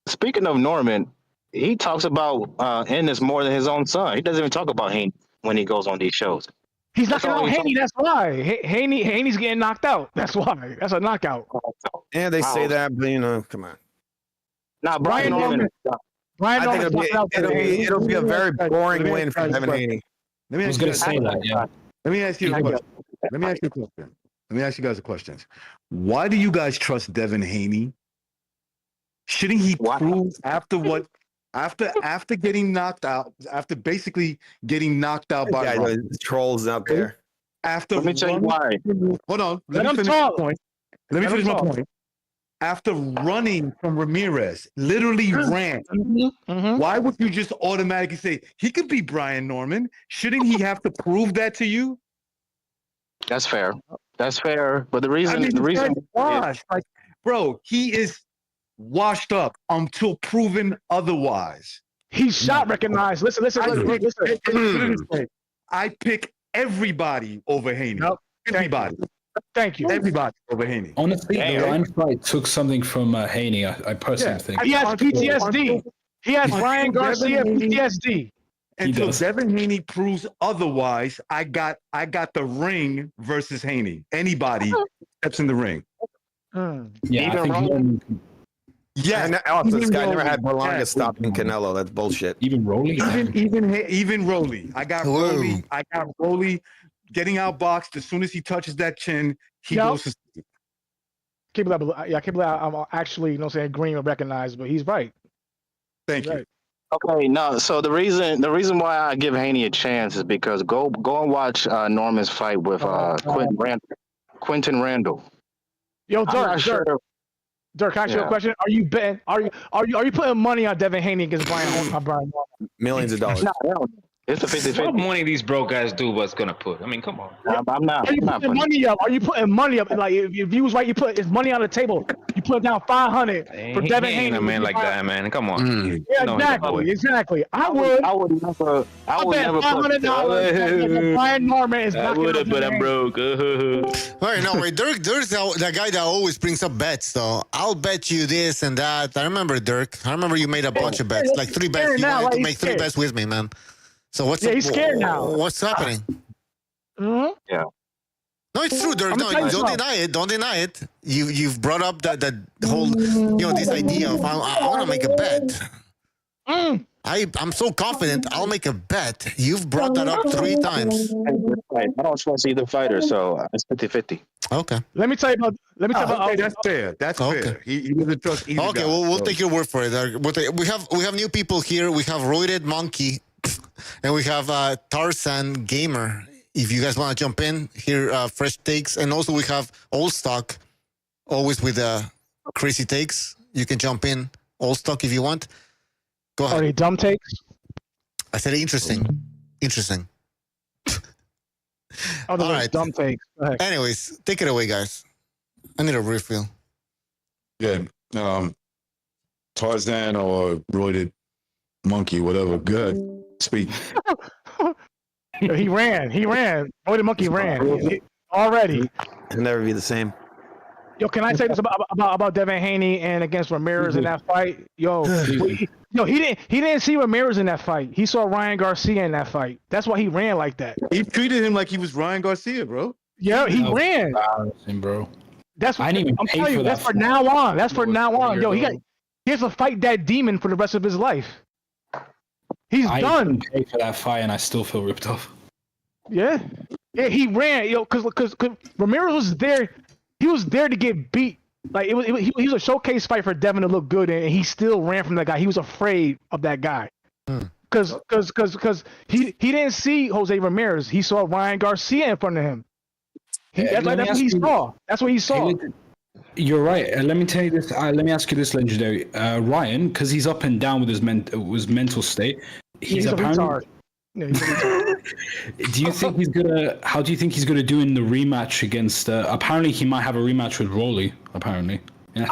Speaking of Norman, he talks about Ennis more than his own son. He doesn't even talk about Haney when he goes on these shows. He's knocking out Haney. That's why. Haney's getting knocked out. That's why. That's a knockout. Yeah, they say that, but come on. Now, Brian Norman. I think it'll be a very boring win for Devin Haney. Let me ask you a question. Let me ask you guys a question. Why do you guys trust Devin Haney? Shouldn't he prove after getting knocked out, after basically getting knocked out by the trolls out there? Let me tell you why. Hold on. Let me finish my point. After running from Ramirez, literally ran. Why would you just automatically say he could be Brian Norman? Shouldn't he have to prove that to you? That's fair. But the reason, bro, he is washed up until proven otherwise. He's shot recognized. Listen. I pick everybody over Haney. Nope. Everybody. Thank you. Everybody over Haney. Honestly, the Ryan fight took something from Haney. I personally think he has PTSD. He has Ryan Garcia PTSD. Until Devin Haney proves otherwise, I got the ring versus Haney. Anybody steps in the ring. Yeah, and also this guy never had Berlanga stopping Canelo. That's bullshit. Even Rolly. Even Rolly. I got Rolly getting outboxed as soon as he touches that chin. He goes to sleep. I can't believe I'm actually, agreeing and recognized, but he's right. Thank you. Okay, no. So the reason why I give Haney a chance is because go and watch Norman's fight with Quentin Randall. Yo, Dirk, can I ask you a question? Are you betting? Are you putting money on Devin Haney against Brian Norman? Millions of dollars. No, it's a 50-50. What money these broke guys do what's gonna put? I mean, come on. I'm not. Are you putting money up? Are you putting money up? Like if you was right, you put his money on the table. You put down 500 for Devin Haney. Ain't a man like that, man. Come on. Yeah, exactly. I would never put $500 Brian Norman is not gonna but I'm broke. Wait, Dirk's the guy that always brings up bets, though. I'll bet you this and that. I remember Dirk. I remember you made a bunch of bets, like 3 bets. You wanted to make 3 bets with me, man. So he's scared now. What's happening? Yeah. No, it's true, Dirk. No, don't deny it. Don't deny it. You've brought up the whole, this idea of I want to make a bet. I'm so confident I'll make a bet. You've brought that up 3 times. I don't trust either fighter, so it's 50-50. Okay. Let me tell you about. That's fair. That's fair. He doesn't trust either. Okay, guy, we'll take your word for it. We have new people here. We have Roided Monkey, and we have Tarzan Gamer. If you guys want to jump in here, fresh takes, and also we have Old Stock, always with crazy takes. You can jump in Old Stock if you want. Go ahead. Are they dumb takes? I said interesting. All right. Dumb takes. Anyways, take it away, guys. I need a refill. Yeah. Tarzan or Roided Monkey, whatever. Good. Speak. He ran. Roided Monkey ran already. It'll never be the same. Yo, can I say this about Devin Haney and against Ramirez in that fight? Yo, he didn't see Ramirez in that fight. He saw Ryan Garcia in that fight. That's why he ran like that. He treated him like he was Ryan Garcia, bro. Yeah, he ran. Embarrassing, bro. That's what I didn't even I'm pay telling you. for That's that for now on. That's for It was now on. Yo, weird, he has to fight that demon for the rest of his life. He's I done. didn't pay for that fight, and I still feel ripped off. Yeah, he ran. Yo, because Ramirez was there. He was there to get beat. Like he was a showcase fight for Devin to look good, and he still ran from that guy. He was afraid of that guy. Because he didn't see Jose Ramirez. He saw Ryan Garcia in front of him. That's what he saw. That's what he saw. You're right. Let me tell you this. Let me ask you this, Legendary. Ryan, because he's up and down with his mental state. He's a apparently. retard. Yeah, he's a retard. Do you think he's gonna? How do you think he's gonna do in the rematch against? Apparently, he might have a rematch with Rolly. Apparently. I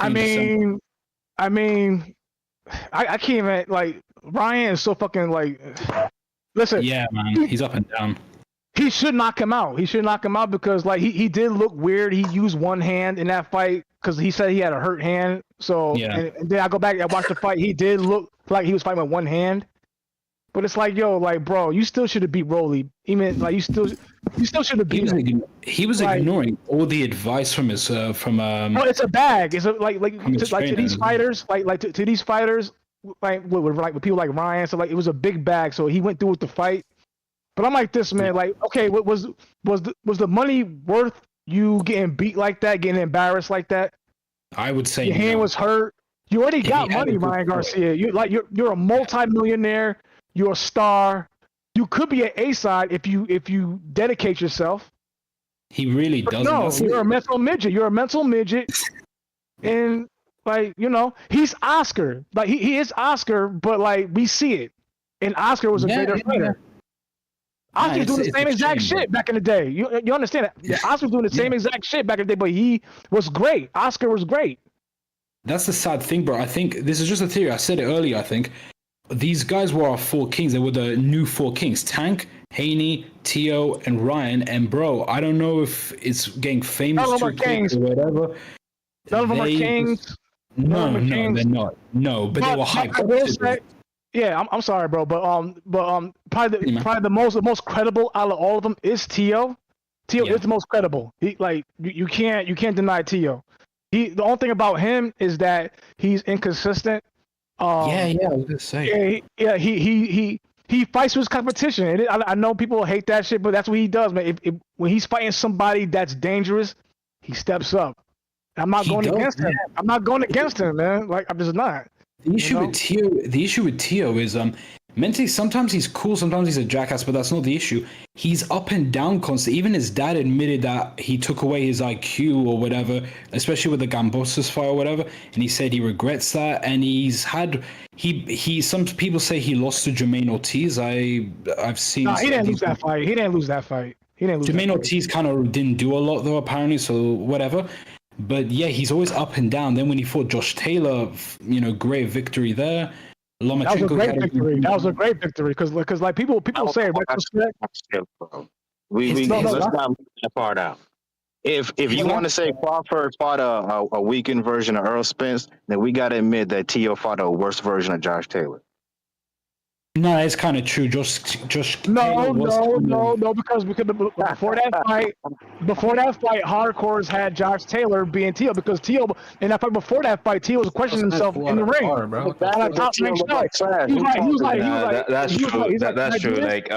can't even like. Ryan is so fucking like. Listen. Yeah, man. He's up and down. He should knock him out. He should knock him out because like he did look weird. He used one hand in that fight because he said he had a hurt hand. So and then I go back and watch the fight. He did look like he was fighting with one hand. But it's like, yo, like, bro, you still should have beat Rolly. Even like you still should have beat him. He was ignoring all the advice from his from. Well, it's a bag. It's to these fighters, to these fighters, with people like Ryan. So like it was a big bag. So he went through with the fight. But I'm like this, man. Like, okay, was the money worth you getting beat like that, getting embarrassed like that? I would say your hand was hurt. You already got money, Ryan Garcia. You're a multi-millionaire. You're a star. You could be an A-side if you dedicate yourself. He really doesn't. No, you're a mental midget. You're a mental midget, and like he's Oscar. Like he is Oscar, but like we see it. And Oscar was a greater fighter. Oscar was doing the same exact shit back in the day. You understand that? Yeah, Oscar was doing the same exact shit back in the day, but he was great. Oscar was great. That's the sad thing, bro. I think this is just a theory. I said it earlier. I think these guys were our four kings. They were the new four kings: Tank, Haney, Tio, and Ryan. And bro, I don't know if it's getting famous too quick or whatever. None of them are kings. No, they're not. No, but they were hyped. Yeah, I'm sorry, bro, but probably the most credible out of all of them is Tio. Tio is the most credible. He like you can't deny Tio. The only thing about him is that he's inconsistent. I was gonna say. He fights with his competition, and I know people hate that shit, but that's what he does, man. When he's fighting somebody that's dangerous, he steps up. I'm not going against him. I'm not going against him, man. Like I'm just not. The issue with Tio is mentally sometimes he's cool, sometimes he's a jackass, but that's not the issue. He's up and down constantly. Even his dad admitted that he took away his IQ or whatever, especially with the Gambosis fight or whatever, and he said he regrets that. And he's had some people say he lost to Jermaine Ortiz. I've seen. No, he didn't lose that fight. Jermaine Ortiz kind of didn't do a lot though, apparently. So whatever. But yeah, he's always up and down. Then when he fought Josh Taylor, great victory there. That was a great victory. That was a great victory because like people say let's not move that part out. If you want to say Crawford fought a weakened version of Earl Spence, then we got to admit that Tio fought a worse version of Josh Taylor. No, it's kind of true. Just no, because before that fight, Hardcores had Josh Taylor being Tio because Tio in that fight before that fight, Tio was questioning himself in the ring. That's true. That's true. Like,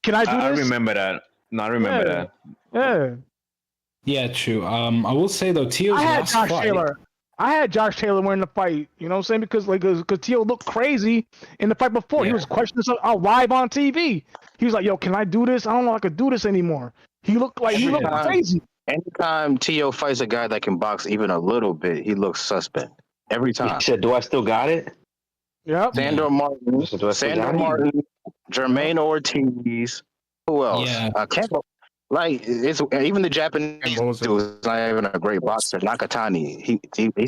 can I do this? I remember that. No, I remember that. Yeah. Yeah, true. I will say though, Tio's last fight. I had Josh Taylor winning the fight. You know what I'm saying? Because Tio looked crazy in the fight before. He was questioning something live on TV. He was like, "Yo, can I do this? I don't know if I could do this anymore." He looked crazy. Anytime Tio fights a guy that can box even a little bit, he looks suspect. Every time. He said, "Do I still got it?" Yeah. Sandor Martin, Jermaine Ortiz. Who else? Yeah. Like it's even the Japanese dude is not even a great boxer. Nakatani, he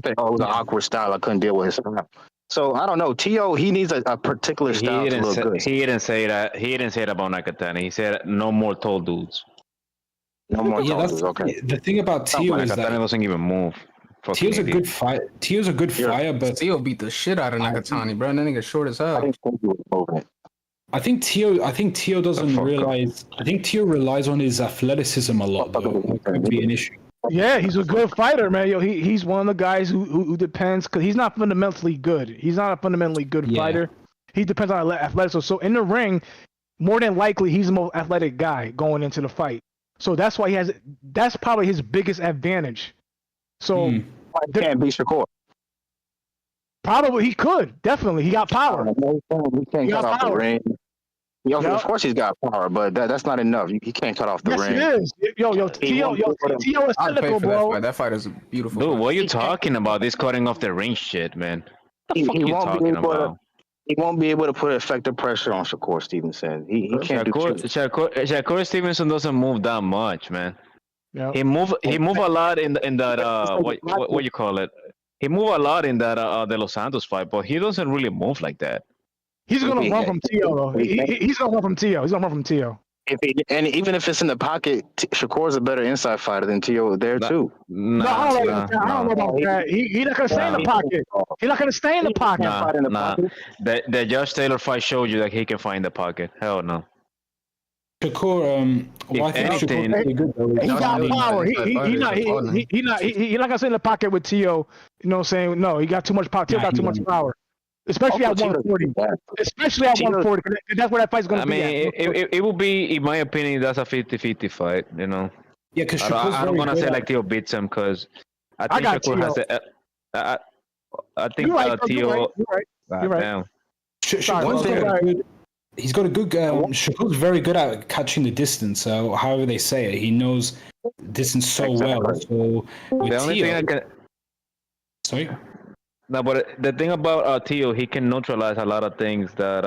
said, "Oh, it was an awkward style. I couldn't deal with his style." So I don't know. Tio, he needs a particular style to look good. He didn't say that. He didn't say that about Nakatani. He said no more tall dudes. No more Yeah, tosses. Okay. the thing about Tio is that doesn't even move. Tio's a good fight. Tio's a good fighter, but Tio beat the shit out of Nakatani, bro. That nigga short as hell. I think Tio doesn't realize. I think Tio relies on his athleticism a lot, though. It could be an issue. Yeah, he's a good fighter, man. Yo, he's one of the guys who depends because he's not fundamentally good. He's not a fundamentally good fighter. He depends on athleticism. So in the ring, more than likely, he's the most athletic guy going into the fight. So that's why that's probably his biggest advantage. So He can't beat Shakur. probably he could. Definitely. He got power. He can't He cut got off the power. ring. Yup. Of course he's got power, but that's not enough. He can't cut off the Yes, ring. it is. Tio is I'd pay cynical, for bro. that fight. That fight is beautiful. Dude, what are you talking about? This cutting off the ring shit, man. What the He fuck you won't be talking able about? he won't be able to put effective pressure on Shakur Stevenson. He can't do shit. Shakur Stevenson doesn't move that much, man. Yep. He move a lot in that what you call it? He move a lot in that De Los Santos fight, but he doesn't really move like that. He's gonna run from Tio, though. He's gonna run from Tio. He's gonna run from Tio. And even if it's in the pocket, Shakur's a better inside fighter than Tio there too. No, I don't know about that. He's not gonna stay in the pocket. He's not gonna stay in the pocket. Nah. The Josh Taylor fight showed you that he can find the pocket. Hell no. Shakur, well, I think anything- Shakur's pretty good, though. He got power. He's not gonna sit in the pocket with Tio. You know what I'm saying? No, he got too much power. Tio got too much power. Especially at 140. Especially at 140. 'Cause that's where that fight's gonna be. I mean, it will be, in my opinion, that's a 50-50 fight. You know. Yeah, because I don't wanna say like Tio beats him because I think got Shakur has Tio. I think You're right, bro. Tio. You're right. You're right. Damn. He's got a good. Shakur's very good at catching the distance. However they say it, he knows distance so well. So with The only Tio, thing I can. sorry. No, but the thing about Tio, he can neutralize a lot of things that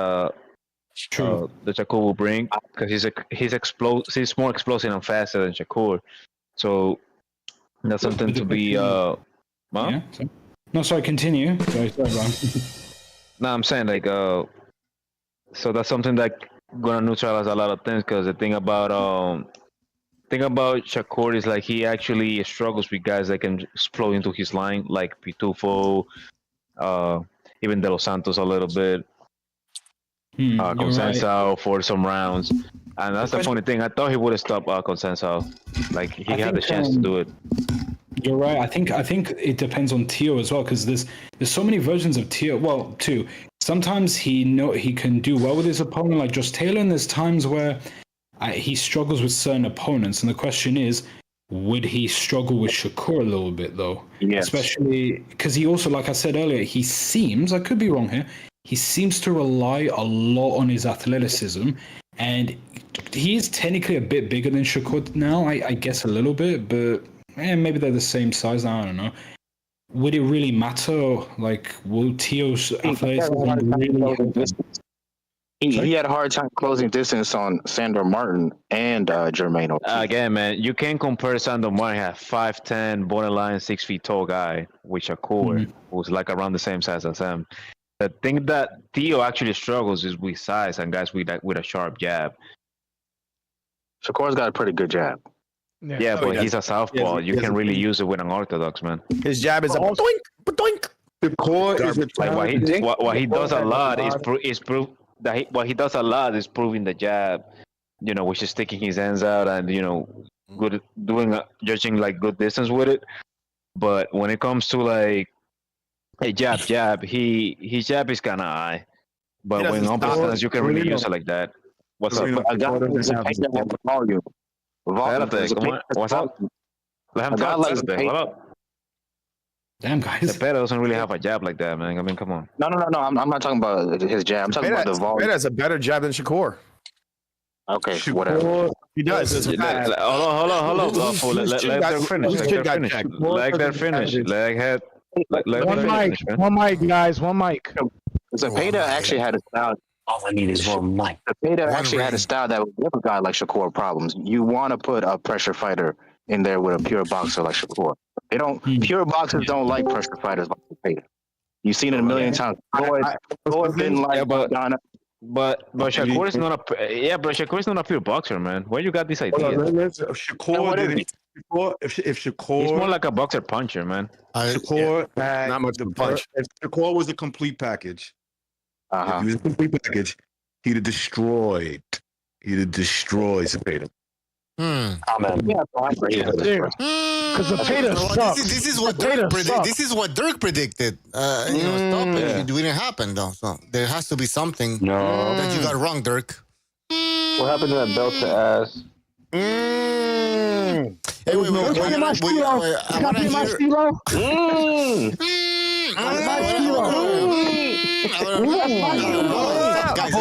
True. that Shakur will bring because he's more explosive and faster than Shakur. So that's something to be. Yeah, sorry. No, sorry. Continue. Sorry, Ron. No, I'm saying like so that's something that gonna neutralize a lot of things because the thing about Shakur is like he actually struggles with guys that can explode into his line like Pitufo, even De Los Santos a little bit, Consensao for some rounds, and that's the funny thing. I thought he would have stopped Consensao, like he had the chance to do it. You're right. I think it depends on Tio as well because there's so many versions of Tio. Well, two. Sometimes he can do well with his opponent, like Josh Taylor, and there's times where he struggles with certain opponents. And the question is, would he struggle with Shakur a little bit though? Yes. Especially because he also, like I said earlier, he seems, I could be wrong here, he seems to rely a lot on his athleticism, and he is technically a bit bigger than Shakur now. I guess a little bit, but. Maybe they're the same size now, I don't know. Would it really matter? Like, will Tio's athleticism really help him? He had a hard time closing distance on Sandor Martin and Jermaine Ortiz. Again, man, you can't compare Sandor Martin, a 5'10", borderline 6 feet tall guy, with Shakur, who's like around the same size as him. The thing that Tio actually struggles is with size and guys with a sharp jab. Shakur's got a pretty good jab. Yeah, but he's a southpaw. You can really use it with an orthodox, man. His jab is a doink, doink. The core is Like what he does a lot is what he does a lot is proving the jab, which is sticking his hands out and good judging like good distance with it. But when it comes to like a jab, his jab is kind of high. But when on distance, you can really use it like that. What's up? A guy have volume. What's up? Let him talk. What up? Damn, guys. The Pedro doesn't really have a jab like that, man. I mean, come on. No. I'm not talking about his jab. I'm talking about the volume. Pedro has a better jab than Shakur. Okay, whatever. He does. It's a fact. Hold on. Let them finish. Let them finish. One mic, guys. One mic. Zepeda actually had a style. All I need is one mic. Zepeda actually had a style that would give a guy like Shakur problems. You want to put a pressure fighter in there with a pure boxer like Shakur. They don't. Pure boxers don't like pressure fighters like Zepeda. You've seen it a million times. Floyd didn't like Ghana. But Shakur is not a but Shakur is not a pure boxer, man. Where you got this idea? Shakur didn't. If Shakur, he's more like a boxer puncher, man. Shakur had not much of a punch. If Shakur was a complete package, Uh-huh. if he was a complete package, he'd have destroyed. He'd have destroyed Zepeda. Because Zepeda sucks. This is what Dirk This is what Dirk predicted. Stop it. It didn't happen though. So there has to be something that you got wrong, Dirk. What happened to that belt to ass? Hey, wait. Copy my stilo. Copy my stilo. Guys.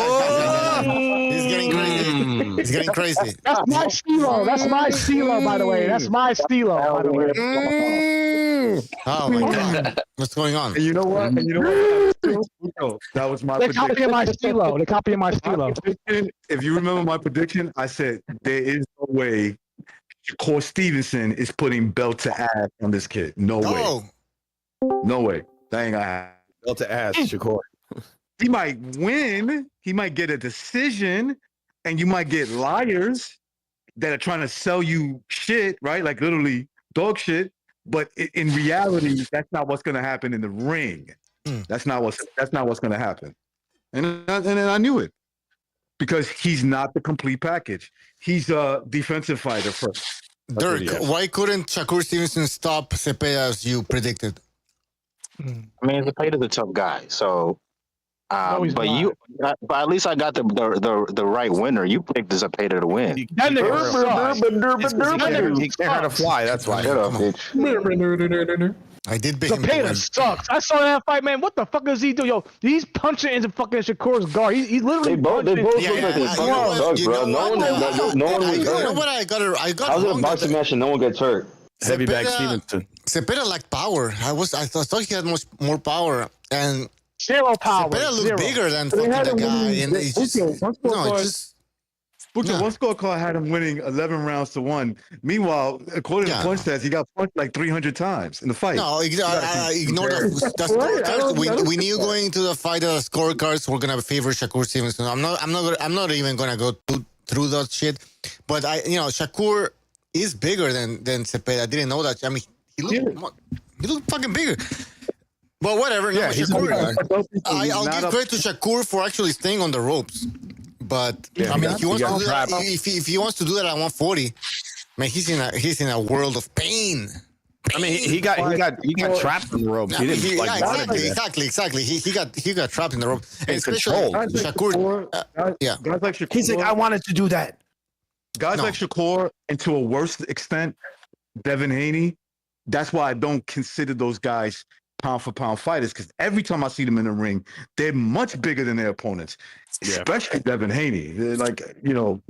He's getting crazy. He's getting crazy. That's my stilo. That's my stilo, by the way. That's my stilo, by the way. Oh my god. What's going on? And you know what? That was my They're prediction. copying my stilo. They're copying my stilo. If you remember my prediction, I said there is no way Shakur Stevenson is putting belt to ass on this kid. No way. No way. That ain't gonna happen. Belt to ass, Shakur. He might win. He might get a decision, and you might get liars that are trying to sell you shit, right? Like literally dog shit. But in reality, that's not what's going to happen in the ring. That's not what's going to happen. And I knew it because he's not the complete package. He's a defensive fighter first. Dirk, why couldn't Shakur Stevenson stop Zepeda as you predicted? I mean, Zepeda's a tough guy, so. But at least I got the right winner. You picked Zepeda to win. That nigga He can't hurt a fly. That's why. Shut up, bitch. I did pick him to Zepeda win. sucks. I saw that fight, man. What the fuck does he do? Yo, he's punching into fucking Shakur's guard. He's literally They both look like they fucking suck, bro. No one was You know hurt. what? I got I was in a wrong. boxing match and no one gets hurt. Heavy bag Stevenson. Zepeda lacked power. I thought he had much more power, and zero power. Zepeda looked Zero. bigger than fucking the guy, and it's just One scorecard had him winning 11 rounds to 1. Meanwhile, according to punch stats, he got punched like 300 times in the fight. No, ignore the scorecards. We knew going into the fight that the scorecards were gonna favor Shakur Stevenson. I'm not even gonna go through that shit. But Shakur is bigger than Zepeda. I didn't know that. I mean, he looked fucking bigger. But whatever. No, Shakur. I'll give credit to Shakur for actually staying on the ropes. But I mean, if he wants to do that, if he wants to do that at 140, man, he's in a world of pain. I mean, he got trapped in the ropes. He didn't Exactly. He got trapped in the rope. And especially Shakur. Guys like Shakur. He's like, I wanted to do that. Guys like Shakur, and to a worse extent, Devin Haney. That's why I don't consider those guys pound for pound fighters, because every time I see them in the ring, they're much bigger than their opponents. Especially Devin Haney. They're like,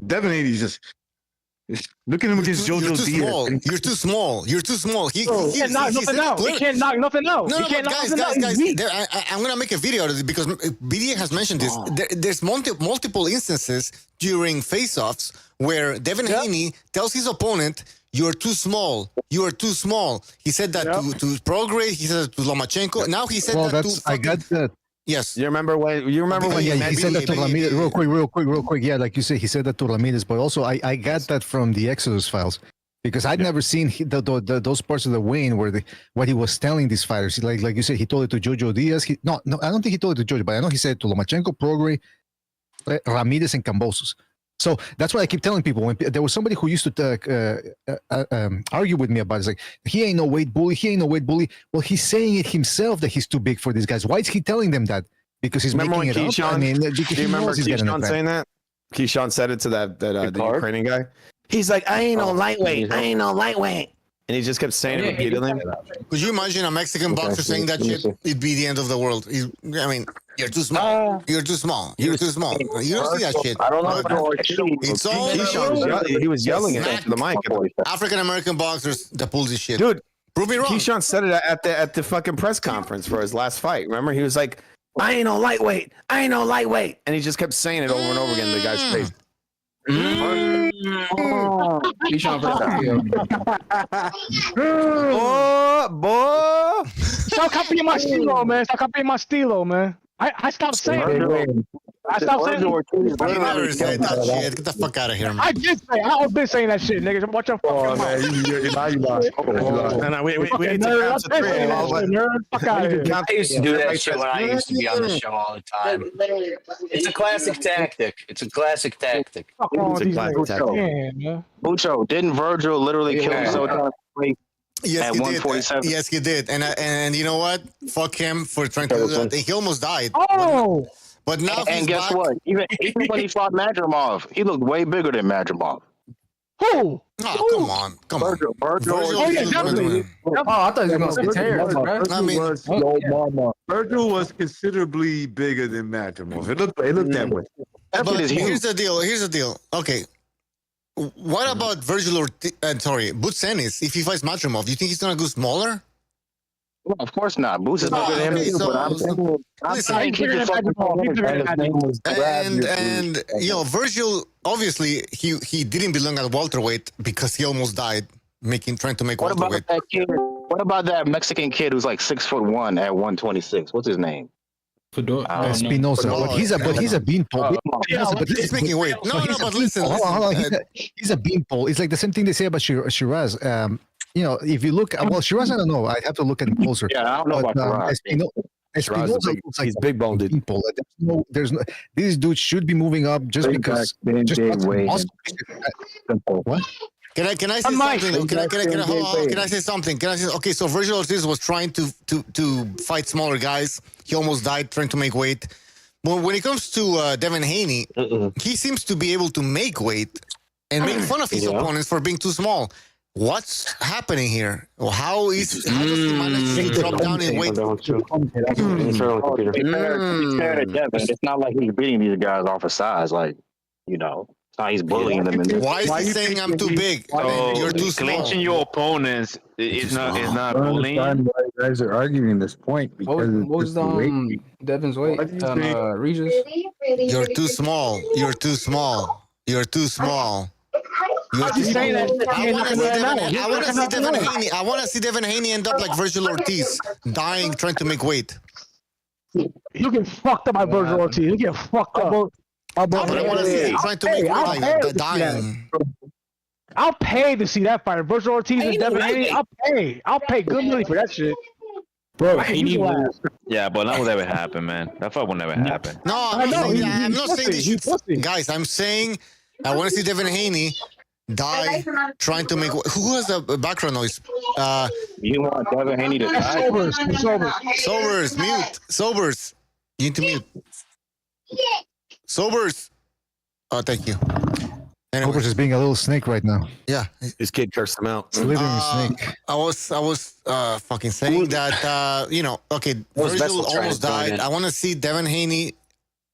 Devin Haney's just look at him against JoJo Diaz. You're too small. You're too small. He can't knock nothing out. He can't knock nothing out. No, guys. I'm gonna make a video out of it because BDA has mentioned this. There's multiple instances during face-offs where Devin Haney tells his opponent, "You're too small. You are too small." He said that to Prograde. He said that to Lomachenko. Now he said that to. I got that. Yes. You remember when? He said that to Ramirez. Real quick. Yeah, like you say, he said that to Ramirez. But also, I got that from the Exodus files because I'd never seen those parts of the weigh-in where what he was telling these fighters. Like you said, he told it to JoJo Diaz. No, I don't think he told it to JoJo, but I know he said it to Lomachenko, Prograde, Ramirez, and Cambosos. So that's what I keep telling people. When there was somebody who used to argue with me about it, it's like, he ain't no weight bully. Well, he's saying it himself that he's too big for these guys. Why is he telling them that? Because he's making it up. I mean, because do you remember Keyshawn saying that? Keyshawn said it to the Ukrainian guy. He's like, I ain't no lightweight. And he just kept saying it repeatedly. Could you imagine a Mexican boxer saying that shit? It'd be the end of the world. I mean, you're too small. You're too small. You're too small. You don't see that shit. I don't know. It's all he was yelling it to the mic. African American boxers that pull this shit. Dude, prove me wrong. Keyshawn said it at the fucking press conference for his last fight. Remember, he was like, I ain't no lightweight. And he just kept saying it over and over again in the guy's face. Stop copying my stilo, man. I stopped saying it. I stopped saying You never said that shit. Get the fuck out of here, man. I did say. I've been saying that shit, nigga. Watch your fucking mouth. Now you lied. No, we need to count to three. Fuck out of here. I used to do that shit when I used to be on the show all the time. It's a classic tactic. It's a classic tactic. Fuck on It's a these classic niggas. tactic. Man. Bucho, didn't Virgil literally kill himself Yes, at he 147? did. Yes, he did. And you know what? Fuck him for trying to do that. He almost died. Oh! But now And guess what? Even when he fought Madrimov, he looked way bigger than Madrimov. Who? Oh, come on. Come on. Virgil. Oh, yeah, definitely. Oh, I thought you were going to say Terrence, bro. I mean, Virgil was considerably bigger than Madrimov. It looked that way. but here's the deal. Here's the deal. Okay. What about Virgil Boots Ennis? If he fights Madrimov, do you think he's going to go smaller? Well, of course not. Boots is bigger than him, but I'm saying he just and you know, Virgil, obviously, he didn't belong at welterweight because he almost died trying to make What about welterweight. that kid? What about that Mexican kid who's like 6'1" at 126? What's his name? Espinosa. But he's a beanpole. But He's making weight. No, but listen. Hold on. He's a beanpole. It's like the same thing they say about Shiraz. You know, if you look, well, Shiraz, I don't know. I have to look at him closer. Yeah, I don't know about Espinosa looks like he's big boned. Beanpole. There's no. This dude should be moving up just because. What? Can I say something? Can I say something? Okay, so Virgil Ortiz was trying to fight smaller guys. He almost died trying to make weight. But when it comes to Devin Haney, he seems to be able to make weight and make fun of his opponents for being too small. What's happening here? How does he manage to drop down in weight? To be fair to Devin, it's not like he's beating these guys off of size. Like, you know, it's not he's bullying them. Why is he saying I'm too big? You're too small. Clinching your opponents is not bullying. Why you guys are arguing this point? What was Devin's weight? Regis? You're too small. You're too small. You're too small. I want to see Devin Haney end up like Virgil Ortiz, dying trying to make weight. You get fucked up by Virgil Ortiz. You get fucked up. I want to see him trying to make weight like that, dying. I'll pay to see that fight. Virgil Ortiz and Devin Haney. I'll pay good money for that shit. Bro, yeah, but that will never happen, man. That fight will never happen. No, I'm not saying this. Guys, I'm saying I want to see Devin Haney die trying to make. Who has the background noise? You want Devin Haney to die? Sobers, mute. Sobers, you need to mute. Sobers. Oh, thank you. Anyway. Sobers is being a little snake right now. Yeah, his kid cursed him out. Slithering snake. I was fucking saying that you know. Okay, Virgil almost died. I want to see Devin Haney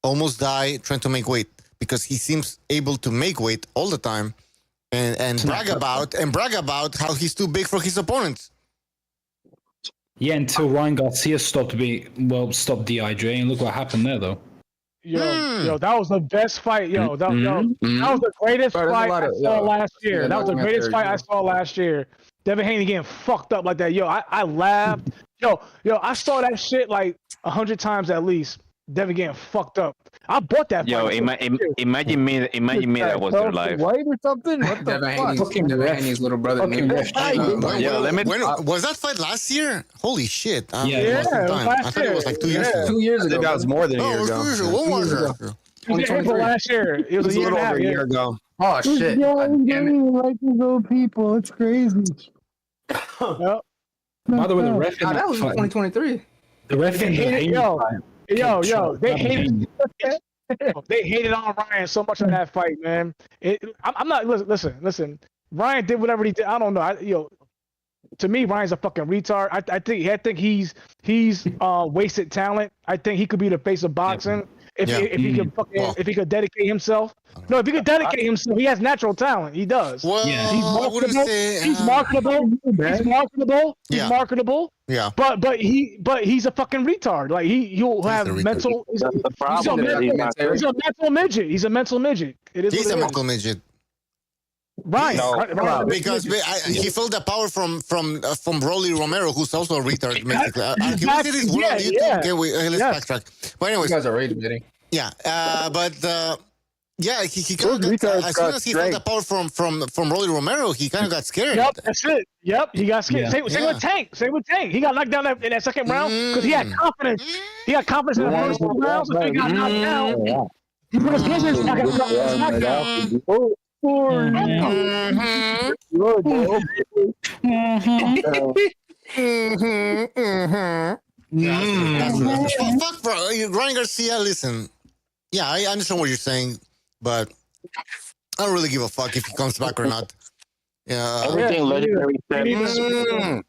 almost die trying to make weight because he seems able to make weight all the time. And brag about how he's too big for his opponents. Yeah, until Ryan Garcia stopped dehydrating. Look what happened there, though. Yo, that was the best fight. That was the greatest fight I saw last year. That was the greatest fight I saw last year. Devin Haney getting fucked up like that. Yo, I laughed. Yo, I saw that shit like 100 times at least. Devin getting fucked up. I bought that. Yo, imagine me that was their life. White or something? What the fuck? Devin Haney's little brother. When was that fight last year? Holy shit! Yeah, I thought it was like 2 years ago. 2 years ago. That was more than a year ago. What was it? It was April last year. It was a little over a year ago. Oh shit! God damn it! Like these old people, it's crazy. Yep. By the way, the ref. That was 2023. The ref in the Haney fight. Yo, they hated on Ryan so much on that fight, man. I'm not listen. Ryan did whatever he did. I don't know. To me, Ryan's a fucking retard. I think he's wasted talent. I think he could be the face of boxing if he could dedicate himself. No, if he could dedicate himself, he has natural talent. He does. Well, he's marketable. He's marketable. Yeah. But he's a fucking retard. Like he'll have mental. He's a mental midget. He's a mental midget. He's a mental midget. Right. Because he felt the power from Rolly Romero, who's also a retard. Basically. Can we see this word on YouTube? Okay, let's backtrack. But anyways, you guys are rage baiting. Yeah, but yeah, he kind of got, as soon as he felt the power from Rolly Romero, he kind of got scared. Yep, that's it. Yep, he got scared. Yeah. Same with Tank. Same with Tank. He got knocked down in that second round because he had confidence. He had confidence in the first round, so he got knocked down. He put his hands in his pocket. Fuck, bro. Ryan Garcia, listen. Yeah, I understand what you're saying, but I don't really give a fuck if he comes back or not. Yeah. Everything legendary said.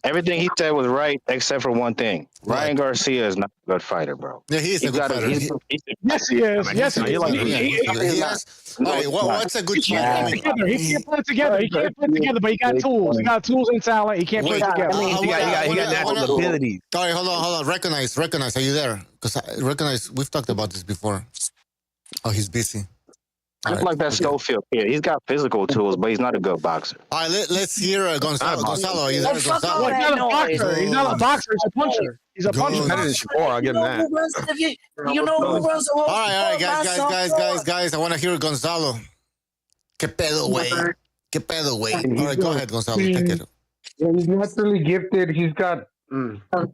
Everything he said was right, except for one thing. Ryan Garcia is not a good fighter, bro. Yeah, he is a good fighter. Yes, he is. Yes, he is. All right, what's a good fighter? He can't put it together. He can't put it together, but he got tools. He got tools and talent. He can't put it together. He got natural abilities. All right, hold on. Recognize. Are you there? Because we've talked about this before. Oh, he's busy. Just like that Schofield kid. He's got physical tools, but he's not a good boxer. All right, let's hear Gonzalo. Gonzalo, are you there, Gonzalo? He's not a boxer. He's not a boxer. He's a puncher. He's a puncher. I'll give him that. You know who runs the whole All right, guys. I want to hear Gonzalo. ¿Qué pedo, güey? ¿Qué pedo, güey? All right, go ahead, Gonzalo. Take it. Yeah, he's naturally gifted. He's got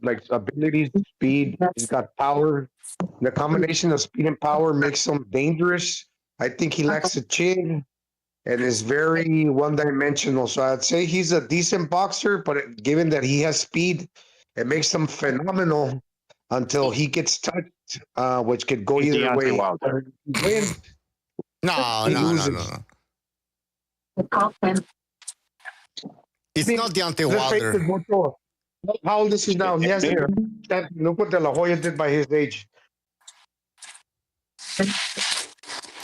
like abilities, speed. He's got power. The combination of speed and power makes him dangerous. I think he lacks a chin and is very one-dimensional. So I'd say he's a decent boxer, but given that he has speed, it makes him phenomenal until he gets touched, which could go either way. No. It's not Deontay Wilder. How old is he now? He has look what De La Hoya did by his age.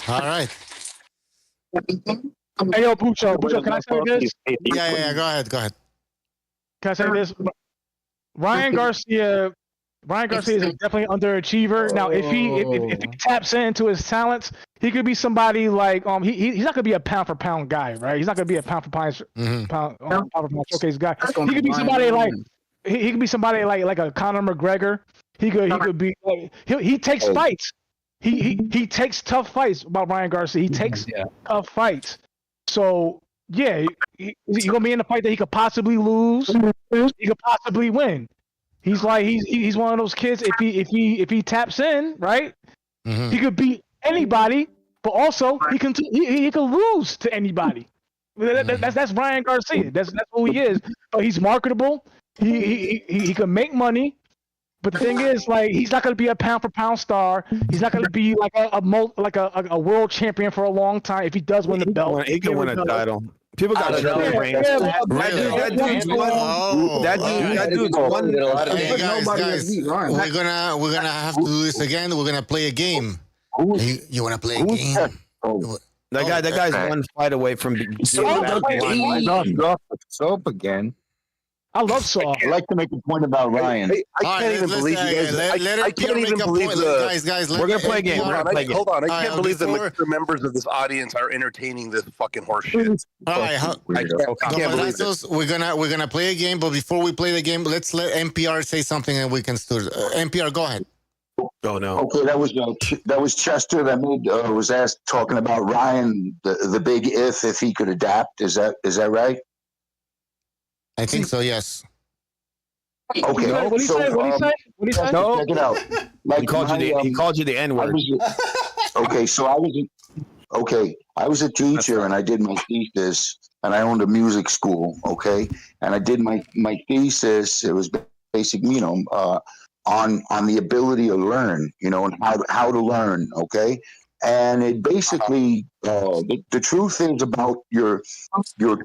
All right. Hey, yo, Bucho, can I say this? Yeah, go ahead. Can I say this? Ryan Garcia is definitely an underachiever. Now, if he taps into his talents, he could be somebody like he's not gonna be a pound for pound guy, right? He's not gonna be a pound for pound showcase guy. He could be somebody like like a Conor McGregor. He could be like, he takes fights. He takes tough fights. About Ryan Garcia, he takes tough fights. So yeah, he's gonna be in a fight that he could possibly lose. He could possibly win. He's one of those kids. If he taps in, right, he could beat anybody, but also he can lose to anybody. That's Ryan Garcia. That's who he is. But he's marketable. He can make money. But the thing is, like, he's not going to be a pound for pound star. He's not going to be like a world champion for a long time. If he does win the belt, he can win a title. People got That dude's one. Hey guys, we're gonna have to do this again. We're gonna play a game. You wanna play a game? That guy's one fight away from being Soap again. I love Saw. I'd like to make a point about Ryan. I can't even believe you guys. I can't even believe guys. We're gonna play a game. Hold on. I can't believe the mature members of this audience are entertaining this fucking horse shit. All right, I can't believe this. We're gonna play a game, but before we play the game, let's let NPR say something and we can start. NPR, go ahead. Oh no. Okay, that was Chester that was asked talking about Ryan, the big if he could adapt. Is that right? I think so. Yes. Okay. What do you say? No. Check it out. Like he called you the N-word. Okay, so I was a teacher and I did my thesis and I owned a music school. Okay, and I did my thesis. It was basic, on the ability to learn, and how to learn. Okay. And it basically, the truth is about your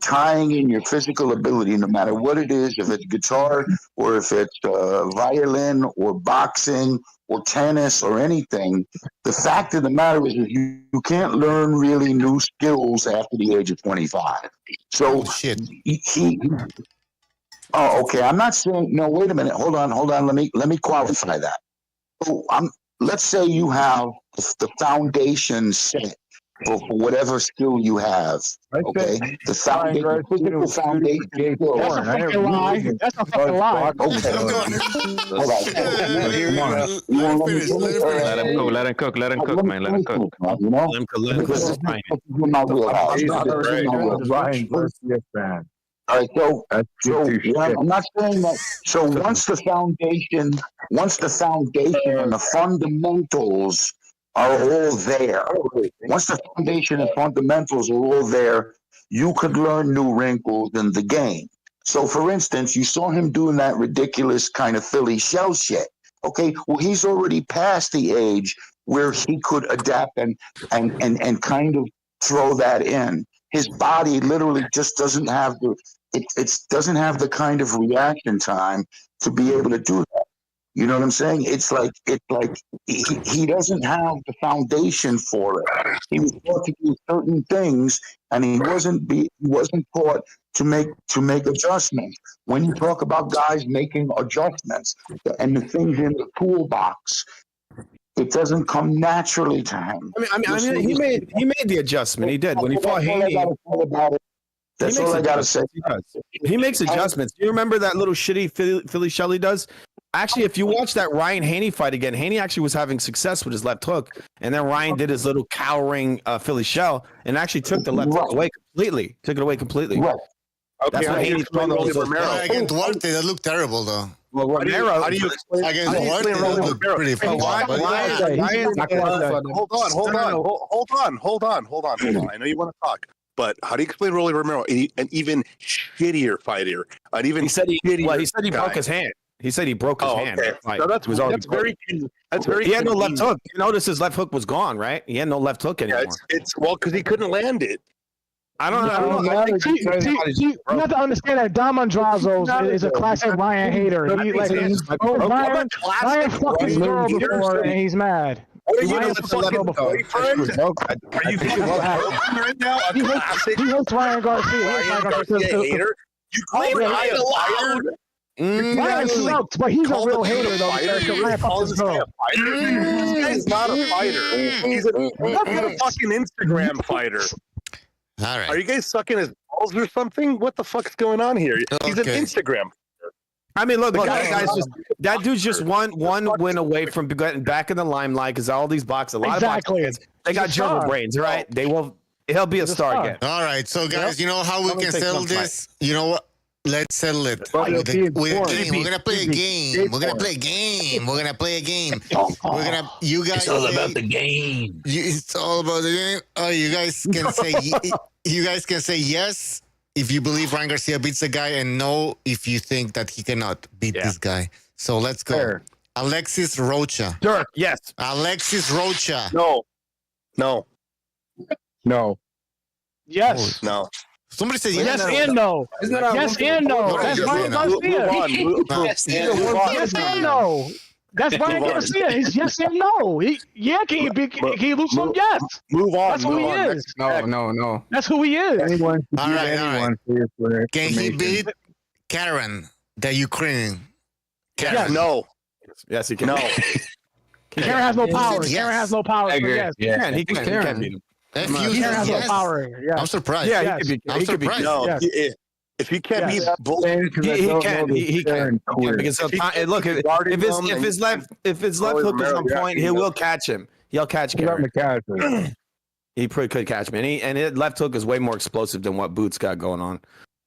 tying in your physical ability, no matter what it is, if it's guitar or if it's violin or boxing or tennis or anything. The fact of the matter is that you can't learn really new skills after the age of 25. So okay. I'm not saying, no, wait a minute. Hold on. Let me qualify that. So let's say you have the foundation set for whatever skill you have. Okay, the foundation. That's a fucking lie. That's a fucking lie. Okay. Hold on. Let him cook. Let him cook. Let him cook, man. Let him cook. You know, Let him cook. Let him this is cook. my wheelhouse. Ryan Garcia fan. All right, so I'm not saying that. So once the foundation and the fundamentals are all there, once the foundation and fundamentals are all there, you could learn new wrinkles in the game. So, for instance, you saw him doing that ridiculous kind of Philly shell shit. Okay, well, he's already past the age where he could adapt and kind of throw that in. His body literally just doesn't have it doesn't have the kind of reaction time to be able to do that. You know what I'm saying? It's like he doesn't have the foundation for it. He was taught to do certain things, and he wasn't taught to make adjustments. When you talk about guys making adjustments and the things in the toolbox, it doesn't come naturally to him. I mean, he made the adjustment. He did when he fought Haney. That's all I gotta say. He makes adjustments. Do you remember that little shitty Philly shell he does? Actually, if you watch that Ryan Haney fight again, Haney actually was having success with his left hook, and then Ryan did his little cowering Philly shell and actually took the left hook away completely. Took it away completely. Right. That's what Haney's throwing those. Against Duarte, that looked terrible though. Well, Romero, how do you explain Duarte? That looked pretty fun. Hold on. I know you want to talk. But how do you explain Rolly Romero, an even shittier fighter? He said he broke his hand. He said he broke his hand. Okay. So that's very. He had no left hook. You notice his left hook was gone, right? He had no left hook anymore. Yeah, it's because he couldn't land it. I don't know. You have to understand that Dom Andrazo is a classic Ryan hater. He like Ryan fucking girl before and he's mad. Are you a fucking boyfriend? Are you fucking right now? He hates Ryan Garcia. Hater. You call Ryan a liar? Ryan sucks, but he's a real hater though. Ryan fucking girl. This guy's not a fighter. He's a fucking Instagram fighder. All right. Are you guys sucking his balls or something? What the fuck's going on here? He's an Instagram. I mean, look, that dude's just one win away from getting back in the limelight because all these boxers, a lot of boxers, they got gerbil brains, right? He'll be a star again. All right, so guys, you know how we can settle this? You know what? Let's settle it with a game. We're gonna play a game. We're gonna play a game. You guys. It's all about the game. It's all about the game. Oh, you guys can say. You guys can say yes if you believe Ryan Garcia beats the guy, and no if you think that he cannot beat this guy. So let's go. Fair. Alexis Rocha. Dirk, yes. Alexis Rocha. No. Yes. No. Somebody said yes and no. Yes and no. That's Ryan Garcia. Yes and no. That's Ryan Garcia. It's yes and no. Can he lose some? Yes. Move on. That's who he is. No. That's who he is. All right. Can he beat Karen, the Ukrainian? Yes. No. Yes, he can. No. Karen has no power. Karen has no power. Yes. He can beat him. Karen has no power. Yeah. I'm surprised. Yeah, I'm surprised. No. If he can't beat both, he can. Because look, if his left hook is on point, he will catch him. He'll catch Karen. He pretty could catch him, and his left hook is way more explosive than what Boots got going on.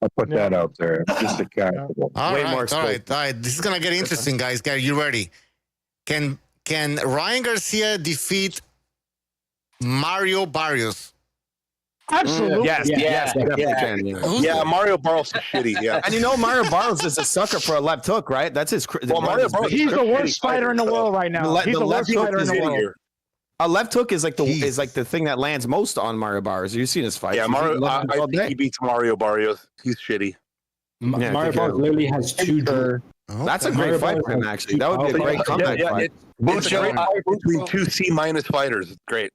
I'll put that out there. Just a catch. All right. This is gonna get interesting, guys. Guys, you ready? Can Ryan Garcia defeat Mario Barrios? Absolutely. Yes, definitely can. Yeah, Mario Barrios is shitty. Yeah, and Mario Barrios is a sucker for a left hook, right? That's his. Mario Barrios, he's the worst fighter in the world right now. He's the worst fighter in the world. A left hook is like the thing that lands most on Mario Barrios. You've seen his fight. Yeah, I think he beats Mario Barrios. He's shitty. Mario Barrios literally has two. That's a great fight for him, actually. That would be a great comeback fight. It's between two C- fighters. It's great.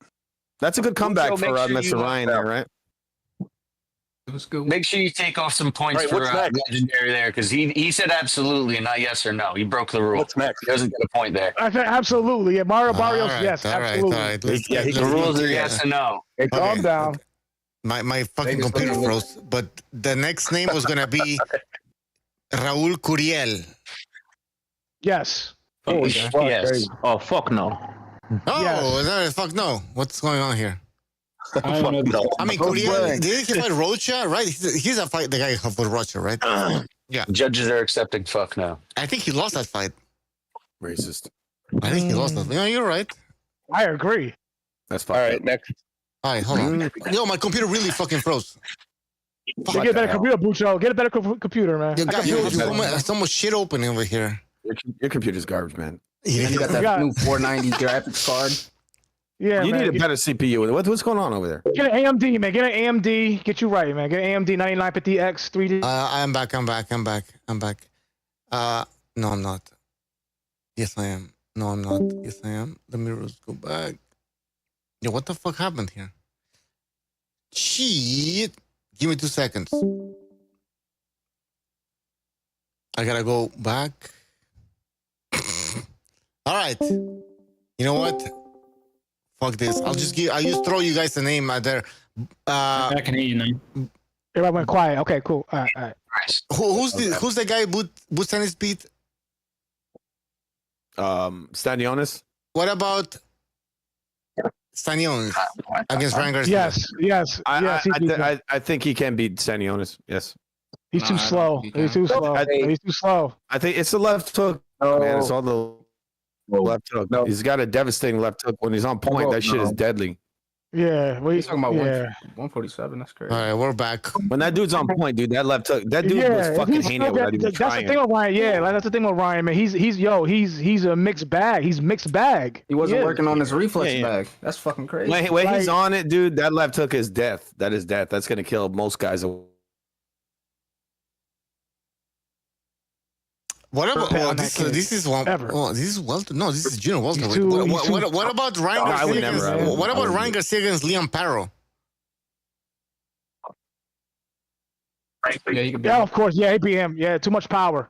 That's a good comeback for Mr. Ryan there, right? Let's go. Make sure you take off some points Right, for what's next? Legendary there, because he said absolutely, not yes or no. He broke the rule. What's next? He doesn't get a point there. I said absolutely. Yeah, Mario Barrios, yes, absolutely. All right. The rules are yes and no. Hey, calm down. My fucking computer froze. But the next name was gonna be Raul Curiel. Yes. Oh, Okay. yes. Oh, fuck no. Oh, Yes. no, fuck no. What's going on here? I don't know. I mean, Curiel, did he fight Rocha, right? He's a fight, the guy who fought Rocha, right? Yeah. Judges are accepting fuck no. I think he lost that fight. Racist. I think he lost that. No, you're right. I agree. That's fine. All right, next. All right, hold on. Yo, my computer really fucking froze. Get a better computer, Bucho. Get a better computer, man. You got so much shit open over here. Your computer's garbage, man. And you got that new 490 graphics card. Yeah, You man. need a better CPU. What's going on over there? Get an AMD, man. Get an AMD. Get you right, man. Get an AMD 9950X 3D. I'm back. No, I'm not. Yes, I am. No, I'm not. Yes, I am. Let me just go back. Yo, what the fuck happened here? Shit. Give me 2 seconds. I gotta go back. All right. You know what? Fuck this. I'll just throw you guys a name out there. I can hear you now. Everybody went quiet. Okay, cool. All right. Who's the guy Boots Ennis beat? Stanionis. What about Stanionis against Ryan Garcia? Yes. I think he can beat Stanionis. Yes. He's too slow. He's too slow. He's too slow. I think it's the left hook, man. It's all the left hook. No. He's got a devastating left hook. When he's on point, that shit is deadly. Yeah. We're talking about 147. That's crazy. All right, we're back. When that dude's on point, dude, that left hook, that dude was fucking heinous without even That's trying. the thing with Ryan. Yeah, like, that's the thing with Ryan, man. He's a mixed bag. He's mixed bag. He wasn't working on his reflex bag. That's fucking crazy. When he's on it, dude, that left hook is death. That is death. That's gonna kill most guys. What about this is one? Oh, this is Walter. No, this is Junior Walter. What about Ryan Garcia? What about Ryan Garcia against Liam Parro? Yeah, of course. Yeah, APM. Yeah, too much power.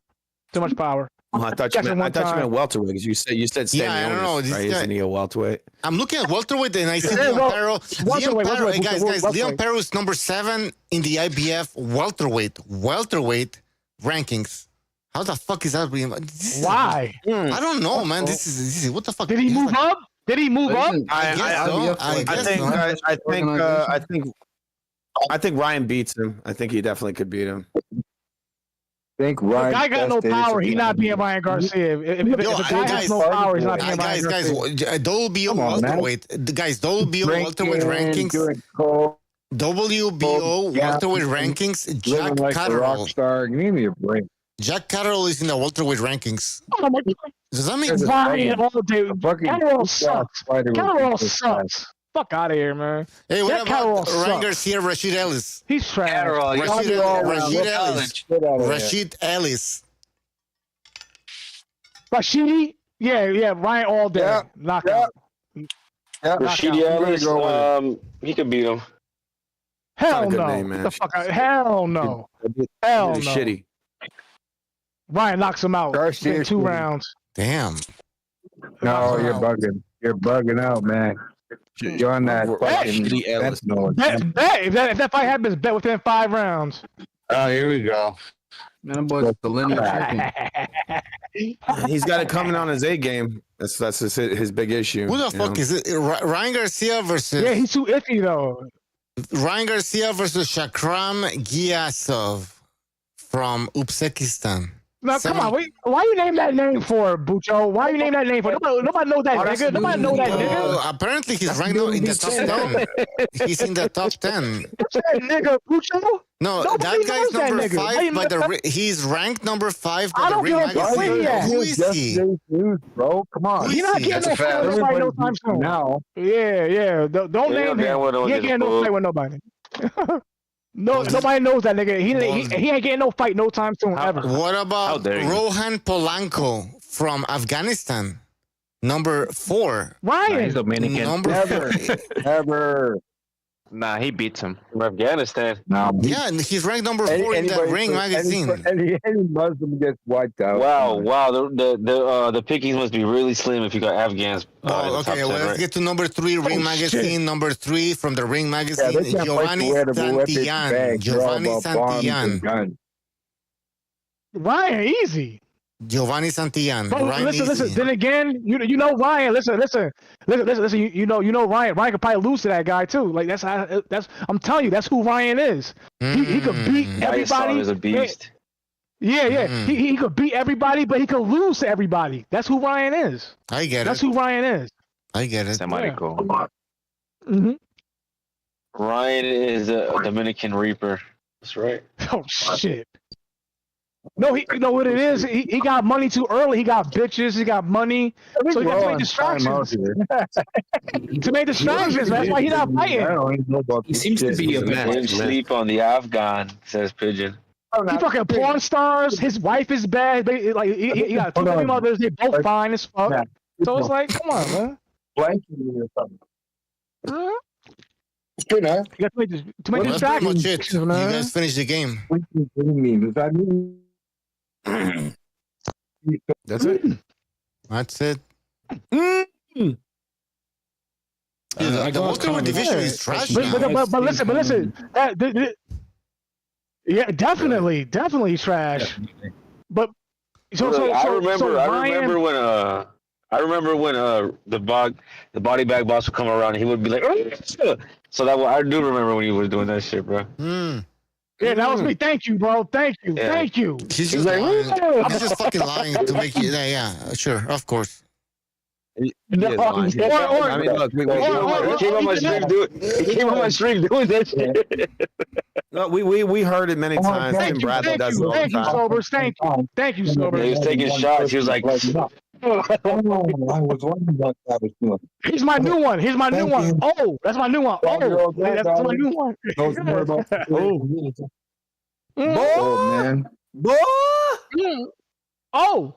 Oh, I thought you meant welterweight because you said Stanionis, I don't know. Right? Isn't he a welterweight? I'm looking at welterweight and I see Liam Parro. Hey guys, Liam Parro is number 7 in the IBF welterweight rankings. How the fuck is that? Why? I don't know, man. This is what the fuck? Did he move up? I think Ryan beats him. I think he definitely could beat him. think Ryan. If a guy got no power, he not being Ryan Garcia. If a guy has no power, he's not being Ryan Garcia. Guys, WBO welterweight. Guys, WBO welterweight rankings. WBO welterweight rankings. Jack Catterall. Rockstar, give me a break. Jack Catterall is in the welterweight rankings. Oh my God. Does that mean Ryan all day? Catterall sucks. Catterall sucks. Fuck out of here, man. Hey, what about Ryan Garcia, Rashid Ellis? He's trash. Rashid Ellis. Rashidi? Yeah, Ryan all day. Knockout. Rashid Ellis, he could beat him. Hell no. Get the fuck out. Hell no. Hell no. Shitty. Ryan knocks him out in 2 rounds. Damn. No, you're bugging. You're bugging out, man. You're on that fucking bet. If that fight happens, bet within 5 rounds. Oh, here we go. Man, boy, the limit champion. He's got it coming on his A game. That's his big issue. Who the fuck is it? Ryan Garcia versus? Yeah, he's too iffy though. Ryan Garcia versus Shakram Giasov from Uzbekistan. Now, come on. Why you name that name for, Bucho? Why you name that name for? Nobody knows that nigga. Nobody knows that nigga. Apparently, he's ranked in the top 10. He's in the top 10. What's that nigga, Bucho? No, that guy's number 5 by the. He's ranked number 5 by the Ring Magazine. Who is he? Bro, come on. He's not getting no fight with nobody no time soon. Now. Yeah. Don't name him. He ain't getting no fight with nobody. No, nobody knows that nigga. He ain't getting no fight no time soon ever. What about Rohan Polanco from Afghanistan? Number 4. Ryan. Dominican. Number Never. Nah, he beats him. From Afghanistan. No. Yeah, and he's ranked number 4 in that Ring magazine. Any Muslim gets wiped out. Wow. The pickings must be really slim if you got Afghans. Oh, okay, well, let's get to number 3 Ring magazine. Shit. Number 3 from the Ring magazine, they can't Giovanni wait to wear the weapons Santillan. bag, Giovanni throw up bombs and Santillan. guns. Ryan, easy. Giovanni Santillan. Bro, Ryan listen. Easy. Then again, you know Ryan. Listen. You know Ryan. Ryan could probably lose to that guy too. Like that's I'm telling you, that's who Ryan is. He could beat everybody. Is a beast. Yeah. He could beat everybody, but he could lose to everybody. That's who Ryan is. I get it. That's who Ryan is. I get it. Mm-hmm. Ryan is a Dominican Reaper. That's right. Oh shit. No, you know what it is? He got money too early. He got bitches. He got money. So he got to make distractions. To make distractions. That's why he's not fighting. He seems to be a Didn't sleep on the Afghan, says Pigeon. He fucking porn stars. His wife is bad. Like he got 2 baby mothers. They both fine as fuck. So it's like, come on, man. Blanking me or something. You got to make Well, that's pretty much distractions. it. You guys finished the game. Does that mean? That's it. That's it. I The got Ultimate Division is trash But now. listen. Yeah, definitely trash. But I remember Ryan, when the body bag boss would come around, he would be like, so that I do remember when he was doing that shit, bro. yeah, that was me. Thank you, bro. Thank you. Yeah. Thank you. He's just lying. He's just fucking lying to make you. Yeah, sure, of course. I mean, look, he came on my stream doing that shit. No, we heard it many times. Tim Bradley does it all the Thank you, time. Sobers. Thank you, Sobers. He was taking shots. He was like, I was wondering what that was doing. He's my new one. Oh, that's my new one. Oh, that's my new one. Oh man. Oh.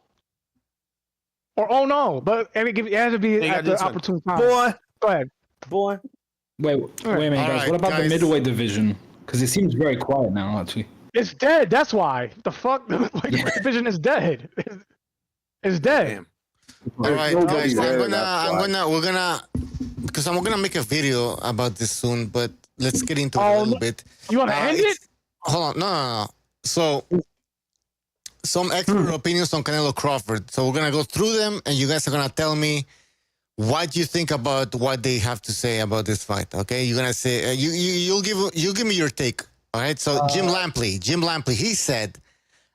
Or oh no, but it has to be at the opportune time. Boy. Go ahead. Boy. Wait a minute, guys. Alright, What about guys. the middleweight division? Because it seems very quiet now, actually. It's dead. That's why. The fuck? The division is dead. It's dead. All right, guys. We're gonna make a video about this soon, but let's get into it a little bit. You want to end it? Hold on, no. So, some expert opinions on Canelo Crawford. So we're gonna go through them, and you guys are gonna tell me what you think about what they have to say about this fight. Okay, you're gonna say you'll give me your take. All right. So Jim Lampley, he said,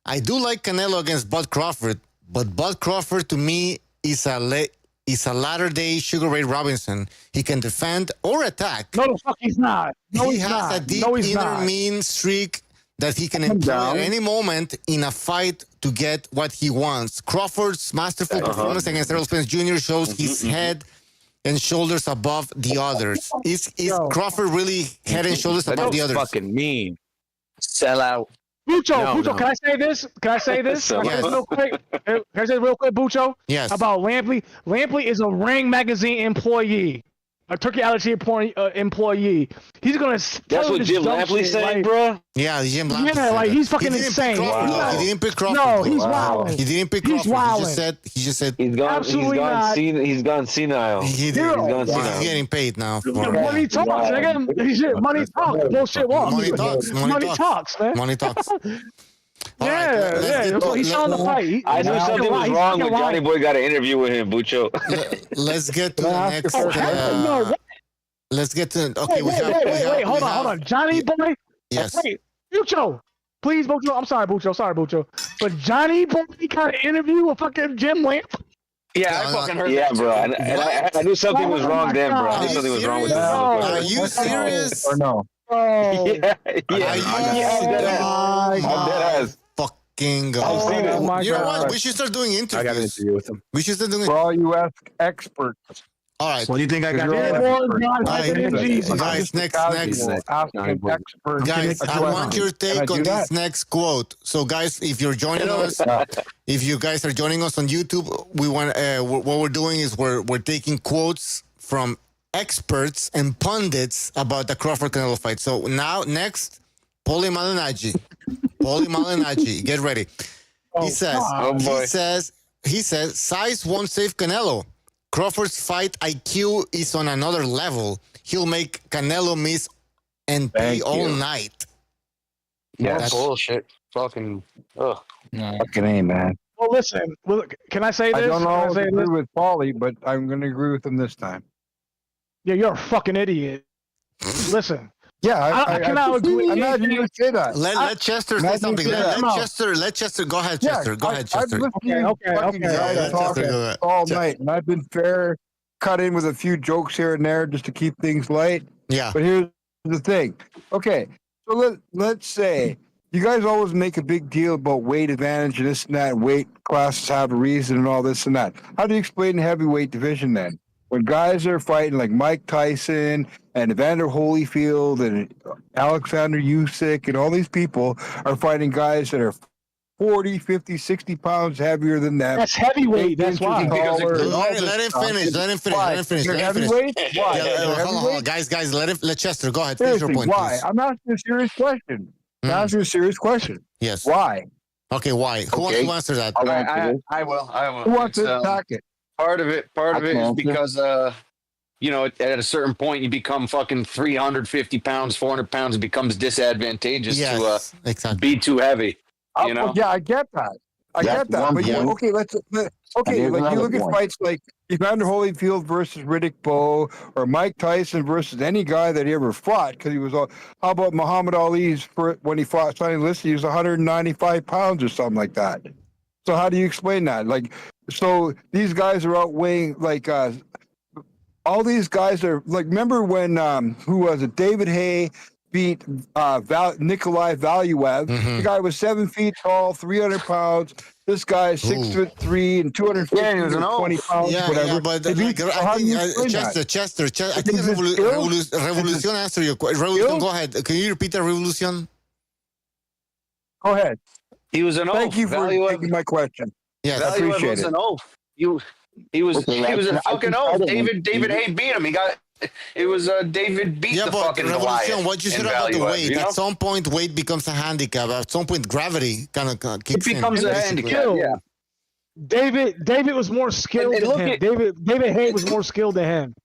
"I do like Canelo against Bud Crawford, but Bud Crawford to me is a latter-day Sugar Ray Robinson. He can defend or attack. No, the fuck he's not. No, he he's has not. a deep No, he's inner not. mean streak that he can employ at any moment in a fight to get what he wants. Crawford's masterful performance against Errol Spence Jr. shows his head and shoulders above the others. Is Crawford really head and shoulders above the others? Fucking mean. Sell out. Bucho, can I say this? Can I say this real quick? Can I say it real quick, Bucho? Yes. About Lampley. Lampley is a Ring magazine employee. A Turkey Allergy employee. He's gonna. That's what Jim Lampley's saying, bro. Yeah, Jim Lampley. Yeah, like he's fucking insane. He didn't pick Crawford. No, he's wild. He didn't pick Crawford. He just said he's gone. Absolutely not. He's gone senile. He's gone senile. He's getting paid now. Money talks, nigga. Money talks. Bullshit walks. Money talks, man. Money talks. Yeah. He's on the fight. I knew something was wrong when Johnny Boy got an interview with him, Bucho. Let's get to the next. Let's get to. Okay, wait. Hold on. Johnny Boy. Yes. Wait, Bucho. Please, Bucho. I'm sorry, Bucho. But Johnny Boy got an interview with fucking Jim Lamp. Yeah, I fucking heard that. Bro. And I knew something was wrong then, bro. I knew something was wrong with him. Are you serious? Or no? Yeah. I'm dead ass. Fucking God. I've seen it. You know what? We should start doing interviews. I got an interview with him. We should start doing. For all you experts. All right. What do you think I got? Guys, next. Guys, I want your take on this next quote. So, guys, if you're joining us, if you guys are joining us on YouTube, we want what we're doing is we're taking quotes from experts and pundits about the Crawford-Canelo fight. So now, next, Paulie Malignaggi, get ready. He says, size won't save Canelo. Crawford's fight IQ is on another level. He'll make Canelo miss and pay all night. Yeah, that's bullshit. Fucking, ugh. Fucking A, man. Well, listen. Can I say this? I don't Can I always say agree this? with Paulie, but I'm going to agree with him this time. Yeah, you're a fucking idiot. Listen. Yeah, I cannot agree. I'm not even going to say that. Let Chester say something. Let Chester. Go ahead, Chester. Go ahead, Chester. I've listened to fucking guys talking all night, and I've been fair, cut in with a few jokes here and there just to keep things light. Yeah. But here's the thing. Okay, so let's say you guys always make a big deal about weight advantage and this and that. Weight classes have a reason and all this and that. How do you explain the heavyweight division then? When guys are fighting like Mike Tyson and Evander Holyfield and Alexander Usyk and all these people are fighting guys that are 40, 50, 60 pounds heavier than them. That's heavyweight. That's why. Let him finish. They're heavyweight? Why? Hold on. Guys, let Chester. Go ahead. Seriously, Finish your point, why? please. I'm asking a serious question. Yes. Why? Okay, why? Who wants to answer that? I will. Who wants to attack it? Part of it is because at a certain point you become fucking 350 pounds, 400 pounds. It becomes disadvantageous to be too heavy. You know? Yeah, I get that. I get that. But okay, like you look at fights like Evander Holyfield versus Riddick Bowe or Mike Tyson versus any guy that he ever fought, because he was how about Muhammad Ali's when he fought Sonny Liston, he was 195 pounds or something like that. So how do you explain that? Like, so these guys are outweighing like all these guys are like. Remember when who was it? David Haye beat Nikolai Valuev. The guy was 7 feet tall, 300 pounds. This guy is 6'3" and 220 pounds. Yeah, but I think Chester. I think Revolution answered your question. Revolution, go ahead. Can you repeat the Revolution? Go ahead. He was an oaf. Thank you for taking my question. Yes, I appreciate was it. An oaf. He was a fucking oaf. David Haye beat him. David beat the fucking Goliath. What you said about the weight? You know? At some point, weight becomes a handicap. At some point, gravity kind of kicks in. It becomes a handicap. Yeah. David was more skilled than him. David Haye was more skilled than him.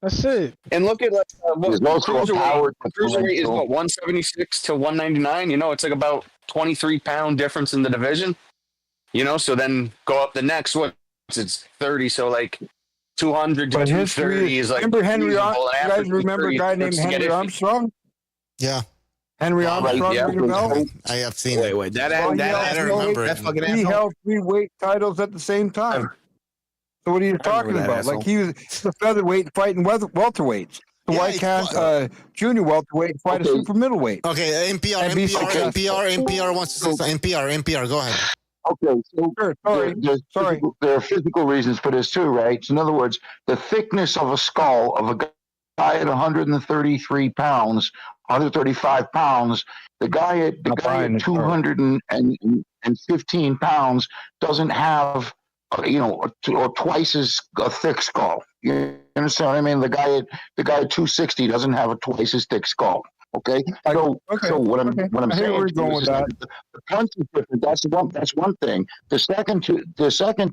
That's it. And look at cruiserweight is what 176 to 199. You know, it's like about 23-pound difference in the division. You know, so then go up the next one. It's 30. So like 200 to 230 is like. Remember Henry? You guys remember a guy named Henry Armstrong? Yeah. Henry Armstrong. I have seen it. Wait. That I don't remember. That fucking he held 3 weight titles at the same time. So what are you talking about? Like he was the featherweight fighting welterweights. So why can't junior welterweight fight a super middleweight? Okay, NPR wants to say something. NPR, go ahead. Okay, so there are physical reasons for this too, right? So in other words, the thickness of a skull of a guy at 133 pounds, 135 pounds, the guy at 215 pounds doesn't have, or twice as a thick skull. You understand what I mean? The guy at 260 doesn't have a twice as thick skull. Okay. So what I'm saying is the punch is different. That's one thing. The second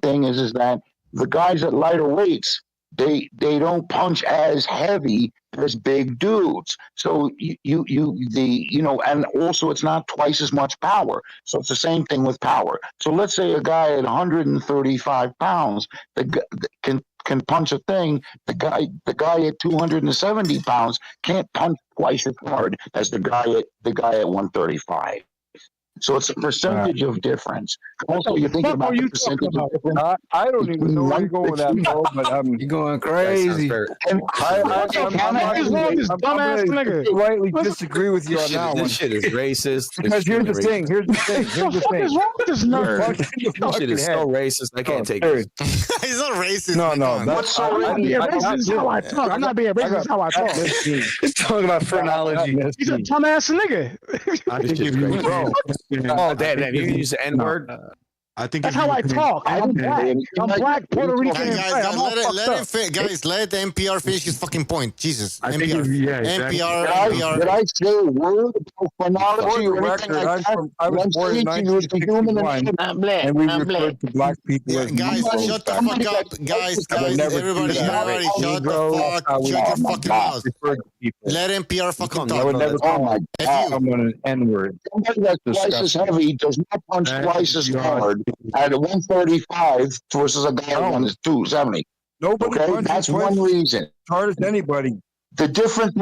thing is that the guys at lighter weights, they don't punch as heavy as big dudes. So and also it's not twice as much power. So it's the same thing with power. So let's say a guy at 135 pounds can punch a thing. The guy at 270 pounds can't punch twice as hard as the guy at 135. So it's a percentage of difference. Also, you're thinking about the percentage of difference. I don't even know where you're going with that, bro, but you're going crazy. I'm slightly disagree with you on that one. This shit is racist. Because here's the thing. What the fuck is wrong with this nerd? This shit is so racist. I can't take it. He's not racist. No. I'm not being racist. That's how I talk. He's talking about phrenology. He's a dumbass nigga. Oh, damn. You can use the N-word? I think That's how I talk. I'm black. I'm black, Puerto Rican, and guys, I'm all fucked up. guys, let the NPR finish his fucking point. Jesus, I think NPR, exactly. NPR. Did I say a word of chronology For or the anything record, like that? I was born in 1961, and we referred to black people as Guys, Negroes. shut the fuck up. Guys, never everybody, do that. everybody, shut the Negroes, fuck. I would Shut your fucking mouth. refer to people. Let NPR fucking I talk. would never Oh my God. someone an N-word. Somebody that's twice as heavy does not punch twice as hard at 135 versus a guy at 270. Nobody Okay, punches that's twice one reason. as hard as anybody. The difference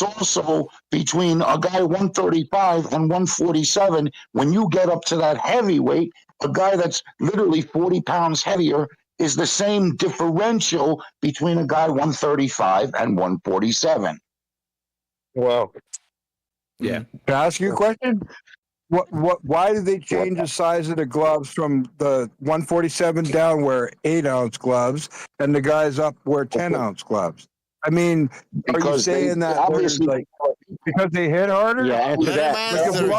also between a guy 135 and 147, when you get up to that heavyweight, a guy that's literally 40 pounds heavier is the same differential between a guy 135 and 147. Wow. Yeah. Can I ask you a question? Why did they change the size of the gloves from the 147 down wear 8-ounce gloves and the guys up wear 10-ounce gloves? I mean, are you saying that obviously like because they hit harder? Yeah, answer that. Let him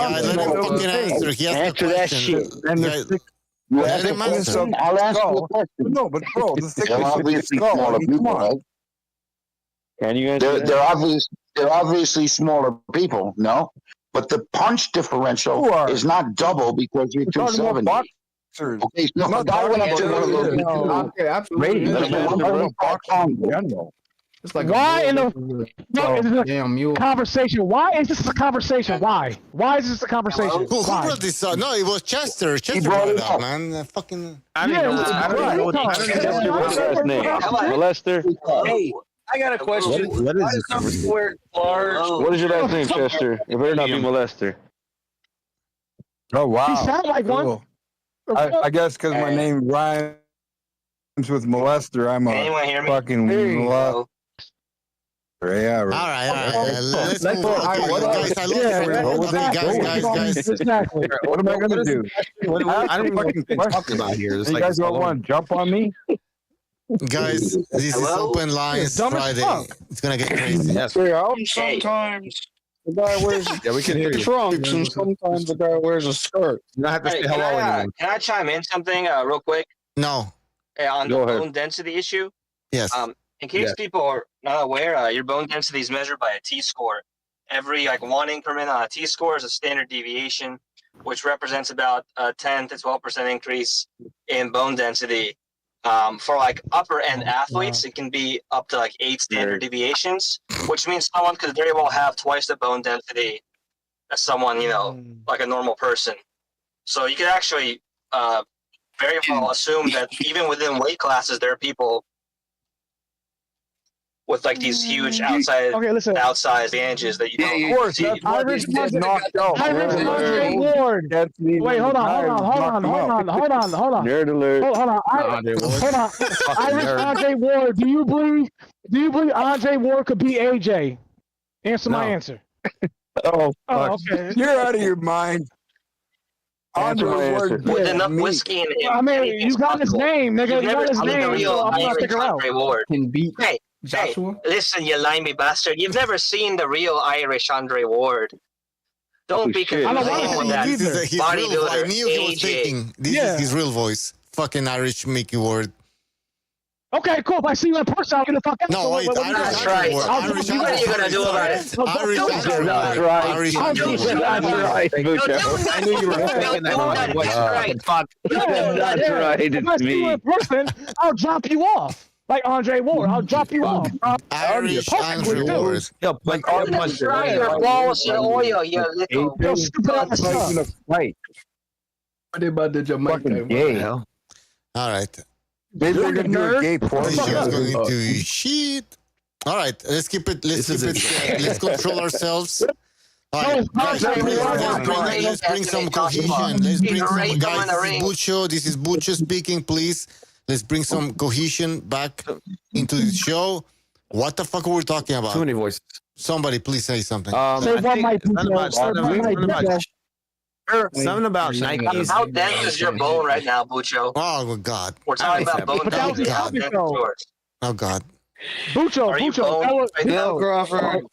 fucking answer. He has Answer that shit. And let him answer. I'll ask you a question. No, but bro, the thickness They're of the obviously skull. smaller people, right? Can you answer They're obviously smaller people, no? But the punch differential is not double because you're 270. Okay, so if a guy went up to one of those It's like why in the conversation? Why is this a conversation? Why? Why is this a conversation? Who brought this up? No, it was Chester. Chester brought brought it it up. up, man. Fucking. I don't know what the last name. Molester. Hey, I got a question. What is this conversation? What is your last name, Chester? It better not be Molester. Oh wow! He sounds like one. I guess because my name rhymes with molester, I'm a fucking molester. Yeah. All right. Let's move on. Guys. Exactly. What am I gonna do? I don't even know what we're talking about here. It's You like guys don't want to jump on me? Guys, this is Open Lines Friday. It's gonna get crazy. Yes. Sometimes the guy wears we can hear you. trunks, and sometimes the guy wears a skirt. You don't have to say hello anymore. Can I chime in something real quick No. on the bone density issue? Yes. In case people are not aware, your bone density is measured by a T-score. Every one increment on a T-score is a standard deviation, which represents about a 10 to 12% increase in bone density. For upper end athletes, it can be up to 8 standard deviations, which means someone could very well have twice the bone density as someone, like a normal person. So you could actually very well assume that even within weight classes, there are people with these huge outside advantages that you don't see. Irish Andre Ward. Wait, hold on. Nerd alert. Hold on. Irish Andre Ward. Do you believe Andre Ward could beat AJ? Answer my answer. Okay. You're out of your mind. Andre Ward. With enough whiskey in him. I mean, you got his name, nigga. You've You never got his seen the name. real So I'm gonna Irish figure out. Andre Ward. Can beat Hey, listen, you limey bastard. You've never seen the real Irish Andre Ward. Don't be confused with that This is his real, bodybuilder I knew he was AJ. faking. This is his real voice. Fucking Irish Mickey Ward. Okay, cool. If I see you in person, I'll get the fuck out. No, wait, That's right. What are you gonna do about it? That's right. I knew you were thinking that. Fuck. That's right. If I see you in person, I'll drop you off. Like Andre Ward, I'll drop you off. Irish Andre Ward. Let's fry your balls in oil, you little stupid ass stuff. Fight. What about the Jamaican? Gay. All right. They're gonna do a gay porn. This show's going to shit. All right, let's keep it. Let's control ourselves. All right, guys, let's bring some cohesion. Let's bring some guys. This is Bucho speaking. Please, let's bring some cohesion back into the show. What the fuck are we talking about? Too many voices. Somebody, please say something. Something about Nikes. How dense is your bone right now, Bucho? Oh God. We're talking about bone density. Oh God. Bucho. Crawford.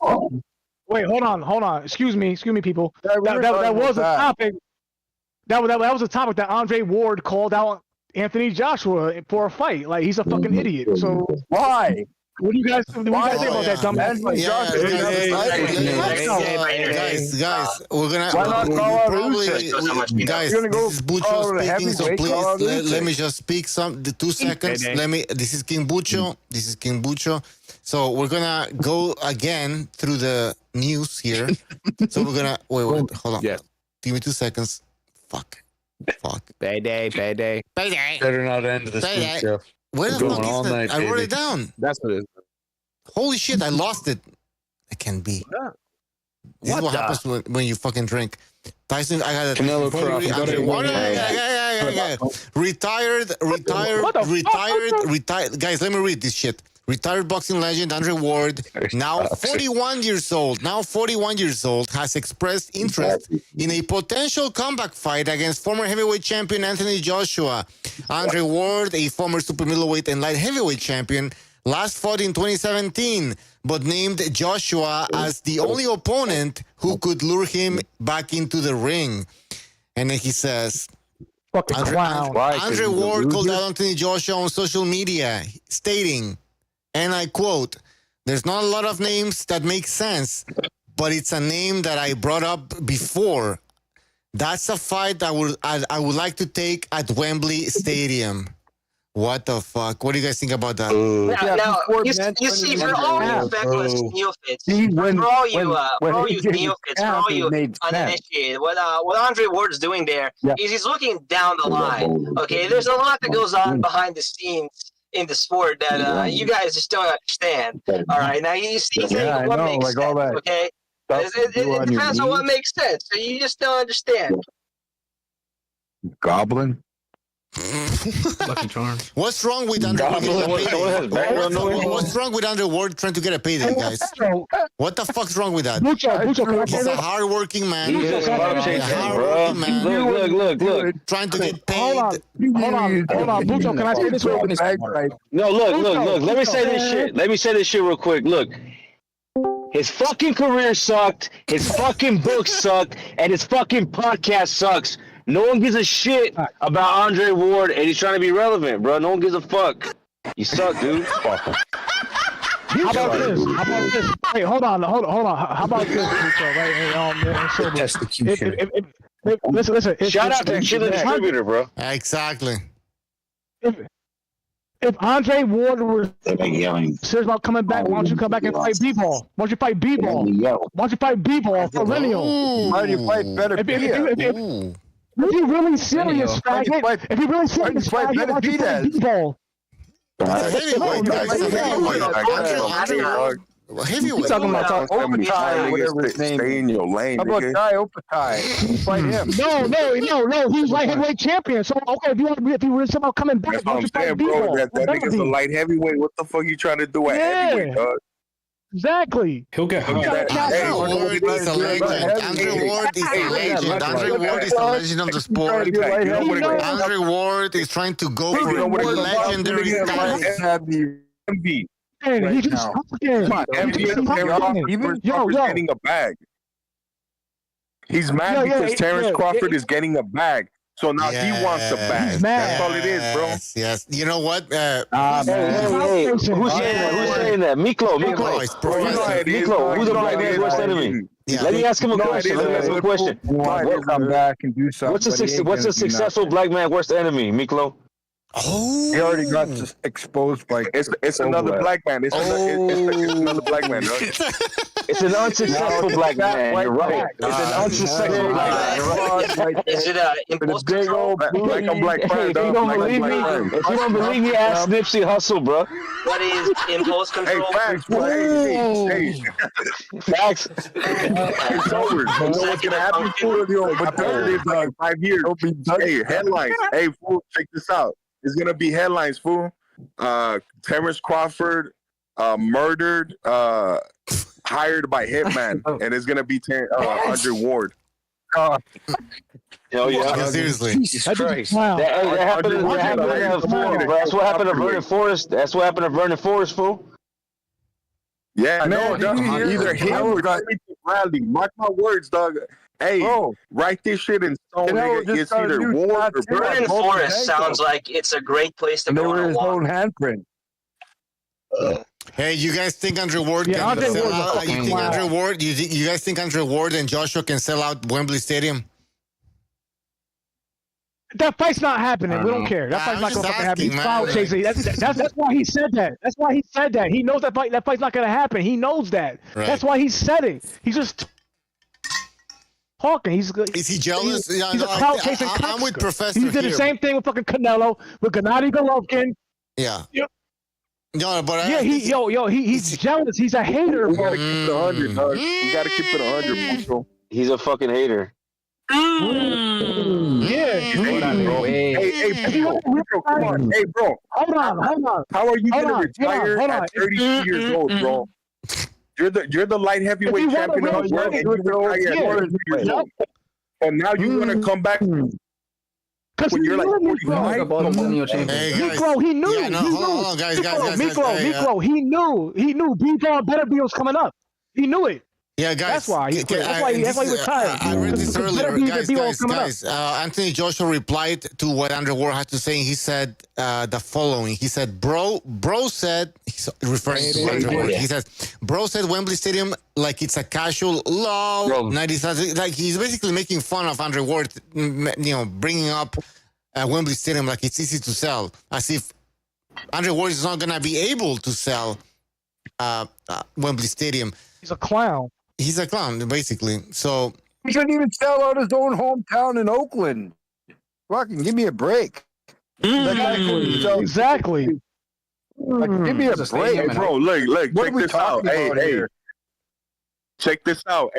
Wait, hold on. Excuse me, people. That was a topic. that was a topic that Andre Ward called out Anthony Joshua for a fight. Like he's a fucking idiot. So why? What do you guys think about that dumbass fight? Guys, we're gonna. Why not call out probably, Usyk? guys, You're gonna go this is Bucho call it a speaking, so heavyweight, call out please let Usyk. me just speak the 2 seconds. This is King Bucho. This is King Bucho. So we're gonna go again through the news here. So we're gonna wait, hold on. Yeah. Give me 2 seconds. Fuck. Payday. Better not end this Payday. show. Where the fuck is that? I wrote it down. That's what it is. Holy shit, I lost it. It can be. This is what happens when you fucking drink. Tyson, I got a Canelo Crawford. Retired. Guys, let me read this shit. Retired boxing legend Andre Ward, now 41 years old, has expressed interest in a potential comeback fight against former heavyweight champion Anthony Joshua. Andre Ward, a former super middleweight and light heavyweight champion, last fought in 2017, but named Joshua as the only opponent who could lure him back into the ring. And then he says, Andre Ward called out Anthony Joshua on social media, stating, and I quote, "There's not a lot of names that make sense, but it's a name that I brought up before. That's a fight I would like to take at Wembley Stadium." What the fuck? What do you guys think about that? Now, you see, for all you feckless neophytes, for all you neophytes, for all you uninitiated, what Andre Ward's doing there is he's looking down the line. Okay, there's a lot that goes on behind the scenes in the sport that you guys just don't understand. All right, now you see what makes sense. Okay, it depends on what makes sense. So you just don't understand. Goblin. Lucky Charms. What's wrong with Andre Ward? What's wrong with Andre Ward trying to get a payday, guys? What the fuck's wrong with that? He's a hardworking man. He's a hardworking man. Look. Trying to get paid. Hold on. Bucho, can I say this real quick? No, look. Let me say this shit real quick. Look. His fucking career sucked, his fucking book sucked, and his fucking podcast sucks. No one gives a shit about Andre Ward, and he's trying to be relevant, bro. No one gives a fuck. You suck, dude. How about this? Wait, hold on. How about this, Bucho? Right? Listen. Shout out to the Chile distributor, bro. Exactly. If Andre Ward was serious about coming back, why don't you come back and fight B-Ball? Why don't you fight B-Ball for Lineal? Why do you fight better? If you're really serious, faggot, why don't you fight B-Ball? Heavyweight. Talking about Opatai, whatever his name. Stay in your lane. How about Guy Opatai? Fight him. No. He's light heavyweight champion. So okay, if you were somehow coming back, That's what I'm saying, bro. That nigga's a light heavyweight. What the fuck you trying to do at heavyweight, dog? Exactly. He'll get hurt. Andre Ward is a legend. Andre Ward is a legend of the sport. Andre Ward is trying to go for a legendary status. Right he just Even Crawford's getting a bag. He's mad because Terrence Crawford is getting a bag. So now he wants a bag. That's all it is, bro. Yes. You know what? Hey, who's saying that? Miklo. Who's the black man's worst enemy? Let me ask him a question. He'll come back and do something. What's a successful black man's worst enemy, Miklo? Oh, he already got exposed by. It's another black man. It's another black man. Right? It's an unsuccessful black man. You're right. It's an unsuccessful black man. Is it impulse control? Like a black man. If you don't believe me, ask Nipsey Hussle, bro. What is impulse control? Facts. It's over. You know what's gonna happen to you? But 5 years. Hey, headlines. Hey, fool, check this out. It's gonna be headlines, fool. Terrence Crawford murdered, hired by Hitman, and it's gonna be Andre Ward. Hell yeah! Seriously. Jesus Christ. That happened to That's what happened to Vernon Forrest. That's what happened to Vernon Forrest, fool. Yeah, no, either him or Bradley. Mark my words, dog. Hey, write this shit in stone, nigga. It's either Ward or Vernon Forest sounds like it's a great place to go on a walk. handprint. Hey, you guys think Andre Ward Yeah, can Andre sell Ward's a out? fucking You think clown. Andre Ward? You guys think Andre Ward and Joshua can sell out Wembley Stadium? That fight's not happening. We don't care. That fight's not gonna fucking happen. He's cloud chasing. That's why he said that. That's why he said that. He knows that fight's not gonna happen. He knows that. Right. That's why he said it. He's just talking. Is he jealous? He's a cloud chasing I'm with cocksucker. Professor He did the here. same thing with fucking Canelo, with Gennady Golovkin. Yeah. Yep. No, but Yeah, he's jealous. He's a hater, We bro. gotta keep it 100, dog. We gotta keep it 100, bro. He's a fucking hater. Yeah. Hey, bro, come on. Hey, bro. Hold on. How are you Hold gonna on, retire hold on. at 32 years old, bro? You're the light heavyweight champion of the world, and you retire at 32 years old. And now you want to come back when you're like 45? Hey, guys. Miklo, he knew. Yeah, no, hold on, guys. Miklo, he knew. B-Ball better be was coming up. He knew it. Yeah, guys. That's why he quit. That's why he retired. I read this earlier, guys. Coming up. Anthony Joshua replied to what Andre Ward had to say. He said the following. He said, "Bro said," he's referring to Andre Ward. He says, "Bro said Wembley Stadium like it's a casual low 90,000." Like he's basically making fun of Andre Ward, bringing up Wembley Stadium like it's easy to sell, as if Andre Ward is not gonna be able to sell Wembley Stadium. He's a clown. He's a clown, basically. So He couldn't even sell out his own hometown in Oakland. Fucking give me a break. That guy couldn't sell- Exactly. Like, give me a break. Hey, bro, look, What check are we this out. talking Hey, about hey. here? Check this out.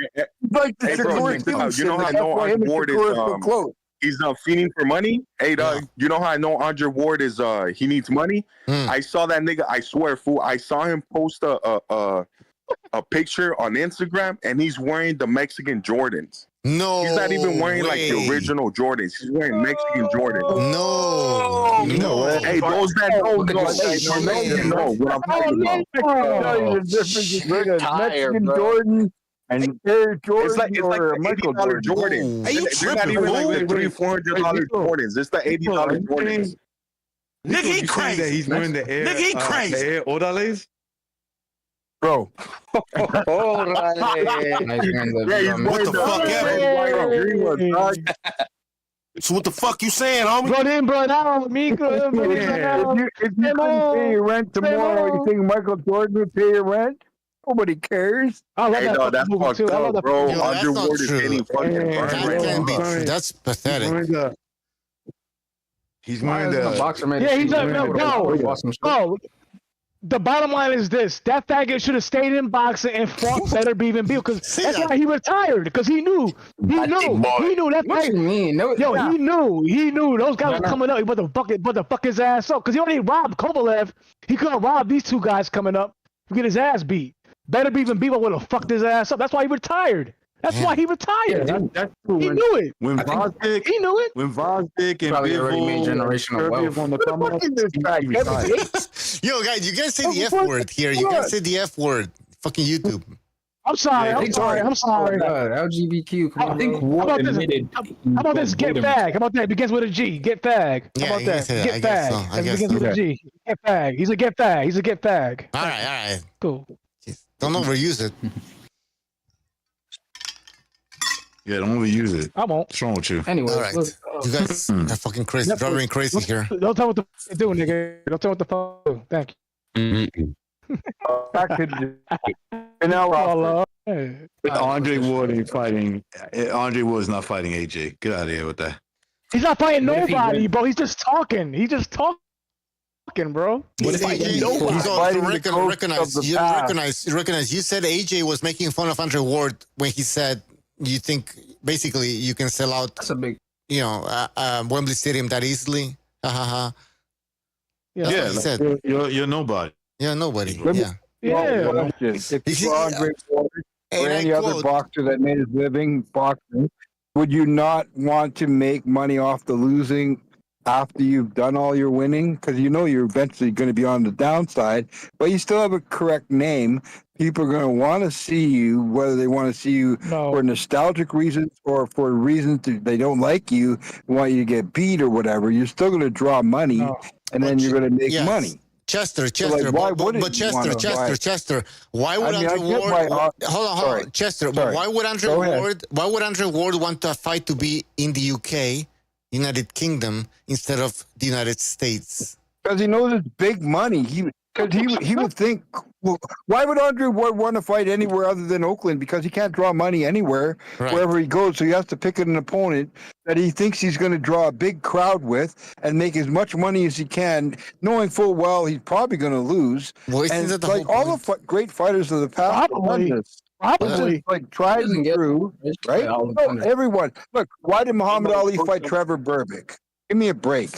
Like the Hey, bro, Shakur check this out. You know Stevenson, how I that's know why him Andre and Ward Shakur are so close. he's feeding for money? Hey, dog, you know how I know Andre Ward is he needs money? I saw that nigga, I swear, fool. I saw him post a picture on Instagram, and he's wearing the Mexican Jordans. No, he's not even wearing like way. the original Jordans. He's wearing Mexican Jordans. No. Hey, those that know, what I'm talking about. The difference between a Mexican Jordan and Air Jordan It's or like a Michael $80 Jordan. Jordans. They're not even like the $300-$400 Jordans. It's the $80 Jordans. Nigga, he crazy. That he's wearing the air. Nigga, he crazy. The air Odales. Bro. Nice man, What the fuck ever? So what the fuck you saying, homie? Bro in, bro out, Miko. If you couldn't pay your rent tomorrow, you think Michael Jordan would pay your rent? Nobody cares. I love Hey, that no, that's movie fucked too. I love up, that bro. Yo, that's Andre not Ward is true. getting fucking burned That right can't be now. true. That's pathetic. He's wearing The the. boxer made Yeah, he's a no. The bottom line is this: that faggot should have stayed in boxing and fought better Beaven Bill, because that's why he retired. Because he knew that. What you mean? No, He knew those guys were coming up. He put the fuck his ass up, because he already robbed Kovalev. He couldn't rob these two guys coming up to get his ass beat. Better Beaven Bill would have fucked his ass up. That's why he retired. That's why he retired. That's true. He knew it. When Vosdick, He knew it. when Vosdick and Probably already made generational wealth. on the come up, he retired. Yo, guys, you guys say the F word here. You guys say the F word. Fucking YouTube. I'm sorry. Yeah, I'm sorry. I'm sorry. LGBTQ. Come I on, think bro. Ward about this? admitted. How about this? Get fag. How about that? It begins with a G. Get fag. How Yeah, about you can that? say that. Get I guess so. fag. I It guess begins so. with a G. Get fag. He's a get fag. He's a get fag. All right. Cool. Don't overuse it. Yeah, don't overuse it. I won't. What's wrong with you? Anyway, All right. look, You guys are fucking crazy. Driving me crazy here. Don't tell what the f- do, nigga. Don't tell what the fuck do. Thank you. Back to Canelo. Hey. Andre Ward ain't fighting. Andre Ward's not fighting AJ. Get out of here with that. He's not fighting What if he nobody, wins? bro. He's just talking. He's just talking, bro. He's fighting recognize. You said AJ was making fun of Andre Ward when he said you think basically you can sell out, that's a big. Wembley Stadium that easily. Ha ha ha. Yeah. That's what he said. You're nobody. Yeah, nobody. Let me- Yeah. Yeah. If you were Andre Ward And or I any other quote- boxer that made his living boxing, would you not want to make money off the losing after you've done all your winning, because you know you're eventually going to be on the downside, but you still have a correct name. People are going to want to see you, whether they want to see you for nostalgic reasons or for reasons they don't like you, want you to get beat or whatever. You're still going to draw money, and then you're going to make money. Chester, So, like, why wouldn't you wanna buy- Chester, why would I mean, I Andre get Ward? why- Hold on, Chester. But Sorry. why would Andre Go ahead. Ward? Why would Andre Ward want to fight to be in the UK, United Kingdom, instead of the United States? Because he knows it's big money. He would think, well, why would Andre Ward want to fight anywhere other than Oakland? Because he can't draw money anywhere wherever he goes. So he has to pick an opponent that he thinks he's going to draw a big crowd with and make as much money as he can, knowing full well he's probably going to lose. Well, and like all the great fighters of the past, Probably. like tried and true, right? No, everyone. Look, why did Muhammad Ali fight Trevor Berbick? Give me a break.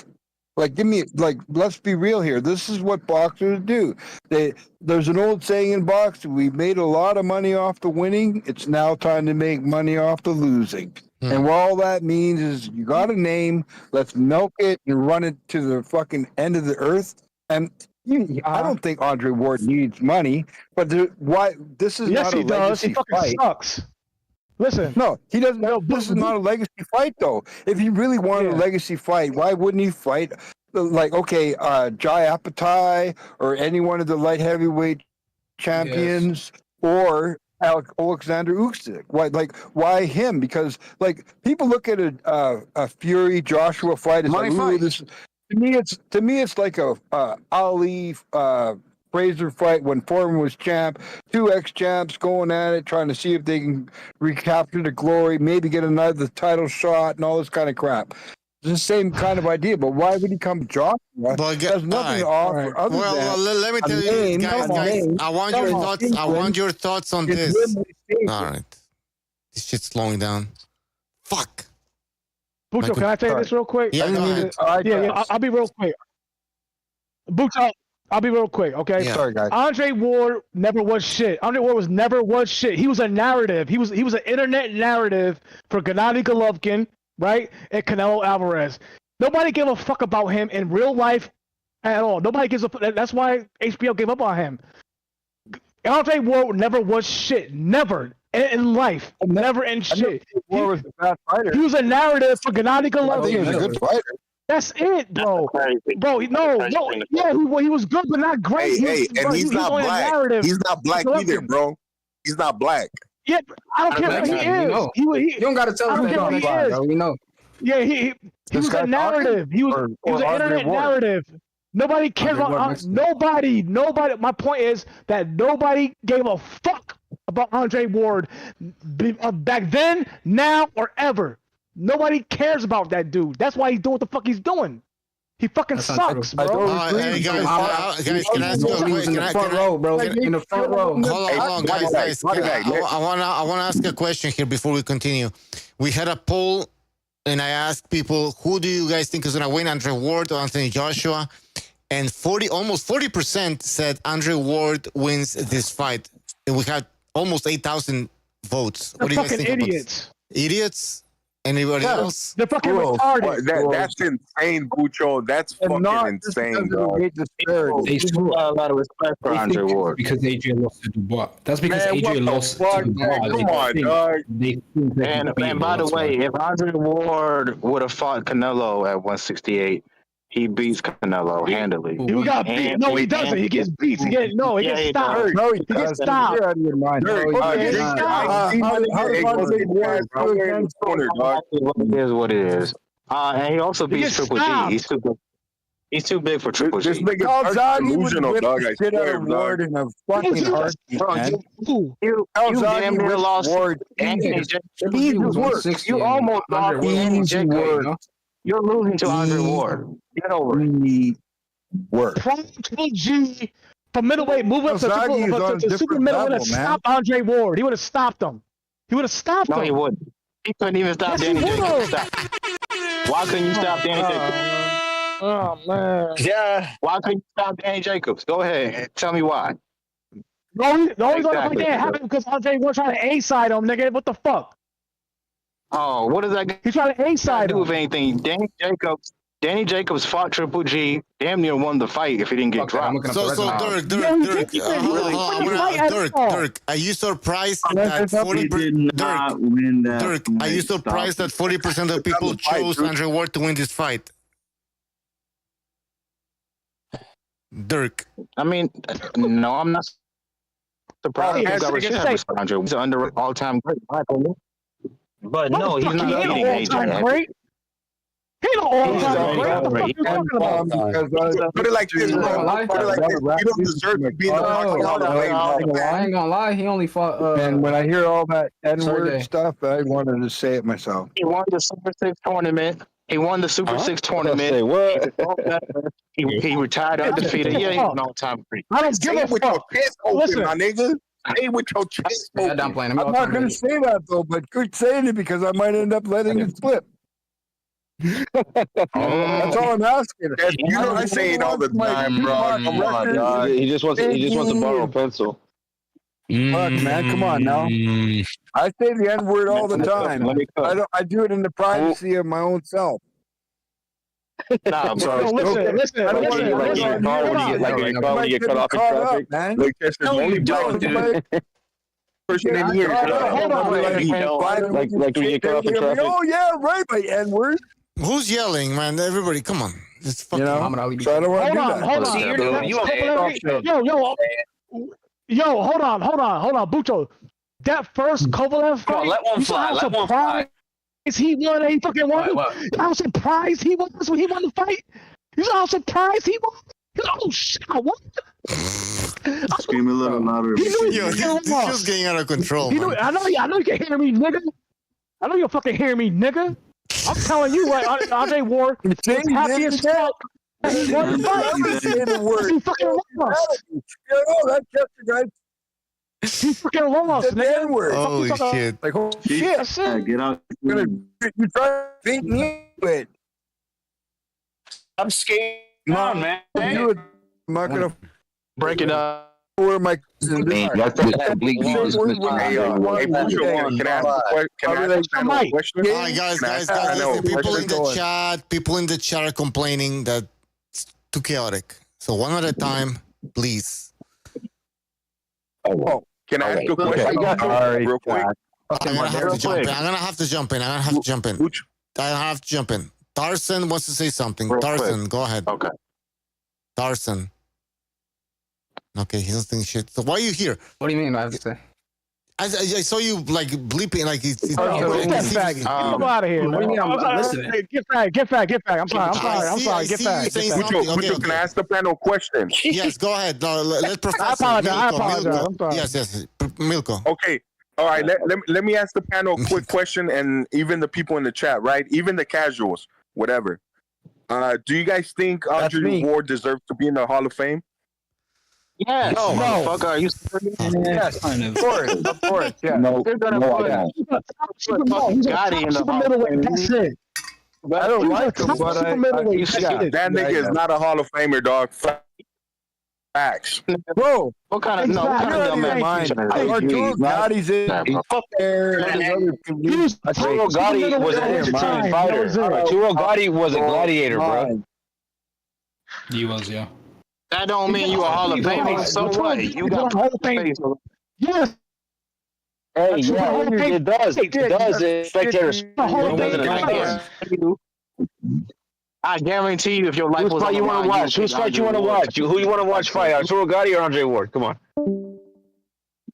Let's be real here. This is what boxers do. There's an old saying in boxing: we made a lot of money off the winning. It's now time to make money off the losing. And what all that means is you got a name. Let's milk it and run it to the fucking end of the earth. And I don't think Andre Ward needs money, but why? This is not a legacy He fucking fight. sucks. Listen. No, he doesn't. This is not a legacy fight, though. If he really wanted a legacy fight, why wouldn't he fight like Jai Apatai or any one of the light heavyweight champions or Alexander Usyk? Why him? Because people look at a Fury Joshua fight as like, ooh, this. To me, it's like a Ali Fraser fight when Foreman was champ, two ex-champs going at it, trying to see if they can recapture the glory, maybe get another title shot and all this kind of crap. It's the same kind of idea, but why would he come Joshua? There's nothing to offer other than let me tell you, guys, I want your thoughts. I want your thoughts on this. All right, this shit's slowing down. Fuck. Bucho, can I tell you this real quick? Yeah, go ahead. I'll be real quick. Bucho, I'll be real quick, okay? Yeah. Sorry, guys. Andre Ward never was shit. Andre Ward never was shit. He was a narrative. He was an internet narrative for Gennady Golovkin, right? And Canelo Alvarez. Nobody gave a fuck about him in real life at all. Nobody gives a fuck. That's why HBO gave up on him. Andre Ward never was shit. Never. In life, never in shit. He was a bad fighter. He was a narrative for Gennady Golovkin. He was a good fighter. That's it, bro. Bro, yeah, he was good, but not great. He's not black. He's not black either, bro. He's not black. Yeah, I don't care what he is. You don't got to tell us what he is. Bro, we know. Yeah, he was a narrative. He was an internet narrative. Nobody cares about nobody. My point is that nobody gave a fuck about Andre Ward back then, now, or ever. Nobody cares about that dude. That's why he's doing what the fuck he's doing. He fucking sucks, bro. Hey, guys, can I ask you a question? In the front row, bro. In the front row. Hold on, guys. I want to ask a question here before we continue. We had a poll, and I asked people, who do you guys think is going to win, Andre Ward or Anthony Joshua? And almost 40% said Andre Ward wins this fight. And we had almost 8,000 votes. What do you guys think about this? Idiots? Anybody else? They're fucking retarded. That's insane, Bucho. That's fucking insane, dog. They show a lot of respect for Andre Ward. Because AJ lost to Dubois. That's because AJ lost to Dubois. Come on, dog. And by the way, if Andre Ward would have fought Canelo at 168, he beats Canelo handily. He got beat. No, he doesn't. He gets beat. He gets stopped. No, he gets stopped. You're out of your mind. It is what it is. And he also beats Triple G. He's too big for Triple G. This nigga delusional, dog. I swear, dog. In a fucking heartbeat, man. You damn near lost Anthony Jacobs. You almost lost Anthony Jacobs. You're losing to Andre Ward. Get over it. Triple G from middleweight, moving up to super middleweight, would have stopped Andre Ward. He would have stopped him. No, he wouldn't. He couldn't even stop Danny Jacobs. Why couldn't you stop Danny Jacobs? Oh, man. Yeah. Why couldn't you stop Danny Jacobs? Go ahead. Tell me why. The only fight that happened because Andre Ward trying to A-side him, nigga. What the fuck? Oh, what does that He's trying to A-side do with anything? Danny Jacobs Danny Jacobs fought Triple G, damn near won the fight if he didn't get dropped. So Dirk, are you surprised that 40%? Dirk, are you surprised that 40% of people chose Andre Ward to win this fight? Dirk. I mean, no, I'm not surprised. He's under all-time great. But no, he's not beating AJ. He don't all-time great. What are you talking about? Put it like this. You don't deserve to be in the I ain't gonna lie. He only fought. And when I hear all that N-word Sergey. stuff, I wanted to say it myself. He won the Super 6 tournament. He won the Super 6 tournament. Say what? He retired undefeated. Yeah, he's an all-time great. I don't give a with your fuck. chest open, Listen. my nigga. Say with your chest Yeah, open. don't blame him. I'm not going to say that, though, but good saying it because I might end up letting it slip. That's all I'm asking. You know I say it all the time, bro. Come on, dog. He just wants to borrow a pencil. Fuck, man, come on now. I say the N-word all the time. I do it in the privacy of my own self. Nah, bro. Listen. Look, that's the only black dude. Person in here. Like when you cut off in traffic. Oh, yeah, right, my N-word. Who's yelling, man? Everybody, come on. It's fucking. So I don't want to do that. Hold on, Bucho. That first Kovalev fight, let one fly. Let one fly. He won and he fucking won. How surprised he was when he won the fight. You know how surprised he was? Oh shit! What? Scream a little louder. Yo, this is getting out of control. I know you can hear me, nigga. I know you're fucking hearing me, nigga. I'm telling you, right? Andre Ward is happy as fuck. He won the fight. He fucking lost. That's just the guy. He freaking lost, nigga. Holy shit. Like, oh shit. Get out. You try to beat me with. I'm scared. Come on, man. I'm not going to break it up. Where my That's completely dismissed. Can I ask a question? All right, guys, listen, people in the chat are complaining that it's too chaotic. So one at a time, please. Oh, can I ask a question real quick? I'm gonna have to jump in. I have to jump in. Tarson wants to say something. Tarson, go ahead. Okay. Tarson. Okay, he doesn't think shit. So why are you here? What do you mean? I have to say. I saw you like bleeping, like he's get out of here. What do you mean? I'm listening. Get back. I'm sorry. Get back. Can I ask the panel a question? Yes, go ahead. No, let Professor. I apologize. I'm sorry. Yes, Milko. Okay. All right. Let me ask the panel a quick question, and even the people in the chat, right? Even the casuals, whatever. Do you guys think Andre Ward deserves to be in the Hall of Fame? Yes. No. Motherfucker, are you serious? Yes, of course. Yeah. No, they're gonna put Gotti in the middleweight. That's it. I don't like him, but that nigga is not a Hall of Famer, dog. Facts. Bro, what kind of dumb mind? Arturo Gotti's in. Arturo Gotti was an entertaining fighter. Arturo Gotti was a gladiator, bro. He was, yeah. That don't mean you a Hall of Famer. So what? You got Hall of Fame. Yes. Hey, yeah, it does. It does. It spectators. I guarantee you, if your life was on the line, watch? Whose fight you want to watch? Who you want to watch fight? Arturo Gotti or Andre Ward? Come on.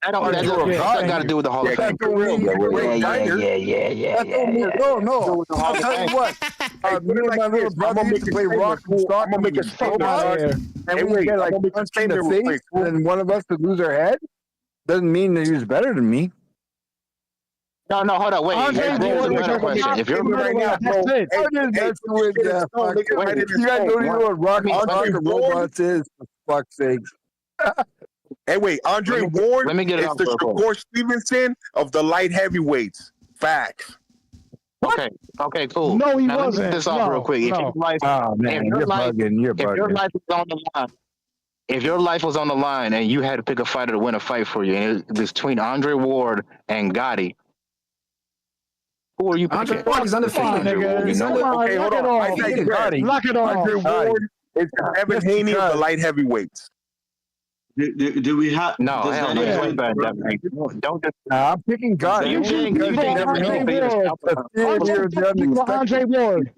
That got to do with the Hall of Fame. Yeah. No. I'll tell you what. Me and my little brother used to play rock and stock. I'm gonna make a statement, and we get like punch in the face, and one of us could lose our head. Doesn't mean that he was better than me. No, hold on, wait. If you're right now, bro, you guys don't even know what rock and stock robots is. For fuck's sake. Hey, wait, Andre Ward let me get it is the Shakur Stevenson of the light heavyweights. Facts. Okay, cool. No, he now, wasn't. Let me get this off real quick. If your life, if your life was on the line and you had to pick a fighter to win a fight for you, and it was between Andre Ward and Gotti, Who are you Andre picking? Ward is undefeated. Okay, hold on. I digress. Knock it off. Andre Ward is the Evan Haney of the light heavyweights. Do we have? No, does hell that no. It's way even- better than that. Don't just. I'm picking God. You Picking just God. picked Andre Ward.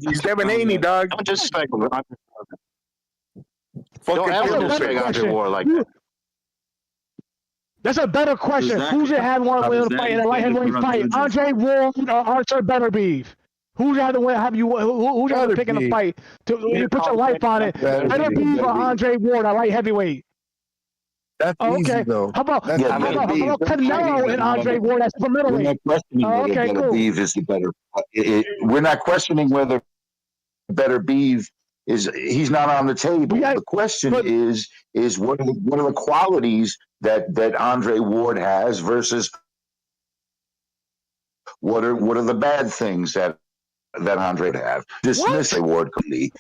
He's Evan Haney, dog. Don't just like. Fucking Don't ever kill just him. say Andre Ward like that. That's a better question. Who's it had one win fight in a light heavyweight fight? Andre Ward or Archer Beterbiev? Who's had to win? Who's had to pick in a fight to put your life on it? Beterbiev or Andre Ward, a light heavyweight? That's okay. easy, though. How about Canelo and Andre Ward? That's for middleweight. We're not questioning whether Beterbiev is the better. We're not questioning whether Beterbiev is. He's not on the table. The question is what are the qualities that Andre Ward has versus what are the bad things that Andre would have? Dismiss Ward completely.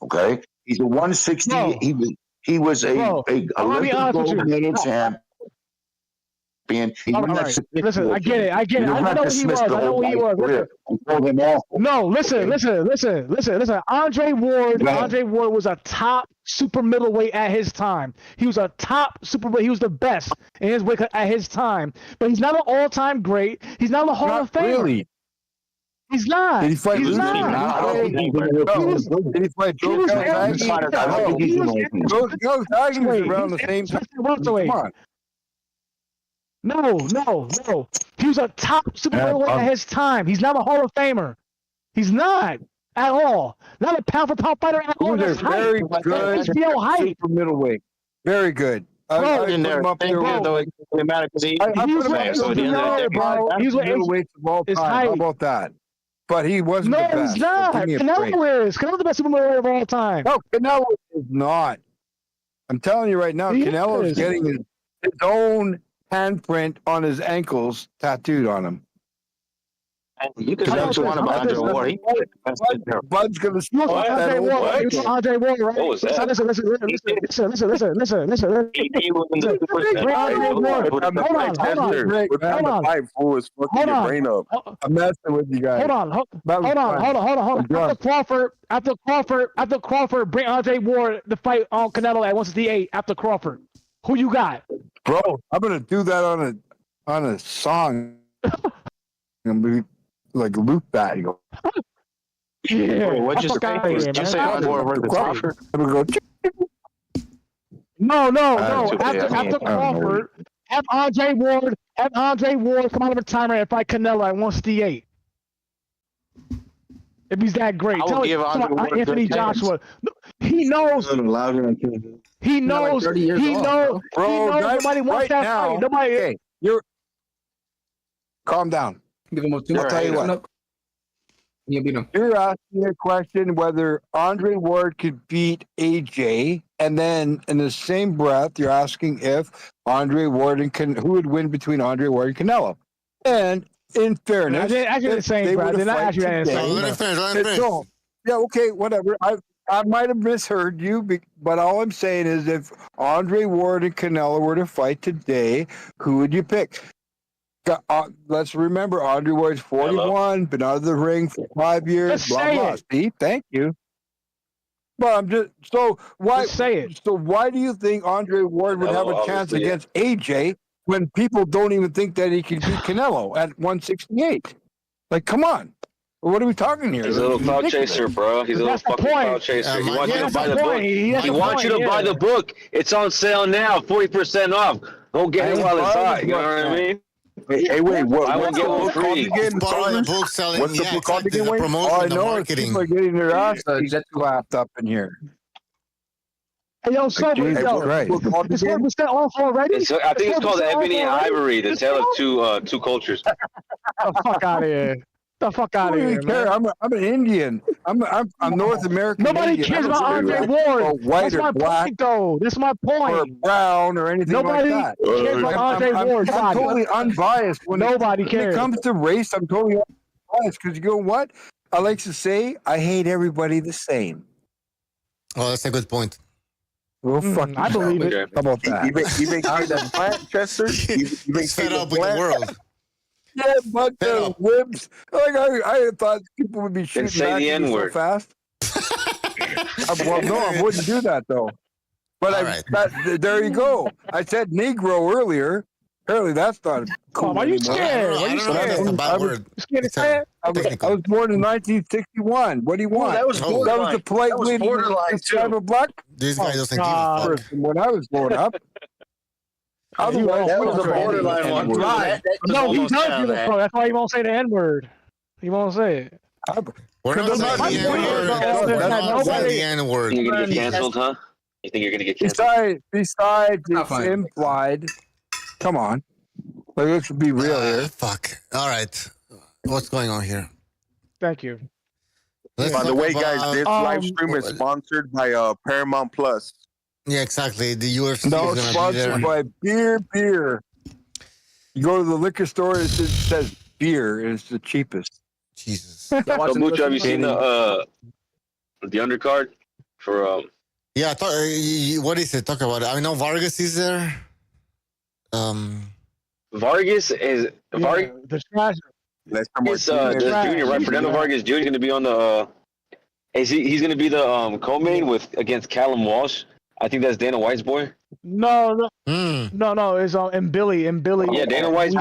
Okay, he's a 160. He was a Olympic gold medal champion. Listen, I get it. I know who he was. No, listen. Andre Ward was a top super middleweight at his time. He was a top he was the best in his weight at his time. But he's not an all-time great. He's not a Hall of Famer. Really? He's not. Did he fight He's Luben? not. Did he fight Joe Calzaghe? Joe Calzaghe was around the same time. Come on. No. He was a top super middleweight at his time. He's not a Hall of Famer. He's not at all. Not a pound for pound fighter at all. He was a very good super middleweight. Very good. I put him up there. He was middleweights of all time. How about that? But he wasn't the best. No, he's not. Canelo is. Canelo's the best super middleweight of all time. No, Canelo is not. I'm telling you right now, Canelo is getting his own handprint on his ankles tattooed on him. You can say what you want about Andre Ward. Bud's gonna Andre Ward, right? What was that? Listen. I'm messing with you guys. Hold on. After Crawford, bring Andre Ward to fight on Canelo at 168 after Crawford. Who you got? Bro, I'm gonna do that on a song. I'm gonna be like loop that. You go. Yeah. What'd you say? Did you say Andre Ward versus Crawford? I'm gonna go. No. After Crawford, have Andre Ward come out of retirement and fight Canelo at 168. If he's that great, I will give Andre Ward Anthony Joshua. He knows. He knows. Bro, He knows nobody wants that fight. Nobody. Okay, calm down. Give him a two. I'll tell you what. You beat him. You're asking a question whether Andre Ward could beat AJ, and then in the same breath, you're asking if Andre Ward who would win between Andre Ward and Canelo. And in fairness, actually the same breath. They're not actually the same. Yeah, okay, whatever. I might have misheard you, but all I'm saying is if Andre Ward and Canelo were to fight today, who would you pick? Let's remember, Andre Ward's 41, been out of the ring for 5 years, blah. Steve, thank you. But I'm just why do you think Andre Ward would have a chance against AJ when people don't even think that he can beat Canelo at 168? Like, come on. What are we talking here? He's a little cloud chaser, bro. He's a little fucking cloud chaser. He wants you to buy the book. He wants you to buy the book. It's on sale now, 40% off. Don't get it while it's hot. You know what I mean? Hey, wait, what? I won't get one free. Bottle of book selling. What's the book called again? The promotion, I the know marketing. people are getting their ass clapped up in here. Hey, yo, this one was off already. I think it's called Ebony and Ivory, the tale of two cultures. The fuck out of here. The fuck out of here, man. I'm an Indian. I'm North American. Nobody Indian. cares about Andre Ward. That's my point, though. That's my point. Or brown or anything Nobody like that. cares about Andre Ward. I'm totally unbiased. Nobody cares. When it comes to race, I'm totally unbiased because you know what? I like to say I hate everybody the same. Oh, that's a good point. Well, fuck I believe it. How about that? You think that plant, Chester? He's fed up with the world. Yeah, but the whips. Like I thought people would be shooting say back the at me so N-word. fast. Well, no, I wouldn't do that though. But there you go. I said Negro earlier. Apparently, that's not cool. Why you anymore. scared? Why you scared? Bad word. You scared to say it? I was born in 1961. What do you want? that was That was borderline. the polite That was way to borderline, describe too. a black This guy doesn't give a God. fuck. when I was growing up. Otherwise, That was what a was borderline one. N-word? That No, he almost does down give a that. fuck. That's why he won't say the N word. He won't say it. We're not saying the N-word. We're not saying the N-word. You're gonna get canceled, huh? You think you're gonna get canceled? Besides, it's fine. implied. Come on. Let's be real here. Fuck. All right. What's going on here? Thank you. Let's By the talk way, about- guys, this live stream is sponsored by Paramount Plus. Yeah, exactly. The UFC No, is going to be sponsored there. by beer. You go to the liquor store, it says beer is the cheapest. Jesus. So, Bucha, have you seen the undercard for Yeah, what is it? Talk about it. I know Vargas is there. Vargas is Vargas. The trash. Let's The junior, right? Fernando Vargas Jr. is going to be on the. He's going to be the co-main against Callum Walsh. I think that's Dana White's boy. No. It's and Billy. Yeah, Dana White's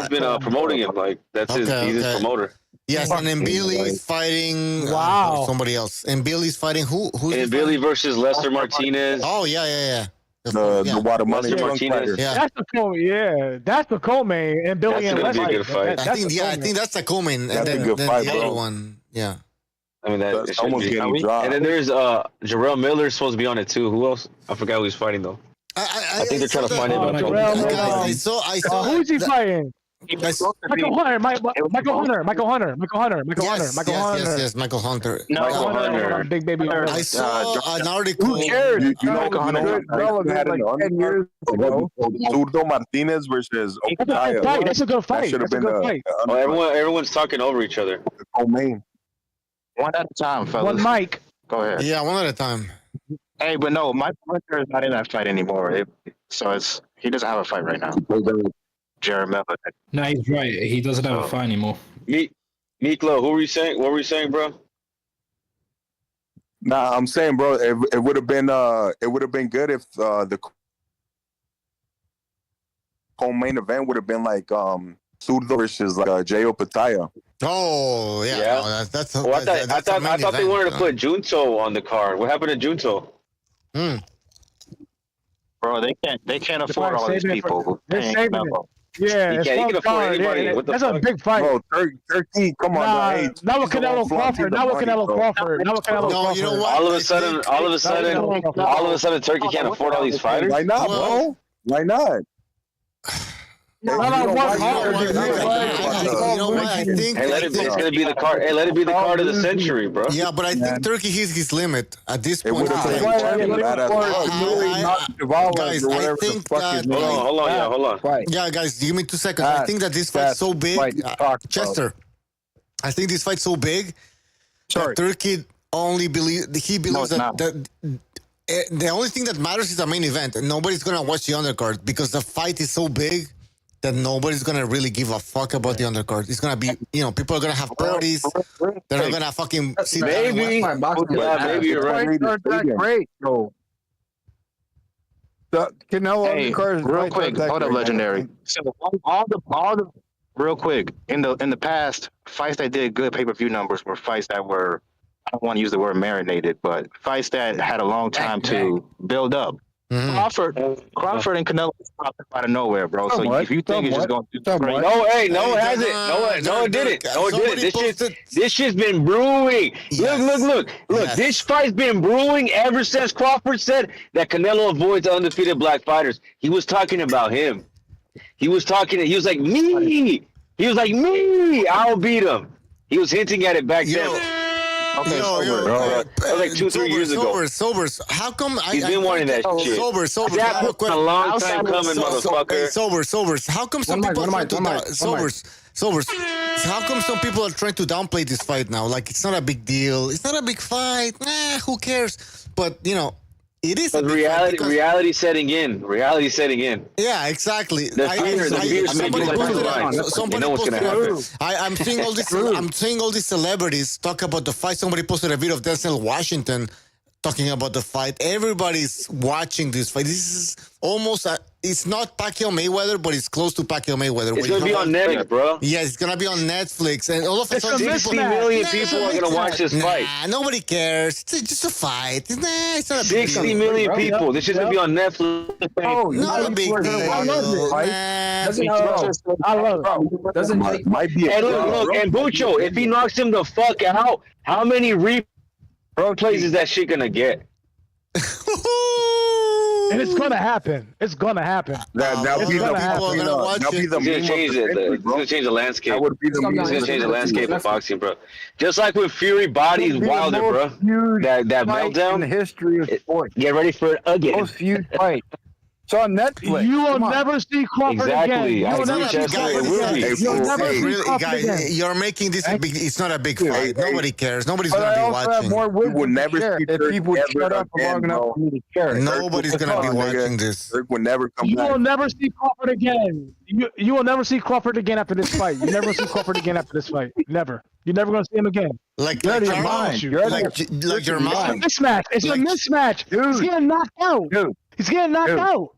been promoting him. Like that's he's his promoter. Yes, and then Billy's fighting somebody else. And Billy's fighting who? And Billy versus Lester Martinez. Oh yeah. The water money Lester Martinez. Yeah. That's the that's the co-main, and Billy That's and gonna be a Leslie. good fight. I think that's the co-main. And That's a then, good then fight, the bro. other one. Yeah. I mean, That's almost getting dropped. And then there's Jarrell Miller's supposed to be on it too. Who else? I forgot who he's fighting though. I think they're trying to find him. I saw. Who is he fighting? Michael Hunter. Yes, Michael Hunter. Michael Hunter. Big baby. I saw an article. Who cares? You know, Relevant like 10 years ago. Zurdo Martinez versus Okaya. That's a good fight. That should have That's a been good fight. Everyone's talking over each other. the co-main. One at a time, fellas. One mic. Go ahead. Yeah, one at a time. Hey, but no, my partner is not in that fight anymore. He doesn't have a fight right now. Jared Miller. No, he's right. He doesn't have a fight anymore. Miklo, who were you saying? What were you saying, bro? Nah, I'm saying, bro, it would have been good if the co-main event would have been like Zurdo versus like J.O. Pataya. Oh yeah. No, that's I thought they wanted to put Junto on the card. What happened to Junto? Bro, they can't afford all these people. They're saving it. Yeah, He can afford anybody. Yeah, What the that's fuck? a big fight. Bro, Turkey, come on, bro. Hey, Not with Canelo Crawford. Not with Canelo Crawford. Not with Canelo No, Crawford. you know what? All of a sudden, Turkey can't afford all these fighters. Why not, bro? Why not? You know what? I think Hey, it's gonna be the card. Hey, let it be the card of the century, bro. Yeah, but I think Turkey hits his limit at this It point. would have been Guys, I think that. Hold on. Yeah, guys, give me 2 seconds. I think that this fight's so big, Chester. I think this fight's so big. That Turkey believes that the only thing that matters is the main event, and nobody's gonna watch the undercard because the fight is so big that nobody's gonna really give a fuck about the undercard. It's gonna be, people are gonna have parties. They're not gonna fucking sit down. Maybe you're right. Aren't that great, though? The Canelo undercard is real quick. Hold up, legendary. So all the real quick in the past fights that did good pay-per-view numbers were fights that were, I don't want to use the word marinated, but fights that had a long time to build up. Mm-hmm. Crawford and Canelo popped up out of nowhere, bro. So if you think it's just going to do great, No, it hasn't. No, it didn't. No, it didn't. This shit's been brewing. Yes. Look. Yes. This fight's been brewing ever since Crawford said that Canelo avoids undefeated black fighters. He was talking about him. He was like, me. He was like, me. I'll beat him. He was hinting at it back then. Okay, that was like 2-3 years ago. Sobers. How come He's been wanting that shit. Sobers. That's been a long time coming, motherfucker. Sobers. How come some people are trying to Sobers. How come some people are trying to downplay this fight now? Like, it's not a big deal. It's not a big fight. Who cares? But, It is But reality setting in. Reality setting in. Yeah, exactly. I'm seeing all this. I'm seeing all these celebrities talk about the fight. Somebody posted a video of Denzel Washington talking about the fight. Everybody's watching this fight. This is almost it's not Pacquiao Mayweather, but it's close to Pacquiao Mayweather. It's gonna be on Netflix, bro. Yeah, it's gonna be on Netflix, and all of a sudden, 60 million people are gonna watch this fight. Nobody cares. It's just a fight. It's not a 60 million people. This is gonna be on Netflix. Oh, not a big deal. I love it. I love it. Doesn't might be. And look, and Bucho, if he knocks him the fuck out, how many replays is that shit gonna get? And it's gonna happen. It's gonna happen. That'll be the It's gonna change the landscape. That would be the It's gonna change the landscape of boxing, bro. Just like with Fury bodies Wilder, bro. That meltdown. In the history of sports. Get ready for it again. Most viewed fight. It's on Netflix. You will never see Crawford again. You will never see Crawford again. You'll never see Crawford again. You're making this a big. It's not a big fight. Nobody cares. Nobody's But gonna I be also have watching. more women would never share see if Dirk people ever shut up again, long enough bro. for me to share. Nobody's gonna be watching this. Dirk will never come You back. will never see Crawford again. You will never see Crawford again after this fight. You never see Crawford again after this fight. Never. You're never gonna see him again. Like You're out of your your mind. mom. You're out of Like your It's a mom. mismatch. It's a mismatch. He's getting knocked out. He's getting knocked out.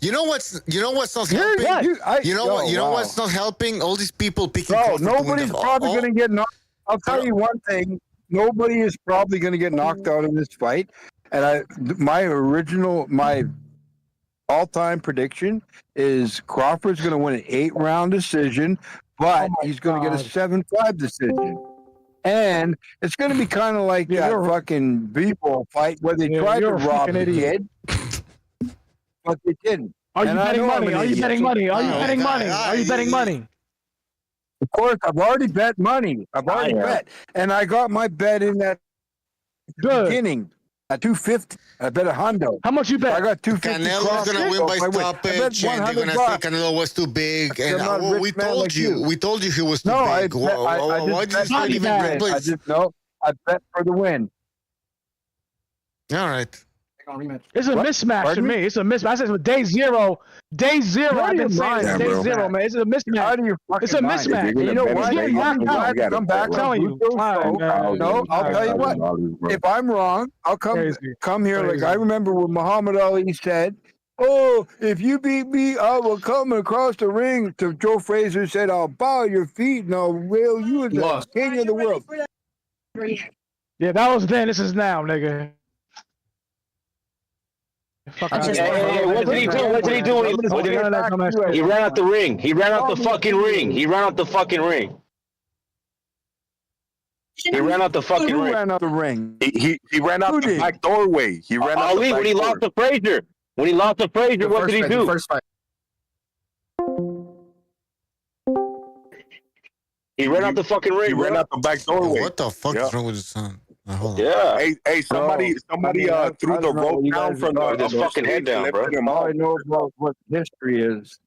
You know what's not helping? You know what's not helping? All these people picking. No, Crawford to win nobody's the- probably all- going to get knocked. I'll tell you one thing. Nobody is probably going to get knocked out in this fight. And my all-time prediction is Crawford's going to win an 8-round decision, but he's going to get a 7-5 decision. And it's going to be kind of like that fucking B-ball fight where they tried to rob the kid, but they didn't. Are you And I betting know I'm money? an Are you idiot. betting money? Are you betting money? Are you betting money? Of course, I've already bet money. I've already bet. And I got my bet in that beginning at 250. I bet $100. How much you bet? I got 250. Canelo's gonna win by stoppage, and they're gonna say Canelo was too big. And we told you, we told you he was too big. Why did you say even I replace? just know. I bet for the win. All right. It's a mismatch Pardon to me. It's a mismatch. I said with day zero. Day zero. Out I've of been your saying mind, day bro. zero, man. It's a mismatch. Out of your It's a fucking mind. mismatch. You know what? He's getting knocked out. Come back. I'm telling you. No, I'll tell you what. If I'm wrong, I'll come here. Like I remember when Muhammad Ali said, "Oh, if you beat me, I will come across the ring." To Joe Frazier said, "I'll bow your feet and I'll rail you as the king of the world." Yeah, that was then. This is now, nigga. Hey, what did he do? What did he do? He ran out the ring. He ran out the fucking ring. He ran out the fucking ring. He ran out the fucking Who ring. ran out the ring? He ran out the back doorway. He ran out Ali, the when he back lost door. to Frazier. When he lost to Frazier, what did he do? He ran out the fucking ring. He ran out the back doorway. What the fuck is wrong with the sound? Hold on. Yeah. Hey, somebody threw the rope down from the fucking head down, bro. All I know about what history is.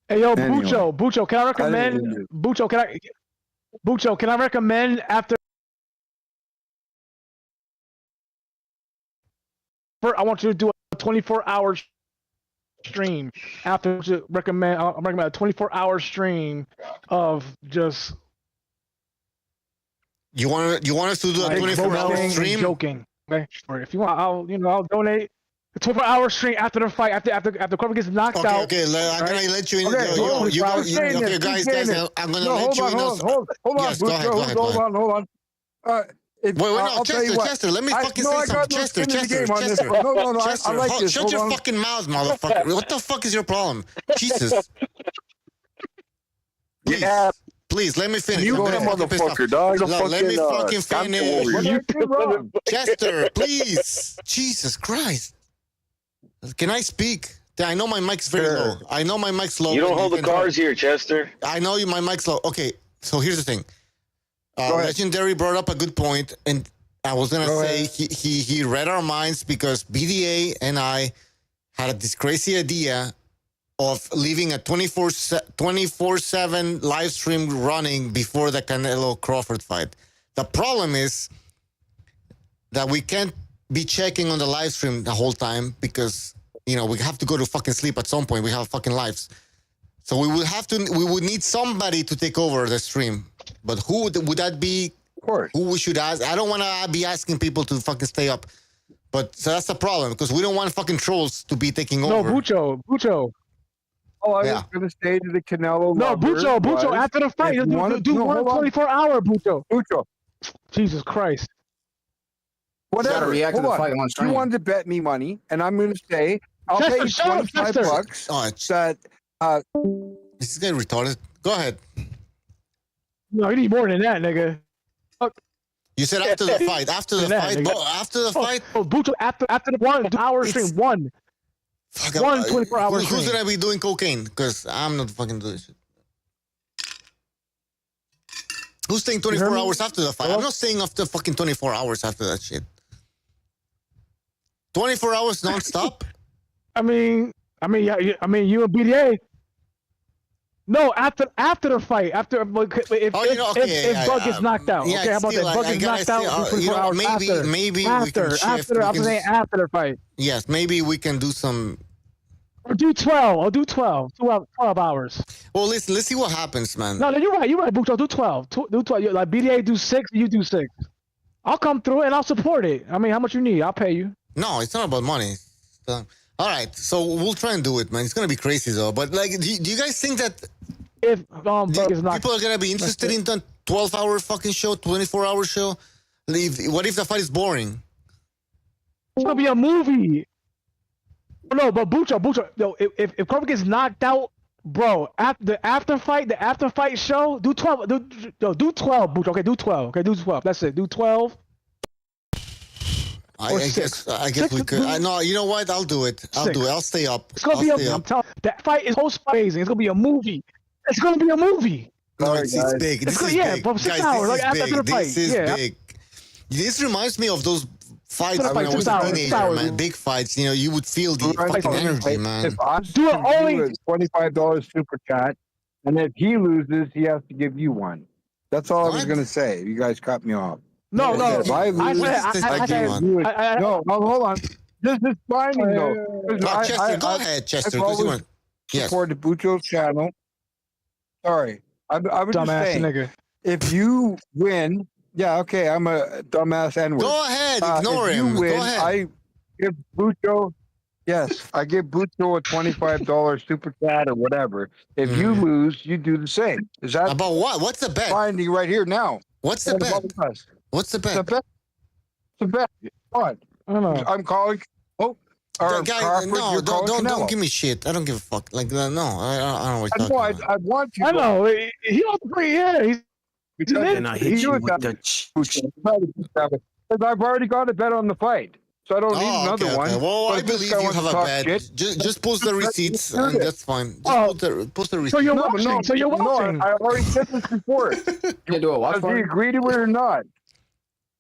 Hey, yo, Anyway. Bucho, can I recommend? Bucho, can I recommend after? I want you to do a 24-hour stream after. I'm recommend a 24-hour stream of just. You want us to do a 24-hour stream? Joking, okay? Or if you want, I'll donate a 24-hour stream after the fight. After Crawford gets knocked out. Okay. I'm gonna let you in. Okay, Guys. I'm gonna let you in. Hold on, Yes, go ahead. hold on. Wait, no, Chester, let me fucking say something. Chester. No, I like this. Shut your fucking mouth, motherfucker. What the fuck is your problem? Jesus. Please, let me finish. You that motherfucker, dog. Let me fucking finish. Chester, please. Jesus Christ. Can I speak? I know my mic's very low. I know my mic's low. You don't hold the cards here, Chester. I know my mic's low. Okay, so here's the thing. Legendary brought up a good point, and I was gonna say he read our minds because BDA and I had this crazy idea of leaving a 24/7 live stream running before the Canelo Crawford fight. The problem is that we can't be checking on the live stream the whole time because, you know, we have to go to fucking sleep at some point. We have fucking lives. So we would need somebody to take over the stream. But who would that be? Of course. Who we should ask? I don't want to be asking people to fucking stay up. But so that's the problem because we don't want fucking trolls to be taking over. No, Bucho. Oh, I was going to say to the Canelo. No, Bucho. After the fight, do 24-hour, Bucho. Bucho. Jesus Christ. Whatever. React to the fight on stream. You wanted to bet me money, and I'm going to say I'll pay you $25. Oh, this guy retarded. Go ahead. No, you need more than that, nigga. You said after the fight. After the fight. After the fight. Oh, Bucho, after the 1 hour stream, one 24-hour stream. Who's gonna be doing cocaine? Because I'm not fucking doing shit. Who's staying 24 hours after the fight? I'm not staying after fucking 24 hours after that shit. 24 hours non-stop? I mean, you and BDA. No, after the fight, if Bug gets knocked out, okay, how about that? Bug gets knocked out 24 hours maybe after the fight. Yes, maybe we can do some. Or do 12. 12 hours. Well, let's see what happens, man. No, you're right, Bucho. Do 12. Do 12. Like BDA do 6, you do 6. I'll come through and I'll support it. I mean, how much you need? I'll pay you. No, it's not about money. All right, so we'll try and do it, man. It's gonna be crazy though. But like, do you guys think that if people are gonna be interested in the 12-hour fucking show, 24-hour show? What if the fight is boring? It's gonna be a movie. No, but Bucho. Yo, if Crawford gets knocked out, bro, the after fight show, do 12. Do 12, Bucho. Okay, do 12. Okay, do 12. That's it. Do 12. I guess we could. No, you know what? I'll do it. I'll stay up. It's gonna I'm telling you, that fight is so amazing. It's gonna be a movie. It's gonna be a movie. No, it's big. This is big. Bro, 6 hours, like after the fight. This is big. This reminds me of those fights when I was a teenager, man. Big fights. You know, you would feel the fucking energy, man. If I do it only $25 super chat, and if he loses, he has to give you one. That's all I was gonna say. You guys cut me off. No. If I lose, no, hold on. This is binding though. Chester, go ahead, Chester. Supported Bucho's channel. Sorry, I was just saying. Nigga. If you win, yeah, okay, I'm a dumbass N-word. Go ahead, ignore him. Win, go ahead. I give Bucho, I give Bucho a $25 super chat or whatever. If you lose, you do the same. Is that about what? What's the bet? Binding right here now. What's the bet? What's the bet? It's a bet. What? I don't know. I'm calling. Oh, guy, no, don't give me shit. I don't give a fuck. Like, no, I don't know what you're talking about. I want you. I know. He don't agree. Yeah, And I hit you with the. I've already got a bet on the fight, so I don't need another one. Well, I believe you have a bet. Just post the receipts, and that's fine. Just post the receipts. So you're watching. No, I already said this before. You do a watch party? Do you agree to it or not?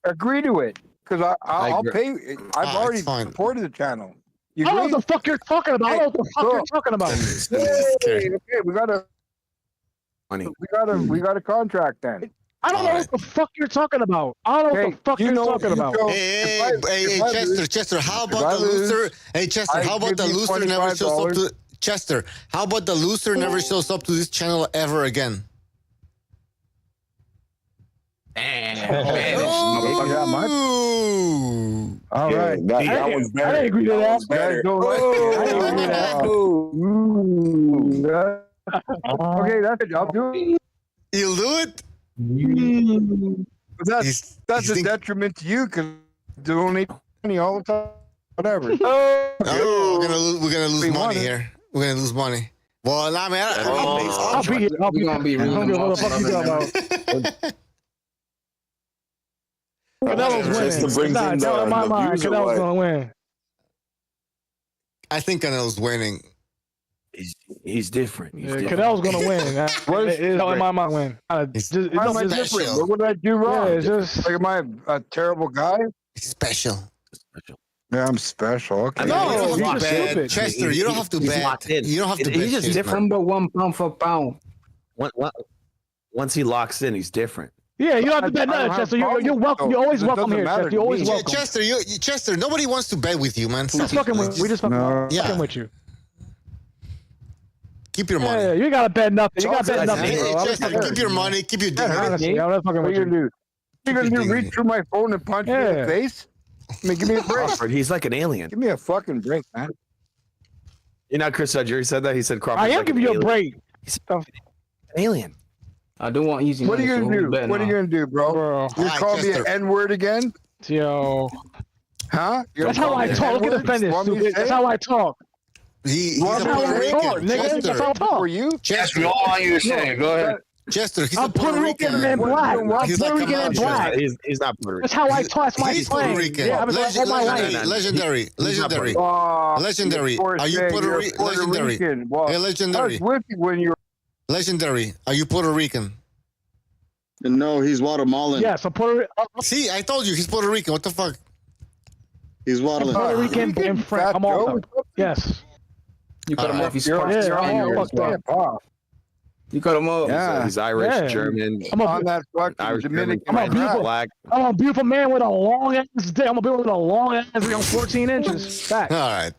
Agree to it, because I'll pay. I've already supported the channel. I don't know what the fuck you're talking about. I don't know what the fuck you're talking about. Okay, we got a contract then. I don't know what the fuck you're talking about. I don't know what the fuck you're talking about. Hey, Chester, how about the loser? Hey, Chester, how about the loser never shows up to Chester? How about the loser never shows up to this channel ever again? All right, that was better. I didn't agree to that. Okay, that's it. I'll do it. You'll do it? That's a detriment to you because you donate money all the time. Whatever. We're gonna lose money here. We're gonna lose money. Well, I mean, I'll be gonna be really what the fuck you talking about. Canelo's winning. Nah, tell in my mind, Canelo's gonna win. I think Canelo's winning. He's different. Canelo's gonna win. Tell in my mind win. It's different. What did I do wrong? Yeah, it's just like, am I a terrible guy? He's special. Yeah, I'm special. Okay. No, you're just stupid. Chester, you don't have to bet. You don't have to bet. He's just different, but 1 pound for pound. Once he locks in, he's different. Yeah, you don't have to bet nothing, Chester. You're welcome. You're always welcome here, Chester. You're always welcome. Chester, nobody wants to bet with you, man. We just fucking with you. Keep your money. Yeah, you gotta bet nothing. You gotta bet nothing, bro. Chester, keep your money. Keep your dignity. Honestly, I'm not fucking What with are you you. gonna do? You're gonna do reach through my phone and punch me in the face? I mean, give me a break. Crawford, he's like an alien. Give me a fucking break, man. You're not Chris Edger. He said that. He said Crawford. I am giving you a break. He's an alien. I do want easy. What are you money, gonna do? What are you gonna do, bro? You call me an N-word again? Yo. Huh? That's how I talk. Look at the finish, stupid. That's how I talk. He's a Puerto Rican. Nigga. That's how I talk. For you? Yes, we all want you to say it. Go ahead. Chester, he's I'm a Puerto Rican and black. He's Puerto like Rican and black. He's not Puerto Rican. That's how I talk. That's my He's slang. Puerto Rican. Yeah, Legendary. Are you Puerto Rican? Legendary. Hey, legendary. When you're legendary. Are you Puerto Rican? No, he's Guatemalan. Yeah, so Puerto Rican. See, I told you he's Puerto Rican. What the fuck? He's Guatemalan. Puerto Rican and French. I'm all Yes. You cut him off. He's You cut him off. Yeah. He's Irish, German. I'm on that fucking Irish, Dominican German, black. I'm a beautiful man with a long ass dick. I'm a beautiful with a long ass dick on 14 inches. Fact. All right.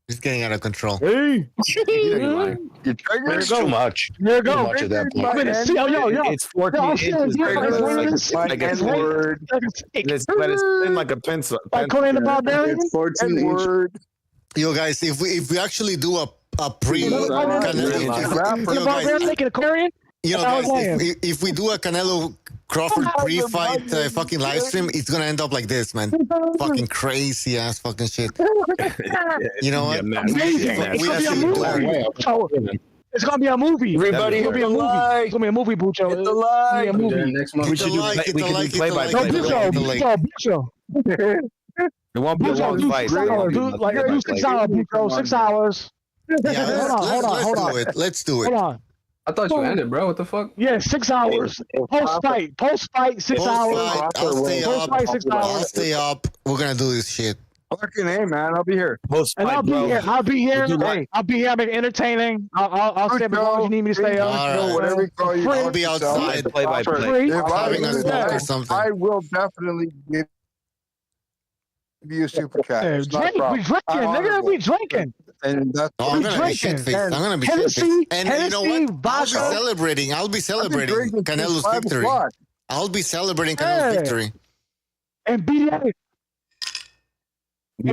He's getting out of control. Hey. It's too much. There you go. Too much at that point. It's 14 inches. It's like a word. But it's thin like a pencil. Like Conan the Barbarian? It's 14 inches. Yo, guys, if we actually do a pre, if we do a Canelo Crawford pre-fight fucking live stream, it's gonna end up like this, man. Fucking crazy ass fucking shit. You know what? It's gonna be a movie. Everybody, it's gonna be a movie. It's gonna be a movie, Bucho. It's a lie. It's gonna be a movie. Next month. We can do play-by-play. Bucho. It won't be a long fight. Do 6 hours, Bucho. 6 hours. Yeah, let's do it. Hold on. I thought you ended, bro. What the fuck? Yeah, 6 hours. Post fight, 6 hours. I'll stay up. Post fight, 6 hours. I'll stay up. We're gonna do this shit. Fucking hey, man, I'll be here. And I'll be here. I'll be here. I'll make it entertaining. I'll stay up as long as you need me to stay up. Right. Whatever you call you. I'll be outside play-by-play. having a smoke or something. I will definitely give you a super chat. We drinking, nigga. We drinking. And that's I'm gonna be shit-faced. I'm gonna be shit-faced. And you know what? I'll be celebrating Canelo's victory. I'll be celebrating Canelo's victory. And BDA.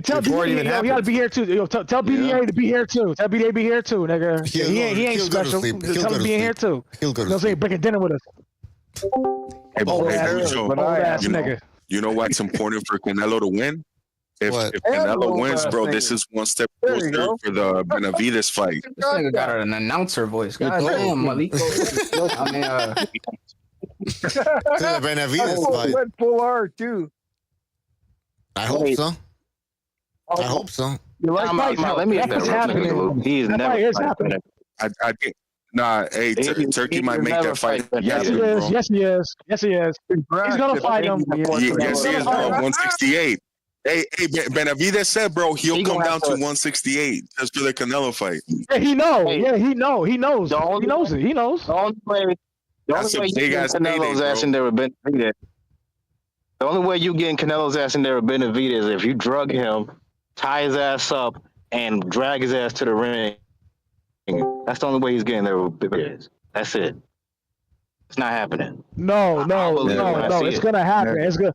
Tell BDA, he gotta be here too. Yo, tell BDA to be here too. Tell BDA to be here too, nigga. He ain't special. Tell him to be in here too. He'll go to sleep. Breaking dinner with us. Hey, nigga. You know what's important for Canelo to win? If Canelo wins, bro, this is one step closer for the Benavides fight. This nigga got an announcer voice. God damn, Malik. I mean, the Benavides fight. Went full R too. I hope so. I hope so. You like let me get that happening. He is never happening. I think. Nah, hey, Turkey might make that fight. Yes, he is. Yes, he is. Yes, he is. He's gonna fight him. Yes, he is, bro. 168. Hey, Benavides said, bro, he'll come down to 168 just for the Canelo fight. Yeah, he knows. Yeah, he knows. He knows. He knows it. He knows. The only way you get Canelo's ass in there with Benavides. The only way you getting Canelo's ass in there with Benavides is if you drug him, tie his ass up, and drag his ass to the ring. That's the only way he's getting there with Benavides. That's it. It's not happening. No. It's gonna happen. It's good.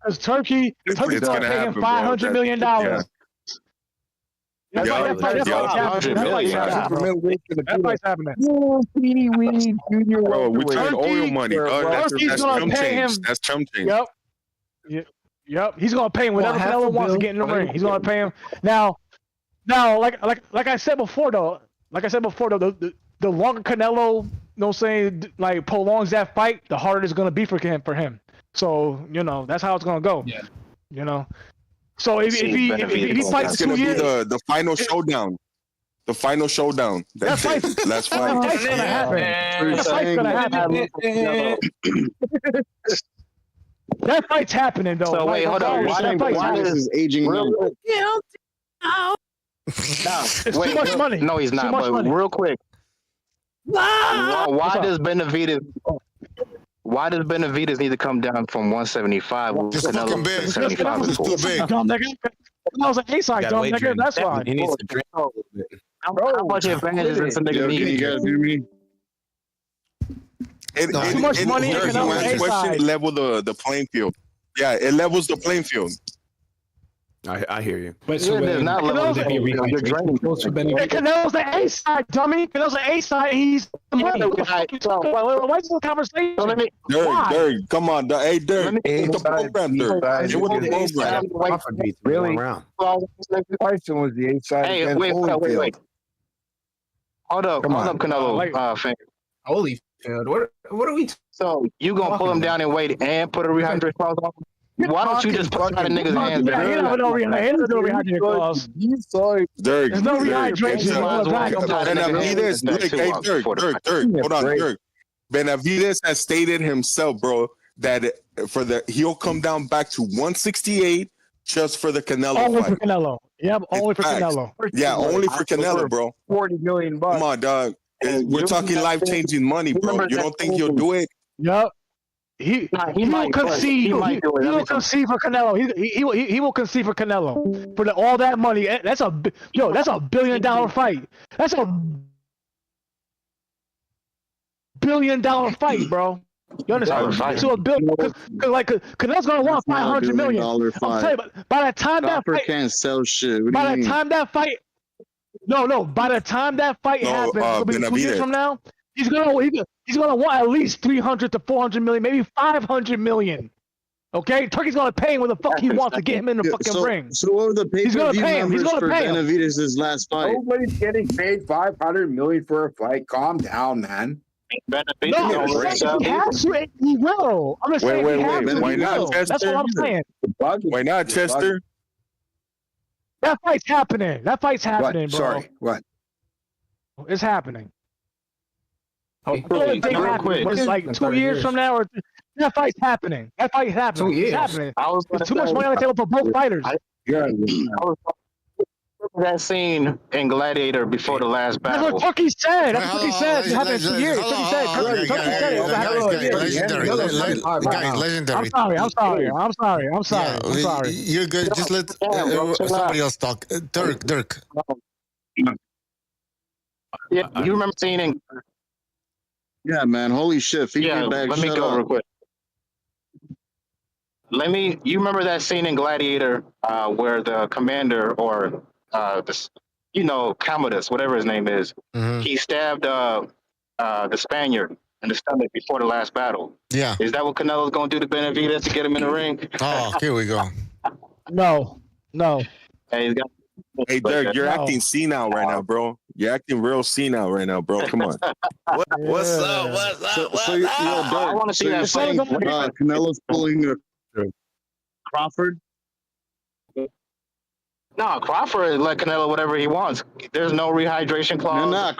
Because Turkey's gonna pay him $500 million. That fight's happening. Bro, we're talking oil money. That's chump change. That's chump change. Yep. He's gonna pay him whatever Canelo wants to get in the ring. He's gonna pay him. Now, like I said before, though. The longer Canelo, like prolongs that fight, the harder it's gonna be for him. So that's how it's gonna go. Yeah. So if he fights 2 years, the final showdown. The final showdown. That's it. Last fight. That's gonna happen. That fight's gonna happen. That fight's happening though. So wait, hold on. Why is aging? It's too much money. No, he's not. But real quick, why does Benavides why does Benavidez need to come down from 175? Just fucking big. 75 It's too big. Dumb nigga. That was an A-side, dumb nigga. That's why. He needs to drink. How much advantage does a nigga need? You guys hear me? Too much money in Canelo's This A-side. question level the playing field. Yeah, it levels the playing field. I hear you. But so It does not level the playing field. You're draining. Canelo's the A-side, dummy. Canelo's the A-side. He's the money. Why is this conversation? Dirk, come on. Hey, Dirk. It's the program, Dirk. It was the program. Really? Tyson was the A-side. Hey, wait. Hold up, Canelo fan. Holyfield. What are we? So you gonna pull him down and wait and put a rehydrate clause on? Why don't you just put it out of niggas' hands? Yeah, he don't know rehydrate clause. Dirk. There's no rehydration. Dirk. Hold on, Dirk. Benavidez has stated himself, bro, that he'll come down back to 168 just for the Canelo Only fight. for Canelo. Yep, only for Canelo. Yeah, only for Canelo, bro. $40 million. Come on, dog. We're talking life-changing money, bro. You don't think he'll do it? Yep. He will concede. He will concede for Canelo. He will concede for Canelo for all that money. That's a $1 billion fight. That's a $1 billion fight, bro. You understand? To a billion, because Canelo's gonna want $500 million. I'm telling you, by the time that fight can't sell shit. By the time that fight, by the time that fight happens, it'll be 2 years from now. He's gonna want at least 300 to 400 million, maybe 500 million. Okay, Turkey's gonna pay him what the fuck he wants to get him in the fucking ring. So what were the pay-per-view numbers for Benavidez' last fight? Nobody's getting paid $500 million for a fight. Calm down, man. No, he has to. He will. I'm just saying. Wait. Why not, Chester? That's what I'm saying. Why not, Chester? That fight's happening. Bro. Sorry, what? It's happening. Real quick. It's like 2 years from now, or that fight's happening. 2 years. It's happening. There's too much money on the table for both fighters. That scene in Gladiator before the last battle. That's what Turkey said. It happened in 2 years. Turkey said it happened in 2 years. Guys, legendary. I'm sorry. You're good. Just let somebody else talk. Dirk. Yeah, you remember seeing in... Yeah, man. Holy shit. Let me go real quick. You remember that scene in Gladiator where the commander or Commodus, whatever his name is, he stabbed the Spaniard in the stomach before the last battle. Yeah. Is that what Canelo's gonna do to Benavidez to get him in the ring? Oh, here we go. No. Hey, Dirk, you're acting senile right now, bro. You're acting real senile right now, bro. Come on. What's up? Dirk, I want to see that fight. Canelo's pulling a Crawford. No, Crawford let Canelo whatever he wants. There's no rehydration clause. No,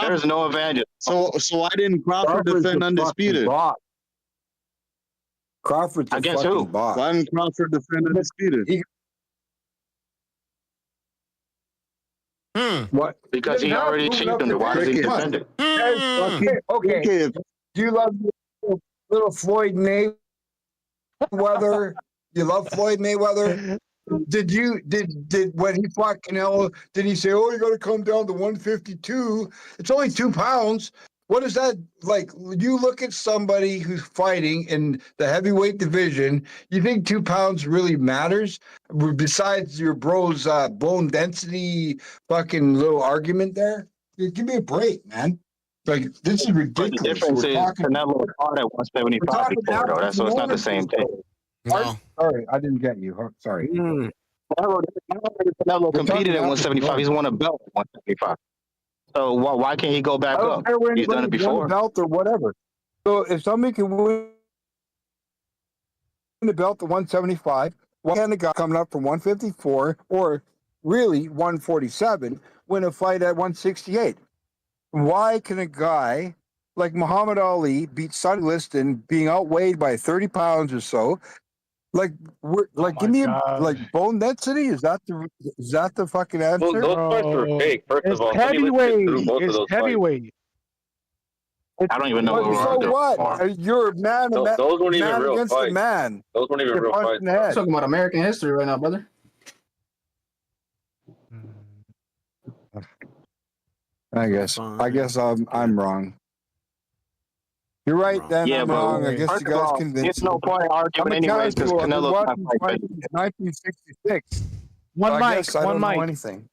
there's no advantage. So why didn't Crawford defend undisputed? Crawford's against who? Why didn't Crawford defend undisputed? What? Because he already achieved him. Why does he defend it? Okay. Do you love little Floyd Mayweather? You love Floyd Mayweather? Did when he fought Canelo, did he say, "Oh, you got to come down to 152"? It's only 2 pounds. What is that like? You look at somebody who's fighting in the heavyweight division. You think 2 pounds really matters? Besides your bro's bone density, fucking little argument there. Give me a break, man. Like this is ridiculous. The difference is Canelo fought at 175 before, though. So it's not the same thing. No. Sorry, I didn't get you. Sorry. Canelo competed at 175. He's won a belt at 175. So why can't he go back up? He's done it before. Belt or whatever. So if somebody can win the belt at 175, why can't a guy coming up from 154 or really 147 win a fight at 168? Why can a guy like Muhammad Ali beat Sonny Liston being outweighed by 30 pounds or so? Give me bone density. Is that the fucking answer? Those fights were fake. First of all, heavyweight. It's heavyweight. I don't even know what we're So under. what? You're a man, Those weren't even man real against the fights. man. Those weren't even Get real punched fights. in the head. Talking about American history right now, brother. I guess I'm wrong. You're right, then Yeah, I'm but wrong. I guess first you of guys all, convinced it's no me. point arguing I'm a anyways because casual. I've been Canelo's watching not fights fighting. since 1966. One So I mic, guess I one don't know mic. anything.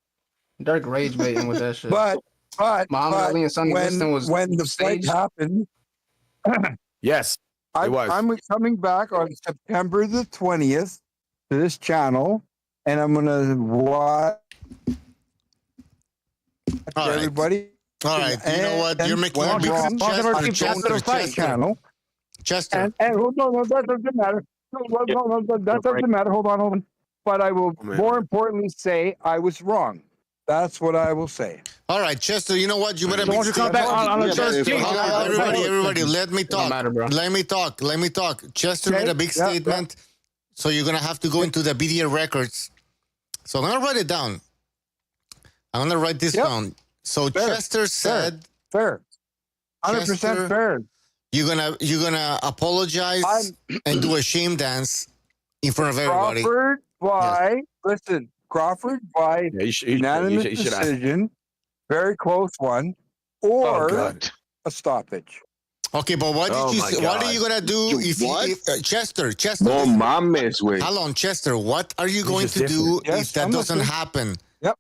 Dark rage baiting with that shit. But Muhammad Ali and Sonny Liston was when the fight staged. happened, Yes, it was. I'm coming back on September the 20th to this channel, and I'm gonna watch everybody. All right, you know what? You're making a big Chester. Chester. And no, that doesn't matter. No, that doesn't matter. Hold on. But I will more importantly say I was wrong. That's what I will say. All right, Chester, you know what? You better So won't you come back on the Chester? Everybody, let me talk. Let me talk. Chester made a big statement, so you're going to have to go into the BDA records. So I'm going to write it down. I'm going to write this down. So Chester said... Fair. 100% fair. You're gonna apologize and do a shame dance in front of everybody. Crawford by unanimous decision, very close one, or a stoppage. Okay, but what did you say? What are you gonna do if Chester? No mames, way. Hold on, Chester. What are you going to do if that doesn't happen? Yep.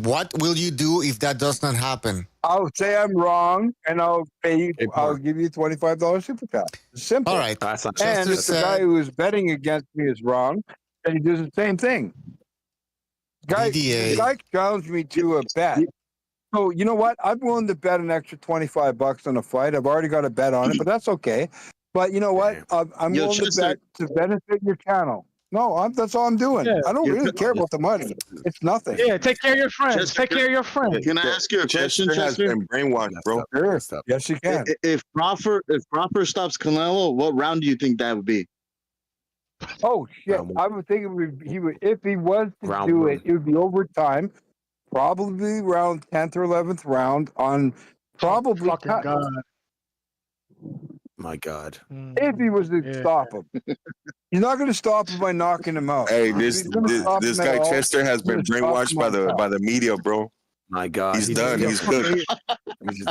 What will you do if that does not happen? I'll say I'm wrong, and I'll pay you. I'll give you $25 super chat. Simple. All right. And if the guy who is betting against me is wrong, then he does the same thing. The guy challenged me to a bet. So you know what? I'm willing to bet an extra $25 on a fight. I've already got a bet on it, but that's okay. But you know what? I'm willing to bet to benefit your channel. No, that's all I'm doing. Yeah, I don't really care about the money. It's nothing. Yeah, take care of your friends. Take care of your friends. Can I ask you a question, Chester? Has been brainwashed, bro. Sure. Yes, you can. If Crawford stops Canelo, what round do you think that would be? Oh shit! I would think he would if he was to do it, it would be overtime, probably around 10th or 11th round on probably. My God! If he was to stop him, he's not going to stop him by knocking him out. Hey, this guy Chester has been brainwashed by the media, bro. My God, he's done. He's cooked.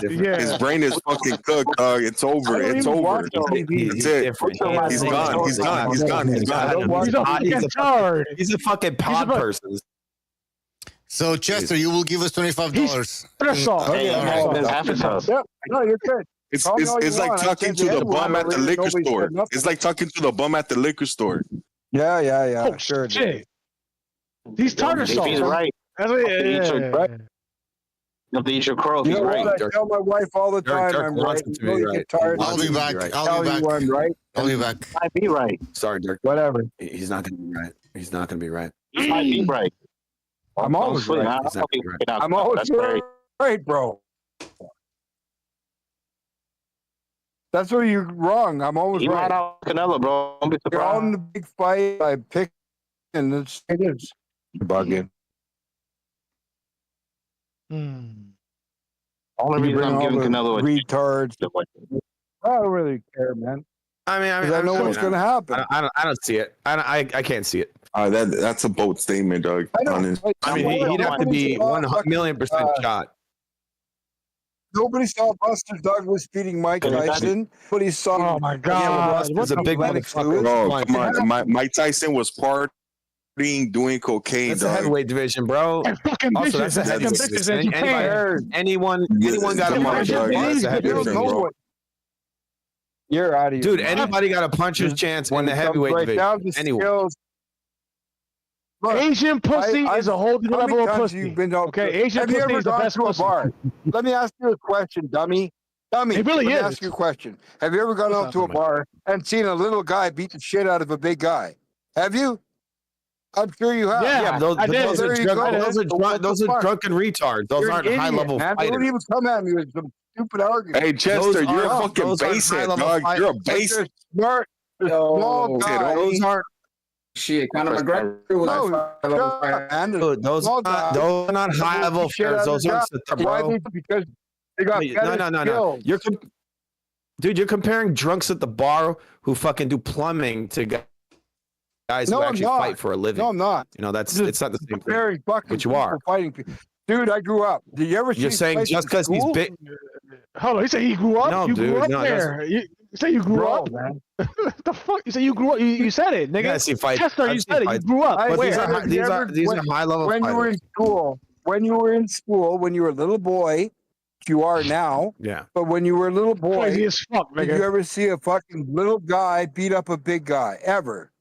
His brain is fucking cooked. It's over. It's over. That's it. He's gone. He's gone. He's gone. He's gone. He's a fucking pod person. So Chester, you will give us $25. No, you're good. It's like talking to the bum at the liquor store. It's like talking to the bum at the liquor store. Yeah. Oh, sure. Shit. These tartar sauce. He's right. That's what, You have to eat your crow. You He's know right. what? I tell my wife all the time I'm right. I'll be back. I'll be back. Might be right. Sorry, Dirk. Whatever. He's not going to be right. He's not going to be right. He might be right. I'm always right. I'm always right, bro. That's where you're wrong. I'm always right. Right out Canelo, bro. Don't be You're all surprised. in the big fight. I picked, and it is. You're bugging. Only reason I'm giving Canelo a retards. I don't really care, man. I know what's going to happen. I don't see it. I can't see it. That's a bold statement, Doug. He'd have to be 1,000,000% shot. Nobody saw Buster Douglas beating Mike Tyson. Nobody saw. Oh my God! What's a big motherfucker? Oh, come on. Mike Tyson was partying, doing cocaine. That's a heavyweight division, bro. Also, that's a heavyweight division. Anyone got a punch? That's a heavyweight division, bro. You're out of here, dude. Anybody got a puncher's chance in the heavyweight division? Anyone. Look, Asian pussy is a whole new level of pussy. Okay, Asian pussy is the best pussy. Let me ask you a question, dummy. It really let me is. ask you a question. Have you ever gone out to a bar and seen a little guy beat the shit out of a big guy? Have you? I'm sure you have. Yeah, those are drunken retards. Those aren't high level fighters. Don't even come at me with some stupid argument. Hey, Chester, you're a fucking basic, dog. You're a basic. Smart, small guy. Those aren't. Shit, Conor McGregor was those are not high level fighters. Those are bro. Because they got No. Dude, you're comparing drunks at the bar who fucking do plumbing to guys who actually fight for a living. No, I'm not. You know, it's not the same thing. But you are fighting people. Dude, I grew up. Did you ever see? You're saying just because he's big. Hold on, you say he grew up? No, you dude, grew up no, there. You say you grew up, man. What the fuck? You say you grew up? You said it, nigga. Yeah, I see fights. Chester, you said it. You grew up. But Wait, these are high level. When you were in school, when you were a little boy, you are now. Yeah. But when you were a little boy, Crazy as fuck, did nigga. you ever see a fucking little guy beat up a big guy? Ever?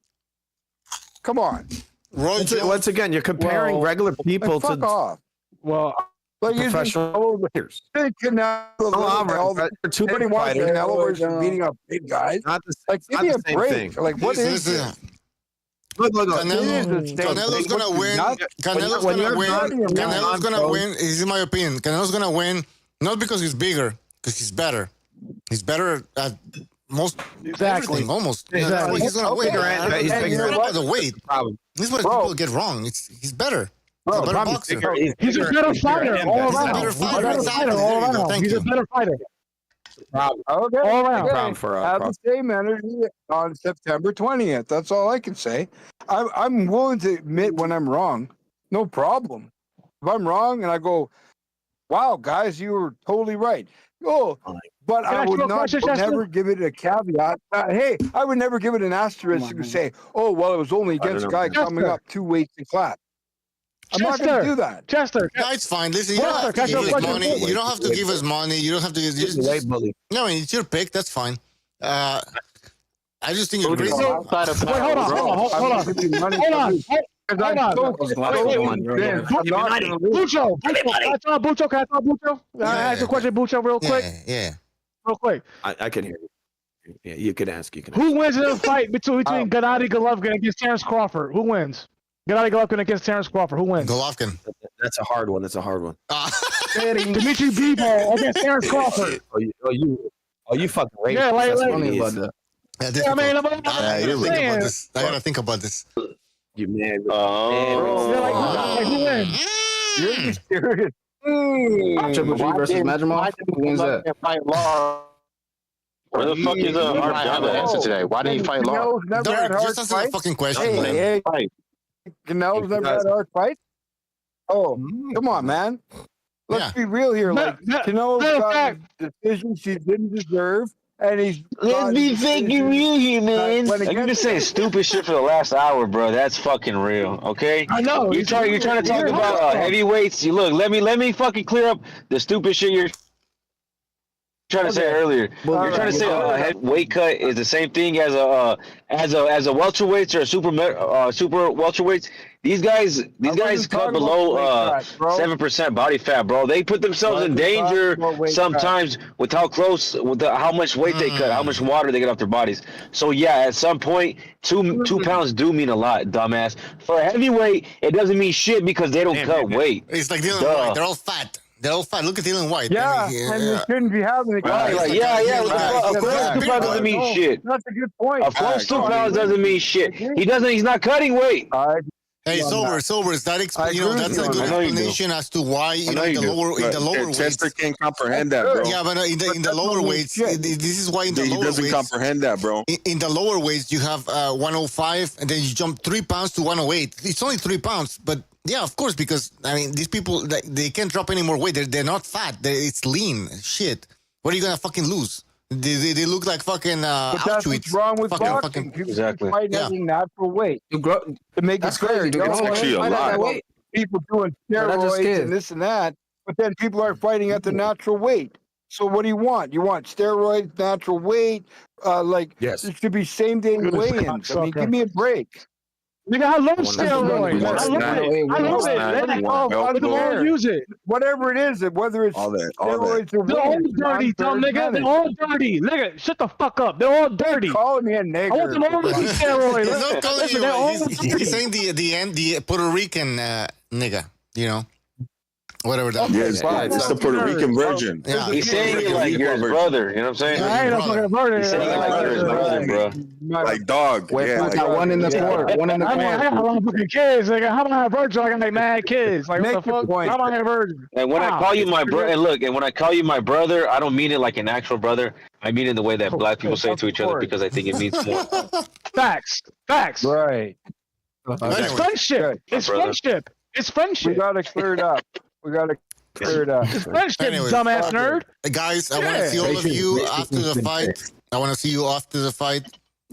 Come on. Once again, you're comparing regular people fuck to off. Well, like professional players. Canelo, Two everybody wants fighters. Canelo versus beating up big guys. Not the, Like, give not me the a same break. thing. Like, what is this? Canelo's gonna win. Canelo's gonna win. Canelo's gonna win. This is my opinion. Canelo's gonna win not because he's bigger, because he's better. He's better at most everything, almost. Exactly. He's gonna win. He's It's bigger. not about the weight. This is what people get wrong. He's better. He's a better boxer. He's a better fighter all around. He's a better fighter. Exactly. All around. Thank He's you. a better fighter. Okay. All around. Problem for Have the same energy on September 20th. That's all I can say. I'm willing to admit when I'm wrong. No problem. If I'm wrong and I go, wow, guys, you were totally right. Oh, but I would never give it a caveat. Hey, I would never give it an asterisk and say, oh, well, it was only against a guy coming up 2 weights in class. I'm not going to do that. Chester. No, it's fine. Listen, you don't have to give us money. You don't have to give us money. You don't have to. No, I mean, it's your pick. That's fine. I just think you're crazy. Wait, hold on. Bucho. Can I talk Bucho? I ask a question, Bucho, real quick. Yeah. Real quick. I can hear you. Yeah, you can ask. Who wins in a fight between Gennady Golovkin against Terrence Crawford? Who wins? Gennady Golovkin against Terrence Crawford. Who wins? Golovkin. That's a hard one. Dimitri Bivol against Terrence Crawford. You fucking racist. Yeah, like, I gotta think about this. You man. Who wins? You're mysterious. Triple G versus Majimov. Who wins that? Where the fuck is our answer today? Why didn't he fight Law? Just answer the fucking question. Hey, Canelo's never had a hard fight? Oh, come on, man. Let's be real here. Like, Canelo's got decisions he didn't deserve. And he's let's be fucking real here, man. Like, you've been saying stupid shit for the last hour, bro. That's fucking real, okay? I know. You're trying to talk about heavyweights. You look. Let me fucking clear up the stupid shit you're trying to say earlier. You're trying to say weight cut is the same thing as a welterweights or a super welterweights. These guys cut below 7% body fat, bro. They put themselves in danger sometimes with how much weight they cut, how much water they get off their bodies. So yeah, at some point, two pounds do mean a lot, dumbass. For a heavyweight, it doesn't mean shit because they don't cut weight. It's like Dillian White. They're all fat. They're all fat. Look at Dillian White. Yeah, and you shouldn't be having it. Of course, 2 pounds doesn't mean shit. That's a good point. Of course, 2 pounds doesn't mean shit. He's not cutting weight. Hey, sober. That's a good explanation as to why in the lower weights. Chester can't comprehend that, bro. Yeah, but in the lower weights, this is why in the lower weights he doesn't comprehend that, bro. In the lower weights, you have 105, and then you jump 3 pounds to 108. It's only 3 pounds, but yeah, of course, because I mean, these people they can't drop any more weight. They're not fat. It's lean. Shit. What are you gonna fucking lose? They look like fucking But that's what's wrong with boxing. People fighting at a natural weight. To make it fair. It's actually a lot. People doing steroids and this and that, but then people are fighting at the natural weight. So what do you want? You want steroids, natural weight? Yes. It should be same day weigh-ins. I mean, give me a break. Nigga, I love steroids. I love it. I use it. Whatever it is, whether it's steroids or they're all dirty, dumb nigga. They're all dirty. Nigga, shut the fuck up. They're all dirty. Calling me a nigger. I want them all to be steroids. He's saying the Puerto Rican nigga, you know. Whatever that Yeah, is. it's the Puerto Rican virgin. Yeah. He's saying it like you're his brother. You know what I'm saying? Yeah, I ain't no brother. fucking virgin. He's saying it like you're his brother, bro. Like dog. Wait, Yeah, I got one in the court. One in the I mean, I court. got a lot of fucking kids. Like, how am I a virgin? I got like mad kids. Like, what the fuck? How am I a virgin? And when I call you my brother, and look, and when I call you my brother, I don't mean it like an actual brother. I mean it the way that black people say it to each other because I think it means more. Facts. Right. It's friendship. It's friendship. It's friendship. We gotta clear it up. It's friendship, Anyways, dumbass nerd. Guys, I want to see all of you after the fight. I want to see you after the fight.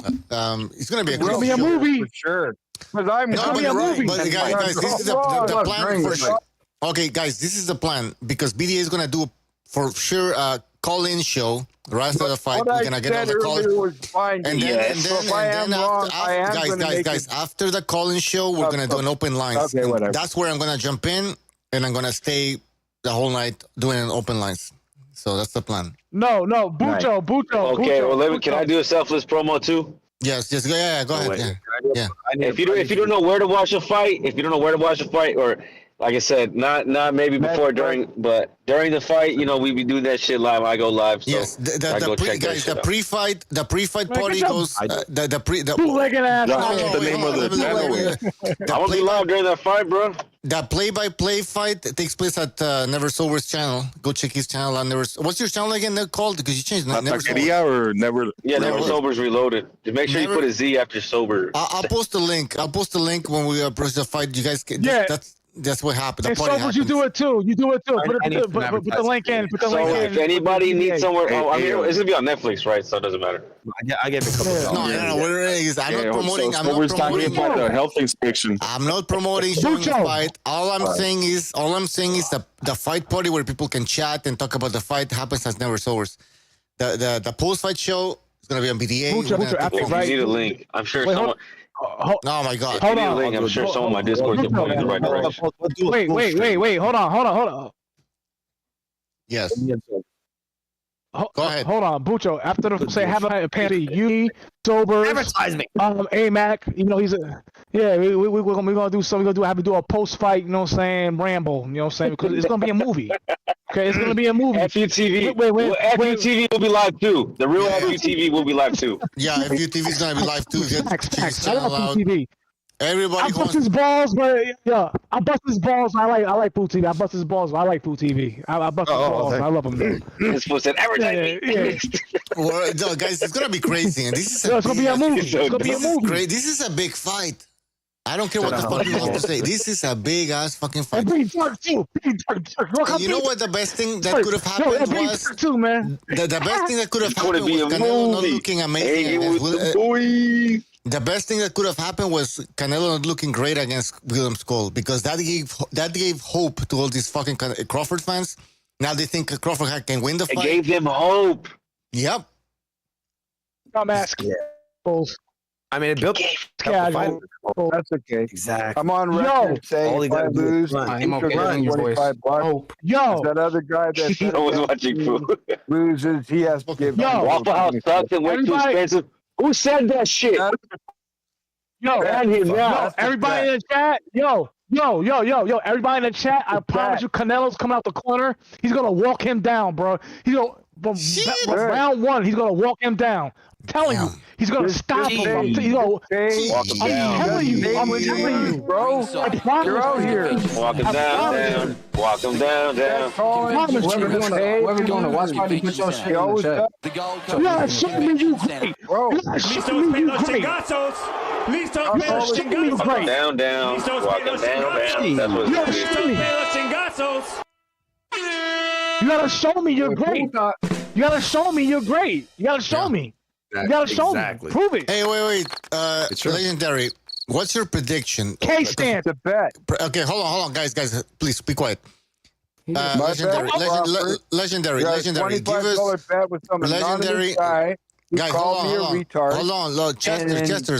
It's gonna be a It's gonna be a movie. For sure. Because I'm No, gonna be a movie. but guys, this is the plan for sure. Okay, guys, this is the plan because BDA is gonna do for sure a call-in show right after the fight. We're gonna get on the call, and then after, guys, after the call-in show, we're gonna do an open lines. Okay, whatever. That's where I'm gonna jump in, and I'm gonna stay the whole night doing an open lines. So that's the plan. No, Bucho. Okay, well, can I do a selfless promo too? Yes, go ahead. Yeah. If you don't know where to watch a fight, or like I said, not maybe before, during, but during the fight, we be doing that shit live. I go live. So Yes, the pre-fight party goes. Bootlegging ass. What's the name of the channel? I want to be live during that fight, bro. The play-by-play fight takes place at Never Sober's channel. Go check his channel on Never. What's your channel again? Called because you changed it. Never Sober. Or Never. Yeah, Never Sober's Reloaded. Just make sure you put a Z after sober. I'll post the link. When we approach the fight. You guys can. Yeah. That's what happened. The And party so happens. you do it too. Put the link in. If anybody needs somewhere, it's gonna be on Netflix, right? So it doesn't matter. I gave it a couple of No. I'm not promoting. I'm not promoting about the health inspection. I'm not promoting showing the fight. All I'm saying is the fight party where people can chat and talk about the fight happens at Never Sobers. The post-fight show is gonna be on BDA. You need a link. I'm sure someone. Oh my God! Hold on. I'm sure someone on my Discord can point you in the right direction. Wait. Hold on. Yes. Go ahead. Hold on, Bucho. After the have a party, you sober. Advertise me. AMAC. He's a. Yeah, we're gonna do something. We're gonna have to do a post fight. You know what I'm saying? Ramble. You know what I'm saying? Because it's gonna be a movie. Okay, it's gonna be a movie. FUTV. FUTV will be live too. The real FUTV will be live too. Yeah, FUTV is gonna be live too. I love FUTV. Everybody I bust his balls, but I bust his balls. I like Poo TV. I bust his balls. I like Poo TV. I bust his balls. I love him. This was an advertising. Well, no, guys, it's gonna be crazy, and this is it's gonna be a movie. It's gonna be a movie. This is a big fight. I don't care what the fuck people have to say. This is a big ass fucking fight. And big dark too. You know what the best thing that could have happened was? Too, man. The best thing that could have happened was Canelo not looking amazing. The best thing that could have happened was Canelo not looking great against William Skull because that gave hope to all these fucking Crawford fans. Now they think Crawford can win the fight. It gave them hope. Yep. Dumbass. I mean, it built. Casual. That's okay. Exactly. I'm on record saying all he if I gotta do is lose, I'm he's okay gonna your get voice. $25. Yo. That other guy that I was watching food. loses, he has to give. Waffle House sucks and way too expensive. Who said that shit? Everybody in the chat, everybody in the chat, I promise you, Canelo's coming out the corner. He's gonna walk him down, bro. He's gonna from round one, he's gonna walk him down. I'm telling you, he's gonna stop him. I'm telling you, bro. I promise You're out here. Walk him down. Walk him down. Whoever doing the watch party, put your shit in the chat. You gotta show me you great, bro. You gotta show me you great. Walk him down. Walk him down. That's what it's doing. You gotta show me you're great. You gotta show me you're great. You gotta show me. You gotta show me. Prove it. Hey, wait. Legendary. What's your prediction? K-stand. The bet. Okay, hold on, guys, please be quiet. Legendary. Give us bet with some legendary guy. Guys, hold on. Chester.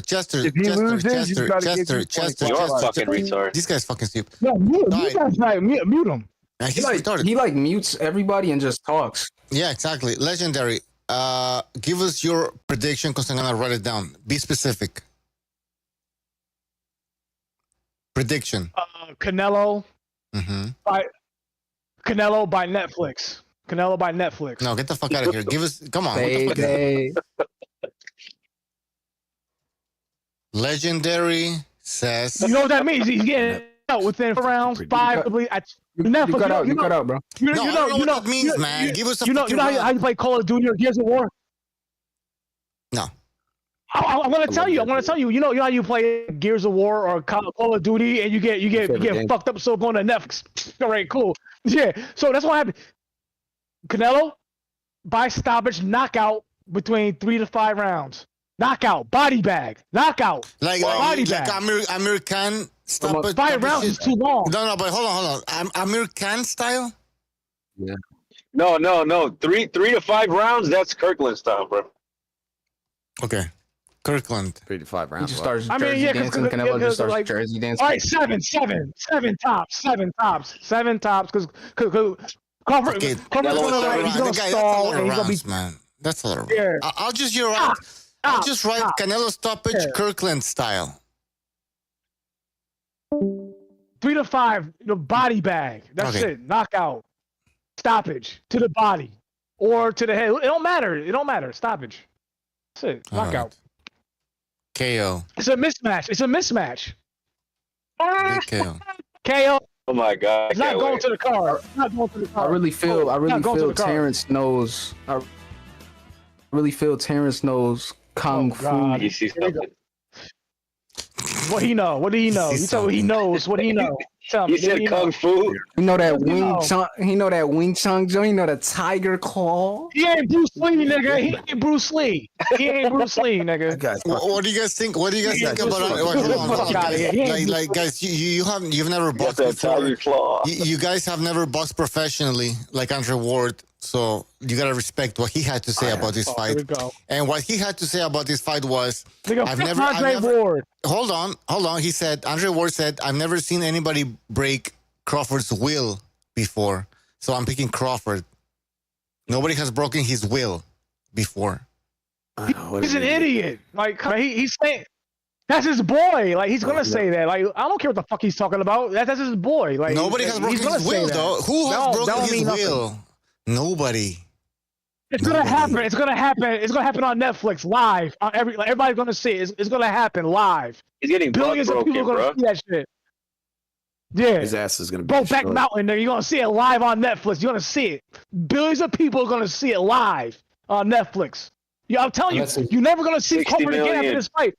If he loses, you gotta give him Chester. You're a fucking retard. This guy's fucking stupid. No, mute him. He's retarded. He mutes everybody and just talks. Yeah, exactly. Legendary. Give us your prediction because I'm gonna write it down. Be specific. Prediction. Canelo. Mm-hmm. Fight. Canelo by Netflix. Canelo by Netflix. No, get the fuck out of here. Give us. Come on. Legendary says. You know what that means? He's getting out within 4 rounds, 5. You cut out. You cut out, bro. I don't know what that means, man. Give us a you know how you play Call of Duty or Gears of War? No. I'm gonna tell you. You know how you play Gears of War or Call of Duty, and you get fucked up. So going to Netflix. All right, cool. Yeah. So that's what happened. Canelo by stoppage, knockout between 3 to 5 rounds. Knockout, body bag, knockout, body bag. American stoppage. 5 rounds is too long. No, but hold on. American style. Yeah. No. 3 to 5 rounds. That's Kirkland style, bro. Okay. Kirkland. 3 to 5 rounds. He just starts Jersey dancing. Canelo just starts Jersey dancing. All right, seven tops. Because Crawford, he's gonna stall and he's gonna be. Man, that's a lot of rounds. I'll just write Canelo stoppage, Kirkland style. 3 to 5, the body bag. That's it. Knockout, stoppage to the body or to the head. It don't matter. Stoppage. That's it. Knockout. KO. It's a mismatch. Big KO. KO. Oh my God! It's not going to the car. I really feel Terrence knows. I really feel Terrence knows kung fu. What he know? What do he know? You tell me he knows. What do he know? Tell me. He said kung fu. You know that Wing Chun. He know that Wing Chun joint. You know that Tiger Claw. He ain't Bruce Lee, nigga. He ain't Bruce Lee, nigga. What do you guys think? What do you guys think about? Like guys, you've never boxed before. You guys have never boxed professionally, like Andre Ward. So you gotta respect what he had to say about this fight. And what he had to say about this fight was, Ward. Hold on. He said, Andre Ward said, I've never seen anybody break Crawford's will before. So I'm picking Crawford. Nobody has broken his will before. He's an idiot. Like he's saying that's his boy. Like he's gonna say that. Like I don't care what the fuck he's talking about. That's his boy. Like nobody has broken his will though. Who has broken his will? Nobody. It's gonna happen. It's gonna happen on Netflix live. Everybody's gonna see it. It's gonna happen live. He's getting billions of people gonna see that shit. Yeah, his ass is gonna be Brokeback Mountain. You're gonna see it live on Netflix. You're gonna see it. Billions of people are gonna see it live on Netflix. Yeah, I'm telling you, you're never gonna see Crawford again after this fight.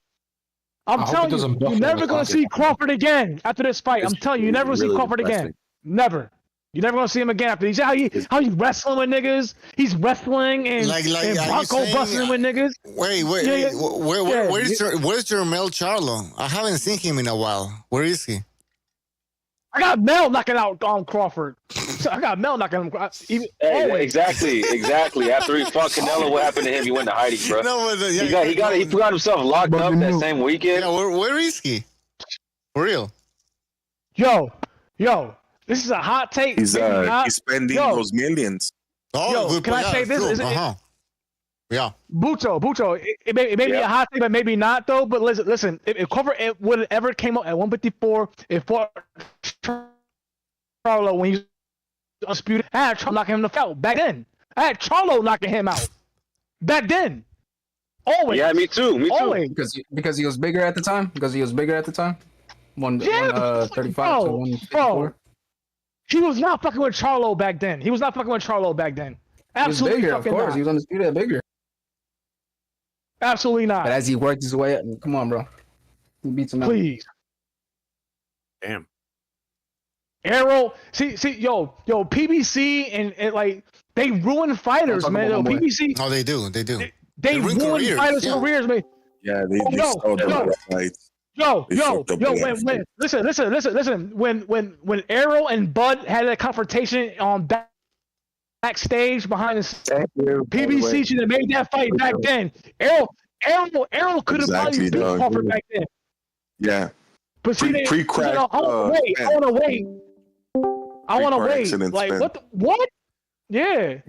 I'm telling you, you're never gonna see Crawford again after this fight. I'm telling you, you're never gonna see Crawford again. Never. You're never gonna see him again after this. How he's wrestling with niggas? He's wrestling and Bronco busting with niggas. Wait. Where's Jermel Charlo? I haven't seen him in a while. Where is he? I got Mel knocking out Crawford. Exactly. After he fought Canelo, what happened to him? He went to hiding, bro. He got himself locked up that same weekend. Yeah, where is he? For real? Yo. This is a hot take. He's spending those millions. Can I say this? Yeah. Bucho. It may be a hot take, but maybe not though. But listen. If Crawford would have ever came up at 154, if fought Charlo when he was undisputed, I had Charlo knocking him the out back then. I had Charlo knocking him out back then. Always. Yeah, me too. Always. Because he was bigger at the time. 135 to 154. He was not fucking with Charlo back then. Absolutely bigger, fucking of course. not. He was undisputed bigger. Absolutely not. But as he worked his way up, come on, bro. He beats him out. Please. Damn. Arrow, see, yo, PBC and like they ruin fighters, man. Yo, PBC. No, they do. They ruin fighters' careers, man. Yeah, they stole the fights. Yo, listen. When Arrow and Bud had that confrontation on backstage behind the PBC should have made that fight back then. Arrow could have probably beat Crawford back then. Yeah. But see, pre-crack. I want to wait. Like what? Yeah.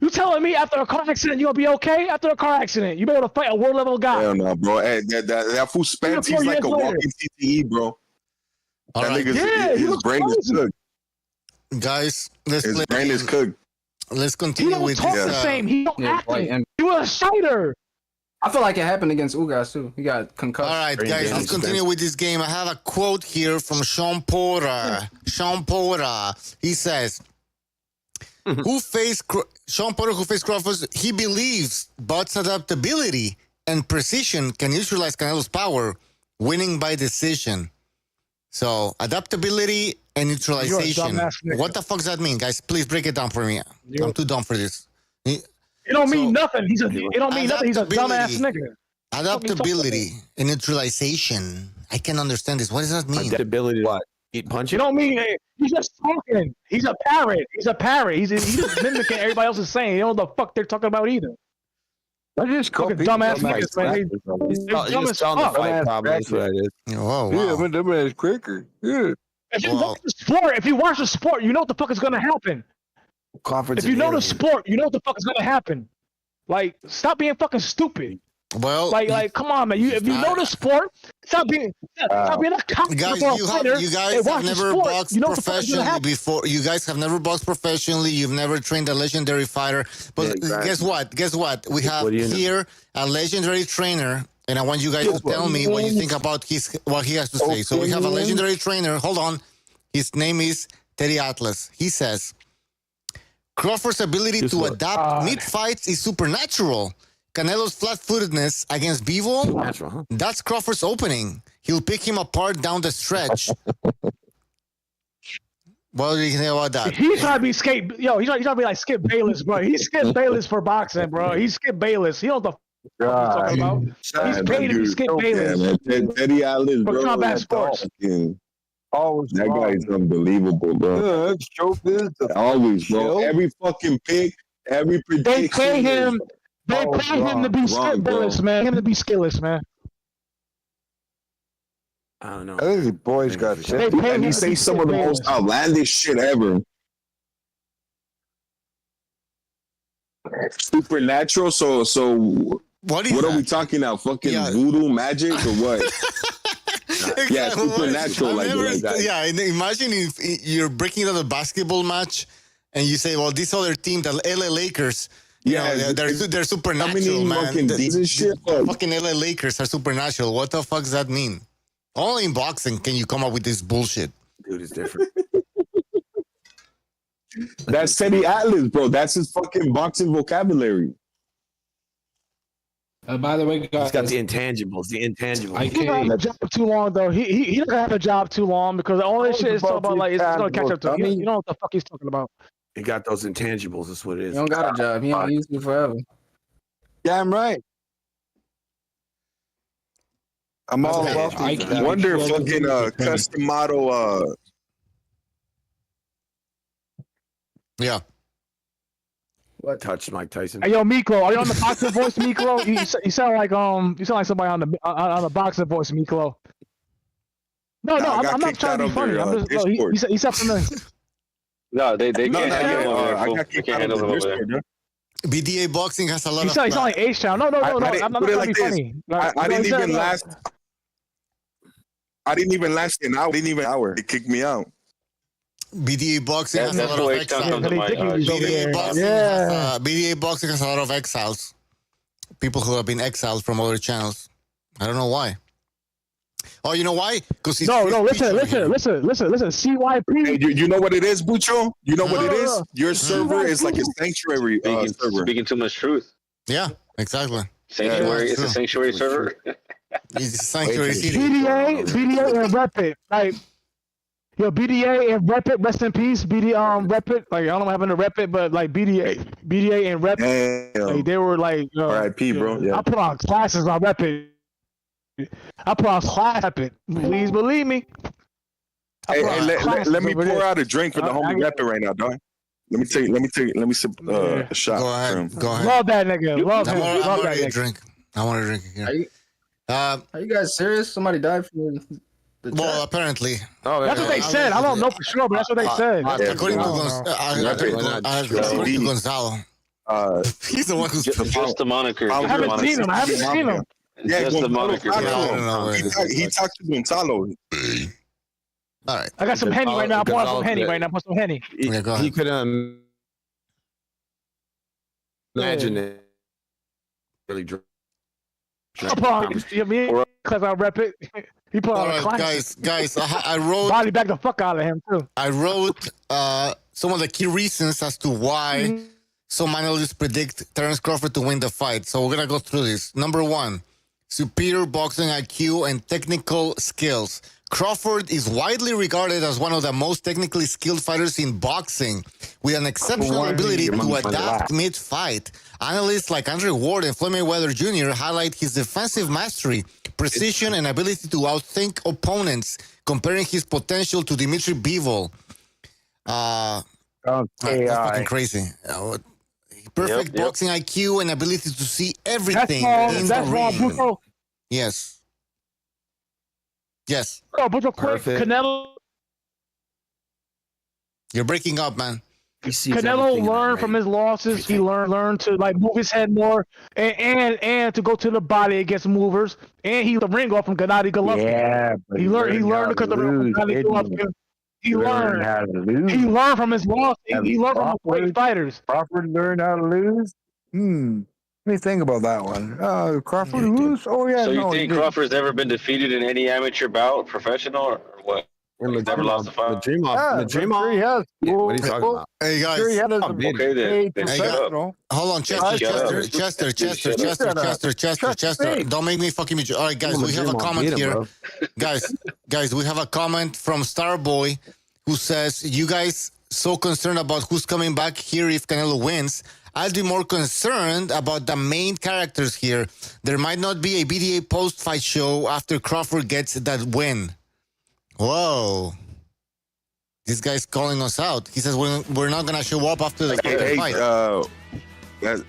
You telling me after a car accident you gonna be okay? After a car accident, you be able to fight a world level guy? Hell no, bro. Hey, that fool spent. He's like a walking CTE, bro. That nigga's his brain is good. Guys, let's His play. brain is cooked. Let's He continue don't with talk this. the same. He don't act right, it. and- He was a shiter. I feel like it happened against Ugas too. He got concussed. All right, guys, let's continue with this game. I have a quote here from Sean Porter. Sean Porter. He says, Sean Porter, who faced Crawford, he believes Butt's adaptability and precision can neutralize Canelo's power, winning by decision. So, adaptability and neutralization. What the fuck does that mean, guys? Please break it down for me. I'm too dumb for this. It don't mean nothing. It don't mean nothing. He's a dumbass nigga. Adaptability and neutralization. I can understand this. What does that mean? Adaptability. What? Eat punch? You don't mean he's just talking. He's a parrot. He's a parrot. He's just mimicking everybody else is saying. You don't know what the fuck they're talking about either. I just call Fucking people dumbass dumbass niggas, man. He's They're dumb just as telling the fuck. fight problem. That's what it is. Oh, Yeah, wow. but dumbass quicker. Yeah. If you watch the sport, you know what the fuck is gonna happen. Crawford's If you an know the alien. sport, you know what the fuck is gonna happen. Like, stop being fucking stupid. Well, like, come on, man. If you know the sport, stop being a cock. Guys, you guys have never boxed professionally before. You guys have never boxed professionally. You've never trained a legendary fighter. But guess what? We have here a legendary trainer, and I want you guys to tell me what you think about what he has to say. So we have a legendary trainer. Hold on. His name is Teddy Atlas. He says, Crawford's ability to adapt mid-fights is supernatural. Canelo's flat-footedness against Bivol, that's Crawford's opening. He'll pick him apart down the stretch. What do you think about that? He's trying to be he's trying to be like Skip Bayless, bro. He's Skip Bayless for boxing, bro. He's Skip Bayless. He don't know what he's talking about. He's paid to be Skip Bayless. Teddy Atlas, For bro. combat sports. That guy is unbelievable, bro. Yeah, show this. Always, bro. Every fucking pick, every prediction. They pay him. They pay him to be Skip Bayless, man. Him to be skillless, man. I don't know. I think the boys got shit. And he say some of the most outlandish shit ever. Supernatural. So what are we talking now? Fucking voodoo magic or what? Yeah, supernatural like that. Yeah, imagine if you're breaking down a basketball match and you say, well, this other team, the LA Lakers, they're supernatural, man. Fucking LA Lakers are supernatural. What the fuck does that mean? Only in boxing can you come up with this bullshit. Dude, it's different. That's Teddy Atlas, bro. That's his fucking boxing vocabulary. By the way, guys, he's got the intangibles. He didn't have a job too long, though. He doesn't have a job too long because all this shit is talking about like it's gonna catch up to him. You know what the fuck he's talking about. He got those intangibles. That's what it is. He don't got a job. He don't use it forever. Damn right. I'm all about I wonder if fucking custom model. Yeah. What touched Mike Tyson? Hey, yo, Miklo, are you on the boxing voice, Miklo? You sound like somebody on the boxing voice, Miklo. No, I'm not trying to be funny. I'm just he said something. No, they can't handle him. I got kicked out of the Discord. BDA boxing has a lot You sound like H-Town. No. I'm not trying to be funny. I didn't even last. I didn't even last an hour. They kicked me out. BDA boxing has a lot of exiles. BDA boxing has a lot of exiles. People who have been exiled from other channels. I don't know why. Oh, you know why? Because he's listen. CYP. Hey, you know what it is, Bucho? You know what it is? Your server is like a sanctuary server. Speaking too much truth. Yeah, exactly. Sanctuary. It's a sanctuary server. It's a sanctuary. BDA and Rep It. Like, yo, BDA and Rep It. Rest in peace, Rep It. Like, I don't know what happened to Rep It, but like BDA and Rep It. Like, they were like, R.I.P. bro. Yeah. I put on classes on Rep It. I put on class Rep It. Please believe me. Hey, let me pour out a drink for the homie Rep It right now, dog. Let me sip a shot. Go ahead. Love that nigga. Love him. Love that nigga. Drink. I want to drink again. Are you guys serious? Somebody died from the chat? Well, apparently. That's what they said. I don't know for sure, but that's what they said. According to Gonzalo. He's the one who's just the moniker. I haven't seen him. Yeah, just the moniker. He talked to Gonzalo. All right. I got some Henny right now. I'm pouring some Henny right now. Put some Henny. He could imagine it. Really drunk. Because I rep it. He put on a class. Guys, I wrote. Body back the fuck out of him too. I wrote some of the key reasons as to why some analysts predict Terence Crawford to win the fight. So we're gonna go through this. Number 1, superior boxing IQ and technical skills. Crawford is widely regarded as one of the most technically skilled fighters in boxing, with an exceptional ability to adapt mid-fight. Analysts like Andre Ward and Floyd Mayweather Jr. highlight his defensive mastery, precision, and ability to outthink opponents, comparing his potential to Dimitri Bivol. That's fucking crazy. Perfect boxing IQ and ability to see everything in the ring. Yes. Yes. Oh, but real quick, Canelo. You're breaking up, man. Canelo learned from his losses. He learned to like move his head more and to go to the body against movers. And he the ring off from Gennady Golovkin. Yeah, but he learned because the ring from Gennady Golovkin. He learned how to lose. He learned from his losses. He learned from great fighters. Crawford learned how to lose. Let me think about that one. Crawford lose? Oh yeah. So you think Crawford's ever been defeated in any amateur bout, professional, or what? Never lost a fight. The dream off. Sure he has. What are you talking about? Hey guys. Sure he had Okay, then shut up. Hold on, Chester. Don't make me fucking be. All right, guys, we have a comment here. Guys, we have a comment from Starboy who says, "You guys so concerned about who's coming back here if Canelo wins. I'll be more concerned about the main characters here. There might not be a BDA post-fight show after Crawford gets that win." Whoa. This guy's calling us out. He says we're not going to show up after the fight.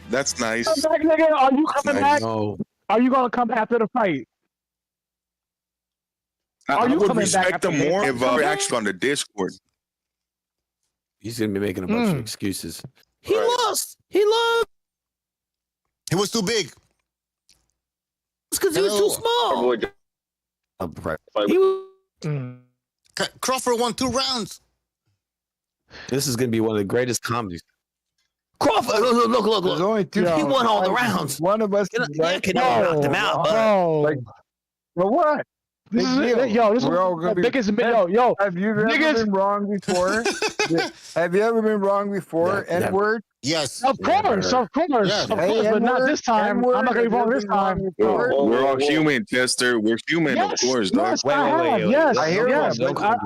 That's nice. Are you coming back? No. Are you going to come after the fight? I would respect them more if we're actually on the Discord. He's going to be making a bunch of excuses. He lost. He lost. He was too big. It's because he was too small. He was... Crawford won 2 rounds. This is going to be one of the greatest comedies. Crawford, look. There's only 2. He won all the rounds. One of us Canelo knocked him out. Like, well, what? This is the biggest. Have you ever been wrong before? Have you ever been wrong before? N-word? Yes. Of course. Yes. But not this time. I'm not going to be wrong this time. We're all human, Chester. We're human, of course, dog. Wait. Yes. I hear you.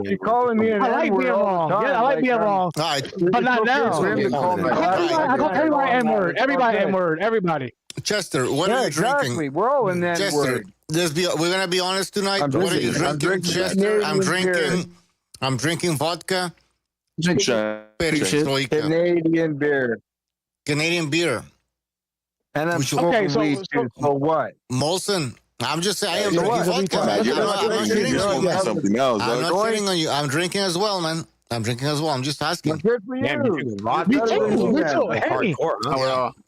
You're calling me an I like being wrong. Yeah, I like being wrong. All right. But not now. I call everybody N-word. Everybody N-word. Everybody. Chester, what are you drinking? Exactly. We're all in that Chester, word. we're going to be honest tonight. What are you drinking, Chester? I'm drinking vodka. Canadian beer. Canadian beer. And I'm smoking weed too. So what? Molson. I'm just saying, I am drinking vodka. I'm not shitting on you. I'm drinking as well, man. I'm just asking. Good for you. Me too. Henny.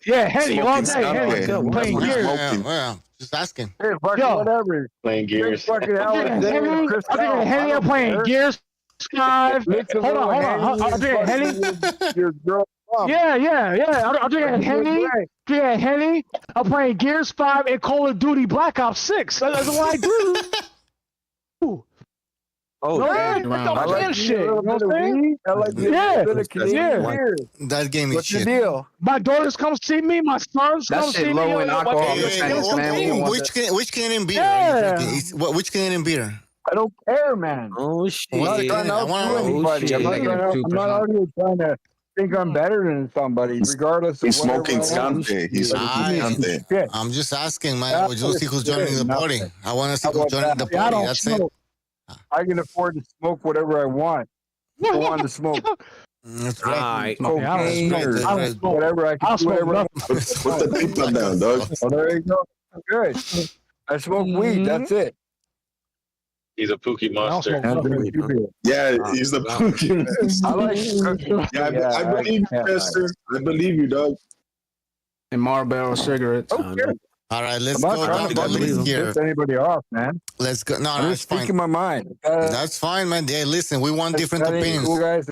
Yeah, Henny all day. Henny. Playing gears. Yeah, just asking. Hey, whatever. Playing gears. Henny, I'm playing gears. 5. Hold on. I'm drinking Henny. Your girl. Yeah. I'm drinking Henny. I'm playing Gears 5 and Call of Duty Black Ops 6. That's what I do. Oh, I like shit. You know what I'm saying? I like beer. That game is What's shit. the deal? My daughters come see me. My sons come see me. Low in alcohol. Which Canadian beer are you drinking? Which Canadian beer? I don't care, man. Oh shit! I'm not trying to outdo anybody. I'm not out here trying to think I'm better than somebody, regardless. He's smoking Scante. He's smoking Scante. I'm just asking, man. We'll see who's joining the party. I want to see who's joining the party. That's it. I can afford to smoke whatever I want. I want to smoke. That's right. Cocaine or whatever I can. Put the pizza down, dog. Oh, there you go. Good. I smoke weed. That's it. He's a Pookie monster. Yeah, he's the Pookie monster. I like I believe you, Chester. I believe you, dog. And Marlboro cigarettes. Okay. All right, let's I'm go not trying down to the list here. piss anybody off, man. Let's go. No, I'm no, just it's fine. speaking my mind. That's fine, man. Yeah, listen, we want different that ain't opinions. cool, guys.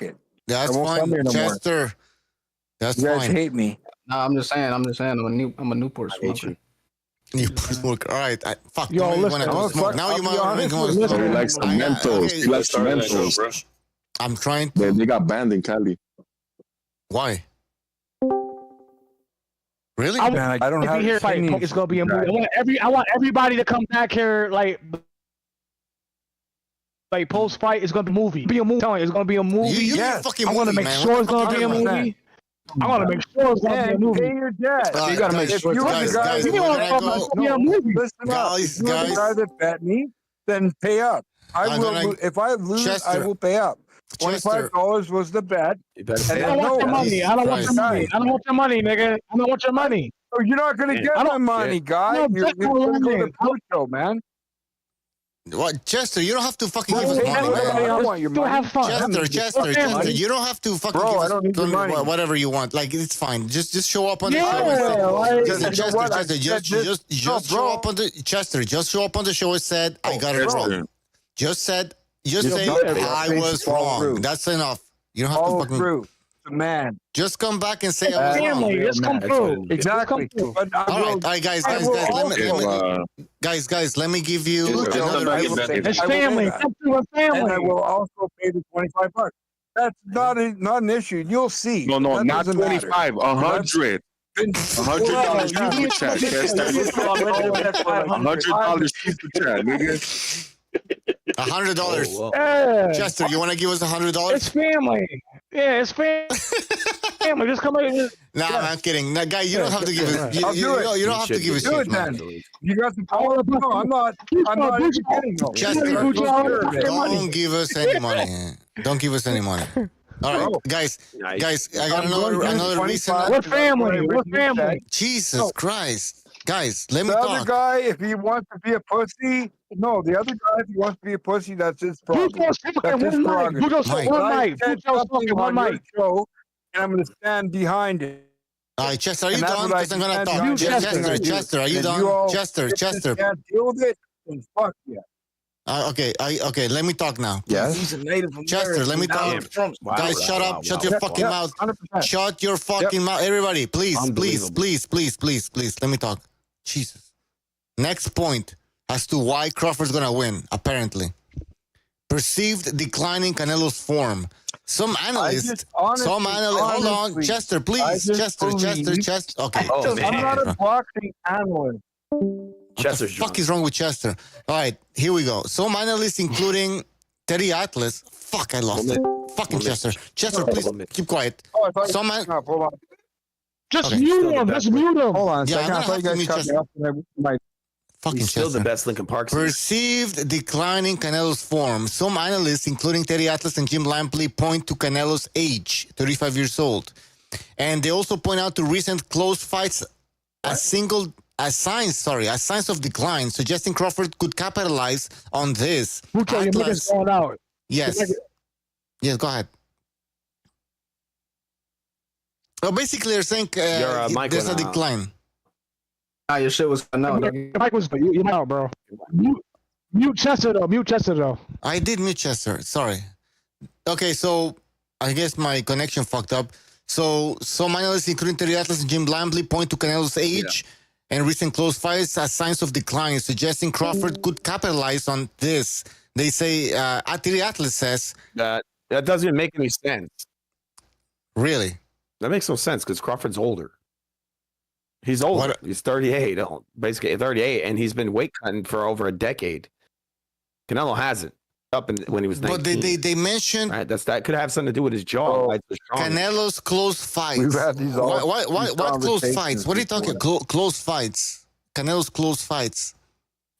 That's I won't fine, come here no more. Chester. That's You guys fine. hate me. No, I'm just saying. I'm a Newport smoker. You smoke. All right. Fuck. Yo, you listen, want to smoke. Now you might want to go He smoke. likes the Mentos. He likes the Mentos. I'm trying to. They got banned in Cali. Why? Really? I don't have here. Fight. It's gonna be a movie. I want everybody to come back here like post fight. It's gonna be a movie. It's gonna be a movie. Yes. I want to make sure it's gonna be a movie. I want to make sure it's gonna be a movie. Pay your debt. All right, you gotta guys, make sure. guys, guys, If we're you're gonna go. Listen up. Guys, If you're the guy that bet me, then pay up. I'm gonna- If I lose, I Chester. will pay up. Chester. $25 was the bet. I don't want your money. I don't want your money. I don't want your money, nigga. I don't want your money. Oh, you're not gonna get my money, guy. No, You're Chester, gonna go to the post show, man. What, Chester? You don't have to fucking give us Hey, money, I man. want your Still money. have fun. Chester. You don't have to fucking Bro, give I us don't need your money. whatever you want. Like, it's fine. Just show up on the Yeah, show. like- Chester, You know what? I said just this- show up on the Chester. Just show up on the show and said I got it wrong. Just say I was wrong. That's enough. You don't have to fucking. Through. The man. Just come back and say I was wrong. Family, just come through. Exactly. But All right, guys, let me give you another. It's family. Come through with family. And I will also pay the $25. That's not an issue. You'll see. No, That not doesn't matter. 25, 100. $100 super chat. $100 super chat, nigga. $100. Yeah. Chester, you want to give us $100? It's family. Yeah, it's family. Just come in. Nah, I'm kidding. Nah, guy, you don't have to give us. You don't have to give us shit, man. You got the power. No, I'm not even kidding. Chester, don't give us any money. Don't give us any money. All right, guys, I got another reason. What family? What family? Jesus Christ. Guys, let me the talk. other guy, if he wants to be a pussy, no. The other guy, if he wants to be a pussy, that's his problem. That's his prerogative. One mic. One mic. Show, and I'm going to stand behind it. All right, Chester, are you done? Because I'm going to talk. Chester, are you done? Chester. Can't deal with it, then fuck yeah. Okay, let me talk now. Yes. He's a Native American. Chester, let me talk. Guys, shut up. Shut your fucking mouth. 100%. Shut your fucking mouth. Everybody, please. Let me talk. Jesus. Next point as to why Crawford's going to win, apparently. Perceived declining Canelo's form. Some analysts, hold on, Chester, please. Chester. Okay. I'm not a boxing analyst. Chester's drunk. What the fuck is wrong with Chester? All right, here we go. Some analysts, including Teddy Atlas. Fuck, I lost it. Fucking Chester. Chester, please keep quiet. Hold on. Just mute him. Just mute him. Hold on a second. I'm I thought you gonna guys have cut to me off. Fucking He's still Chester. the best Lincoln Park. Perceived declining Canelo's form. Some analysts, including Teddy Atlas and Jim Lampley, point to Canelo's age, 35 years old. And they also point out to recent close fights as signs of decline, suggesting Crawford could capitalize on this. Mucho, your mic is going out. Yes. Yes, go ahead. Well, basically, they're saying there's a decline. Your shit was no. Your mic was you out, bro. Mute Chester though. I did mute Chester. Sorry. Okay, so I guess my connection fucked up. So some analysts, including Terry Atlas and Jim Lampley, point to Canelo's age and recent close fights as signs of decline, suggesting Crawford could capitalize on this. They say, Terry Atlas says that doesn't even make any sense. Really? That makes no sense because Crawford's older. He's older. He's 38, basically 38, and he's been weight cutting for over a decade. Canelo hasn't. When he was 19. But they mentioned that could have something to do with his jaw. Canelo's close fights. We've had these what close fights? What are you talking? Close fights. Canelo's close fights.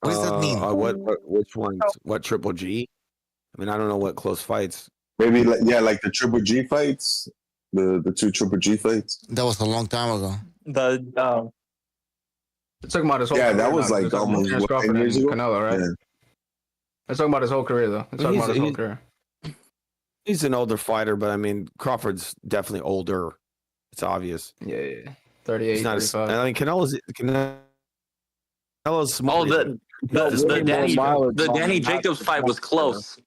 What does that mean? Which ones? What Triple G? I mean, I don't know what close fights. Maybe like the Triple G fights, the two Triple G fights. That was a long time ago. They're talking about his whole career. That was like almost 10 years ago. Canelo, right? Yeah. They're talking about his whole career, though. They're talking about his whole career. He's an older fighter, but I mean, Crawford's definitely older. It's obvious. Yeah. 38, He's not 35. I mean, Canelo's Canelo's small. The Danny Jacobs fight was close.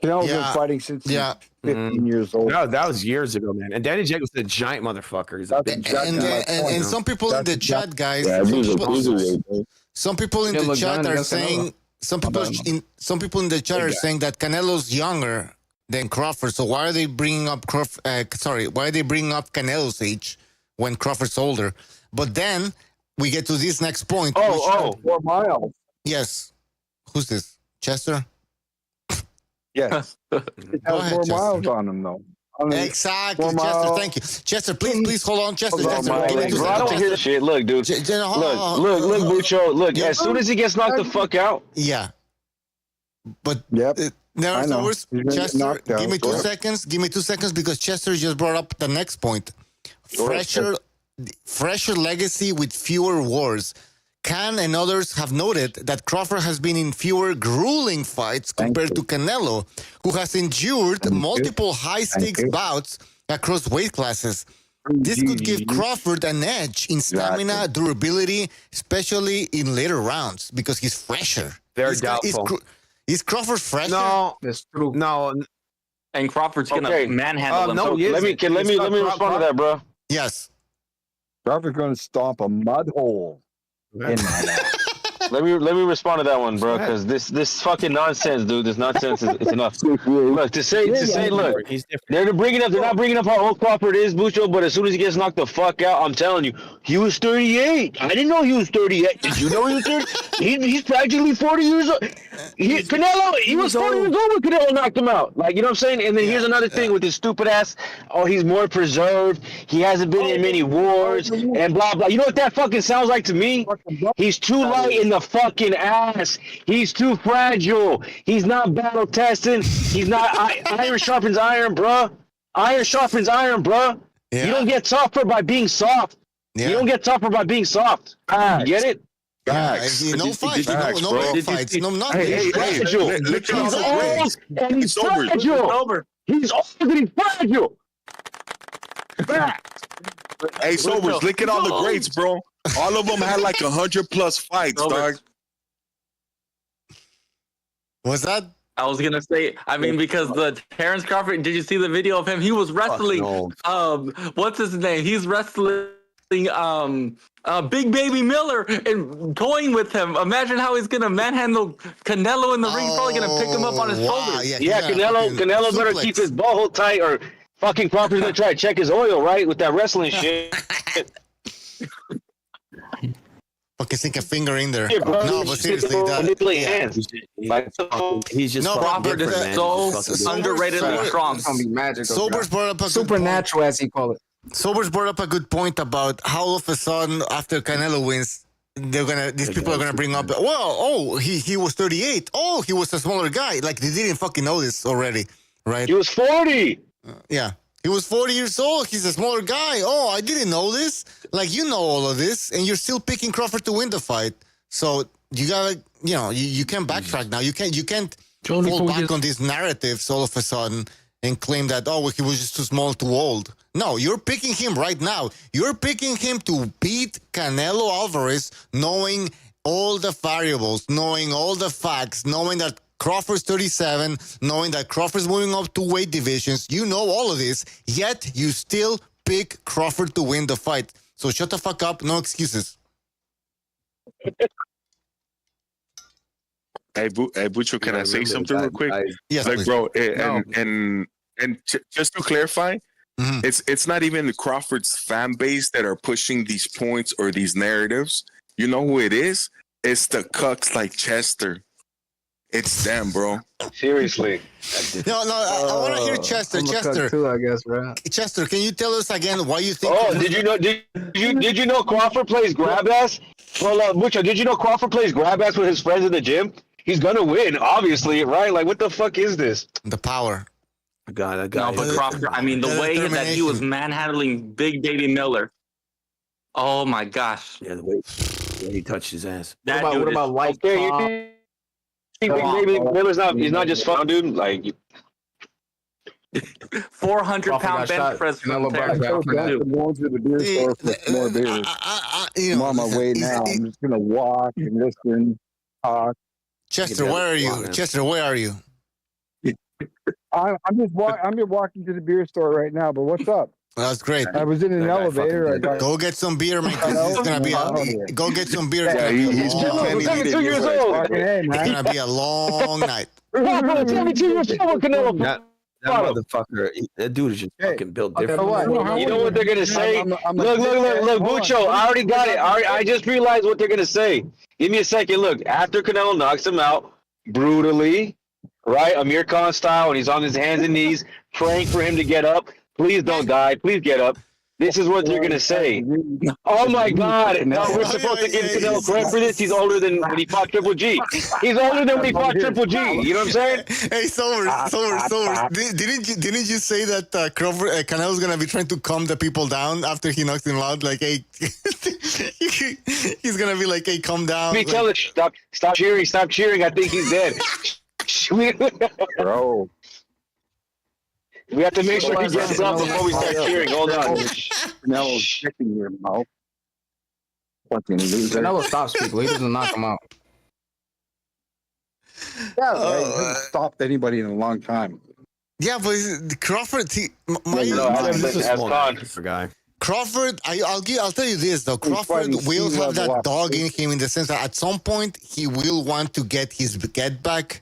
Canelo's been fighting since he's 15 years old. No, that was years ago, man. And Danny Jacobs is a giant motherfucker. He's a big and some people in the chat, guys. Some people in the chat are saying. Some people in the chat are saying that Canelo's younger than Crawford. So why are they bringing up why are they bringing up Canelo's age when Crawford's older? But then we get to this next point. 4 miles. Yes. Who's this? Chester? Yes. It has 4 miles on him, though. Exactly, Chester. Thank you, Chester. Please hold on, Chester. I don't hear the shit. Look, dude. Look, Bucho. Look, as soon as he gets knocked the fuck out. Yeah. But Chester, give me 2 seconds. Give me 2 seconds because Chester just brought up the next point. Fresher legacy with fewer wars. Khan and others have noted that Crawford has been in fewer grueling fights compared to Canelo, who has endured multiple high-stakes bouts across weight classes. This could give Crawford an edge in stamina, durability, especially in later rounds, because he's fresher. Very doubtful. Is Crawford fresher? No, that's true. No, and Crawford's gonna manhandle him. No, let me respond to that, bro. Yes. Crawford's gonna stomp a mud hole. In my life. Let me respond to that one, bro, because this fucking nonsense, dude. This nonsense is enough. Look, to say, look, they're not bringing up how old Crawford is, Bucho. But as soon as he gets knocked the fuck out, I'm telling you, he was 38. I didn't know he was 38. Did you know he was 30? He's practically 40 years old. Canelo, he was 40 years old when Canelo knocked him out. Like, you know what I'm saying? And then here's another thing with his stupid ass. Oh, he's more preserved. He hasn't been in many wars and blah blah. You know what that fucking sounds like to me? He's too light in the fucking ass. He's too fragile. He's not battle testing. He's not iron sharpens iron, bruh. Iron sharpens iron, bruh. Yeah. You don't get tougher by being soft. Yeah. You don't get tougher by being soft. You get it? No fights. No fights. No nothing. He's fragile. He's old and he's fragile. He's old and he's fragile. Hey, Sobers, look at all the greats, bro. All of them had like 100+ fights, dog. What's that? I was gonna say, I mean, because the Terrence Crawford, did you see the video of him? He was wrestling. What's his name? He's wrestling. Big Baby Miller and toying with him. Imagine how he's gonna manhandle Canelo in the ring. He's probably gonna pick him up on his shoulders. Yeah, Canelo better keep his butthole tight, or fucking Crawford's gonna try to check his oil, right, with that wrestling shit. Fucking sink a finger in there. Yeah, bro, no, but seriously, hands. He's just Crawford is so underratedly strong. It's gonna be magical. Sobers brought up a supernatural, as he called it. Sobers brought up a good point about how all of a sudden after Canelo wins, these people are gonna bring up, he was 38. Oh, he was a smaller guy. Like they didn't fucking know this already, right? He was 40. Yeah. He was 40 years old. He's a smaller guy. Oh, I didn't know this. Like, you know all of this, and you're still picking Crawford to win the fight. So you gotta, you can't backtrack now. You can't fall back on these narratives all of a sudden and claim that, he was just too small, too old. No, you're picking him right now. You're picking him to beat Canelo Alvarez, knowing all the variables, knowing all the facts, knowing that Crawford's 37, knowing that Crawford's moving up to weight divisions. You know all of this, yet you still pick Crawford to win the fight. So shut the fuck up. No excuses. Hey, Bucho, can I say something real quick? Yes, like, bro, and just to clarify, it's not even the Crawford's fan base that are pushing these points or these narratives. You know who it is? It's the cucks like Chester. It's them, bro. Seriously. No, I want to hear Chester. Chester, too, I guess, right? Chester, can you tell us again why you think? Oh, did you know Crawford plays grab ass? Well, Bucho, did you know Crawford plays grab ass with his friends in the gym? He's gonna win, obviously, right? Like, what the fuck is this? The power. God. No, but Crawford, I mean, the way that he was manhandling Big Baby Miller. Oh my gosh. Yeah, the way he touched his ass. What about White Claw? Big Baby Miller's he's not just fun, dude. Like 400-pound bench press from you I'm know, on my way now. I'm just gonna walk and listen, talk. Chester, where are you? Chester, where are you? I'm just walking to the beer store right now. But what's up? That's great. I was in an elevator. Go get some beer, man. 'Cause this is gonna be go get some beer. Yeah, he's pretending 72 years old. It's gonna be a long night. 72 years old, Canelo. That motherfucker, that dude is just fucking built different. You know what they're gonna say? Look, Bucho, I already got it. I just realized what they're gonna say. Give me a second. Look, after Canelo knocks him out brutally, right, Amir Khan style, and he's on his hands and knees praying for him to get up. Please don't die. Please get up. This is what they're gonna say. Oh my God! No, we're supposed to give Canelo credit for this. He's older than when he fought Triple G. He's older than when he fought Triple G. You know what I'm saying? Hey, Sober. Didn't you say that Canelo's gonna be trying to calm the people down after he knocks him out? Like, hey, he's gonna be like, hey, calm down. Me tell it. Stop cheering. Stop cheering. I think he's dead. Bro. We have to make sure he gets up before we start cheering. Hold on. Canelo's kicking your mouth. Fucking loser. Canelo stops people. He doesn't knock them out. Yeah, right. He hasn't stopped anybody in a long time. Yeah, but Crawford, Crawford, I'll tell you this though. Crawford will have that dog in him in the sense that at some point he will want to get his get back,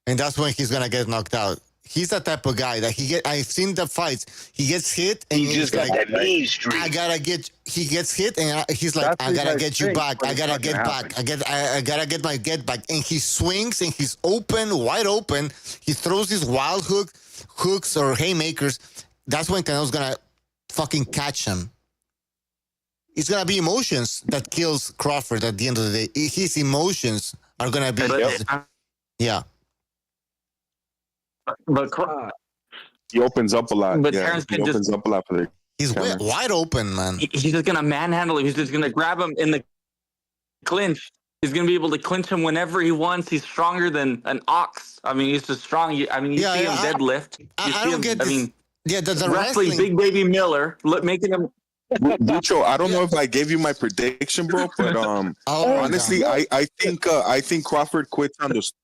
and that's when he's gonna get knocked out. He's the type of guy that I've seen the fights. He gets hit and he just got like, that mean streak. He gets hit and he's like, I gotta get you back. I gotta get back. I gotta get my get back. And he swings and he's wide open. He throws these wild hooks or haymakers. That's when Canelo's gonna fucking catch him. It's gonna be emotions that kills Crawford at the end of the day. His emotions are gonna be, yeah. But he opens up a lot. But yeah, Terrence he can opens up a lot for the. He's wide open, man. He's just gonna manhandle him. He's just gonna grab him in the clinch. He's gonna be able to clinch him whenever he wants. He's stronger than an ox. I mean, he's just strong. I mean, you see him deadlift. I don't get this. The wrestling Big Baby Miller, making him. Bucho, I don't know if I gave you my prediction, bro, but honestly, I think Crawford quits on the stool.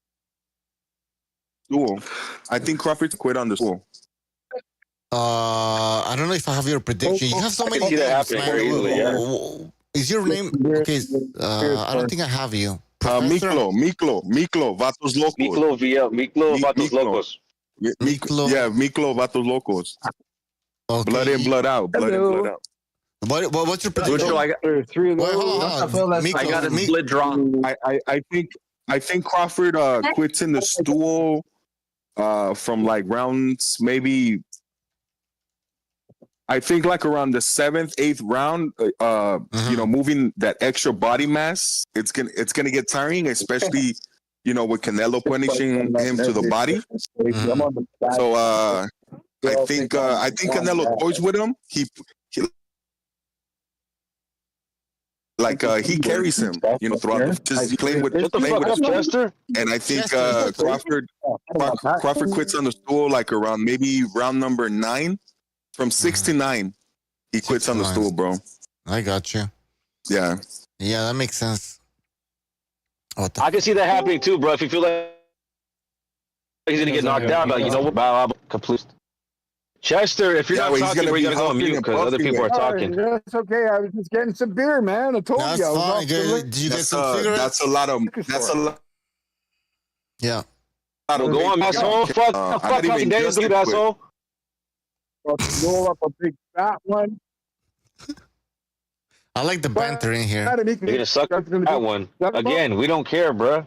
I think Crawford quit on the stool. I don't know if I have your prediction. You have so many names, man. Is your name okay? I don't think I have you. Miklo, Vatos Locos. Miklo, Vatos Locos. Yeah, Miklo, Vatos Locos. Okay. Blood in, blood out. Blood in, blood out. What's your prediction? I got three. I got a split draw. I think Crawford quits in the stool from like rounds maybe. I think like around the 7th, 8th round, you know, moving that extra body mass, it's gonna get tiring, especially with Canelo punishing him to the body. So I think Canelo toys with him. He carries him, throughout just playing with his Chester. And I think Crawford quits on the stool like around maybe round number 9. From 6 to 9, he quits on the stool, bro. I got you. Yeah. Yeah, that makes sense. I can see that happening too, bro. If you feel like he's gonna get knocked out, like complete. Chester, if you're not talking, we're gonna go on mute because other people are talking. That's okay. I was just getting some beer, man. I told you. That's fine. Did you get some cigarettes? That's a lot of. Yeah. Well, go on, asshole. Fuck fucking Davis, you asshole. Roll up a big fat one. I like the banter in here. You're gonna suck that one again. We don't care, bro.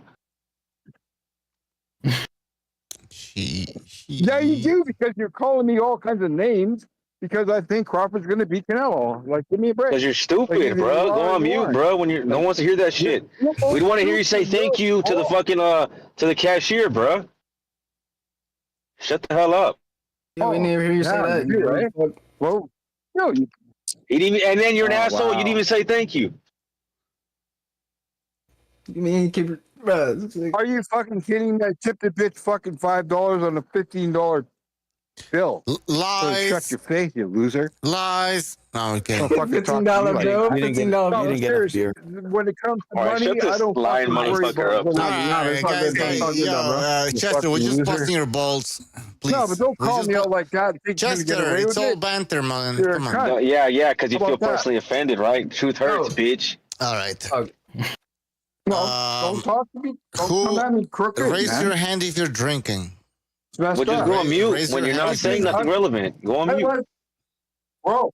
Yeah, you do because you're calling me all kinds of names because I think Crawford's gonna beat Canelo. Like, give me a break. Because you're stupid, bro. Go on mute, bro. When no one wants to hear that shit. We don't want to hear you say thank you to the fucking to the cashier, bro. Shut the hell up. Yeah, we didn't even hear you say that. Dude, right? Well, no, you didn't even, and then you're an asshole. Wow. You didn't even say thank you. You mean keep it, bro? Are you fucking kidding me? I tipped the bitch fucking $5 on a $15 Phil. Lies. Shut your face, you loser. Lies. No, okay. $15 bill. You didn't get a beer. When it comes to All right, money, shut I this don't lying fucking worry motherfucker about up. Chester, we're just busting your balls. Please. No, but don't call me out like that. Chester, it's all banter, man. Come on. No, yeah, because you How feel about that? personally offended, right? Truth hurts, bitch. All right. No, don't talk to me. Don't come at me crooked, Raise man. your hand if you're drinking. Well, just go on mute Raise when your you're not hand. saying nothing relevant. Go on mute. Bro,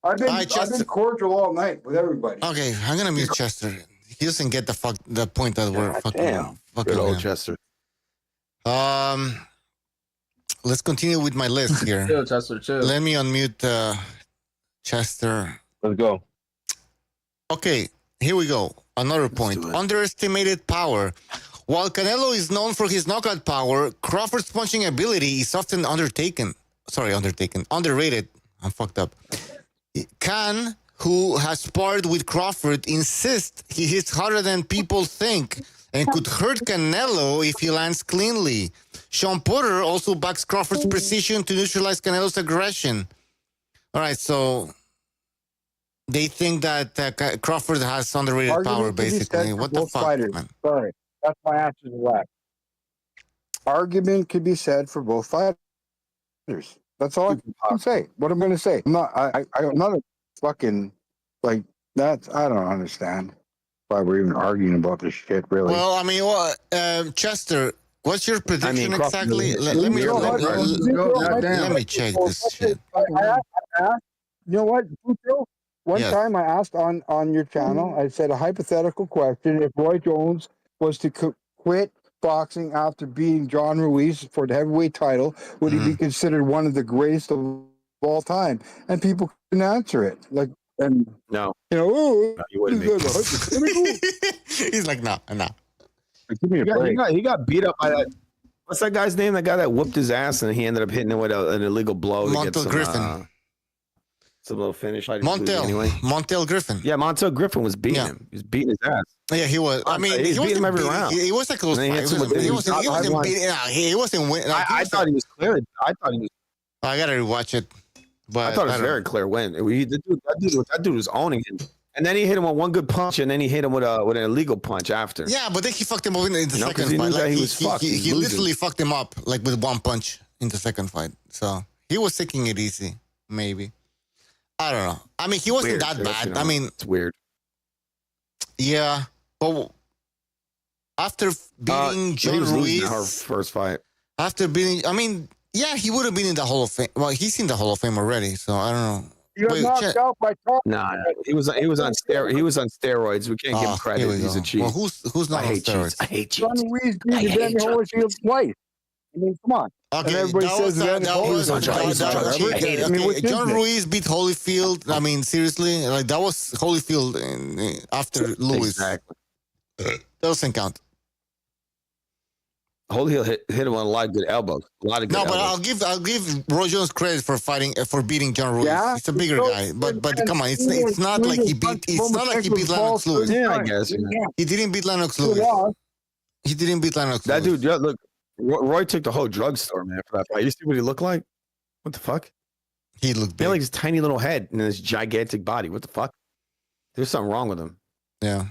I've been Chester. cordial all night with everybody. Okay, I'm gonna mute Chester. He doesn't get the point that we're fucking Good old Chester. Let's continue with my list here. Chill, Chester, chill. Let me unmute Chester. Let's go. Okay, here we go. Another point. Underestimated power. While Canelo is known for his knockout power, Crawford's punching ability is often underrated. I'm fucked up. Khan, who has sparred with Crawford, insists he hits harder than people think and could hurt Canelo if he lands cleanly. Sean Porter also backs Crawford's precision to neutralize Canelo's aggression. All right, so they think that Crawford has underrated power, basically. What the fuck, man? Sorry, that's my answer to that. Argument could be said for both fighters. That's all I can say. What I'm going to say. I'm not a fucking like that. I don't understand why we're even arguing about this shit. Really. Well, I mean, Chester, what's your prediction exactly? Let me check this shit. You know what? One time I asked on your channel, I said a hypothetical question: if Roy Jones was to quit boxing after beating John Ruiz for the heavyweight title, would he be considered one of the greatest of all time? And people couldn't answer it. Like, and no, you wouldn't be. He's like, no. Give me a break. He got beat up by that. What's that guy's name? That guy that whooped his ass and he ended up hitting him with an illegal blow. Montel Griffin. Some little finish. Montel Griffin. Yeah, Montel Griffin was beating him. He was beating his ass. Yeah, he was. I mean, he beat him every round. He was a close fight. He wasn't winning. I thought he was clear. I gotta rewatch it. But I thought it was very clear when that dude was owning him. And then he hit him with one good punch, and then he hit him with an illegal punch after. Yeah, but then he fucked him up in the second fight. Like, he literally fucked him up like with one punch in the second fight. So he was taking it easy, maybe. I don't know. I mean, he wasn't that bad. I mean, it's weird. Yeah, but after beating John Ruiz, our first fight. After beating, I mean, yeah, he would have been in the Hall of Fame. Well, he's in the Hall of Fame already, so I don't know. You got knocked out by Tom. Nah, he was on steroids. We can't give him credit. He's a cheat. Well, who's not on steroids? I hate cheats. John Ruiz beat Evander Holyfield twice. I mean, come on. Okay, and everybody says John Ruiz beat Holyfield. I mean, seriously, like that was Holyfield after Lewis. Exactly. That doesn't count. Holyfield hit him on a lot of good elbows. But I'll give Roy Jones credit for beating John Ruiz. Yeah? He's a bigger guy, but come on, it's not like he beat Lennox Lewis. Yeah, I guess. He didn't beat Lennox Lewis. He didn't beat Lennox Lewis. That dude, look, Roy took the whole drugstore, man, for that fight. You see what he looked like? What the fuck? He looked big. He had like his tiny little head and his gigantic body. What the fuck? There's something wrong with him. Yeah.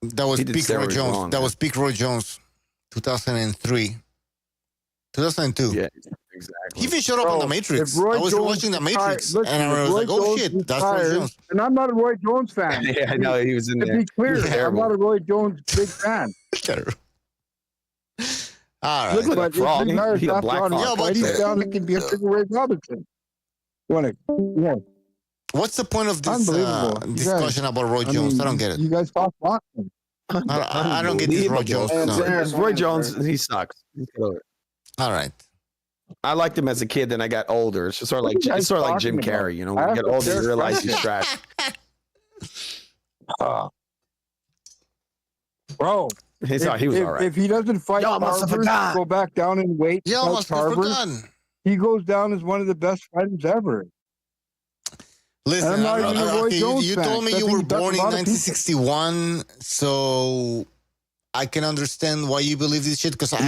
That was peak Roy Jones. That was peak Roy Jones. 2003. 2002. Yeah, exactly. He even showed up on The Matrix. I was watching The Matrix, and I was like, oh shit, that's Roy Jones. And I'm not a Roy Jones fan. Yeah, I know, he was in there. To be clear, I'm not a Roy Jones big fan. All right. Look like a frog. He a black frog. Yeah, but he's down, he can be a bigger Ray Robinson. What's the point of this discussion about Roy Jones? I don't get it. You guys talk boxing. I don't get this Roy Jones. Roy Jones, he sucks. All right. I liked him as a kid, then I got older. It's just sort of like Jim Carrey, you know. When you get older, you realize he's trash. Bro, he was all right. If he doesn't fight Tarver, go back down in weight, he goes down as one of the best fighters ever. Listen, you told me you were born in 1961, so I can understand why you believe this shit. Because I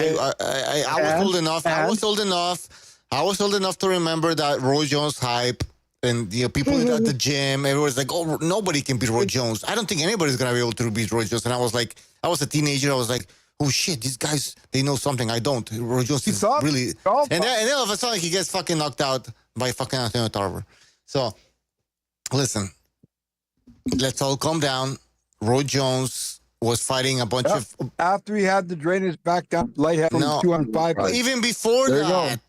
was old enough. I was old enough to remember that Roy Jones hype. And people at the gym, everyone's like, "Oh, nobody can beat Roy Jones." I don't think anybody's gonna be able to beat Roy Jones. And I was like, I was a teenager. I was like, "Oh shit, these guys, they know something I don't." Roy Jones is really, and then all of a sudden he gets fucking knocked out by fucking Antonio Tarver. So, listen, let's all calm down. Roy Jones was fighting a bunch of after he had to drain his back down, light head from 205. Even before that,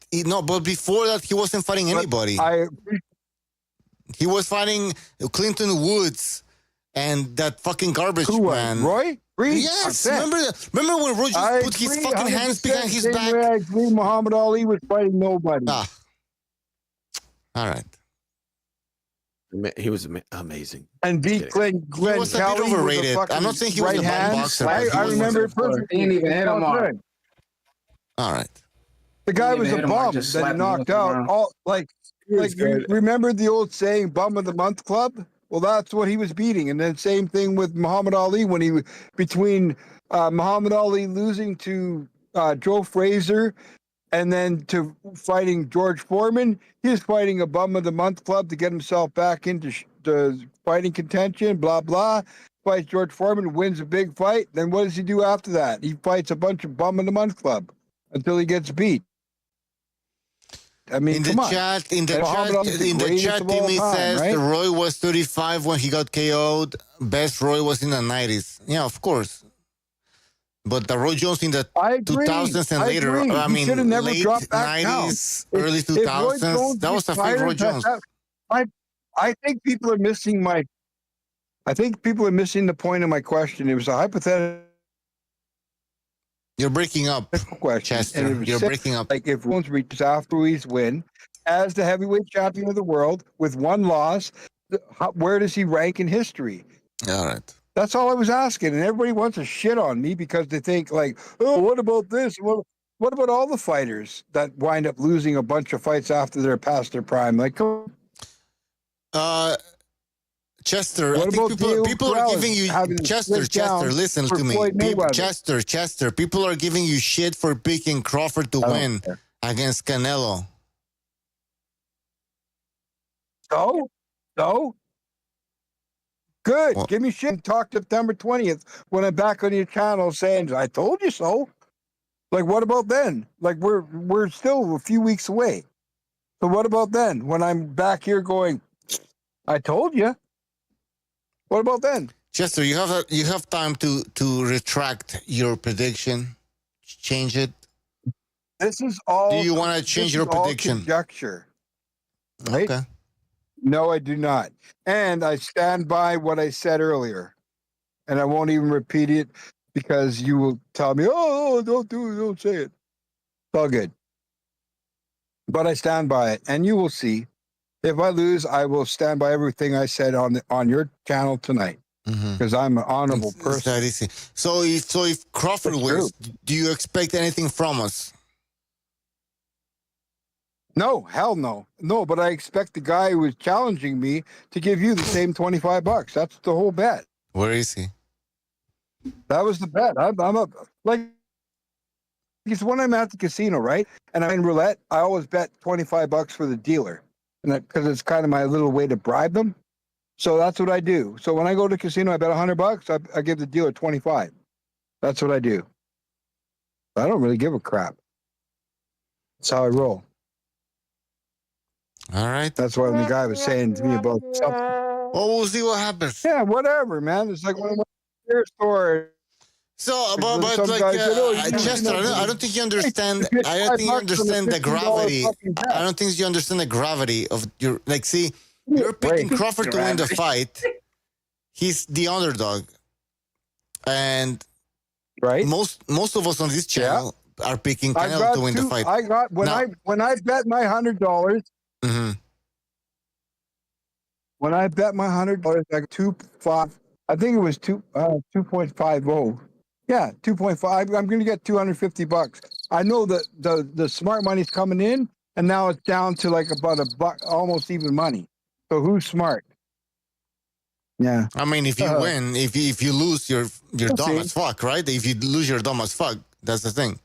but before that, he wasn't fighting anybody. He was fighting Clinton Woods and that fucking garbage man. Roy? Yes. Remember when Roy just put his fucking hands behind his back? I agree. Muhammad Ali was fighting nobody. All right. He was amazing. And beat Glenn He was a bit overrated. I'm not saying he was a bad boxer. I remember it perfectly. He didn't even hit him hard. All right. The guy was a bum that he knocked out. You remember the old saying, "Bum of the month club"? Well, that's what he was beating. And then same thing with Muhammad Ali when he was between Muhammad Ali losing to Joe Frazier and then to fighting George Foreman. He was fighting a bum of the month club to get himself back into the fighting contention, blah, blah. Fights George Foreman, wins a big fight. Then what does he do after that? He fights a bunch of bum of the month club until he gets beat. I mean, in the chat, Timmy says right? Roy was 35 when he got KO'd. Best Roy was in the 90s. Yeah, of course. But the Roy Jones in the 2000s and later, I mean, late 90s, early 2000s, that was a fake Roy Jones. I think people are missing the point of my question. It was a hypothetical. You're breaking up, Chester. You're breaking up. Like if Jones reaches after Ruiz win as the heavyweight champion of the world with one loss, where does he rank in history? All right. That's all I was asking. And everybody wants to shit on me because they think like, oh, what about this? What about all the fighters that wind up losing a bunch of fights after they're past their prime? Like, Chester, I think people are giving you Chester, listen to me. Chester, people are giving you shit for picking Crawford to win against Canelo. So? Good. Well, give me shit. Talk September 20th when I'm back on your channel saying, I told you so. Like, what about then? Like, we're still a few weeks away. So what about then when I'm back here going, I told you? What about then? Chester, you have time to retract your prediction, change it. This is all. Do you want to change your prediction? Conjecture. Right? Okay. No, I do not. And I stand by what I said earlier. And I won't even repeat it because you will tell me, oh, don't say it. It's all good. But I stand by it. And you will see. If I lose, I will stand by everything I said on your channel tonight. Because I'm an honorable person. That easy. So if Crawford wins, do you expect anything from us? No, hell no. No, but I expect the guy who is challenging me to give you the same $25. That's the whole bet. Where is he? That was the bet. I'm up. Like, because when I'm at the casino, right, and I'm in roulette, I always bet $25 for the dealer. Because it's kind of my little way to bribe them. So that's what I do. So when I go to the casino, I bet $100. I give the dealer 25. That's what I do. I don't really give a crap. That's how I roll. All right. That's why when the guy was saying to me about something. Well, we'll see what happens. Yeah, whatever, man. It's like one of my stories. So, but like, Chester, I don't think you understand. I don't think you understand the gravity. I don't think you understand the gravity of your. Like, see, you're picking Crawford to win the fight. He's the underdog, and most of us on this channel are picking Canelo to win the fight. I got when I bet my $100. Mm-hmm. When I bet my $100, like 2.5. I think it was 2.50. Yeah, 2.5. I'm going to get $250. I know that the smart money's coming in, and now it's down to like about $1, almost even money. So who's smart? Yeah. I mean, if you win, if you lose, you're dumb as fuck, right? If you lose, you're dumb as fuck. That's the thing.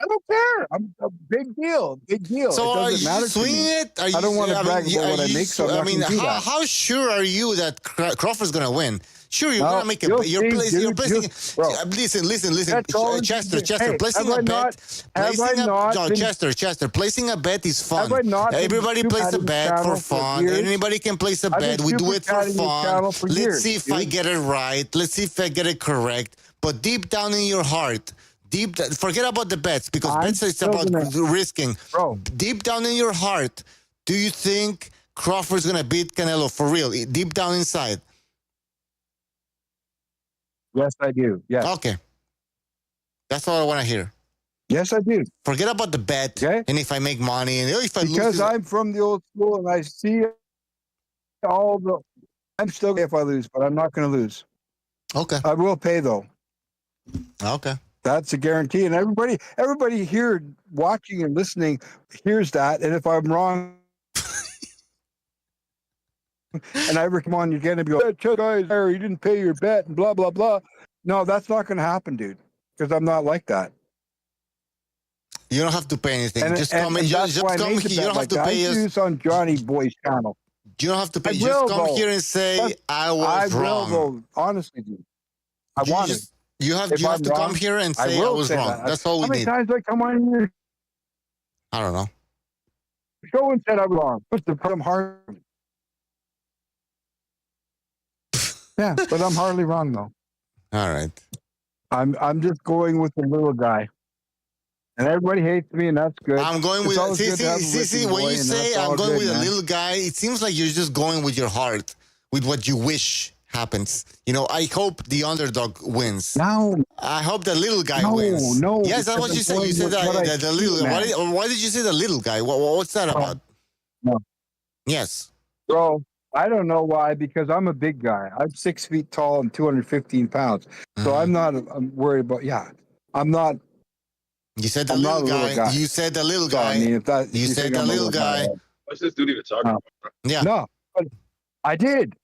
I don't care. I'm a big deal. Big deal. So it are doesn't you matter swinging to me. it? I don't want to brag about what I make, so I'm not going to do that. How sure are you that Crawford's going to win? Sure, you're going to make a you're placing. Listen. Chester, placing a bet. Chester, placing a bet is fun. Everybody plays a bet for fun. Anybody can place a bet. We do it for fun. Let's see if I get it right. Let's see if I get it correct. But deep down in your heart, forget about the bets, because bets is about risking. Bro. Deep down in your heart, do you think Crawford's going to beat Canelo for real? Deep down inside. Yes, I do. Yes. Okay. That's all I want to hear. Yes, I do. Forget about the bet. Okay. And if I make money and if I lose. Because I'm from the old school and I see all the. I'm still if I lose, but I'm not going to lose. Okay. I will pay though. Okay. That's a guarantee, and everybody here watching and listening hears that. And if I'm wrong, and I come on, you're gonna be like, guys, you didn't pay your bet, and blah blah blah. No, that's not gonna happen, dude. Because I'm not like that. You don't have to pay anything. Just come in. Just come here. You don't have to pay us. It's on Johnny Boy's channel. You don't have to pay. Just come here and say I was wrong. Will, honestly, dude. I want it. You have to come here and say I was wrong. That's all we need. How many times do I come on here? I don't know. Show and said I was wrong. What's the problem? Hard. Yeah, but I'm hardly wrong though. All right. I'm just going with the little guy. And everybody hates me, and that's good. I'm going with see when you say I'm going with a little guy, it seems like you're just going with your heart, with what you wish happens. You know, I hope the underdog wins. No. I hope the little guy wins. No. Yes, that's what you said. You said that the little guy. Why did you say the little guy? What's that about? No. Yes. Bro, I don't know why, because I'm a big guy. I'm 6 feet tall and 215 pounds. So I'm worried about, I'm not. You said the little guy. You said the little guy. You said the little guy. What's this dude even talking about? Yeah. No. I did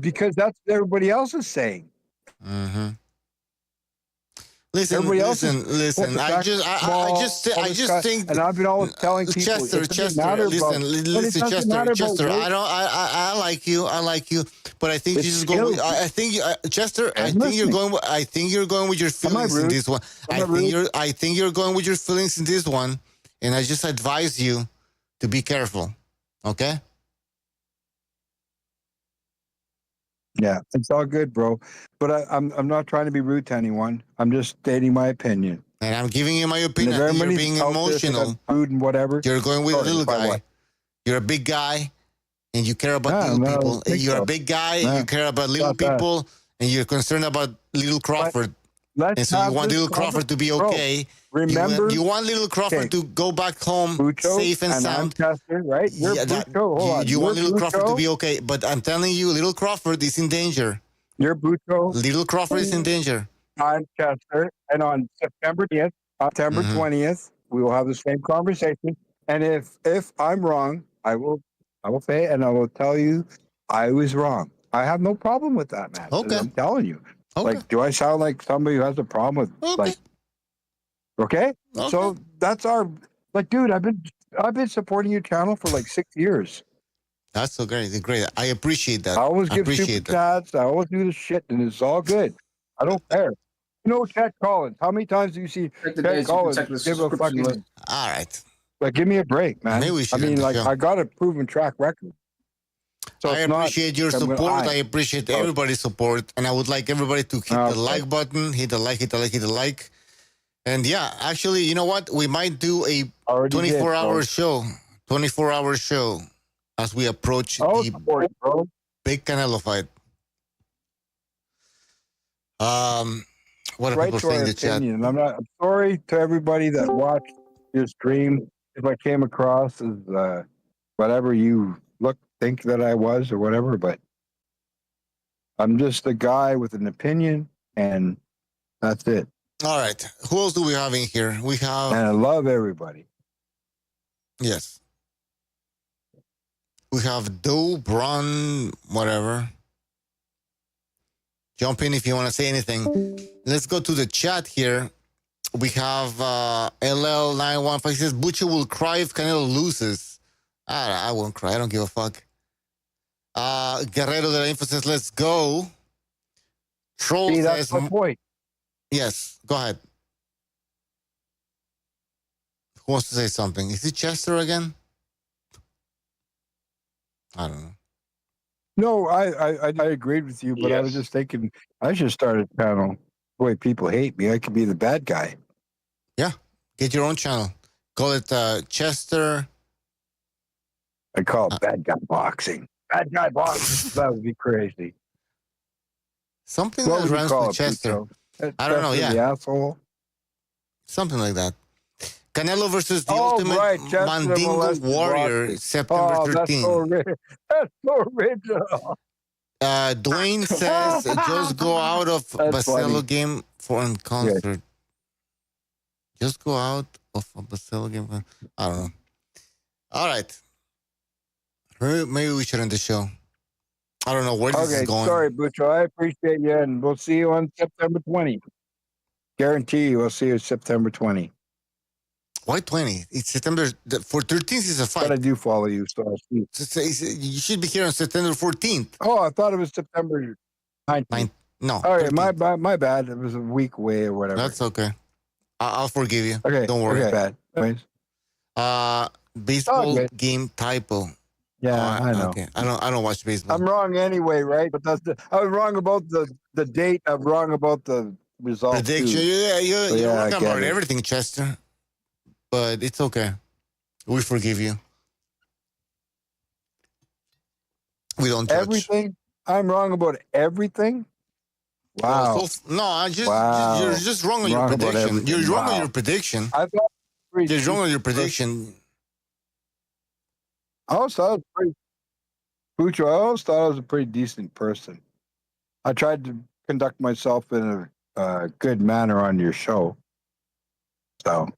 because that's what everybody else is saying. Mm-hmm. Listen. I just think, and I've been always telling people, Chester. Listen, Chester. I like you, but I think you just go. Chester. I think you're going with your feelings in this one. I think you're going with your feelings in this one, and I just advise you to be careful. Okay. Yeah, it's all good, bro. But I'm not trying to be rude to anyone. I'm just stating my opinion. And I'm giving you my opinion. You're being emotional. Rude and whatever. You're going with a little guy. You're a big guy, and you care about little people. You're a big guy, and you care about little people, and you're concerned about little Crawford. And so you want little Crawford to be okay. Remember, you want little Crawford to go back home safe and sound. Right? You want little Crawford to be okay, but I'm telling you, little Crawford is in danger. You're Bucho. Little Crawford is in danger. I'm Chester, and on September 20th, we will have the same conversation. And if I'm wrong, I will say, and I will tell you I was wrong. I have no problem with that, man. Okay. I'm telling you. Okay. Like, do I sound like somebody who has a problem with like? Okay? So that's our dude. I've been supporting your channel for like 6 years. That's so great. I appreciate that. I always give super chats. I always do the shit, and it's all good. I don't care. You know, Chet Collins. How many times do you see Chet Collins give a fucking? All right. Like, give me a break, man. Maybe we should. I got a proven track record. So I appreciate your support. I appreciate everybody's support, and I would like everybody to hit the like button, hit the like. And yeah, actually, you know what? We might do a 24-hour show. 24-hour show as we approach the big Canelo fight. What are people saying in the chat? I'm sorry to everybody that watched your stream if I came across as whatever you think that I was or whatever, but I'm just a guy with an opinion, and that's it. All right. Who else do we have in here? We have... And I love everybody. Yes. We have Doe, Braun, whatever. Jump in if you want to say anything. Let's go to the chat here. We have LL915 says Butcher will cry if Canelo loses. I won't cry. I don't give a fuck. Guerrero de la Info says, let's go. Troll See, says, that's my point. yes, go ahead. Who wants to say something? Is it Chester again? I don't know. No, I agreed with you, but I was just thinking I should start a channel. The way people hate me, I could be the bad guy. Yeah, get your own channel. Call it Chester. I call it Bad Guy Boxing. Bad Guy Boxing. That would be crazy. Something What that would you runs call with it, Chester. Pucho? I don't know, Chester yeah. The asshole? Something like that. Canelo versus the Oh, Ultimate right, Chester the Mandingo molested Warrior, boxer. September Oh, 13. that's so original. Dwayne says, just go out of Basello game for a concert. Just go out of a Basello game. I don't know. All right. Maybe we should end the show. I don't know where this is going. Sorry, Butcho. I appreciate you, and we'll see you on September 20. Guarantee you, we'll see you September 20. Why 20? It's September. For 13th is a fight. But I do follow you, so I'll see you. You should be here on September 14th. Oh, I thought it was September 19th. No. All right, my bad. It was a week away or whatever. That's okay. I'll forgive you. Okay. Don't worry. Okay. Bad. Baseball game typo. Yeah, I know. Okay. I don't watch baseball. I'm wrong anyway, right? But I was wrong about the date. I'm wrong about the result. Prediction. Too. You're wrong about everything, Chester. But it's okay. We forgive you. We don't judge. Everything? I'm wrong about everything? Wow. You're just wrong on your prediction. You're wrong on your prediction. You're wrong on your prediction. I always thought Pucho, I always thought I was a pretty decent person. I tried to conduct myself in a good manner on your show. So,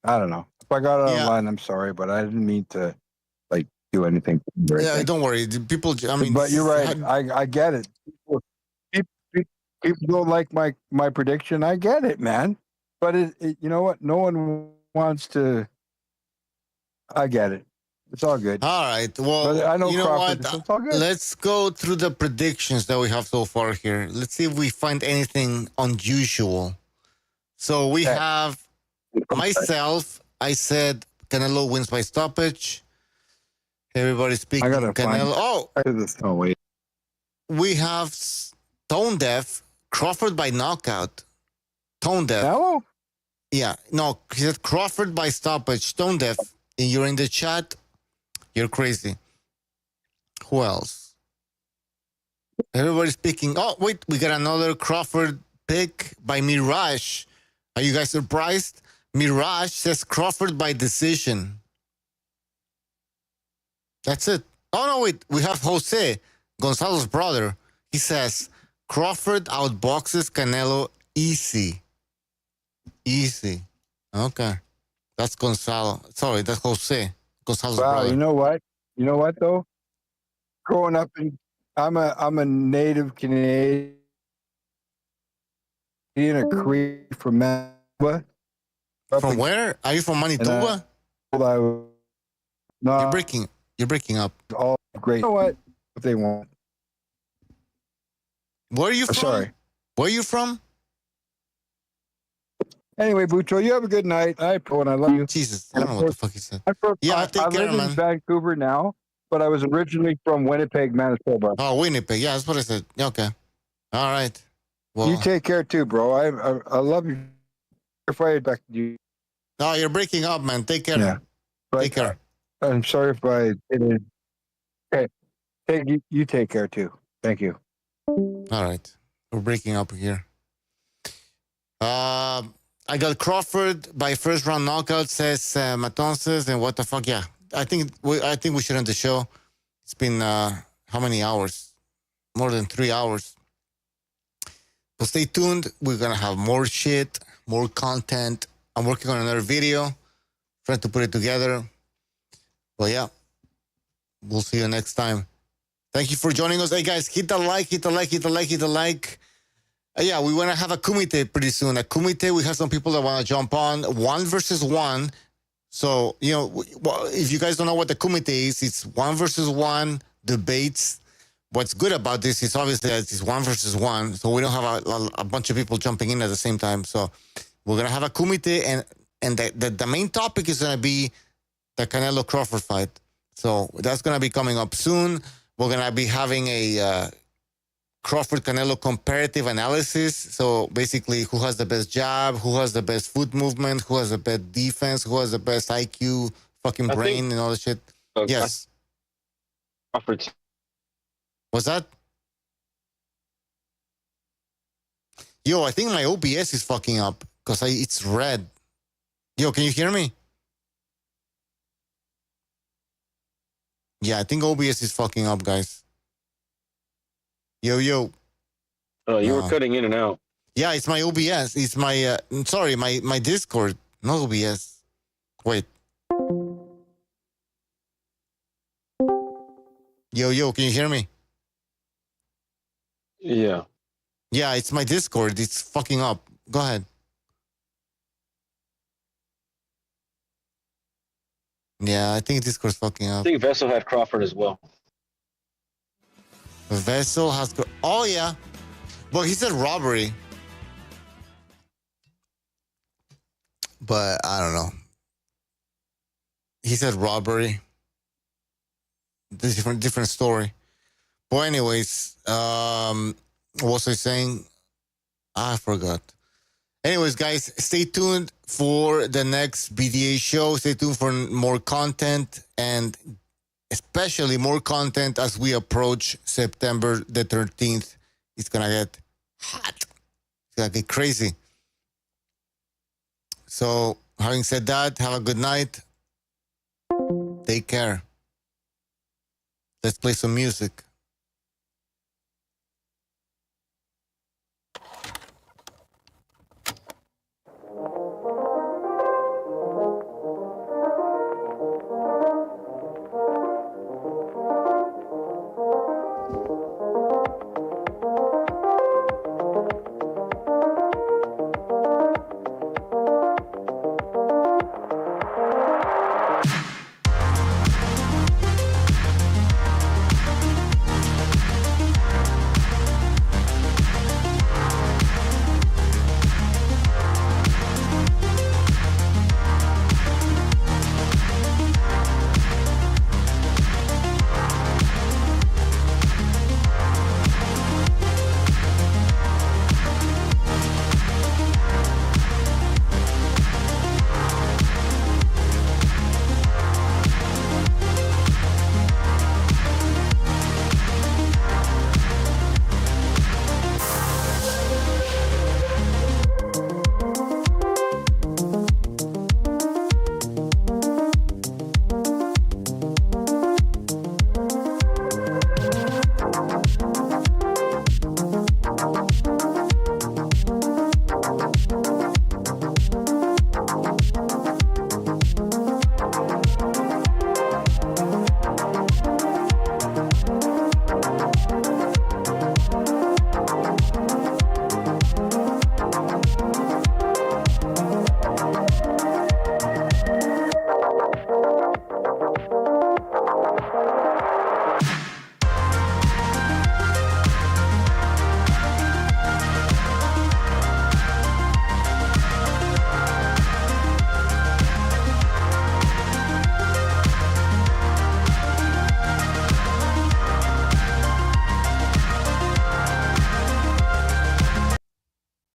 I don't know. If I got it online, I'm sorry, but I didn't mean to do anything. Yeah, don't worry. People, but you're right. I get it. People don't like my prediction. I get it, man. But you know what? No one wants to. I get it. It's all good. All right. Well, I know you know Crawford, what? so it's all good. Let's go through the predictions that we have so far here. Let's see if we find anything unusual. So we have myself. I said Canelo wins by stoppage. Everybody's speaking Canelo. Oh, wait. We have Tone Deaf, Crawford by knockout. Tone Deaf. Hello? Yeah. No, he said Crawford by stoppage. Tone Deaf. And you're in the chat. You're crazy. Who else? Everybody's speaking. Oh, wait. We got another Crawford pick by Mirage. Are you guys surprised? Mirage says Crawford by decision. That's it. Oh, no, wait. We have Jose, Gonzalo's brother. He says Crawford outboxes Canelo easy. Easy. Okay. That's Gonzalo. Sorry, that's Jose. Gonzalo's brother. You know what? You know what, though? Growing up, I'm a native Canadian, a Cree from Manitoba. From where? Are you from Manitoba? No, You're breaking up. All great. You know what? What they want. Where are you from? Sorry. Where are you from? Anyway, Bucho, you have a good night. I love you. Jesus, I don't know what the fuck he said. I take care, live man. in Vancouver now, but I was originally from Winnipeg, Manitoba. Oh, Winnipeg. Yeah, that's what I said. Okay. All right. Well, you take care too, bro. I love you. If I back to you. No, you're breaking up, man. Take care. Yeah. Take care. I'm sorry if I didn't. Okay. You take care too. Thank you. All right. We're breaking up here. I got Crawford by first round knockout, says Matonces, and what the fuck? Yeah. I think we should end the show. It's been how many hours? More than 3 hours. So stay tuned. We're gonna have more shit, more content. I'm working on another video, trying to put it together. But yeah, we'll see you next time. Thank you for joining us. Hey guys, hit the like, hit the like, hit the like, hit the like. Yeah, we want to have a kumite pretty soon. A kumite, we have some people that want to jump on 1 versus 1. So, you know, if you guys don't know what the kumite is, it's 1 versus 1 debates. What's good about this is obviously that it's 1 versus 1. So we don't have a bunch of people jumping in at the same time. So we're going to have a kumite, and the main topic is going to be the Canelo Crawford fight. So that's going to be coming up soon. We're going to be having a Crawford-Canelo comparative analysis. So basically, who has the best jab, who has the best foot movement, who has the best defense, who has the best IQ, fucking brain, and all that shit. Yes. Crawford. What's that? Yo, I think my OBS is fucking up because it's red. Yo, can you hear me? Yeah, I think OBS is fucking up, guys. Yo. Oh, you were cutting in and out. Yeah, it's my OBS. It's my, sorry, my Discord, not OBS. Wait. Yo, can you hear me? Yeah. Yeah, it's my Discord. It's fucking up. Go ahead. Yeah, I think Discord's fucking up. I think Vessel had Crawford as well. Vessel has... Oh, yeah. But he said robbery. But I don't know. He said robbery. Different story. But anyways, what was I saying? I forgot. Anyways, guys, stay tuned for the next BDA show. Stay tuned for more content, and especially more content as we approach September the 13th. It's going to get hot. It's going to get crazy. So, having said that, have a good night. Take care. Let's play some music.